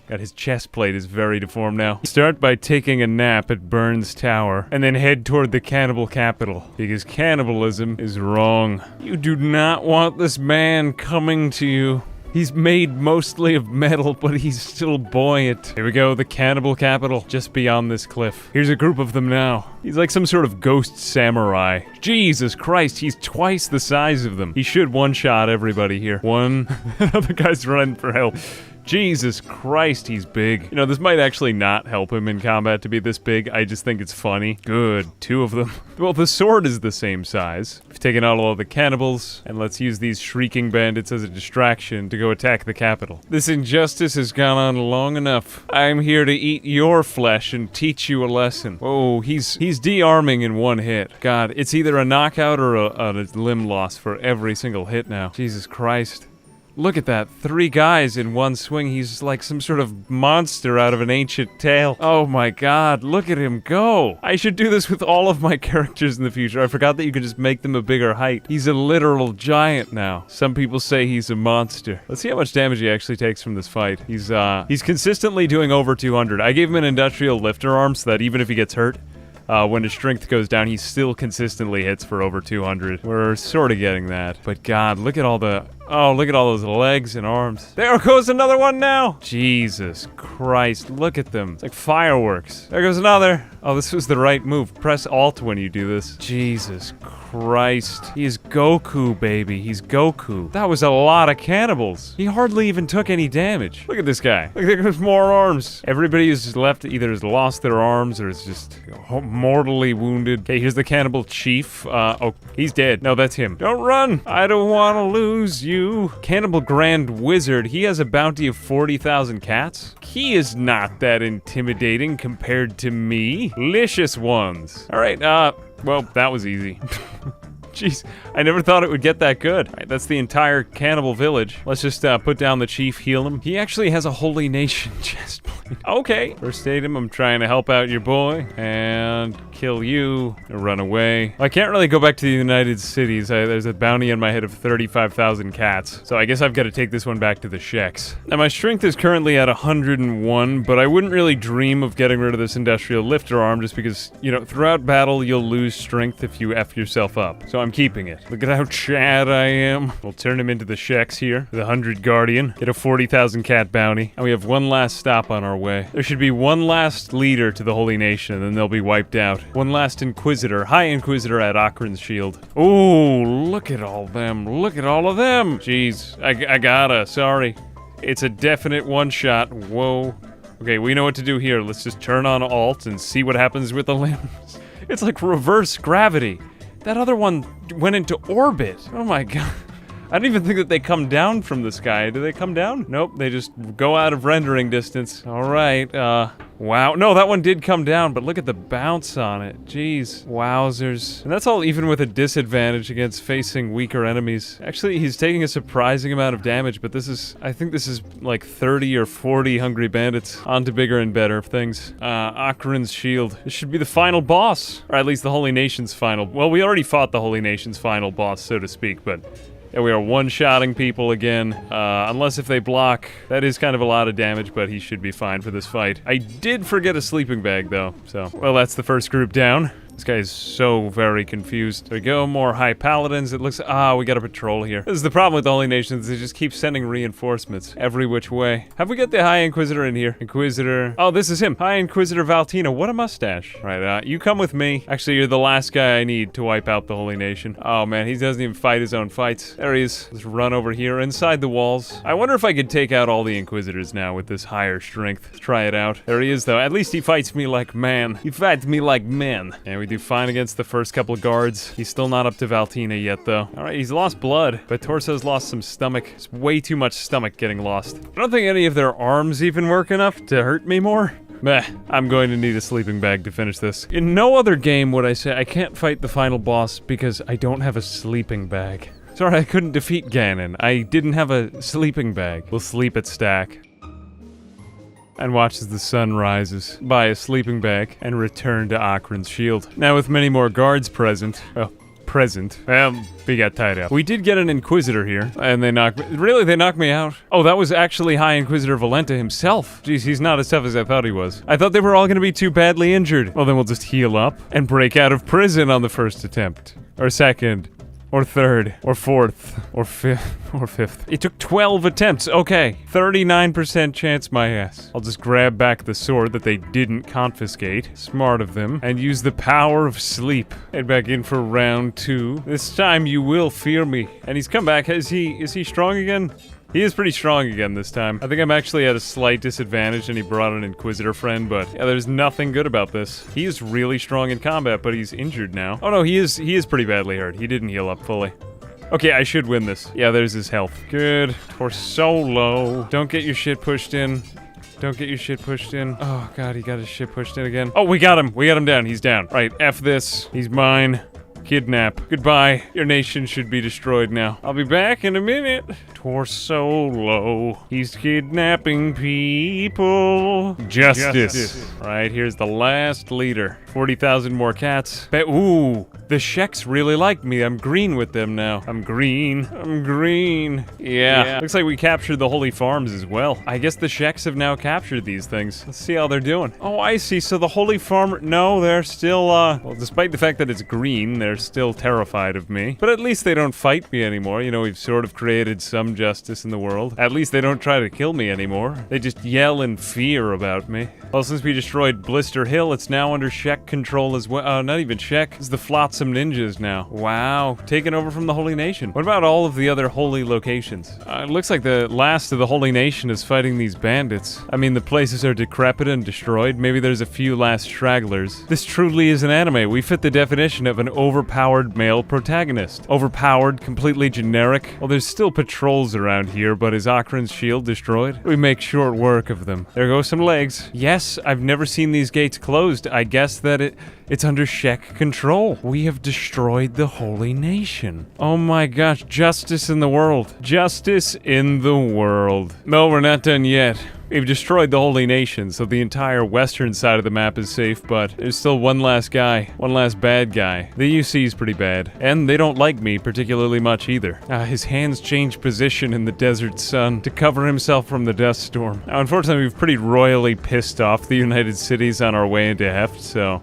God, his chest plate is very deformed now. Start by taking a nap at Burns Tower, and then head toward the cannibal capital, because cannibalism is wrong. You do not want this man coming to you. He's made mostly of metal, but he's still buoyant. Here we go, the cannibal capital, just beyond this cliff. Here's a group of them now. He's like some sort of ghost samurai. Jesus Christ, he's twice the size of them. He should one-shot everybody here. One, another guy's running for help. Jesus Christ, he's big. You know, this might actually not help him in combat to be this big. I just think it's funny. Good. Two of them. Well, the sword is the same size. We've taken out all of the cannibals, and let's use these shrieking bandits as a distraction to go attack the capital. This injustice has gone on long enough. I'm here to eat your flesh and teach you a lesson. Whoa, he's de-arming in one hit. God, it's either a knockout or a limb loss for every single hit now. Jesus Christ. Look at that, 3 guys in one swing. He's like some sort of monster out of an ancient tale. Oh my god, look at him go. I should do this with all of my characters in the future. I forgot that you could just make them a bigger height. He's a literal giant now. Some people say he's a monster. Let's see how much damage he actually takes from this fight. He's consistently doing over 200. I gave him an industrial lifter arm so that even if he gets hurt, when his strength goes down, he still consistently hits for over 200. We're sort of getting that. But god, look at all the... Oh, look at all those legs and arms. There goes another one now! Jesus Christ, look at them. It's like fireworks. There goes another. Oh, this was the right move. Press Alt when you do this. Jesus Christ. He is Goku, baby. He's Goku. That was a lot of cannibals. He hardly even took any damage. Look at this guy. Look, there's more arms. Everybody who's left either has lost their arms or is just mortally wounded. Okay, here's the cannibal chief. Oh, he's dead. No, that's him. Don't run. I don't want to lose you. Cannibal Grand Wizard, he has a bounty of 40,000 cats. He is not that intimidating compared to me. Licious ones. Alright, well, that was easy. Jeez, I never thought it would get that good. Alright, that's the entire cannibal village. Let's just put down the chief, heal him. He actually has a Holy Nation chest plate. Okay. First aid him, I'm trying to help out your boy. And kill you. Run away. Well, I can't really go back to the United Cities. There's a bounty on my head of 35,000 cats. So I guess I've got to take this one back to the Sheks. Now my strength is currently at 101, but I wouldn't really dream of getting rid of this industrial lifter arm just because, you know, throughout battle you'll lose strength if you F yourself up. So I'm keeping it. Look at how Chad I am. We'll turn him into the Sheks here. The 100 Guardian. Get a 40,000 cat bounty. And we have one last stop on our way. There should be one last leader to the Holy Nation, and then they'll be wiped out. One last Inquisitor. High Inquisitor at Akron's shield. Oh, look at all them. Look at all of them. Jeez. I gotta. Sorry. It's a definite one-shot. Whoa. Okay, we know what to do here. Let's just turn on Alt and see what happens with the limbs. It's like reverse gravity. That other one went into orbit. Oh my god. I don't even think that they come down from the sky. Do they come down? Nope, they just go out of rendering distance. Alright, Wow. No, that one did come down, but look at the bounce on it. Jeez. Wowzers. And that's all even with a disadvantage against facing weaker enemies. Actually, he's taking a surprising amount of damage, but I think this is like 30 or 40 hungry bandits. On to bigger and better things. Akron's shield. This should be the final boss. Or at least the Holy Nation's final. Well, we already fought the Holy Nation's final boss, so to speak, but... yeah, we are one-shotting people again, unless if they block. That is kind of a lot of damage, but he should be fine for this fight. I did forget a sleeping bag, though, so... well, that's the first group down. This guy is so very confused. There we go, more high paladins. It looks... we got a patrol here. This is the problem with the Holy Nations. They just keep sending reinforcements every which way. Have we got the High Inquisitor in here? Inquisitor... oh, this is him. High Inquisitor Valtina. What a mustache. Right, you come with me. Actually, you're the last guy I need to wipe out the Holy Nation. Oh, man, he doesn't even fight his own fights. There he is. Let's run over here inside the walls. I wonder if I could take out all the Inquisitors now with this higher strength. Let's try it out. There he is, though. At least he fights me like man. He fights me like men. And we do fine against the first couple of guards. He's still not up to Valtina yet, though. Alright, he's lost blood, but Torso's lost some stomach. It's way too much stomach getting lost. I don't think any of their arms even work enough to hurt me more. Meh, I'm going to need a sleeping bag to finish this. In no other game would I say I can't fight the final boss because I don't have a sleeping bag. Sorry, I couldn't defeat Ganon. I didn't have a sleeping bag. We'll sleep at stack. And watch as the sun rises. Buy a sleeping bag and return to Akron's shield. Now with many more guards present. Well, we got tied up. We did get an Inquisitor here, and they knocked me. Really, they knocked me out? Oh, that was actually High Inquisitor Valenta himself. Jeez, he's not as tough as I thought he was. I thought they were all gonna be too badly injured. Well, then we'll just heal up and break out of prison on the first attempt. Or second. Or third, or fourth, or fifth. It took 12 attempts. Okay, 39% chance, my ass. I'll just grab back the sword that they didn't confiscate. Smart of them. And use the power of sleep. Head back in for round 2. This time you will fear me. And he's come back. Is he strong again? He is pretty strong again this time. I think I'm actually at a slight disadvantage and he brought an Inquisitor friend, but yeah, there's nothing good about this. He is really strong in combat, but he's injured now. Oh no, he is pretty badly hurt. He didn't heal up fully. Okay, I should win this. Yeah, there's his health. Good. Torsolo. Don't get your shit pushed in. Don't get your shit pushed in. Oh god, he got his shit pushed in again. Oh, we got him. We got him down. He's down. Right, F this. He's mine. Kidnap. Goodbye. Your nation should be destroyed now. I'll be back in a minute. Torsolo. He's kidnapping people. Justice. Right, here's the last leader. 40,000 more cats. Ooh, the Sheks really like me. I'm green with them now. I'm green. I'm green. Yeah. Looks like we captured the Holy Farms as well. I guess the Sheks have now captured these things. Let's see how they're doing. Oh, I see. So the Holy Farm... no, they're still, well, despite the fact that it's green, they're still terrified of me. But at least they don't fight me anymore. You know, we've sort of created some justice in the world. At least they don't try to kill me anymore. They just yell in fear about me. Well, since we destroyed Blister Hill, it's now under Shek control as well. Not even Shek. It's the Flotsam Ninjas now. Wow. Taken over from the Holy Nation. What about all of the other holy locations? It looks like the last of the Holy Nation is fighting these bandits. I mean, the places are decrepit and destroyed. Maybe there's a few last stragglers. This truly is an anime. We fit the definition of an overpowered male protagonist. Overpowered, completely generic. Well, there's still patrols around here, but is Akron's shield destroyed? We make short work of them. There go some legs. Yes, I've never seen these gates closed. I guess that it's under Shek control. We have destroyed the Holy Nation. Oh my gosh, justice in the world. Justice in the world. No, we're not done yet. We've destroyed the Holy Nation, so the entire western side of the map is safe, but there's still one last guy. One last bad guy. The UC is pretty bad. And they don't like me particularly much either. His hands change position in the desert sun to cover himself from the dust storm. Now, unfortunately, we've pretty royally pissed off the United Cities on our way into Heft, so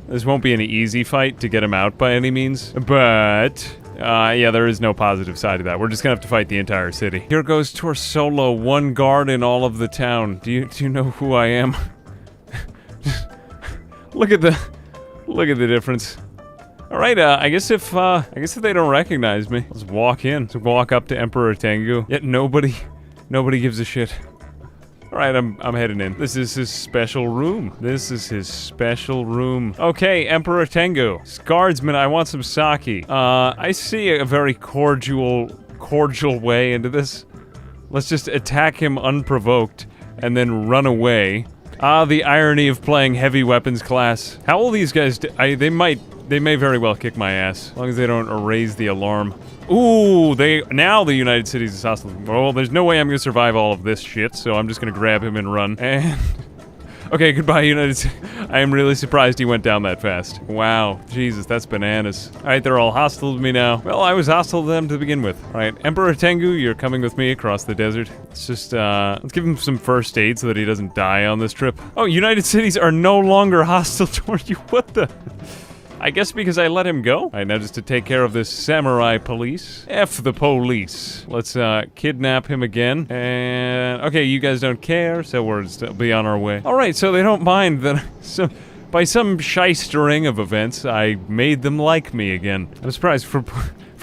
this won't be an easy fight to get him out by any means. But... yeah, there is no positive side to that. We're just gonna have to fight the entire city. Here goes Torsolo, one guard in all of the town. Do you know who I am? Look at the difference. All right, I guess if they don't recognize me, let's walk in. Let's walk up to Emperor Tengu. Yet nobody gives a shit. Alright, I'm heading in. This is his special room. This is his special room. Okay, Emperor Tengu. Guardsman, I want some sake. I see a very cordial way into this. Let's just attack him unprovoked and then run away. Ah, the irony of playing heavy weapons class. How will these guys do? They may very well kick my ass, as long as they don't erase the alarm. Ooh, now the United Cities is hostile. Well, there's no way I'm gonna survive all of this shit, so I'm just gonna grab him and run. And okay, goodbye, United States. I am really surprised he went down that fast. Wow, Jesus, that's bananas. All right, they're all hostile to me now. Well, I was hostile to them to begin with. All right, Emperor Tengu, you're coming with me across the desert. Let's just, let's give him some first aid so that he doesn't die on this trip. Oh, United Cities are no longer hostile toward you. What the? I guess because I let him go. All right, now just to take care of this samurai police. F the police. Let's kidnap him again. And okay, you guys don't care, so we'll be on our way. All right, so they don't mind that. So by some shystering of events, I made them like me again. I'm surprised for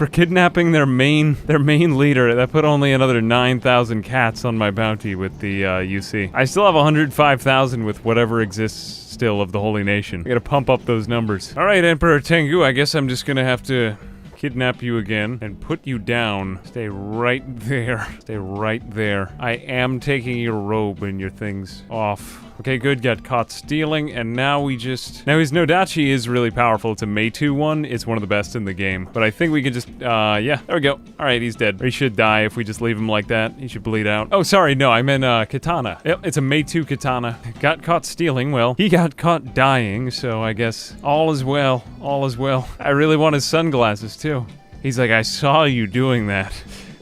kidnapping their main leader. That put only another 9,000 cats on my bounty with the UC. I still have 105,000 with whatever exists still of the Holy Nation. I gotta pump up those numbers. All right, Emperor Tengu, I guess I'm just gonna have to kidnap you again and put you down. Stay right there. Stay right there. I am taking your robe and your things off. Okay, good, got caught stealing, and now we just... Now his Nodachi is really powerful. It's a Meitu one. It's one of the best in the game. But I think we can just, yeah, there we go. All right, he's dead. Or he should die if we just leave him like that. He should bleed out. Oh, sorry, no, I meant, katana. Yep, it's a Meitu katana. Got caught stealing, well, he got caught dying, so I guess all is well. All is well. I really want his sunglasses, too. He's like, I saw you doing that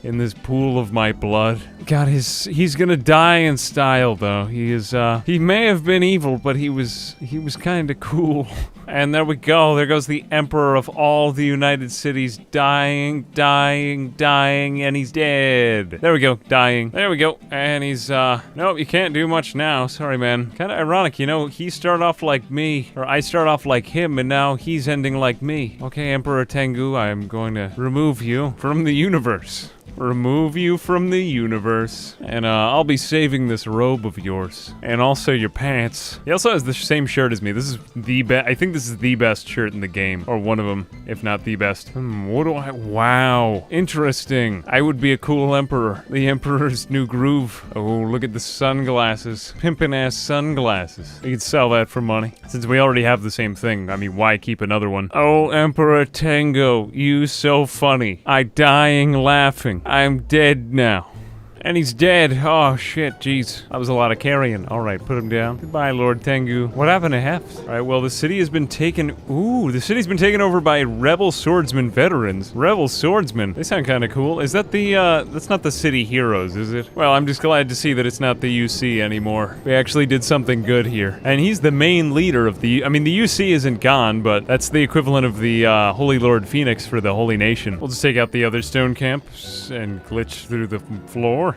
in this pool of my blood. God, he's gonna die in style, though. He is, he may have been evil, but he was kinda cool. And there we go. There goes the Emperor of all the United Cities dying, and he's dead. There we go, dying. There we go. And he's, nope, you can't do much now. Sorry, man. Kinda ironic, you know, he started off like me, or I start off like him, and now he's ending like me. Okay, Emperor Tengu, I'm going to remove you from the universe. Remove you from the universe. And I'll be saving this robe of yours. And also your pants. He also has the same shirt as me. This is the best. I think this is the best shirt in the game. Or one of them, if not the best. What do I... Wow. Interesting. I would be a cool emperor. The emperor's new groove. Oh, look at the sunglasses. Pimpin' ass sunglasses. We could sell that for money. Since we already have the same thing, I mean, why keep another one? Oh, Emperor Tengu, you so funny. I dying laughing. I'm dead now. And he's dead. Oh, shit. Jeez. That was a lot of carrying. All right, put him down. Goodbye, Lord Tengu. What happened to Heft? All right, well, the city has been taken... Ooh, the city's been taken over by rebel swordsman veterans. Rebel swordsmen. They sound kind of cool. Is that the, that's not the city heroes, is it? Well, I'm just glad to see that it's not the UC anymore. We actually did something good here. And he's the main leader of the... I mean, the UC isn't gone, but that's the equivalent of the, Holy Lord Phoenix for the Holy Nation. We'll just take out the other stone camps and glitch through the floor.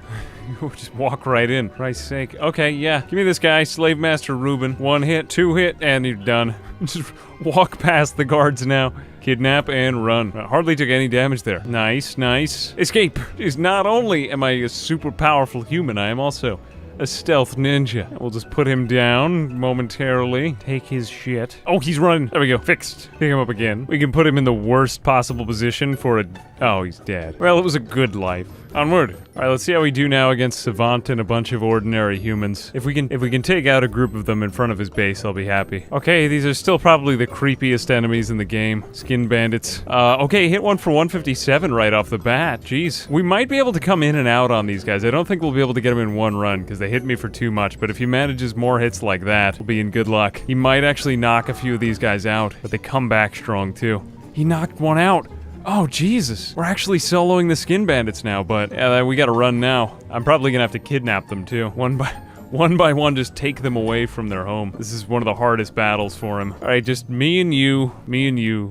Just walk right in. Christ's sake. Okay, yeah. Give me this guy, Slave Master Ruben. 1 hit, 2 hit, and you're done. Just walk past the guards now. Kidnap and run. Hardly took any damage there. Nice, nice. Escape! Is not only am I a super powerful human, I am also a stealth ninja. We'll just put him down momentarily. Take his shit. Oh, he's running. There we go. Fixed. Pick him up again. We can put him in the worst possible position for a... Oh, he's dead. Well, it was a good life. Onward. All right, let's see how we do now against Savant and a bunch of ordinary humans. If we can take out a group of them in front of his base, I'll be happy. Okay, these are still probably the creepiest enemies in the game. Skin bandits. Okay, hit one for 157 right off the bat. Jeez. We might be able to come in and out on these guys. I don't think we'll be able to get them in one run because they hit me for too much, but if he manages more hits like that, we'll be in good luck. He might actually knock a few of these guys out, but they come back strong too. He knocked one out. Oh, Jesus. We're actually soloing the skin bandits now, but yeah, we gotta run now. I'm probably gonna have to kidnap them too. One by one, just take them away from their home. This is one of the hardest battles for him. All right, just me and you.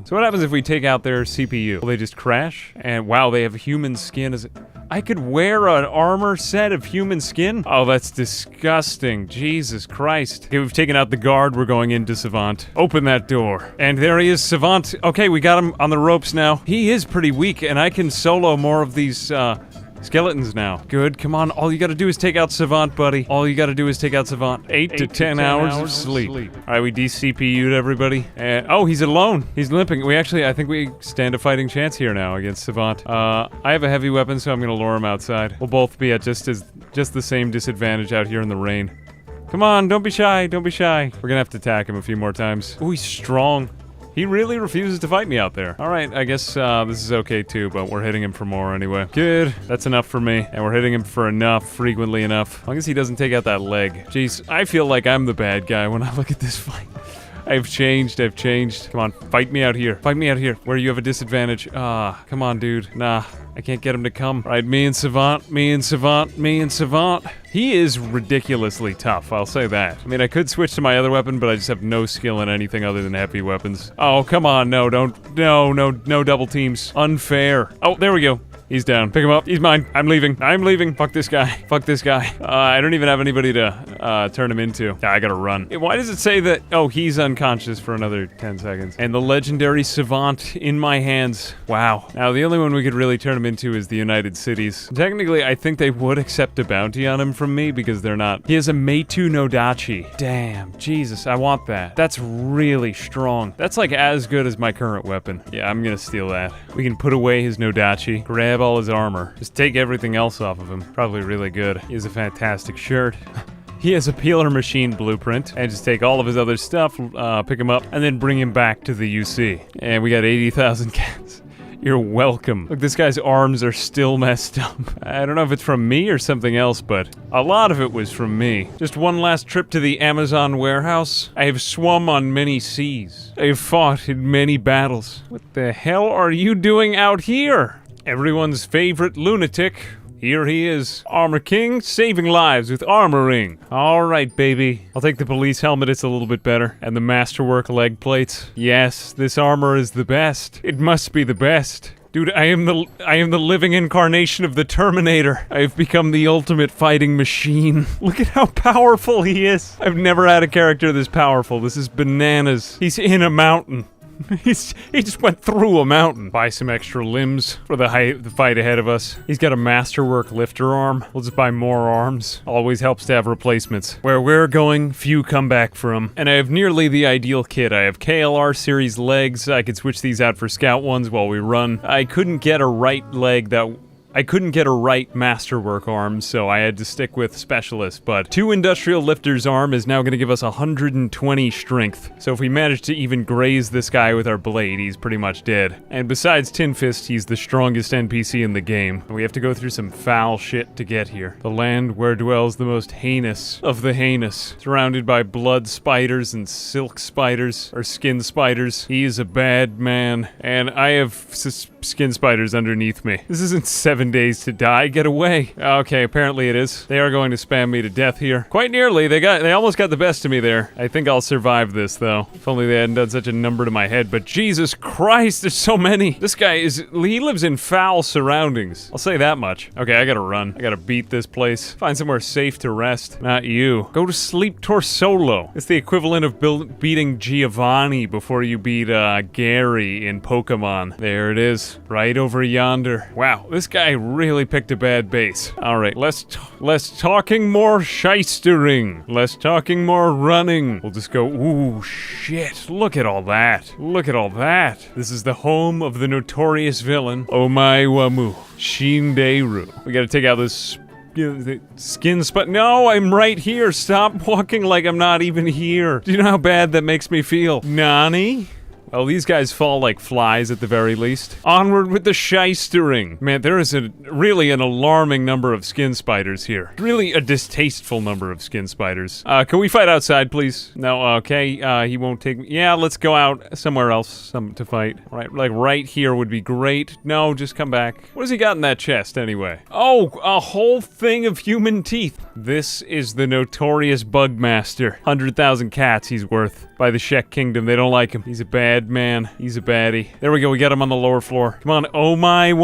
So what happens if we take out their CPU? Will they just crash? And wow, they have human skin. I could wear an armor set of human skin? Oh, that's disgusting. Jesus Christ. Okay, we've taken out the guard. We're going into Savant. Open that door. And there he is, Savant. Okay, we got him on the ropes now. He is pretty weak, and I can solo more of these, skeletons now. Good, come on. All you gotta do is take out Savant, buddy. All you gotta do is take out Savant. 8 to 10 hours of sleep. Alright, we de-CPU'd everybody. And, oh, he's alone. He's limping. I think we stand a fighting chance here now against Savant. I have a heavy weapon, so I'm gonna lure him outside. We'll both be at just the same disadvantage out here in the rain. Come on, don't be shy, don't be shy. We're gonna have to attack him a few more times. Ooh, he's strong. He really refuses to fight me out there. Alright, I guess this is okay too, but we're hitting him for more anyway. Good, that's enough for me. And we're hitting him for enough, frequently enough. As long as he doesn't take out that leg. Jeez, I feel like I'm the bad guy when I look at this fight. I've changed. Come on, fight me out here. Fight me out here, where you have a disadvantage. Come on, dude. Nah, I can't get him to come. All right, me and Savant. He is ridiculously tough, I'll say that. I mean, I could switch to my other weapon, but I just have no skill in anything other than heavy weapons. Oh, come on, no double teams. Unfair. Oh, there we go. He's down. Pick him up. He's mine. I'm leaving. Fuck this guy. I don't even have anybody to turn him into. I gotta run. Why does it say that? Oh, he's unconscious for another 10 seconds. And the legendary Savant in my hands. Wow. Now, the only one we could really turn him into is the United Cities. Technically, I think they would accept a bounty on him from me because they're not. He has a Meitu no Dachi. Damn. Jesus, I want that. That's really strong. That's like as good as my current weapon. Yeah, I'm gonna steal that. We can put away his no Dachi. Grab all his armor. Just take everything else off of him. Probably really good. He has a fantastic shirt. He has a peeler machine blueprint. And just take all of his other stuff, pick him up, and then bring him back to the UC. And we got 80,000 cats. You're welcome. Look, this guy's arms are still messed up. I don't know if it's from me or something else, but a lot of it was from me. Just one last trip to the Amazon warehouse. I have swum on many seas. I have fought in many battles. What the hell are you doing out here? Everyone's favorite lunatic. Here he is. Armor King, saving lives with armoring. Alright, baby. I'll take the police helmet, it's a little bit better. And the masterwork leg plates. Yes, this armor is the best. It must be the best. Dude, I am the living incarnation of the Terminator. I've become the ultimate fighting machine. Look at how powerful he is. I've never had a character this powerful. This is bananas. He's in a mountain. He just went through a mountain. Buy some extra limbs for the fight ahead of us. He's got a masterwork lifter arm. We'll just buy more arms. Always helps to have replacements. Where we're going, few come back from. And I have nearly the ideal kit. I have KLR series legs. I could switch these out for scout ones while we run. I couldn't get a right masterwork arm, so I had to stick with specialist, but 2 industrial lifters arm is now going to give us 120 strength. So if we manage to even graze this guy with our blade, he's pretty much dead. And besides Tin Fist, he's the strongest NPC in the game. And we have to go through some foul shit to get here. The land where dwells the most heinous of the heinous. Surrounded by blood spiders and silk spiders, or skin spiders. He is a bad man, and I have skin spiders underneath me. This isn't 7 days to die. Get away. Okay, apparently it is. They are going to spam me to death here. Quite nearly. They almost got the best of me there. I think I'll survive this, though. If only they hadn't done such a number to my head, but Jesus Christ, there's so many. This guy he lives in foul surroundings. I'll say that much. Okay, I gotta run. I gotta beat this place. Find somewhere safe to rest. Not you. Go to sleep, Torsolo. It's the equivalent of beating Giovanni before you beat Gary in Pokemon. There it is. Right over yonder. Wow, this guy really picked a bad base. Alright, less talking, more shystering. Less talking, more running. We'll just go, ooh, shit. Look at all that. Look at all that. This is the home of the notorious villain, Omae Shinderu. We gotta take out this skin spot. No, I'm right here. Stop walking like I'm not even here. Do you know how bad that makes me feel? Nani? Well, these guys fall like flies at the very least. Onward with the shystering. Man, there is really an alarming number of skin spiders here. Really a distasteful number of skin spiders. Can we fight outside, please? No, okay, he won't take me. Yeah, let's go out somewhere else to fight. Right, like right here would be great. No, just come back. What has he got in that chest, anyway? Oh, a whole thing of human teeth. This is the notorious Bugmaster. 100,000 cats he's worth. By the Shek Kingdom, they don't like him. He's a bad man. He's a baddie. There we go, we got him on the lower floor. Come on, Omae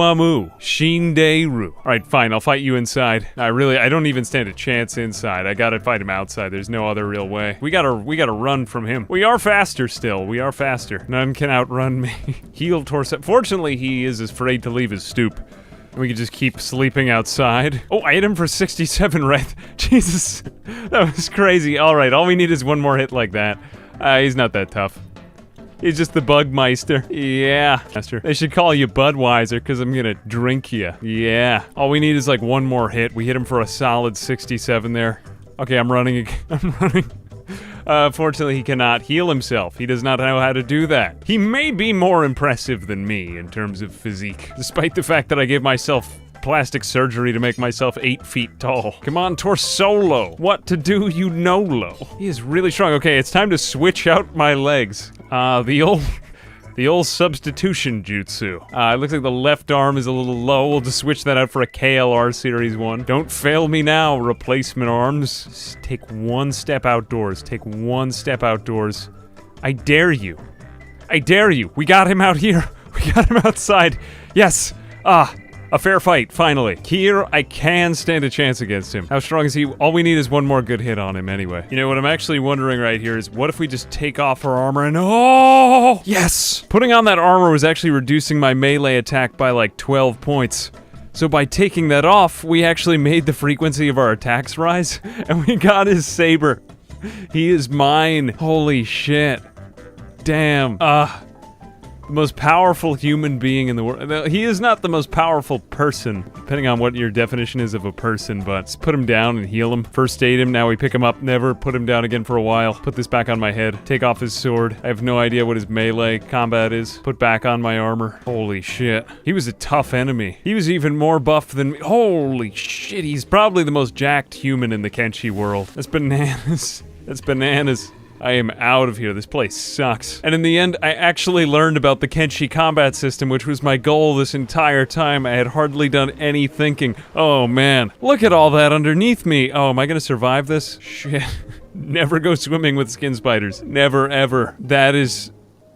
Shinderu. Alright, fine, I'll fight you inside. I don't even stand a chance inside. I gotta fight him outside. There's no other real way. We gotta run from him. We are faster still. We are faster. None can outrun me. Heal Torso. Fortunately, he is afraid to leave his stoop. We could just keep sleeping outside. Oh, I hit him for 67 right. Jesus, that was crazy. Alright, all we need is one more hit like that. He's not that tough. He's just the Bugmeister. Yeah. Master. They should call you Budweiser, because I'm gonna drink you. Yeah. All we need is like one more hit. We hit him for a solid 67 there. Okay, I'm running. I'm running. Fortunately, he cannot heal himself. He does not know how to do that. He may be more impressive than me in terms of physique, despite the fact that I gave myself plastic surgery to make myself 8 feet tall. Come on, Torsolo. What to do, you know-lo. He is really strong. Okay, it's time to switch out my legs. The old substitution jutsu. It looks like the left arm is a little low. We'll just switch that out for a KLR Series 1. Don't fail me now, replacement arms. Just take one step outdoors. Take one step outdoors. I dare you. I dare you. We got him out here. We got him outside. Yes. A fair fight, finally. Here, I can stand a chance against him. How strong is he? All we need is one more good hit on him anyway. You know, what I'm actually wondering right here is, what if we just take off our armor and... Oh! Yes! Putting on that armor was actually reducing my melee attack by like 12 points. So by taking that off, we actually made the frequency of our attacks rise, and we got his saber. He is mine. Holy shit. Damn. The most powerful human being in the world. He is not the most powerful person, depending on what your definition is of a person, but let's put him down and heal him. First aid him, now we pick him up, never put him down again for a while. Put this back on my head, take off his sword. I have no idea what his melee combat is. Put back on my armor. Holy shit. He was a tough enemy. He was even more buff than me. Holy shit, he's probably the most jacked human in the Kenshi world. That's bananas. That's bananas. I am out of here. This place sucks. And in the end, I actually learned about the Kenshi combat system, which was my goal this entire time. I had hardly done any thinking. Oh man, look at all that underneath me. Oh, am I gonna survive this? Shit. Never go swimming with skin spiders. Never, ever. That is...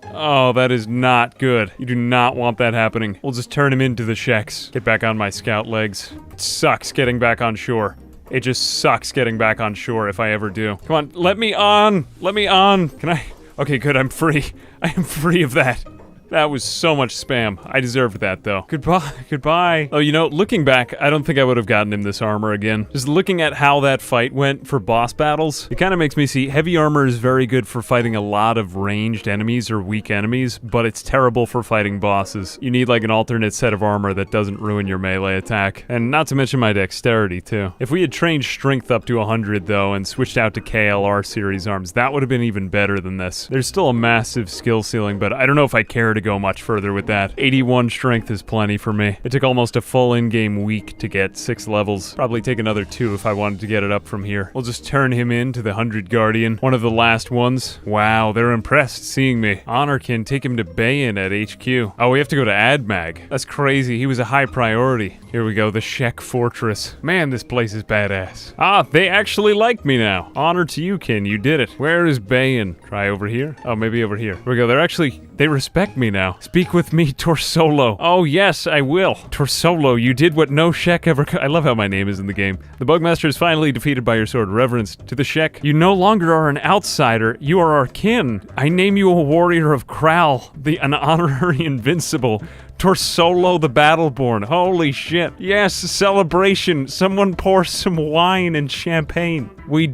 Oh, that is not good. You do not want that happening. We'll just turn him into the Sheks. Get back on my scout legs. It sucks getting back on shore. It just sucks getting back on shore if I ever do. Come on, let me on! Let me on! Can I? Okay, good, I'm free. I am free of that. That was so much spam. I deserved that, though. Goodbye. Goodbye. Oh, you know, looking back, I don't think I would have gotten him this armor again. Just looking at how that fight went for boss battles, it kind of makes me see heavy armor is very good for fighting a lot of ranged enemies or weak enemies, but it's terrible for fighting bosses. You need like an alternate set of armor that doesn't ruin your melee attack. And not to mention my dexterity, too. If we had trained strength up to 100, though, and switched out to KLR series arms, that would have been even better than this. There's still a massive skill ceiling, but I don't know if I care to go much further with that. 81 strength is plenty for me. It took almost a full in-game week to get 6 levels. Probably take another 2 if I wanted to get it up from here. We'll just turn him into the 100 Guardian. One of the last ones. Wow, they're impressed seeing me. Honor can take him to Bayon at HQ. Oh, we have to go to Admag. That's crazy. He was a high priority. Here we go, the Shek Fortress. Man, this place is badass. Ah, they actually like me now. Honor to you, Kin. You did it. Where is Bayon? Try over here? Oh, maybe over here. Here we go. They respect me now. Speak with me, Torsolo. Oh, yes, I will. Torsolo, you did what no Shek ever could. I love how my name is in the game. The Bugmaster is finally defeated by your sword. Reverence to the Shek. You no longer are an outsider. You are our kin. I name you a warrior of Kral, an honorary invincible. Torsolo the Battleborn. Holy shit. Yes, celebration. Someone pour some wine and champagne. I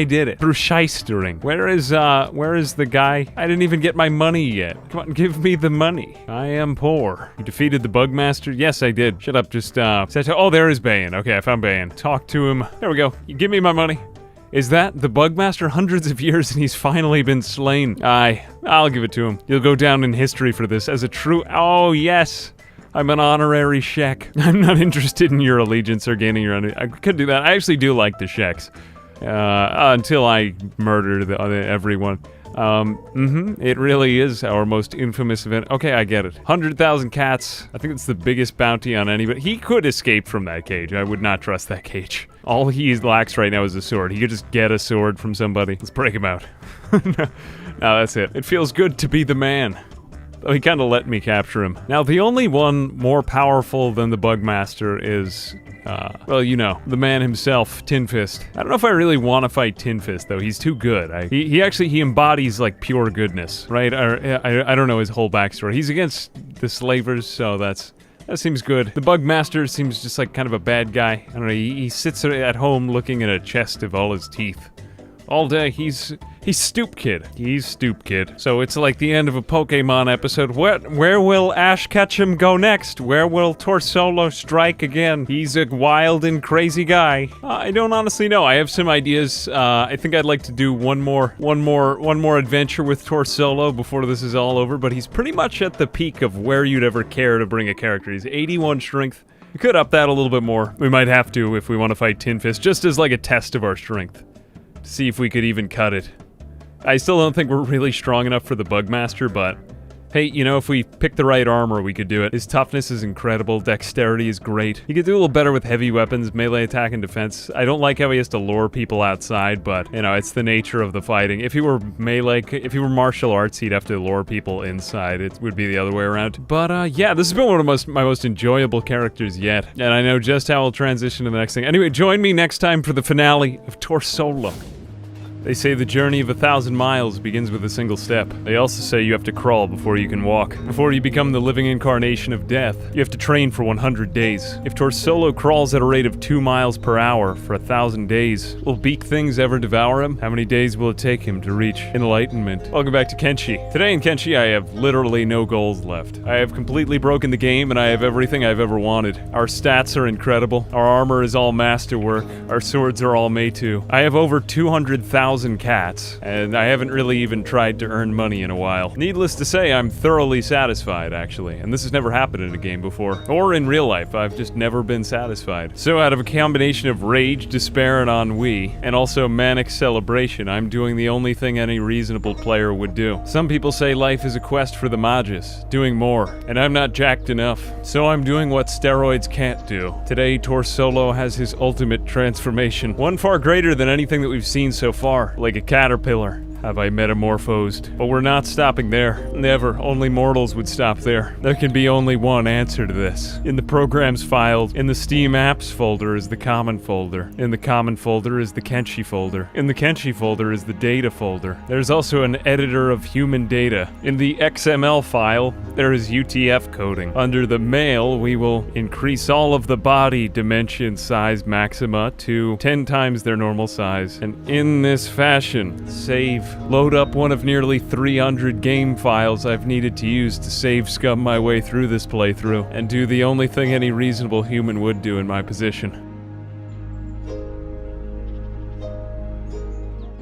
did it. Through shystering. Where is the guy? I didn't even get my money yet. Come on, give me the money. I am poor. You defeated the Bugmaster? Yes, I did. Shut up, oh, there is Bayon. Okay, I found Bayon. Talk to him. There we go. You give me my money. Is that the Bugmaster? Hundreds of years and he's finally been slain. I'll give it to him. You'll go down in history for this as a true... Oh, yes! I'm an honorary Shek. I'm not interested in your allegiance or gaining your... I could do that. I actually do like the Sheks. Until I murder everyone. It really is our most infamous event. Okay, I get it. 100,000 cats. I think it's the biggest bounty on anybody. He could escape from that cage. I would not trust that cage. All he lacks right now is a sword. He could just get a sword from somebody. Let's break him out. No, that's it. It feels good to be the man. Oh, he kind of let me capture him. Now, the only one more powerful than the Bugmaster is, well, you know, the man himself, Tin Fist. I don't know if I really want to fight Tin Fist, though. He's too good. He embodies, like, pure goodness, right? I don't know his whole backstory. He's against the slavers, so that seems good. The Bugmaster seems just like kind of a bad guy. I don't know, he sits at home looking at a chest of all his teeth. all day. He's Stoop Kid. He's Stoop Kid. So it's like the end of a Pokemon episode. Where will Ash Ketchum go next? Where will Torsolo strike again? He's a wild and crazy guy. I don't honestly know. I have some ideas. I think I'd like to do one more adventure with Torsolo before this is all over, but he's pretty much at the peak of where you'd ever care to bring a character. He's 81 strength. We could up that a little bit more. We might have to if we want to fight Tin Fist, just as like a test of our strength. To see if we could even cut it. I still don't think we're really strong enough for the Bugmaster, but hey, you know, if we pick the right armor, we could do it. His toughness is incredible, dexterity is great. He could do a little better with heavy weapons, melee attack and defense. I don't like how he has to lure people outside, but, you know, it's the nature of the fighting. If he were melee, if he were martial arts, he'd have to lure people inside. It would be the other way around. But, yeah, this has been one of my most enjoyable characters yet, and I know just how I'll transition to the next thing. Anyway, join me next time for the finale of Torsolo. They say the journey of 1,000 miles begins with a single step. They also say you have to crawl before you can walk. Before you become the living incarnation of death, you have to train for 100 days. If Torsolo crawls at a rate of 2 miles per hour for 1,000 days, will beak things ever devour him? How many days will it take him to reach enlightenment? Welcome back to Kenshi. Today in Kenshi, I have literally no goals left. I have completely broken the game and I have everything I've ever wanted. Our stats are incredible. Our armor is all masterwork. Our swords are all Meitu. I have over 200,000 cats, and I haven't really even tried to earn money in a while. Needless to say, I'm thoroughly satisfied, actually, and this has never happened in a game before, or in real life. I've just never been satisfied. So out of a combination of rage, despair, and ennui, and also manic celebration, I'm doing the only thing any reasonable player would do. Some people say life is a quest for the Magus, doing more, and I'm not jacked enough, so I'm doing what steroids can't do. Today, Torsolo has his ultimate transformation, one far greater than anything that we've seen so far. Like a caterpillar, have I metamorphosed. But we're not stopping there. Never. Only mortals would stop there. There can be only one answer to this. In the programs filed, in the Steam Apps folder is the common folder. In the common folder is the Kenshi folder. In the Kenshi folder is the data folder. There's also an editor of human data. In the XML file, there is UTF coding. Under the mail, we will increase all of the body dimension size maxima to 10 times their normal size. And in this fashion, save. Load up one of nearly 300 game files I've needed to use to save scum my way through this playthrough, and do the only thing any reasonable human would do in my position.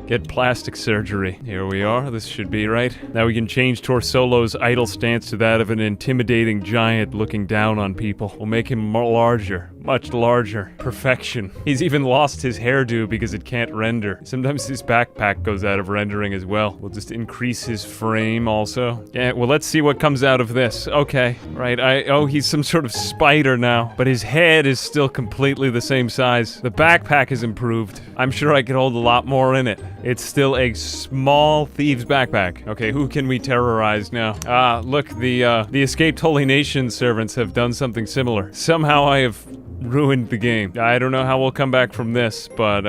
Get plastic surgery. Here we are, this should be right. Now we can change Torsolo's idle stance to that of an intimidating giant looking down on people. We'll make him more larger. Much larger. Perfection. He's even lost his hairdo because it can't render. Sometimes his backpack goes out of rendering as well. We'll just increase his frame also. Yeah, well, let's see what comes out of this. Okay, right, oh, he's some sort of spider now. But his head is still completely the same size. The backpack is improved. I'm sure I could hold a lot more in it. It's still a small thieves backpack. Okay, who can we terrorize now? Ah, look, the escaped Holy Nation servants have done something similar. Somehow I have ruined the game. I don't know how we'll come back from this, but,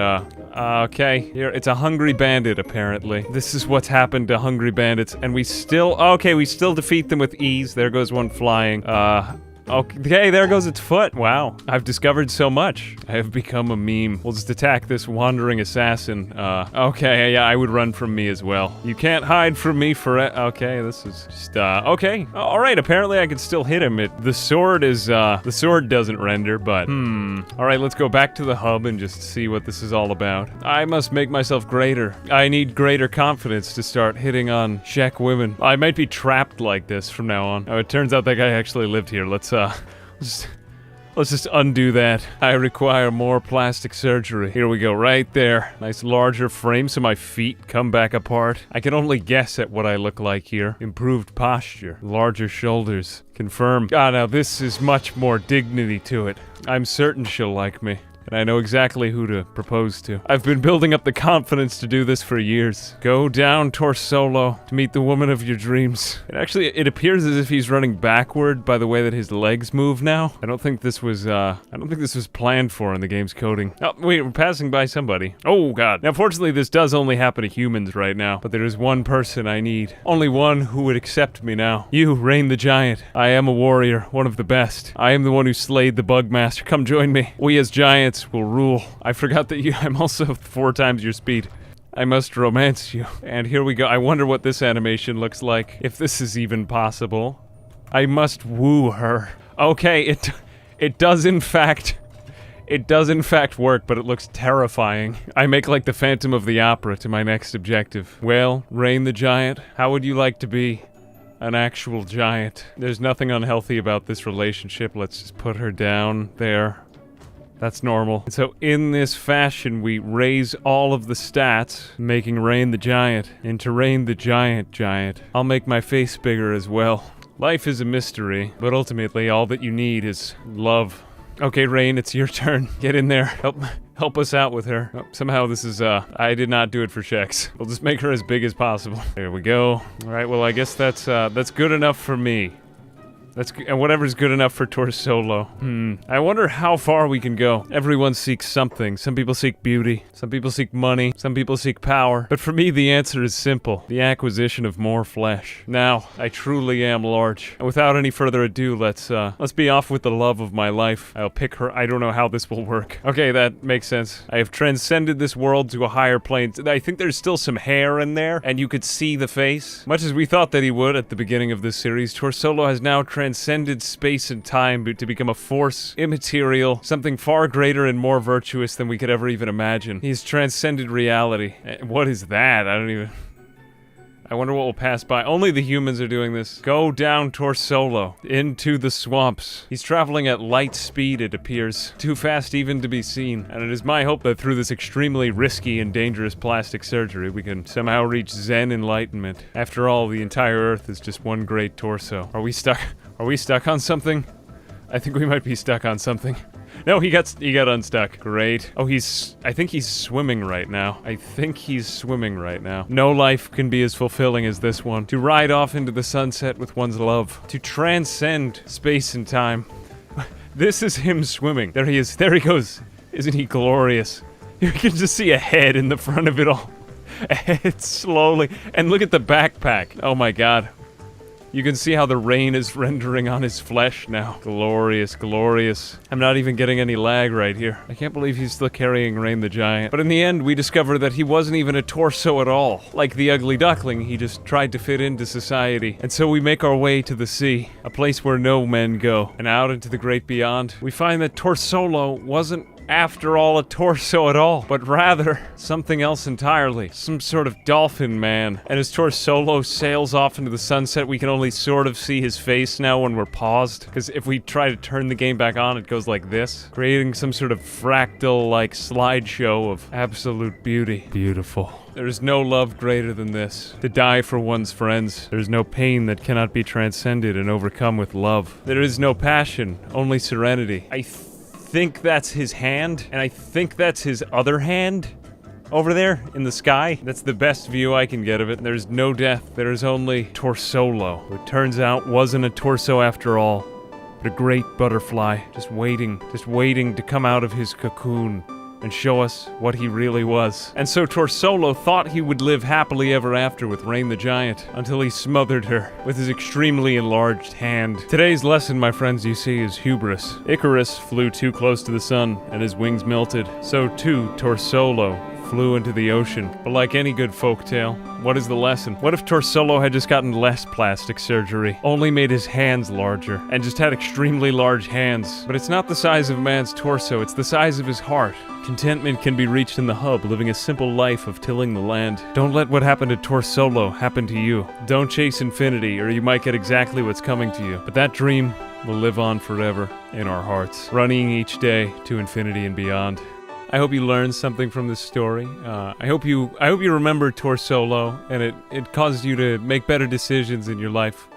okay. Here, it's a hungry bandit, apparently. This is what's happened to hungry bandits, and we still defeat them with ease. There goes one flying. Okay, there goes its foot. Wow. I've discovered so much. I have become a meme. We'll just attack this wandering assassin. Okay, yeah, I would run from me as well. You can't hide from me okay, this is just, okay. Alright, apparently I can still hit him. The sword doesn't render, but, Alright, let's go back to the hub and just see what this is all about. I must make myself greater. I need greater confidence to start hitting on Czech women. I might be trapped like this from now on. Oh, it turns out that guy actually lived here. Let's just undo that. I require more plastic surgery. Here we go, right there. Nice larger frame so my feet come back apart. I can only guess at what I look like here. Improved posture, larger shoulders. Confirm. Ah, now this is much more dignity to it. I'm certain she'll like me. And I know exactly who to propose to. I've been building up the confidence to do this for years. Go down, Torsolo, to meet the woman of your dreams. It appears as if he's running backward by the way that his legs move now. I don't think this was planned for in the game's coding. Oh, wait, we're passing by somebody. Oh, God. Now, fortunately, this does only happen to humans right now, but there is one person I need. Only one who would accept me now. You, Rain the Giant. I am a warrior, one of the best. I am the one who slayed the Bugmaster. Come join me. We as giants will rule. I forgot that I'm also 4 times your speed. I must romance you. And here we go. I wonder what this animation looks like, if this is even possible. I must woo her. Okay, it does in fact work, but it looks terrifying. I make like the Phantom of the Opera to my next objective. Well, Rain the Giant, how would you like to be an actual giant? There's nothing unhealthy about this relationship. Let's just put her down there. That's normal. And so in this fashion, we raise all of the stats, making Rain the Giant into Rain the Giant. I'll make my face bigger as well. Life is a mystery, but ultimately all that you need is love. Okay, Rain, it's your turn. Get in there. Help us out with her. Oh, somehow this is, I did not do it for Shex. We'll just make her as big as possible. There we go. Alright, well I guess that's good enough for me. And whatever's good enough for Torsolo. I wonder how far we can go. Everyone seeks something. Some people seek beauty. Some people seek money. Some people seek power. But for me, the answer is simple. The acquisition of more flesh. Now, I truly am large. And without any further ado, let's be off with the love of my life. I'll pick her. I don't know how this will work. Okay, that makes sense. I have transcended this world to a higher plane. I think there's still some hair in there, and you could see the face. Much as we thought that he would at the beginning of this series, Torsolo has now transcended space and time to become a force, immaterial, something far greater and more virtuous than we could ever even imagine. He's transcended reality. What is that? I wonder what will pass by. Only the humans are doing this. Go down Torsolo, into the swamps. He's traveling at light speed, it appears. Too fast even to be seen. And it is my hope that through this extremely risky and dangerous plastic surgery, we can somehow reach Zen enlightenment. After all, the entire Earth is just one great torso. Are we stuck? Are we stuck on something? I think we might be stuck on something. No, he got unstuck. Great. Oh, I think he's swimming right now. No life can be as fulfilling as this one. To ride off into the sunset with one's love. To transcend space and time. This is him swimming. There he is. There he goes. Isn't he glorious? You can just see a head in the front of it all. A head slowly. And look at the backpack. Oh my god. You can see how the rain is rendering on his flesh now. Glorious, glorious. I'm not even getting any lag right here. I can't believe he's still carrying Rain the Giant. But in the end, we discover that he wasn't even a torso at all. Like the ugly duckling, he just tried to fit into society. And so we make our way to the sea, a place where no men go. And out into the great beyond, we find that Torsolo wasn't after all a torso at all, but rather something else entirely. Some sort of dolphin man. And as Torsolo sails off into the sunset, we can only sort of see his face now when we're paused. Because if we try to turn the game back on, it goes like this, creating some sort of fractal-like slideshow of absolute beauty. Beautiful. There is no love greater than this. To die for one's friends. There is no pain that cannot be transcended and overcome with love. There is no passion, only serenity. I think that's his hand, and I think that's his other hand over there in the sky. That's the best view I can get of it. There's no death. There is only Torsolo, who it turns out wasn't a torso after all, but a great butterfly, just waiting to come out of his cocoon and show us what he really was. And so Torsolo thought he would live happily ever after with Rain the Giant, until he smothered her with his extremely enlarged hand. Today's lesson, my friends, you see, is hubris. Icarus flew too close to the sun, and his wings melted. So too, Torsolo flew into the ocean. But like any good folktale, what is the lesson? What if Torsolo had just gotten less plastic surgery, only made his hands larger, and just had extremely large hands? But it's not the size of man's torso, it's the size of his heart. Contentment can be reached in the hub, living a simple life of tilling the land. Don't let what happened to Torsolo happen to you. Don't chase infinity, or you might get exactly what's coming to you. But that dream will live on forever in our hearts, running each day to infinity and beyond. I hope you learned something from this story. I hope you remember Torsolo, and it caused you to make better decisions in your life.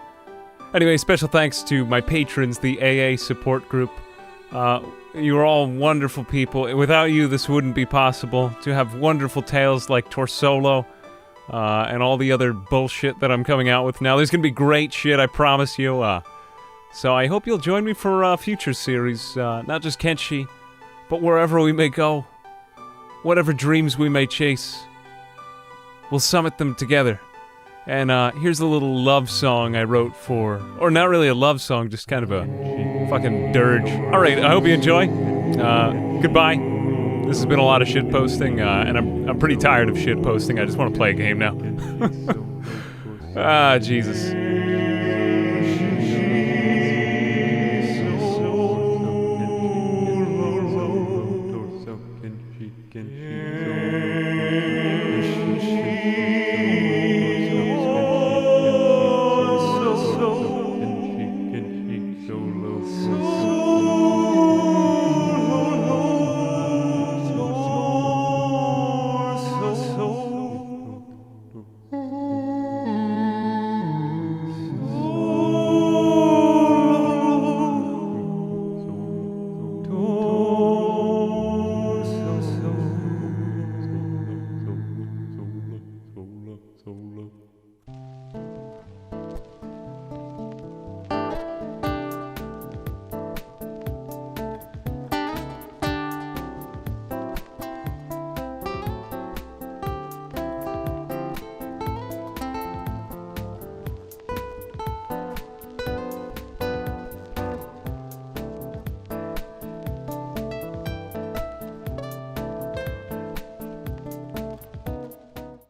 Anyway, special thanks to my patrons, the AA support group. You are all wonderful people. Without you, this wouldn't be possible. To have wonderful tales like Torsolo, and all the other bullshit that I'm coming out with now. There's gonna be great shit, I promise you. So I hope you'll join me for future series, not just Kenshi, but wherever we may go, whatever dreams we may chase, we'll summit them together. And here's a little love song I wrote for, or not really a love song, just kind of a fucking dirge. Alright, I hope you enjoy. Goodbye. This has been a lot of shit posting, and I'm pretty tired of shit posting. I just want to play a game now. Ah, Jesus.